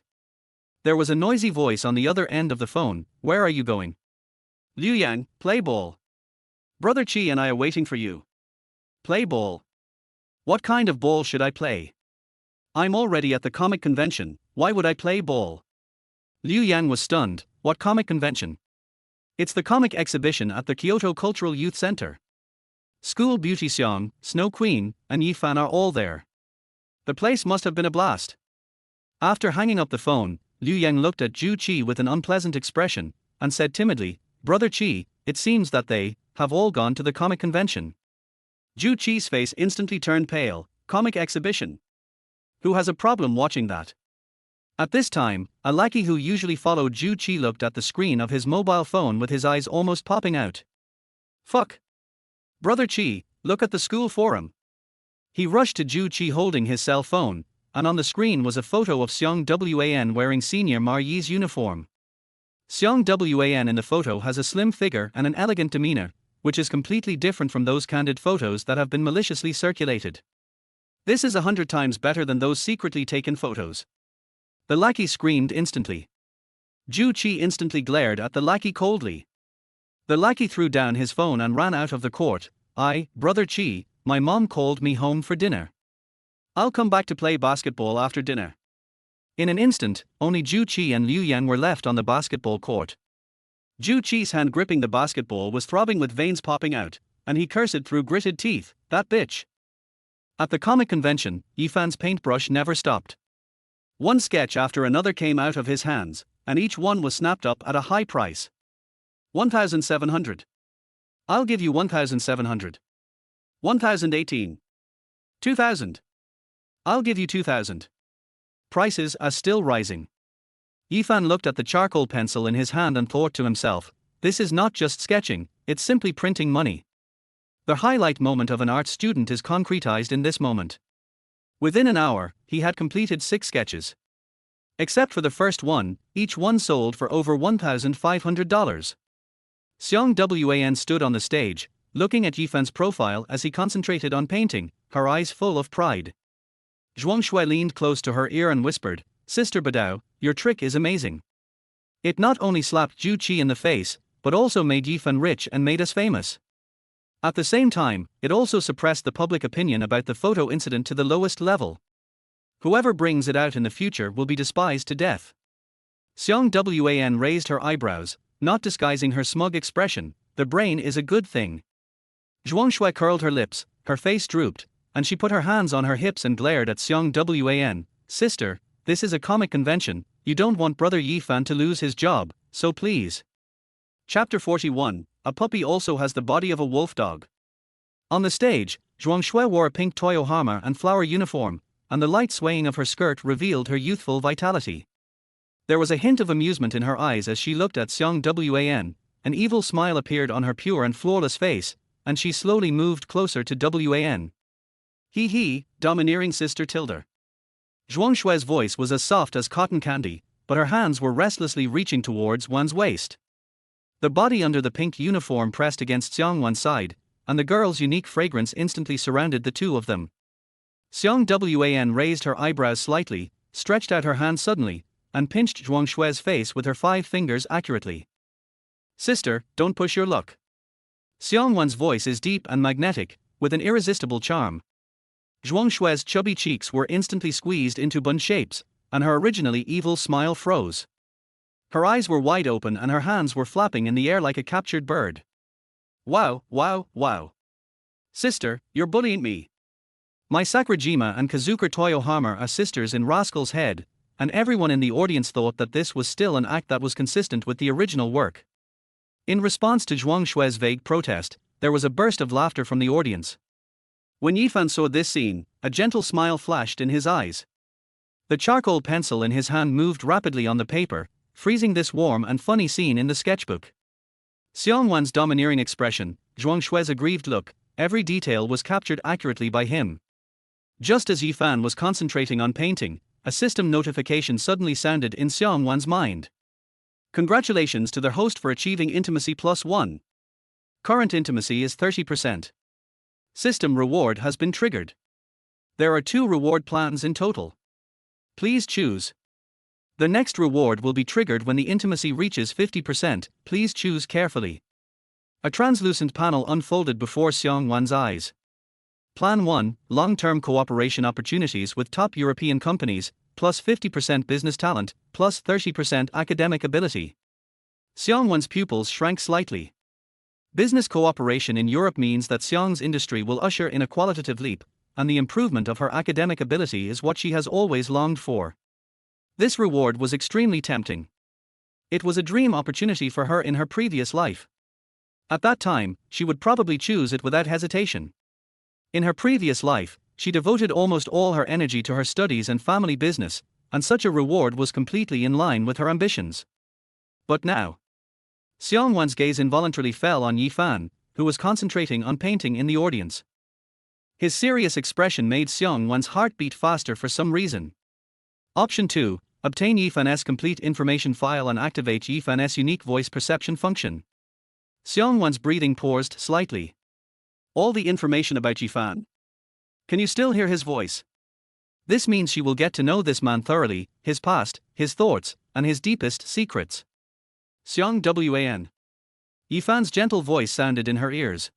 There was a noisy voice on the other end of the phone. Where are you going? Liu Yang, play ball. Brother Qi and I are waiting for you. Play ball. What kind of ball should I play? I'm already at the comic convention, why would I play ball? Liu Yang was stunned. What comic convention? It's the comic exhibition at the Kyoto Cultural Youth Center. School beauty Xiang, Snow Queen, and Yifan are all there. The place must have been a blast. After hanging up the phone, Liu Yang looked at Zhu Qi with an unpleasant expression, and said timidly, Brother Qi, it seems that they have all gone to the comic convention. Zhu Qi's face instantly turned pale. Comic exhibition? Who has a problem watching that? At this time, a lackey who usually followed Zhu Qi looked at the screen of his mobile phone with his eyes almost popping out. Fuck. Brother Qi, look at the school forum. He rushed to Zhu Qi holding his cell phone, and on the screen was a photo of Xiang Wan wearing Senior Ma Yi's uniform. Xiang Wan in the photo has a slim figure and an elegant demeanor, which is completely different from those candid photos that have been maliciously circulated. This is 100 times better than those secretly taken photos. The lackey screamed instantly. Zhu Qi instantly glared at the lackey coldly. The lackey threw down his phone and ran out of the court. Brother Qi, my mom called me home for dinner. I'll come back to play basketball after dinner. In an instant, only Zhu Qi and Liu Yang were left on the basketball court. Zhu Qi's hand gripping the basketball was throbbing with veins popping out, and he cursed through gritted teeth, that bitch. At the comic convention, Yifan's paintbrush never stopped. One sketch after another came out of his hands, and each one was snapped up at a high price. 1,700. I'll give you 1,700. 1,018. 2,000. I'll give you 2,000. Prices are still rising. Yifan looked at the charcoal pencil in his hand and thought to himself, this is not just sketching, it's simply printing money. The highlight moment of an art student is concretized in this moment. Within an hour, he had completed 6 sketches. Except for the first one, each one sold for over $1,500. Xiang Wan stood on the stage, looking at Yifan's profile as he concentrated on painting, her eyes full of pride. Zhuang Shui leaned close to her ear and whispered, Sister Badao, your trick is amazing. It not only slapped Zhu Qi in the face, but also made Yifan rich and made us famous. At the same time, it also suppressed the public opinion about the photo incident to the lowest level. Whoever brings it out in the future will be despised to death. Xiang Wan raised her eyebrows, not disguising her smug expression, the brain is a good thing. Zhuang Shui curled her lips, her face drooped, and she put her hands on her hips and glared at Xiang Wan, Sister, this is a comic convention, you don't want Brother Yifan to lose his job, so please. Chapter 41, A puppy also has the body of a wolf dog. On the stage, Zhuang Shui wore a pink toyohama and flower uniform, and the light swaying of her skirt revealed her youthful vitality. There was a hint of amusement in her eyes as she looked at Xiang Wan, an evil smile appeared on her pure and flawless face, and she slowly moved closer to Wan. He, domineering Sister Tilda. Zhuang Shui's voice was as soft as cotton candy, but her hands were restlessly reaching towards Wan's waist. The body under the pink uniform pressed against Xiang Wan's side, and the girl's unique fragrance instantly surrounded the two of them. Xiang Wan raised her eyebrows slightly, stretched out her hand suddenly, and pinched Zhuang Shui's face with her 5 fingers accurately. Sister, don't push your luck. Xiang Wan's voice is deep and magnetic, with an irresistible charm. Zhuang Shui's chubby cheeks were instantly squeezed into bun shapes, and her originally evil smile froze. Her eyes were wide open and her hands were flapping in the air like a captured bird. Wow, wow, wow. Sister, you're bullying me. My Sakurajima and Kazuka Toyohama are sisters in Rascal's Head, and everyone in the audience thought that this was still an act that was consistent with the original work. In response to Zhuang Shui's vague protest, there was a burst of laughter from the audience. When Yifan saw this scene, a gentle smile flashed in his eyes. The charcoal pencil in his hand moved rapidly on the paper, freezing this warm and funny scene in the sketchbook. Xiang Wan's domineering expression, Zhuang Shui's aggrieved look, every detail was captured accurately by him. Just as Yifan was concentrating on painting, a system notification suddenly sounded in Xiang Wan's mind. Congratulations to their host for achieving intimacy +1. Current intimacy is 30%. System reward has been triggered. There are 2 reward plans in total. Please choose. The next reward will be triggered when the intimacy reaches 50%, please choose carefully. A translucent panel unfolded before Xiang Wan's eyes. Plan 1, long-term cooperation opportunities with top European companies, plus 50% business talent, plus 30% academic ability. Xiang Wan's pupils shrank slightly. Business cooperation in Europe means that Xiang's industry will usher in a qualitative leap, and the improvement of her academic ability is what she has always longed for. This reward was extremely tempting. It was a dream opportunity for her in her previous life. At that time, she would probably choose it without hesitation. In her previous life, she devoted almost all her energy to her studies and family business, and such a reward was completely in line with her ambitions. But now, Xiang Wan's gaze involuntarily fell on Yifan, who was concentrating on painting in the audience. His serious expression made Xiang Wan's heart beat faster for some reason. Option 2, obtain Yifan's complete information file and activate Yifan's unique voice perception function. Xiang Wan's breathing paused slightly. All the information about Yifan. Can you still hear his voice? This means she will get to know this man thoroughly, his past, his thoughts, and his deepest secrets. Xiang Wan. Yifan's gentle voice sounded in her ears.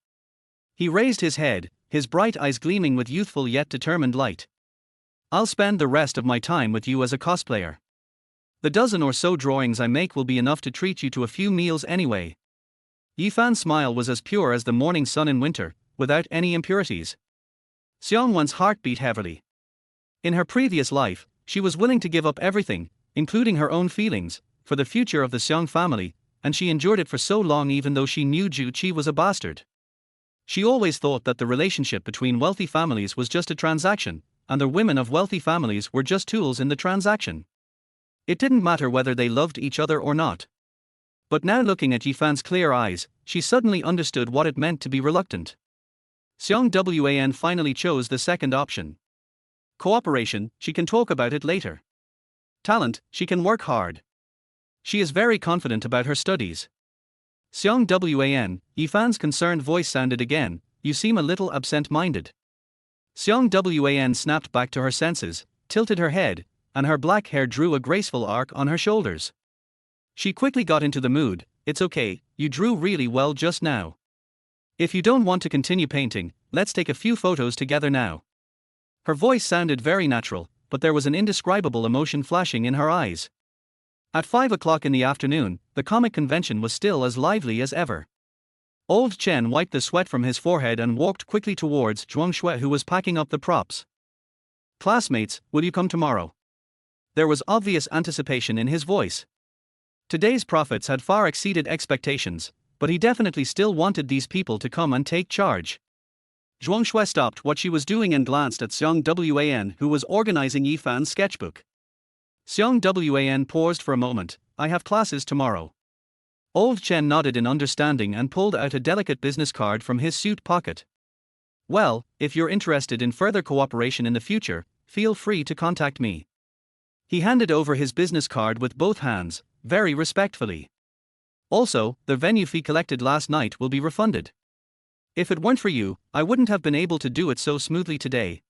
He raised his head, his bright eyes gleaming with youthful yet determined light. I'll spend the rest of my time with you as a cosplayer. The dozen or so drawings I make will be enough to treat you to a few meals anyway. Yifan's smile was as pure as the morning sun in winter, without any impurities. Xiang Wan's heart beat heavily. In her previous life, she was willing to give up everything, including her own feelings, for the future of the Xiang family, and she endured it for so long even though she knew Zhu Qi was a bastard. She always thought that the relationship between wealthy families was just a transaction, and the women of wealthy families were just tools in the transaction. It didn't matter whether they loved each other or not. But now looking at Yifan's clear eyes, she suddenly understood what it meant to be reluctant. Xiang Wan finally chose the second option. Cooperation, she can talk about it later. Talent, she can work hard. She is very confident about her studies. Xiang Wan, Yifan's concerned voice sounded again, you seem a little absent-minded. Xiang Wan snapped back to her senses, tilted her head, and her black hair drew a graceful arc on her shoulders. She quickly got into the mood, it's okay, you drew really well just now. If you don't want to continue painting, let's take a few photos together now. Her voice sounded very natural, but there was an indescribable emotion flashing in her eyes. At 5 o'clock in the afternoon, the comic convention was still as lively as ever. Old Chen wiped the sweat from his forehead and walked quickly towards Zhuang Shui, who was packing up the props. Classmates, will you come tomorrow? There was obvious anticipation in his voice. Today's profits had far exceeded expectations, but he definitely still wanted these people to come and take charge. Zhuang Shui stopped what she was doing and glanced at Xiang Wan, who was organizing Yifan's sketchbook. Xiang Wan paused for a moment, I have classes tomorrow. Old Chen nodded in understanding and pulled out a delicate business card from his suit pocket. Well, if you're interested in further cooperation in the future, feel free to contact me. He handed over his business card with both hands, very respectfully. Also, the venue fee collected last night will be refunded. If it weren't for you, I wouldn't have been able to do it so smoothly today.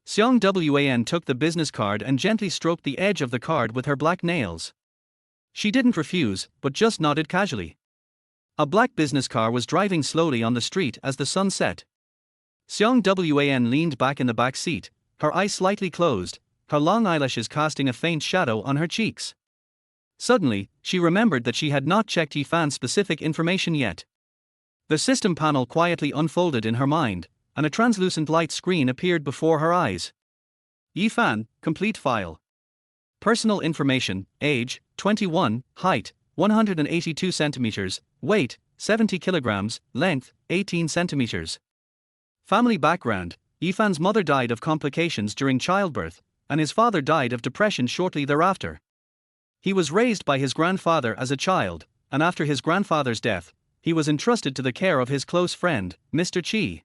Xiang Wan took the business card and gently stroked the edge of the card with her black nails. She didn't refuse, but just nodded casually. A black business car was driving slowly on the street as the sun set. Xiang Wan leaned back in the back seat, her eyes slightly closed, her long eyelashes casting a faint shadow on her cheeks. Suddenly, she remembered that she had not checked Yifan's specific information yet. The system panel quietly unfolded in her mind, and a translucent light screen appeared before her eyes. Yifan, complete file. Personal information, age, 21, height, 182 centimeters, weight, 70 kilograms, length, 18 centimeters. Family background, Yifan's mother died of complications during childbirth, and his father died of depression shortly thereafter. He was raised by his grandfather as a child, and after his grandfather's death, he was entrusted to the care of his close friend, Mr. Qi.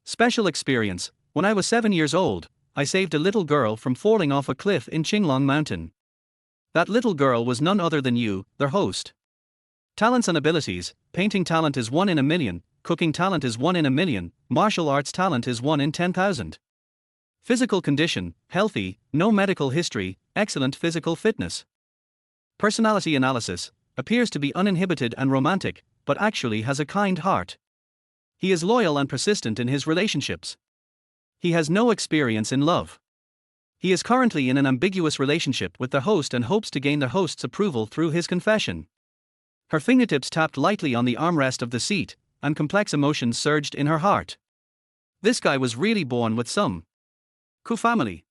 Special experience, when I was 7 years old, I saved a little girl from falling off a cliff in Qinglong Mountain. That little girl was none other than you, their host. Talents and abilities, painting talent is 1 in a million, cooking talent is 1 in a million, martial arts talent is 1 in 10,000. Physical condition, healthy, no medical history, excellent physical fitness. Personality analysis, appears to be uninhibited and romantic, but actually has a kind heart. He is loyal and persistent in his relationships. He has no experience in love. He is currently in an ambiguous relationship with the host and hopes to gain the host's approval through his confession. Her fingertips tapped lightly on the armrest of the seat, and complex emotions surged in her heart. This guy was really born with some Ku family.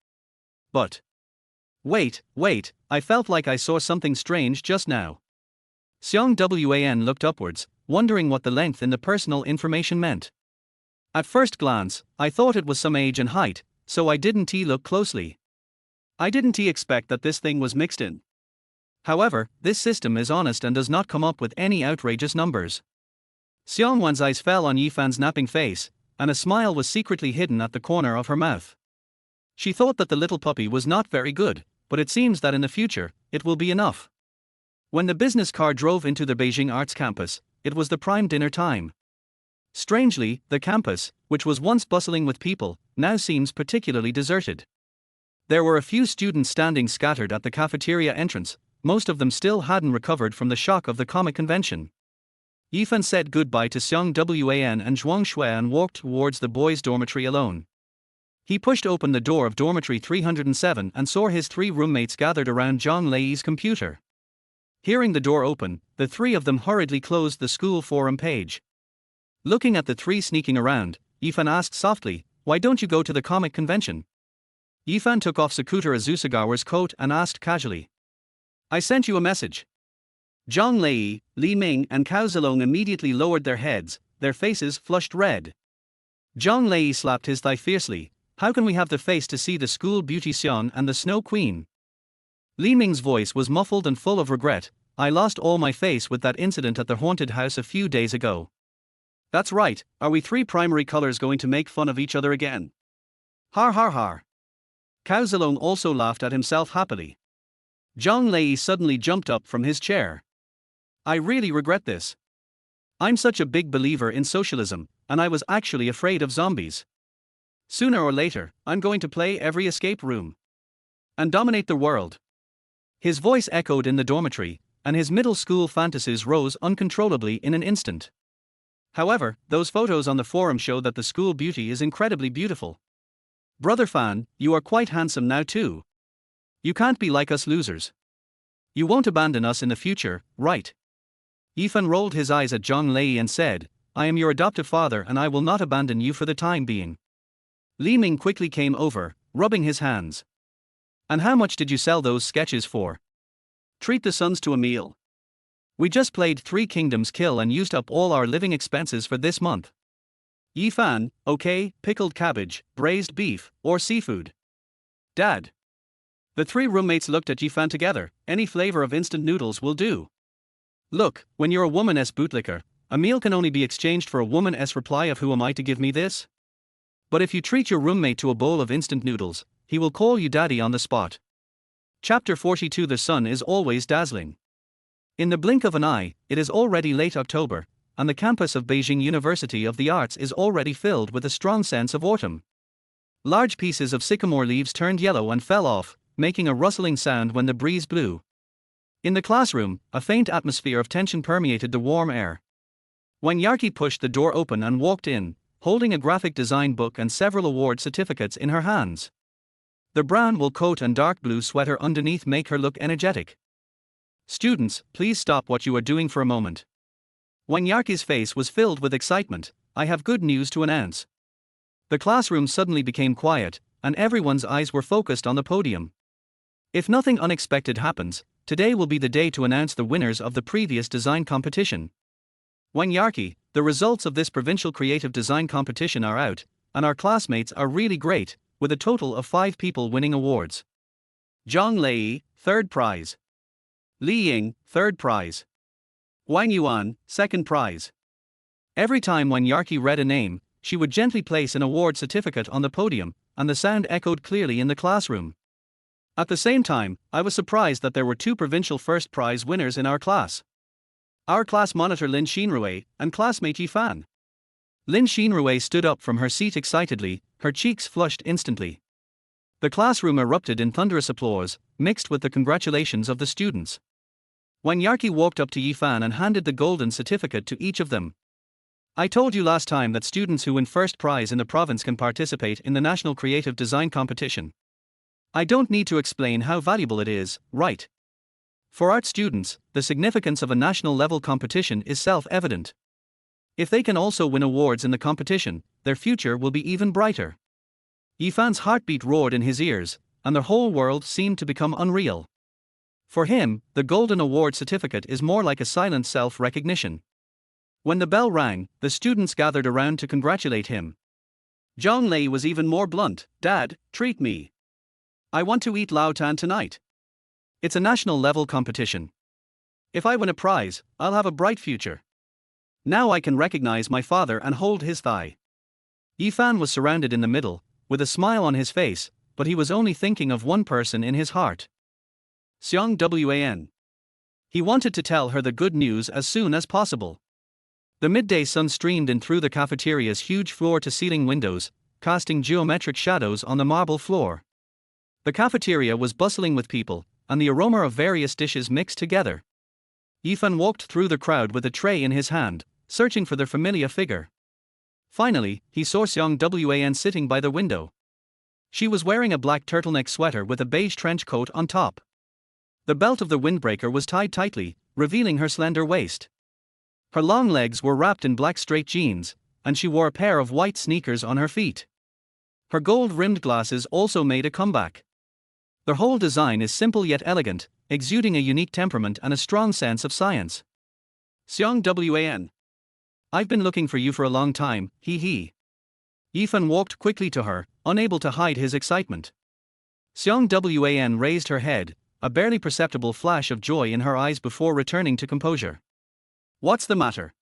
But wait, I felt like I saw something strange just now. Xiang Wan looked upwards, wondering what the length in the personal information meant. At first glance, I thought it was some age and height, so I didn't look closely. I didn't expect that this thing was mixed in. However, this system is honest and does not come up with any outrageous numbers. Xiang Wan's eyes fell on Yifan's napping face, and a smile was secretly hidden at the corner of her mouth. She thought that the little puppy was not very good, but it seems that in the future, it will be enough. When the business car drove into the Beijing Arts campus, it was the prime dinner time. Strangely, the campus, which was once bustling with people, now seems particularly deserted. There were a few students standing scattered at the cafeteria entrance, most of them still hadn't recovered from the shock of the comic convention. Yifan said goodbye to Xiang Wan and Zhuang Shui and walked towards the boys' dormitory alone. He pushed open the door of dormitory 307 and saw his 3 roommates gathered around Zhang Lei's computer. Hearing the door open, the 3 of them hurriedly closed the school forum page. Looking at the 3 sneaking around, Yifan asked softly, why don't you go to the comic convention? Yifan took off Sakura Azusagawa's coat and asked casually. I sent you a message. Zhang Lei, Li Ming and Cao Zilong immediately lowered their heads, their faces flushed red. Zhang Lei slapped his thigh fiercely. How can we have the face to see the school beauty Xian and the Snow Queen? Li Ming's voice was muffled and full of regret. I lost all my face with that incident at the haunted house a few days ago. That's right, are we three primary colors going to make fun of each other again? Har har har. Cao Zilong also laughed at himself happily. Zhang Lei suddenly jumped up from his chair. I really regret this. I'm such a big believer in socialism, and I was actually afraid of zombies. Sooner or later, I'm going to play every escape room and dominate the world. His voice echoed in the dormitory, and his middle school fantasies rose uncontrollably in an instant. However, those photos on the forum show that the school beauty is incredibly beautiful. Brother Fan, you are quite handsome now too. You can't be like us losers. You won't abandon us in the future, right? Yifan rolled his eyes at Zhang Lei and said, I am your adoptive father and I will not abandon you for the time being. Li Ming quickly came over, rubbing his hands. And how much did you sell those sketches for? Treat the sons to a meal. We just played Three Kingdoms Kill and used up all our living expenses for this month. Yifan, okay, pickled cabbage, braised beef, or seafood? Dad. The three roommates looked at Yifan together. Any flavor of instant noodles will do. Look, when you're a woman-s bootlicker, a meal can only be exchanged for a woman-s reply of who am I to give me this? But if you treat your roommate to a bowl of instant noodles, he will call you daddy on the spot. Chapter 42. The sun is always dazzling. In the blink of an eye, it is already late October, and the campus of Beijing University of the Arts is already filled with a strong sense of autumn. Large pieces of sycamore leaves turned yellow and fell off, making a rustling sound when the breeze blew. In the classroom, a faint atmosphere of tension permeated the warm air. When Yarki pushed the door open and walked in, holding a graphic design book and several award certificates in her hands. The brown wool coat and dark blue sweater underneath make her look energetic. Students, please stop what you are doing for a moment. When Yarki's face was filled with excitement, I have good news to announce. The classroom suddenly became quiet, and everyone's eyes were focused on the podium. If nothing unexpected happens, today will be the day to announce the winners of the previous design competition. When Yarki, the results of this provincial creative design competition are out, and our classmates are really great, with a total of 5 people winning awards. Zhang Lei, 3rd prize. Li Ying, 3rd prize. Wang Yuan, 2nd prize. Every time when Yarki read a name, she would gently place an award certificate on the podium, and the sound echoed clearly in the classroom. At the same time, I was surprised that there were 2 provincial 1st prize winners in our class. Our class monitor Lin Xinrui and classmate Yifan. Lin Xinrui stood up from her seat excitedly, her cheeks flushed instantly. The classroom erupted in thunderous applause, mixed with the congratulations of the students. When Yarki walked up to Yifan and handed the golden certificate to each of them. I told you last time that students who win 1st prize in the province can participate in the National Creative Design Competition. I don't need to explain how valuable it is, right? For art students, the significance of a national-level competition is self-evident. If they can also win awards in the competition, their future will be even brighter. Yifan's heartbeat roared in his ears, and the whole world seemed to become unreal. For him, the Golden Award certificate is more like a silent self-recognition. When the bell rang, the students gathered around to congratulate him. Zhang Lei was even more blunt. Dad, treat me. I want to eat Lao Tan tonight. It's a national-level competition. If I win a prize, I'll have a bright future. Now I can recognize my father and hold his thigh. Yifan was surrounded in the middle, with a smile on his face, but he was only thinking of one person in his heart. Xiang Wan. He wanted to tell her the good news as soon as possible. The midday sun streamed in through the cafeteria's huge floor-to-ceiling windows, casting geometric shadows on the marble floor. The cafeteria was bustling with people, and the aroma of various dishes mixed together. Yifan walked through the crowd with a tray in his hand, searching for the familiar figure. Finally, he saw Xiang Wan sitting by the window. She was wearing a black turtleneck sweater with a beige trench coat on top. The belt of the windbreaker was tied tightly, revealing her slender waist. Her long legs were wrapped in black straight jeans, and she wore a pair of white sneakers on her feet. Her gold-rimmed glasses also made a comeback. Their whole design is simple yet elegant, exuding a unique temperament and a strong sense of science. Xiang Wan. I've been looking for you for a long time, he. Yifan walked quickly to her, unable to hide his excitement. Xiang Wan raised her head, a barely perceptible flash of joy in her eyes before returning to composure. What's the matter?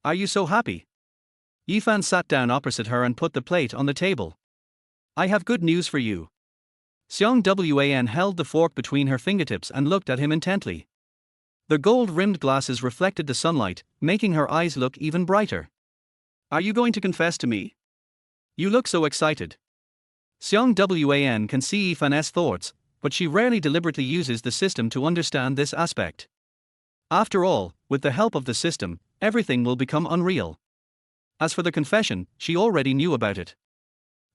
Are you so happy? Yifan sat down opposite her and put the plate on the table. I have good news for you. Xiang Wan held the fork between her fingertips and looked at him intently. The gold-rimmed glasses reflected the sunlight, making her eyes look even brighter. Are you going to confess to me? You look so excited. Xiang Wan can see Yifan's thoughts, but she rarely deliberately uses the system to understand this aspect. After all, with the help of the system, everything will become unreal. As for the confession, she already knew about it.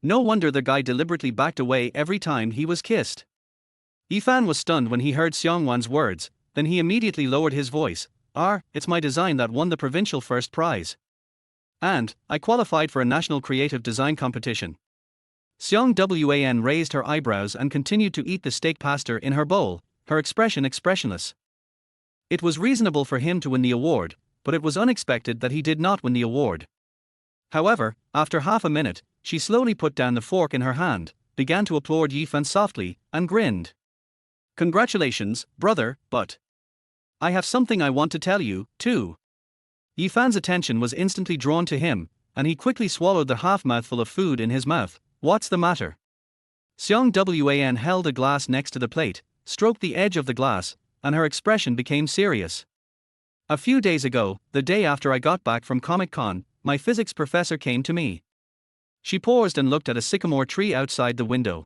No wonder the guy deliberately backed away every time he was kissed. Yifan was stunned when he heard Xiang Wan's words, then he immediately lowered his voice. It's my design that won the provincial first prize. And, I qualified for a national creative design competition. Xiang Wan raised her eyebrows and continued to eat the steak pasta in her bowl, her expression expressionless. It was reasonable for him to win the award, but it was unexpected that he did not win the award. However, after half a minute, she slowly put down the fork in her hand, began to applaud Yifan softly, and grinned. Congratulations, brother, but I have something I want to tell you, too. Yifan's attention was instantly drawn to him, and he quickly swallowed the half-mouthful of food in his mouth. What's the matter? Xiang Wan held a glass next to the plate, stroked the edge of the glass, and her expression became serious. A few days ago, the day after I got back from Comic-Con, my physics professor came to me. She paused and looked at a sycamore tree outside the window.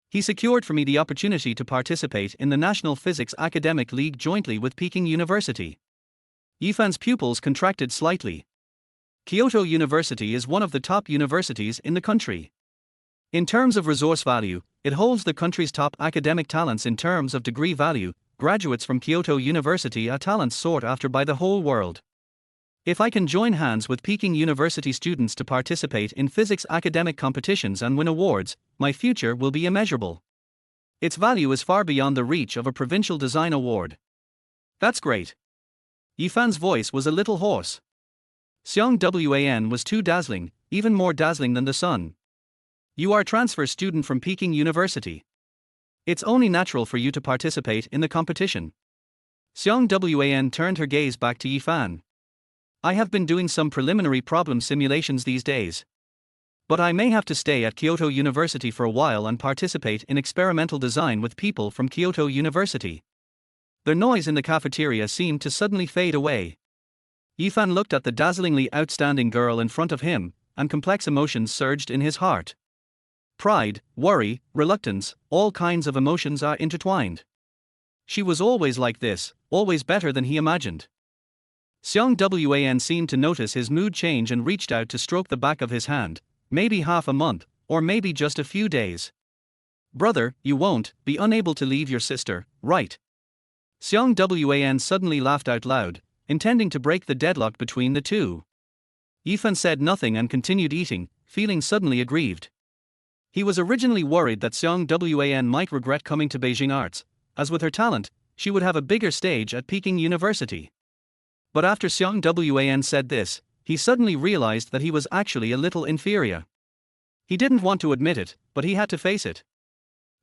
He secured for me the opportunity to participate in the National Physics Academic League jointly with Peking University. Yifan's pupils contracted slightly. Kyoto University is one of the top universities in the country. In terms of resource value, it holds the country's top academic talents. In terms of degree value, graduates from Kyoto University are talents sought after by the whole world. If I can join hands with Peking University students to participate in physics academic competitions and win awards, my future will be immeasurable. Its value is far beyond the reach of a provincial design award. That's great. Yifan's voice was a little hoarse. Xiang Wan was too dazzling, even more dazzling than the sun. You are a transfer student from Peking University. It's only natural for you to participate in the competition. Xiang Wan turned her gaze back to Yifan. I have been doing some preliminary problem simulations these days. But I may have to stay at Kyoto University for a while and participate in experimental design with people from Kyoto University. The noise in the cafeteria seemed to suddenly fade away. Yifan looked at the dazzlingly outstanding girl in front of him, and complex emotions surged in his heart. Pride, worry, reluctance, all kinds of emotions are intertwined. She was always like this, always better than he imagined. Xiang Wan seemed to notice his mood change and reached out to stroke the back of his hand, maybe half a month, or maybe just a few days. Brother, you won't be unable to leave your sister, right? Xiang Wan suddenly laughed out loud, intending to break the deadlock between the two. Yifan said nothing and continued eating, feeling suddenly aggrieved. He was originally worried that Xiang Wan might regret coming to Beijing Arts, as with her talent, she would have a bigger stage at Peking University. But after Xiang Wan said this, he suddenly realized that he was actually a little inferior. He didn't want to admit it, but he had to face it.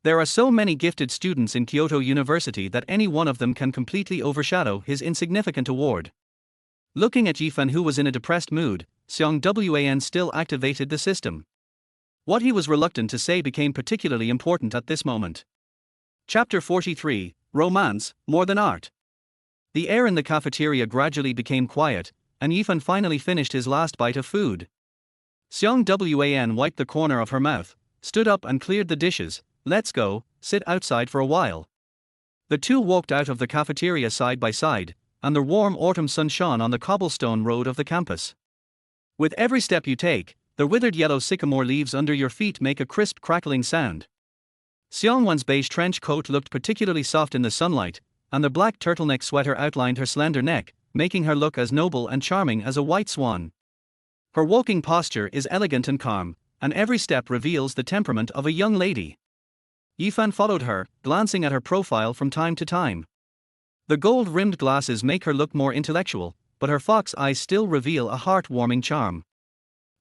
There are so many gifted students in Kyoto University that any one of them can completely overshadow his insignificant award. Looking at Yifan, who was in a depressed mood, Xiang Wan still activated the system. What he was reluctant to say became particularly important at this moment. Chapter 43, Romance, More Than Art. The air in the cafeteria gradually became quiet, and Yifan finally finished his last bite of food. Xiang Wan wiped the corner of her mouth, stood up and cleared the dishes. Let's go, sit outside for a while. The two walked out of the cafeteria side by side, and the warm autumn sun shone on the cobblestone road of the campus. With every step you take, the withered yellow sycamore leaves under your feet make a crisp crackling sound. Xiang Wan's beige trench coat looked particularly soft in the sunlight, and the black turtleneck sweater outlined her slender neck, making her look as noble and charming as a white swan. Her walking posture is elegant and calm, and every step reveals the temperament of a young lady. Yifan followed her, glancing at her profile from time to time. The gold-rimmed glasses make her look more intellectual, but her fox eyes still reveal a heart-warming charm.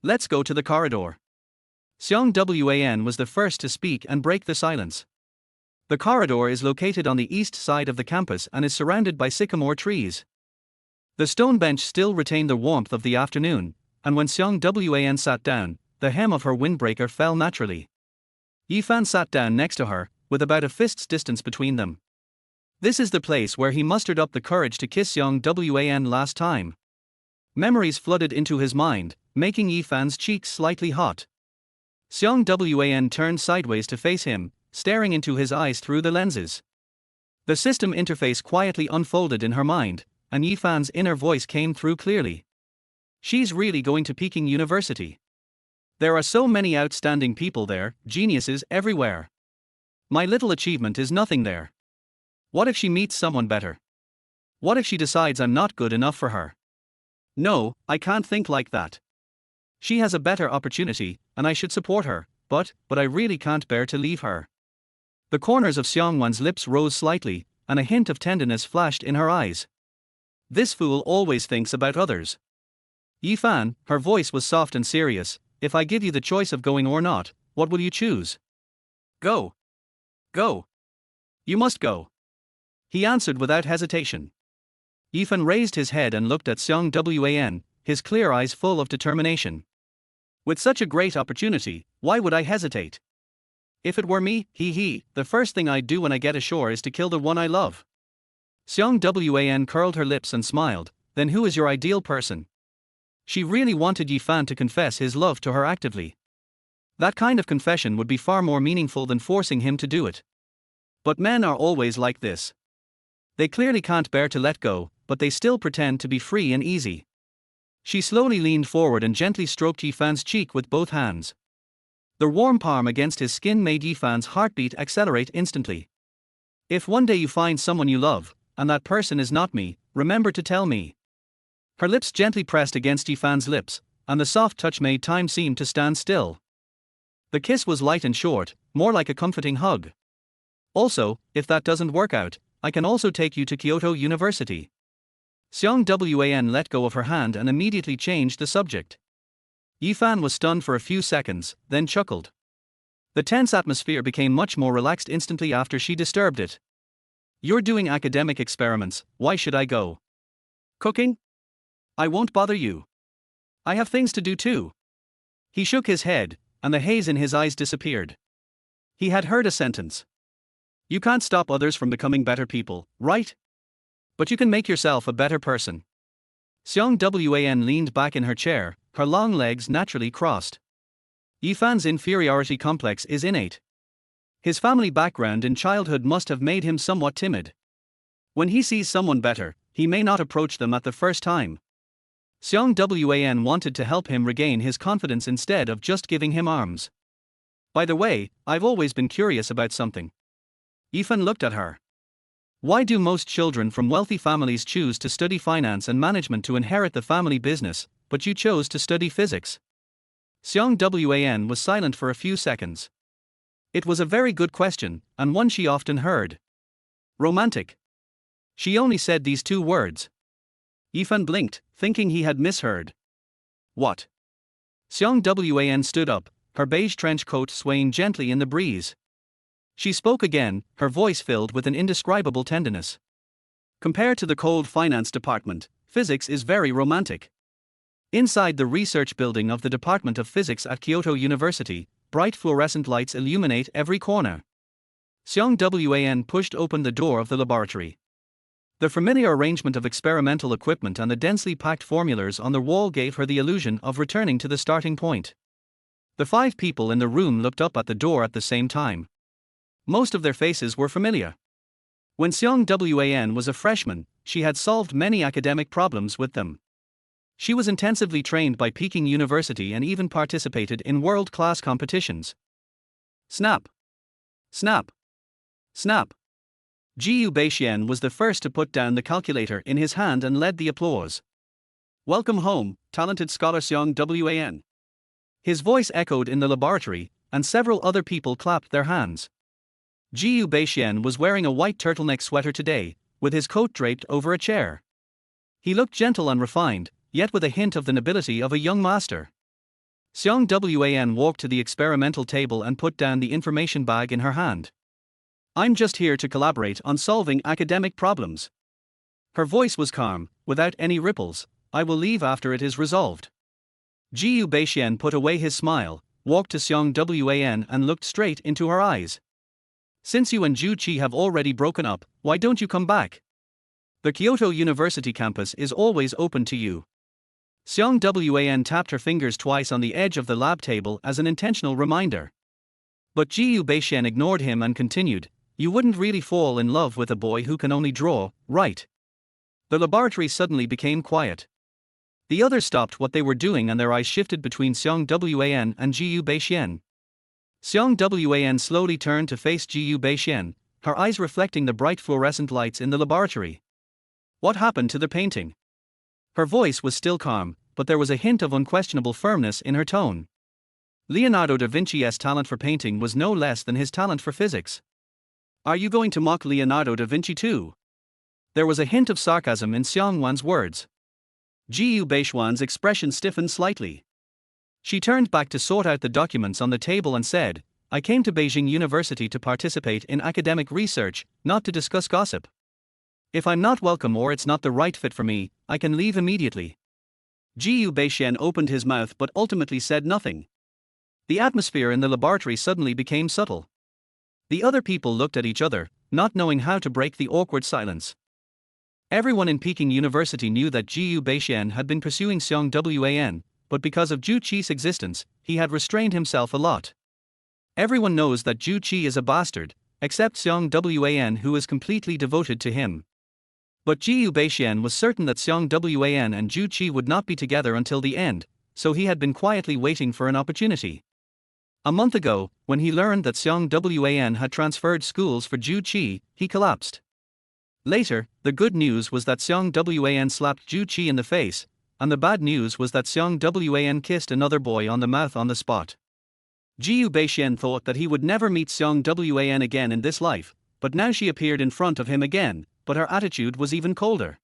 Let's go to the corridor. Xiang Wan was the first to speak and break the silence. The corridor is located on the east side of the campus and is surrounded by sycamore trees. The stone bench still retained the warmth of the afternoon, and when Xiang Wan sat down, the hem of her windbreaker fell naturally. Yifan sat down next to her, with about a fist's distance between them. This is the place where he mustered up the courage to kiss Xiang Wan last time. Memories flooded into his mind, making Yifan's cheeks slightly hot. Xiang Wan turned sideways to face him, staring into his eyes through the lenses. The system interface quietly unfolded in her mind, and Yifan's inner voice came through clearly. She's really going to Peking University. There are so many outstanding people there, geniuses everywhere. My little achievement is nothing there. What if she meets someone better? What if she decides I'm not good enough for her? No, I can't think like that. She has a better opportunity, and I should support her, but I really can't bear to leave her. The corners of Xiang Wan's lips rose slightly, and a hint of tenderness flashed in her eyes. This fool always thinks about others. Yifan, her voice was soft and serious, if I give you the choice of going or not, what will you choose? Go. Go. You must go. He answered without hesitation. Yifan raised his head and looked at Xiang Wan, his clear eyes full of determination. With such a great opportunity, why would I hesitate? If it were me, the first thing I'd do when I get ashore is to kill the one I love. Xiang Wan curled her lips and smiled. Then who is your ideal person? She really wanted Yifan to confess his love to her actively. That kind of confession would be far more meaningful than forcing him to do it. But men are always like this. They clearly can't bear to let go, but they still pretend to be free and easy. She slowly leaned forward and gently stroked Yifan's cheek with both hands. The warm palm against his skin made Yifan's heartbeat accelerate instantly. If one day you find someone you love, and that person is not me, remember to tell me. Her lips gently pressed against Yifan's lips, and the soft touch made time seem to stand still. The kiss was light and short, more like a comforting hug. Also, if that doesn't work out, I can also take you to Kyoto University. Xiang Wan let go of her hand and immediately changed the subject. Yifan was stunned for a few seconds, then chuckled. The tense atmosphere became much more relaxed instantly after she disturbed it. You're doing academic experiments, why should I go? Cooking? I won't bother you. I have things to do too. He shook his head, and the haze in his eyes disappeared. He had heard a sentence. You can't stop others from becoming better people, right? But you can make yourself a better person. Xiang Wan leaned back in her chair, her long legs naturally crossed. Yifan's inferiority complex is innate. His family background in childhood must have made him somewhat timid. When he sees someone better, he may not approach them at the first time. Xiang Wan wanted to help him regain his confidence instead of just giving him arms. By the way, I've always been curious about something. Yifan looked at her. Why do most children from wealthy families choose to study finance and management to inherit the family business, but you chose to study physics? Xiang Wan was silent for a few seconds. It was a very good question, and one she often heard. Romantic. She only said these two words. Yifan blinked, thinking he had misheard. What? Xiang Wan stood up, her beige trench coat swaying gently in the breeze. She spoke again, her voice filled with an indescribable tenderness. Compared to the cold finance department, physics is very romantic. Inside the research building of the Department of Physics at Kyoto University, bright fluorescent lights illuminate every corner. Xiang Wan pushed open the door of the laboratory. The familiar arrangement of experimental equipment and the densely packed formulas on the wall gave her the illusion of returning to the starting point. The 5 people in the room looked up at the door at the same time. Most of their faces were familiar. When Xiang Wan was a freshman, she had solved many academic problems with them. She was intensively trained by Peking University and even participated in world-class competitions. Snap! Snap! Snap! Jiu Beixian was the first to put down the calculator in his hand and led the applause. Welcome home, talented scholar Xiang Wan. His voice echoed in the laboratory, and several other people clapped their hands. Jiu Beixian was wearing a white turtleneck sweater today, with his coat draped over a chair. He looked gentle and refined, yet with a hint of the nobility of a young master. Xiang Wan walked to the experimental table and put down the information bag in her hand. I'm just here to collaborate on solving academic problems. Her voice was calm, without any ripples. I will leave after it is resolved. Jiu Beixian put away his smile, walked to Xiang Wan and looked straight into her eyes. Since you and Zhu Qi have already broken up, why don't you come back? The Kyoto University campus is always open to you. Xiang Wan tapped her fingers twice on the edge of the lab table as an intentional reminder. But Jiu Beixian ignored him and continued, you wouldn't really fall in love with a boy who can only draw, right? The laboratory suddenly became quiet. The others stopped what they were doing and their eyes shifted between Xiang Wan and Jiu Beixian. Xiang Wan slowly turned to face Jiu Beixian, her eyes reflecting the bright fluorescent lights in the laboratory. What happened to the painting? Her voice was still calm, but there was a hint of unquestionable firmness in her tone. Leonardo da Vinci's talent for painting was no less than his talent for physics. Are you going to mock Leonardo da Vinci too? There was a hint of sarcasm in Xiang Wan's words. Jiu Beixian's expression stiffened slightly. She turned back to sort out the documents on the table and said, I came to Beijing University to participate in academic research, not to discuss gossip. If I'm not welcome or it's not the right fit for me, I can leave immediately. Jiu Beixian opened his mouth but ultimately said nothing. The atmosphere in the laboratory suddenly became subtle. The other people looked at each other, not knowing how to break the awkward silence. Everyone in Peking University knew that Jiu Beixian had been pursuing Xiang Wan, but because of Zhu Qi's existence, he had restrained himself a lot. Everyone knows that Zhu Qi is a bastard, except Xiang Wan, who is completely devoted to him. But Jiu Beixian was certain that Xiang Wan and Zhu Qi would not be together until the end, so he had been quietly waiting for an opportunity. A month ago, when he learned that Xiang Wan had transferred schools for Zhu Qi, he collapsed. Later, the good news was that Xiang Wan slapped Zhu Qi in the face, and the bad news was that Xiang Wan kissed another boy on the mouth on the spot. Jiu Beixian thought that he would never meet Xiang Wan again in this life, but now she appeared in front of him again, but her attitude was even colder.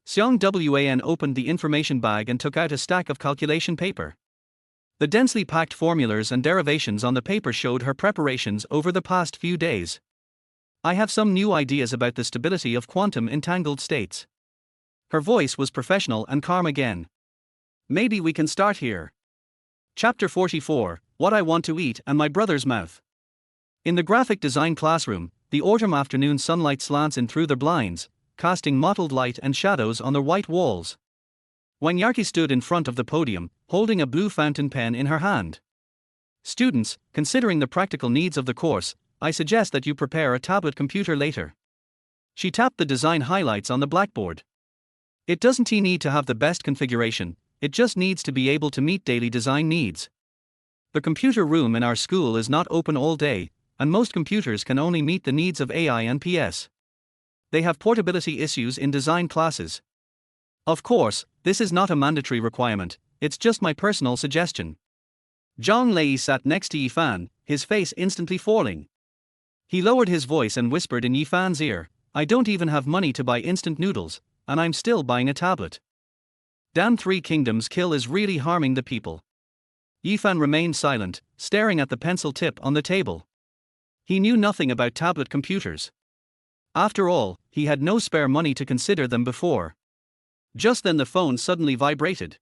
Xiang Wan opened the information bag and took out a stack of calculation paper. The densely packed formulas and derivations on the paper showed her preparations over the past few days. I have some new ideas about the stability of quantum entangled states. Her voice was professional and calm again. Maybe we can start here. Chapter 44, What I Want to Eat and My Brother's Mouth. In the graphic design classroom, the autumn afternoon sunlight slants in through the blinds, casting mottled light and shadows on the white walls. Wang Yarki stood in front of the podium, holding a blue fountain pen in her hand. Students, considering the practical needs of the course, I suggest that you prepare a tablet computer later. She tapped the design highlights on the blackboard. It doesn't need to have the best configuration, it just needs to be able to meet daily design needs. The computer room in our school is not open all day, and most computers can only meet the needs of AI and PS. They have portability issues in design classes. Of course, this is not a mandatory requirement, it's just my personal suggestion. Zhang Lei sat next to Yifan, his face instantly falling. He lowered his voice and whispered in Yifan's ear, I don't even have money to buy instant noodles, and I'm still buying a tablet. Damn Three Kingdoms kill is really harming the people. Yifan remained silent, staring at the pencil tip on the table. He knew nothing about tablet computers. After all, he had no spare money to consider them before. Just then the phone suddenly vibrated.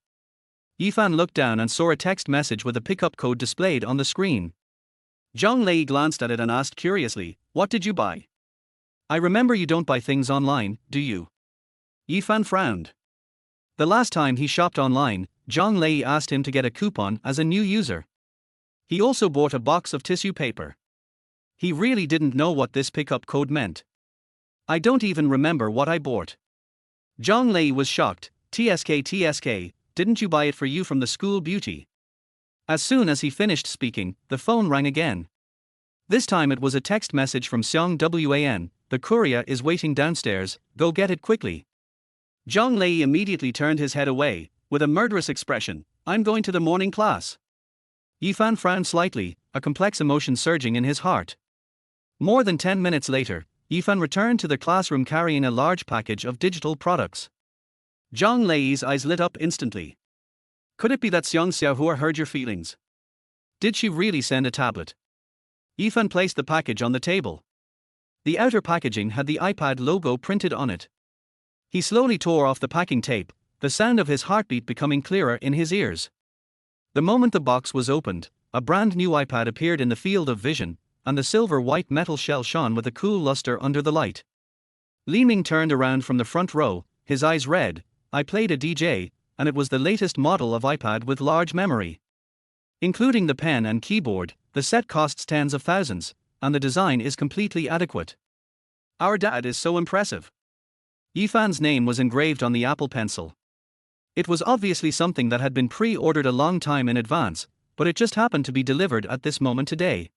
Yifan looked down and saw a text message with a pickup code displayed on the screen. Zhang Lei glanced at it and asked curiously, What did you buy? I remember you don't buy things online, do you? Yifan frowned. The last time he shopped online, Zhang Lei asked him to get a coupon as a new user. He also bought a box of tissue paper. He really didn't know what this pickup code meant. I don't even remember what I bought. Zhang Lei was shocked. TSK, didn't you buy it for you from the school beauty? As soon as he finished speaking, the phone rang again. This time it was a text message from Xiang Wan, the courier is waiting downstairs, go get it quickly. Zhang Lei immediately turned his head away, with a murderous expression, I'm going to the morning class. Yifan frowned slightly, a complex emotion surging in his heart. More than 10 minutes later, Yifan returned to the classroom carrying a large package of digital products. Zhang Lei's eyes lit up instantly. Could it be that Xiang Xiaohua heard your feelings? Did she really send a tablet? Yifan placed the package on the table. The outer packaging had the iPad logo printed on it. He slowly tore off the packing tape, the sound of his heartbeat becoming clearer in his ears. The moment the box was opened, a brand new iPad appeared in the field of vision, and the silver-white metal shell shone with a cool luster under the light. Li Ming turned around from the front row, his eyes red. I played a DJ, and it was the latest model of iPad with large memory. Including the pen and keyboard, the set costs tens of thousands, and the design is completely adequate. Our dad is so impressive. Yifan's name was engraved on the Apple Pencil. It was obviously something that had been pre-ordered a long time in advance, but it just happened to be delivered at this moment today.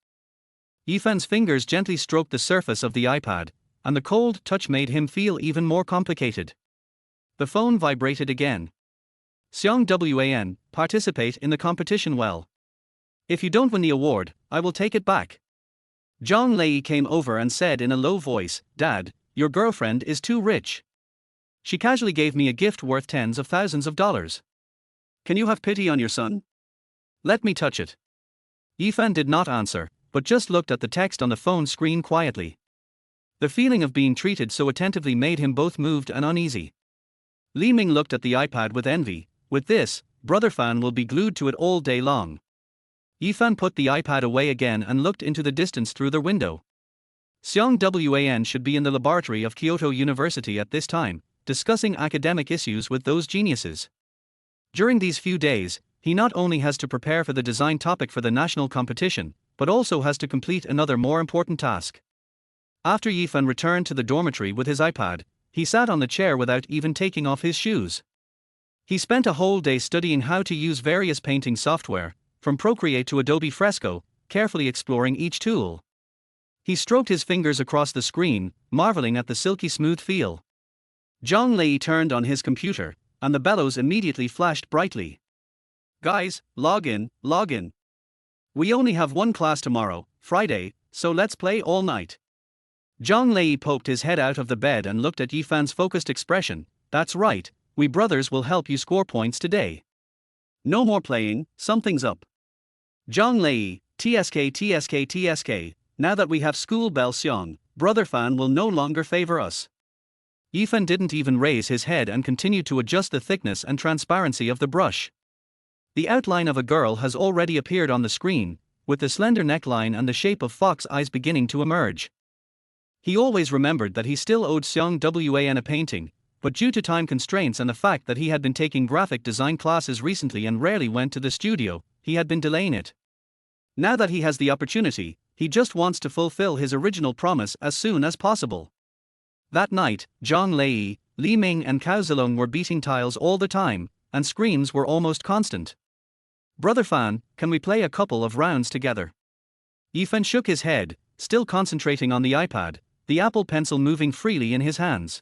Yifan's fingers gently stroked the surface of the iPad, and the cold touch made him feel even more complicated. The phone vibrated again. Xiang Wan, participate in the competition well. If you don't win the award, I will take it back. Zhang Lei came over and said in a low voice, Dad, your girlfriend is too rich. She casually gave me a gift worth tens of thousands of dollars. Can you have pity on your son? Let me touch it. Yifan did not answer, but just looked at the text on the phone screen quietly. The feeling of being treated so attentively made him both moved and uneasy. Li Ming looked at the iPad with envy. With this, Brother Fan will be glued to it all day long. Yifan put the iPad away again and looked into the distance through the window. Xiang Wan should be in the laboratory of Kyoto University at this time, discussing academic issues with those geniuses. During these few days, he not only has to prepare for the design topic for the national competition, but also has to complete another more important task. After Yifan returned to the dormitory with his iPad, he sat on the chair without even taking off his shoes. He spent a whole day studying how to use various painting software, from Procreate to Adobe Fresco, carefully exploring each tool. He stroked his fingers across the screen, marveling at the silky smooth feel. Zhang Lei turned on his computer, and the bellows immediately flashed brightly. Guys, log in, log in. We only have one class tomorrow, Friday, so let's play all night. Zhang Lei poked his head out of the bed and looked at Yifan's focused expression. That's right, we brothers will help you score points today. No more playing, something's up. Zhang Lei, TSK, now that we have school bell Xiang, Brother Fan will no longer favor us. Yifan didn't even raise his head and continued to adjust the thickness and transparency of the brush. The outline of a girl has already appeared on the screen, with the slender neckline and the shape of fox eyes beginning to emerge. He always remembered that he still owed Xiang Wan a painting, but due to time constraints and the fact that he had been taking graphic design classes recently and rarely went to the studio, he had been delaying it. Now that he has the opportunity, he just wants to fulfill his original promise as soon as possible. That night, Zhang Lei, Li Ming and Cao Zilong were beating tiles all the time, and screams were almost constant. Brother Fan, can we play a couple of rounds together? Yifan shook his head, still concentrating on the iPad, the Apple Pencil moving freely in his hands.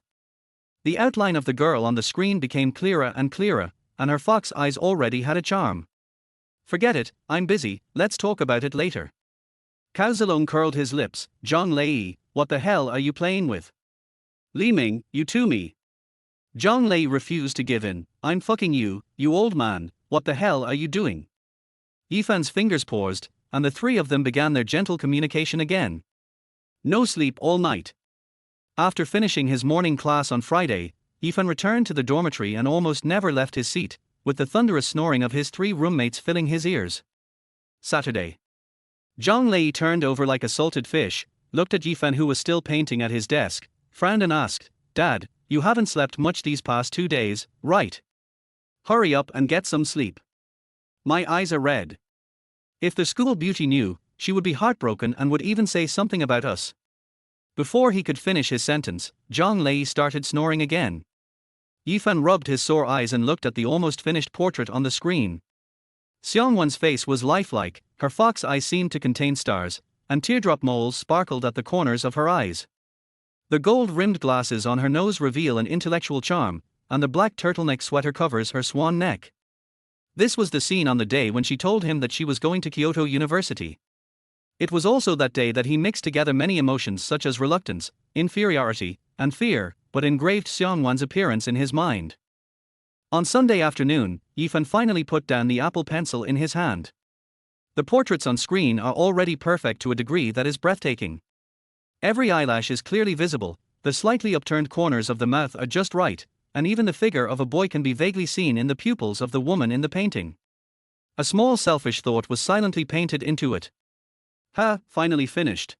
The outline of the girl on the screen became clearer and clearer, and her fox eyes already had a charm. Forget it, I'm busy, let's talk about it later. Cao Zilong curled his lips. Zhang Lei, what the hell are you playing with? Li Ming, you to me. Zhang Lei refused to give in. I'm fucking you, you old man, what the hell are you doing? Yifan's fingers paused, and the three of them began their gentle communication again. No sleep all night. After finishing his morning class on Friday, Yifan returned to the dormitory and almost never left his seat, with the thunderous snoring of his three roommates filling his ears. Saturday. Zhang Lei turned over like a salted fish, looked at Yifan who was still painting at his desk, frowned and asked, Dad, you haven't slept much these past 2 days, right? Hurry up and get some sleep. My eyes are red. If the school beauty knew, she would be heartbroken and would even say something about us. Before he could finish his sentence, Zhang Lei started snoring again. Yifan rubbed his sore eyes and looked at the almost finished portrait on the screen. Xiang Wan's face was lifelike, her fox eyes seemed to contain stars, and teardrop moles sparkled at the corners of her eyes. The gold-rimmed glasses on her nose reveal an intellectual charm, and the black turtleneck sweater covers her swan neck. This was the scene on the day when she told him that she was going to Kyoto University. It was also that day that he mixed together many emotions such as reluctance, inferiority, and fear, but engraved Xiang Wan's appearance in his mind. On Sunday afternoon, Yifan finally put down the Apple Pencil in his hand. The portraits on screen are already perfect to a degree that is breathtaking. Every eyelash is clearly visible, the slightly upturned corners of the mouth are just right, and even the figure of a boy can be vaguely seen in the pupils of the woman in the painting. A small selfish thought was silently painted into it. Ha, finally finished.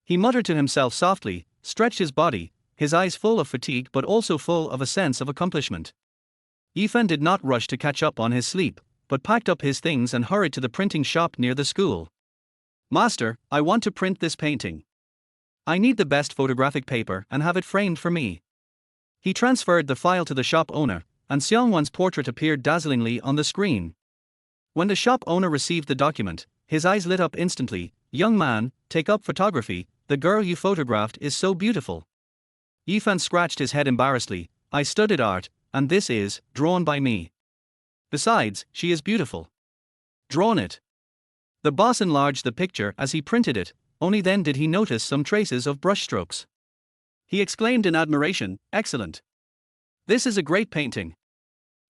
He muttered to himself softly, stretched his body, his eyes full of fatigue but also full of a sense of accomplishment. Yifan did not rush to catch up on his sleep, but packed up his things and hurried to the printing shop near the school. Master, I want to print this painting. I need the best photographic paper and have it framed for me. He transferred the file to the shop owner, and Xiang Wan's portrait appeared dazzlingly on the screen. When the shop owner received the document, his eyes lit up instantly. Young man, take up photography, the girl you photographed is so beautiful. Yifan scratched his head embarrassedly. I studied art, and this is drawn by me. Besides, she is beautiful. Drawn it. The boss enlarged the picture as he printed it, only then did he notice some traces of brushstrokes. He exclaimed in admiration, excellent. This is a great painting.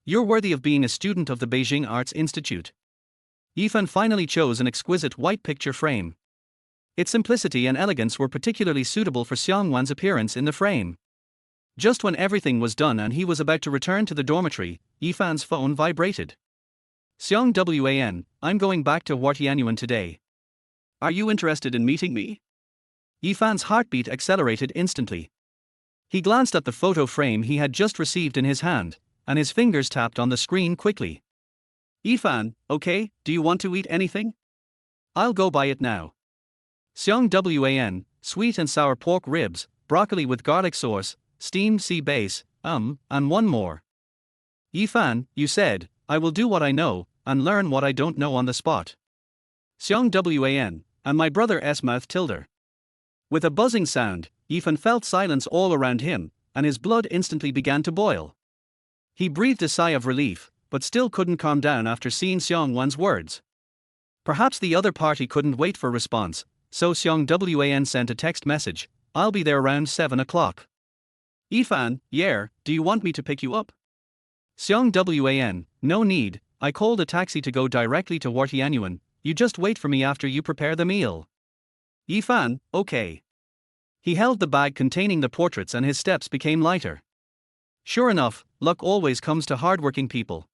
You're worthy of being a student of the Beijing Arts Institute. Yifan finally chose an exquisite white picture frame. Its simplicity and elegance were particularly suitable for Xiang Wan's appearance in the frame. Just when everything was done and he was about to return to the dormitory, Yifan's phone vibrated. Xiang Wan, I'm going back to Huartianyuan today. Are you interested in meeting me? Yifan's heartbeat accelerated instantly. He glanced at the photo frame he had just received in his hand, and his fingers tapped on the screen quickly. Yifan, okay, do you want to eat anything? I'll go buy it now. Xiang Wan, sweet and sour pork ribs, broccoli with garlic sauce, steamed sea bass, and one more. Yifan, you said, I will do what I know, and learn what I don't know on the spot. Xiang Wan, and my brother S mouth tilde. With a buzzing sound, Yifan felt silence all around him, and his blood instantly began to boil. He breathed a sigh of relief, but still couldn't calm down after seeing Xiang Wan's words. Perhaps the other party couldn't wait for a response, so Xiang Wan sent a text message, I'll be there around 7 o'clock. Yifan, yeah, do you want me to pick you up? Xiang Wan, no need, I called a taxi to go directly to Huartianyuan, you just wait for me after you prepare the meal. Yifan, okay. He held the bag containing the portraits and his steps became lighter. Sure enough, luck always comes to hardworking people.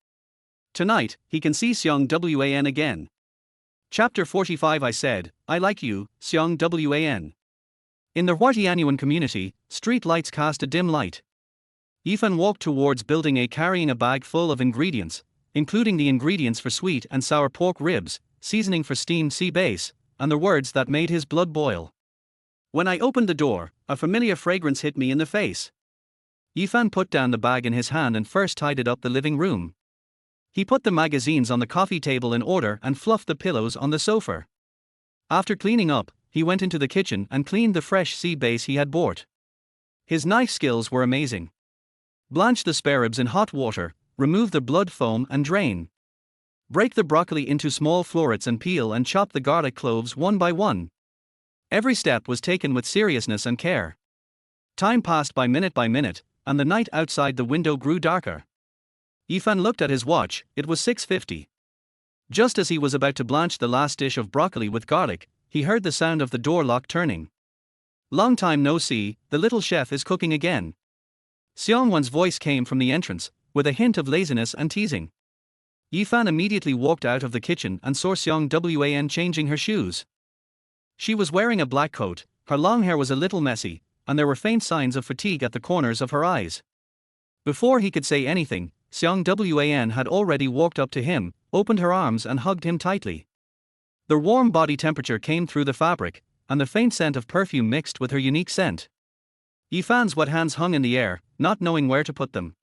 Tonight, he can see Xiang Wan again. Chapter 45 I said, I like you, Xiang Wan. In the Huartianyuan community, street lights cast a dim light. Yifan walked towards building A carrying a bag full of ingredients, including the ingredients for sweet and sour pork ribs, seasoning for steamed sea bass, and the words that made his blood boil. When I opened the door, a familiar fragrance hit me in the face. Yifan put down the bag in his hand and first tidied up the living room. He put the magazines on the coffee table in order and fluffed the pillows on the sofa. After cleaning up, he went into the kitchen and cleaned the fresh sea bass he had bought. His knife skills were amazing. Blanch the spare ribs in hot water, remove the blood foam and drain. Break the broccoli into small florets and peel and chop the garlic cloves one by one. Every step was taken with seriousness and care. Time passed by minute, and the night outside the window grew darker. Yifan looked at his watch, it was 6:50. Just as he was about to blanch the last dish of broccoli with garlic, he heard the sound of the door lock turning. Long time no see, the little chef is cooking again. Xiang Wan's voice came from the entrance, with a hint of laziness and teasing. Yifan immediately walked out of the kitchen and saw Xiang Wan changing her shoes. She was wearing a black coat, her long hair was a little messy, and there were faint signs of fatigue at the corners of her eyes. Before he could say anything, Xiang Wan had already walked up to him, opened her arms and hugged him tightly. The warm body temperature came through the fabric, and the faint scent of perfume mixed with her unique scent. Yifan's wet hands hung in the air, not knowing where to put them.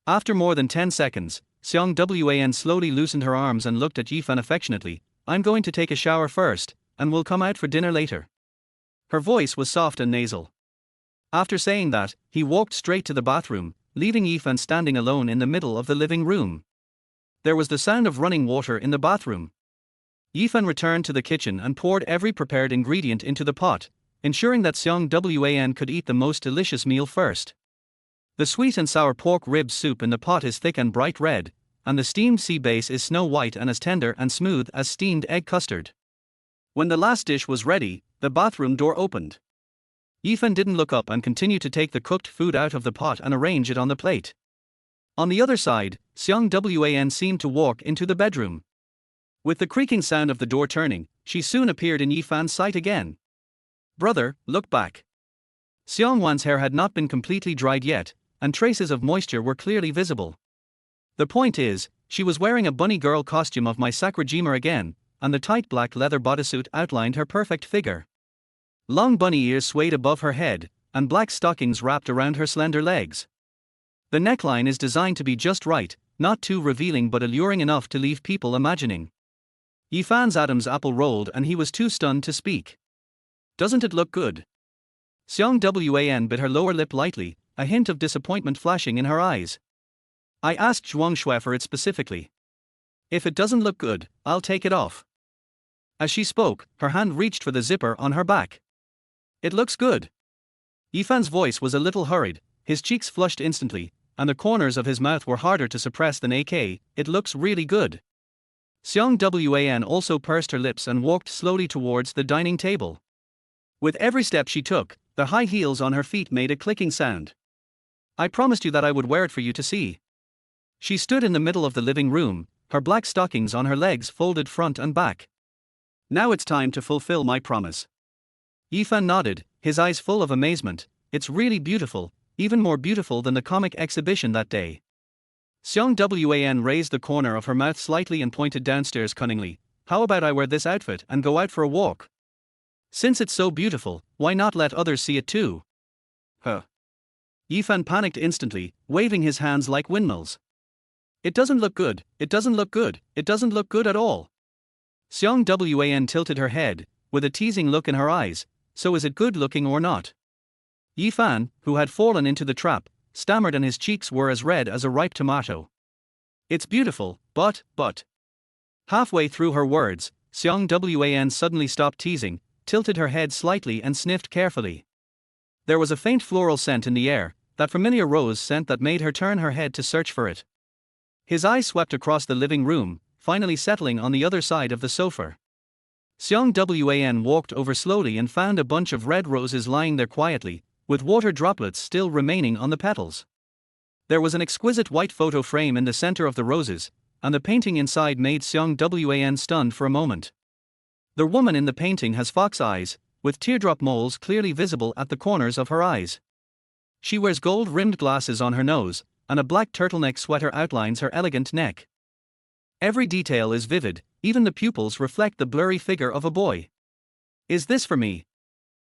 After more than 10 seconds, Xiang Wan slowly loosened her arms and looked at Yifan affectionately. I'm going to take a shower first, and we'll come out for dinner later. Her voice was soft and nasal. After saying that, he walked straight to the bathroom, leaving Yifan standing alone in the middle of the living room. There was the sound of running water in the bathroom. Yifan returned to the kitchen and poured every prepared ingredient into the pot, ensuring that Xiang Wan could eat the most delicious meal first. The sweet and sour pork rib soup in the pot is thick and bright red, and the steamed sea bass is snow white and as tender and smooth as steamed egg custard. When the last dish was ready, the bathroom door opened. Yifan didn't look up and continued to take the cooked food out of the pot and arrange it on the plate. On the other side, Xiang Wan seemed to walk into the bedroom. With the creaking sound of the door turning, she soon appeared in Yifan's sight again. "Brother, look back." Xiang Wan's hair had not been completely dried yet, and traces of moisture were clearly visible. The point is, she was wearing a bunny girl costume of my Sakurajima again, and the tight black leather bodysuit outlined her perfect figure. Long bunny ears swayed above her head, and black stockings wrapped around her slender legs. The neckline is designed to be just right, not too revealing but alluring enough to leave people imagining. Yifan's Adam's apple rolled and he was too stunned to speak. "Doesn't it look good?" Xiang Wan bit her lower lip lightly, a hint of disappointment flashing in her eyes. "I asked Zhuang Shui for it specifically. If it doesn't look good, I'll take it off." As she spoke, her hand reached for the zipper on her back. "It looks good." Yifan's voice was a little hurried, his cheeks flushed instantly, and the corners of his mouth were harder to suppress than "It looks really good." Xiang Wan also pursed her lips and walked slowly towards the dining table. With every step she took, the high heels on her feet made a clicking sound. "I promised you that I would wear it for you to see." She stood in the middle of the living room, her black stockings on her legs folded front and back. "Now it's time to fulfill my promise." Yifan nodded, his eyes full of amazement. "It's really beautiful, even more beautiful than the comic exhibition that day." Xiang Wan raised the corner of her mouth slightly and pointed downstairs cunningly. "How about I wear this outfit and go out for a walk? Since it's so beautiful, why not let others see it too?" "Huh." Yifan panicked instantly, waving his hands like windmills. "It doesn't look good, it doesn't look good, it doesn't look good at all." Xiang Wan tilted her head, with a teasing look in her eyes. "So is it good looking or not?" Yifan, who had fallen into the trap, stammered and his cheeks were as red as a ripe tomato. "It's beautiful, but. Halfway through her words, Xiang Wan suddenly stopped teasing, tilted her head slightly and sniffed carefully. There was a faint floral scent in the air, that familiar rose scent that made her turn her head to search for it. His eyes swept across the living room, finally settling on the other side of the sofa. Xiang Wan walked over slowly and found a bunch of red roses lying there quietly, with water droplets still remaining on the petals. There was an exquisite white photo frame in the center of the roses, and the painting inside made Xiang Wan stunned for a moment. The woman in the painting has fox eyes, with teardrop moles clearly visible at the corners of her eyes. She wears gold-rimmed glasses on her nose, and a black turtleneck sweater outlines her elegant neck. Every detail is vivid, even the pupils reflect the blurry figure of a boy. "Is this for me?"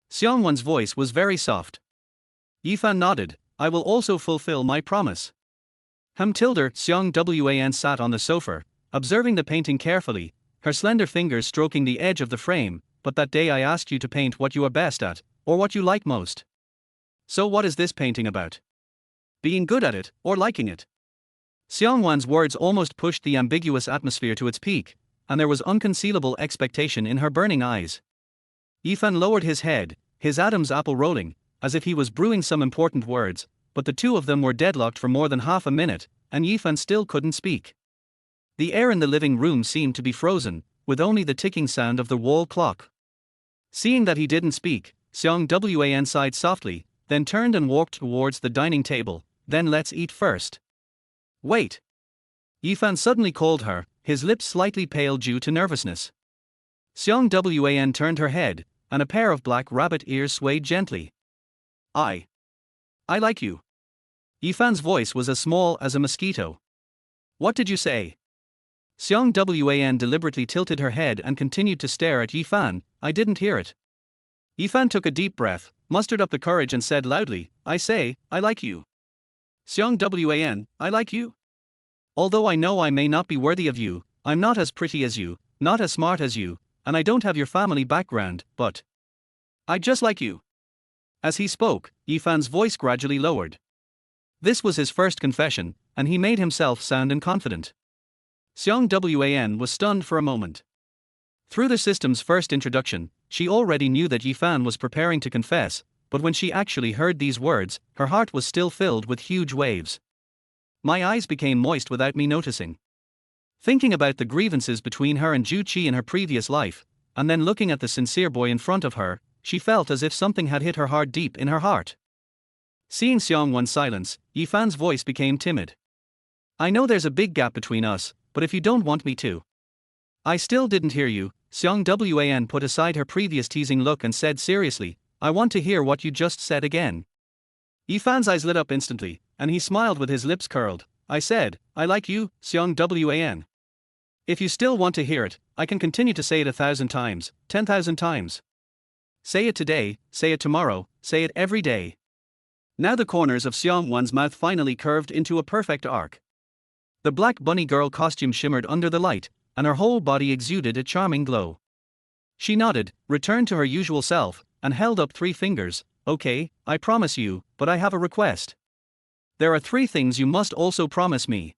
Xiang Wan's voice was very soft. Yifan nodded. "I will also fulfill my promise." Xiang Wan sat on the sofa, observing the painting carefully, her slender fingers stroking the edge of the frame. "But that day I asked you to paint what you are best at, or what you like most. So what is this painting about? Being good at it, or liking it?" Xiang Wan's words almost pushed the ambiguous atmosphere to its peak, and there was unconcealable expectation in her burning eyes. Yifan lowered his head, his Adam's apple rolling, as if he was brewing some important words, but the two of them were deadlocked for more than half a minute, and Yifan still couldn't speak. The air in the living room seemed to be frozen, with only the ticking sound of the wall clock. Seeing that he didn't speak, Xiang Wan sighed softly, then turned and walked towards the dining table. "Then let's eat first." "Wait." Yifan suddenly called her, his lips slightly pale due to nervousness. Xiang Wan turned her head, and a pair of black rabbit ears swayed gently. I like you." Yifan's voice was as small as a mosquito. "What did you say?" Xiang Wan deliberately tilted her head and continued to stare at Yifan. "I didn't hear it." Yifan took a deep breath, mustered up the courage and said loudly, "I say, I like you." "Xiang Wan, I like you? Although I know I may not be worthy of you, I'm not as pretty as you, not as smart as you, and I don't have your family background, but I just like you." As he spoke, Yifan's voice gradually lowered. This was his first confession, and he made himself sound confident. Xiang Wan was stunned for a moment. Through the system's first introduction, she already knew that Yifan was preparing to confess, but when she actually heard these words, her heart was still filled with huge waves. My eyes became moist without me noticing. Thinking about the grievances between her and Ju Qi in her previous life, and then looking at the sincere boy in front of her, she felt as if something had hit her hard deep in her heart. Seeing Xiang Wan's silence, Yifan's voice became timid. I know there's a big gap between us, but if you don't want me to. I still didn't hear you. Xiang Wan put aside her previous teasing look and said seriously, I want to hear what you just said again. Yifan's eyes lit up instantly, and he smiled with his lips curled. I said, I like you, Xiang Wan. If you still want to hear it, I can continue to say it 1,000 times, 10,000 times. Say it today, say it tomorrow, say it every day. Now the corners of Xiang Wan's mouth finally curved into a perfect arc. The black bunny girl costume shimmered under the light, and her whole body exuded a charming glow. She nodded, returned to her usual self, and held up 3 fingers. Okay, I promise you, but I have a request. There are 3 things you must also promise me.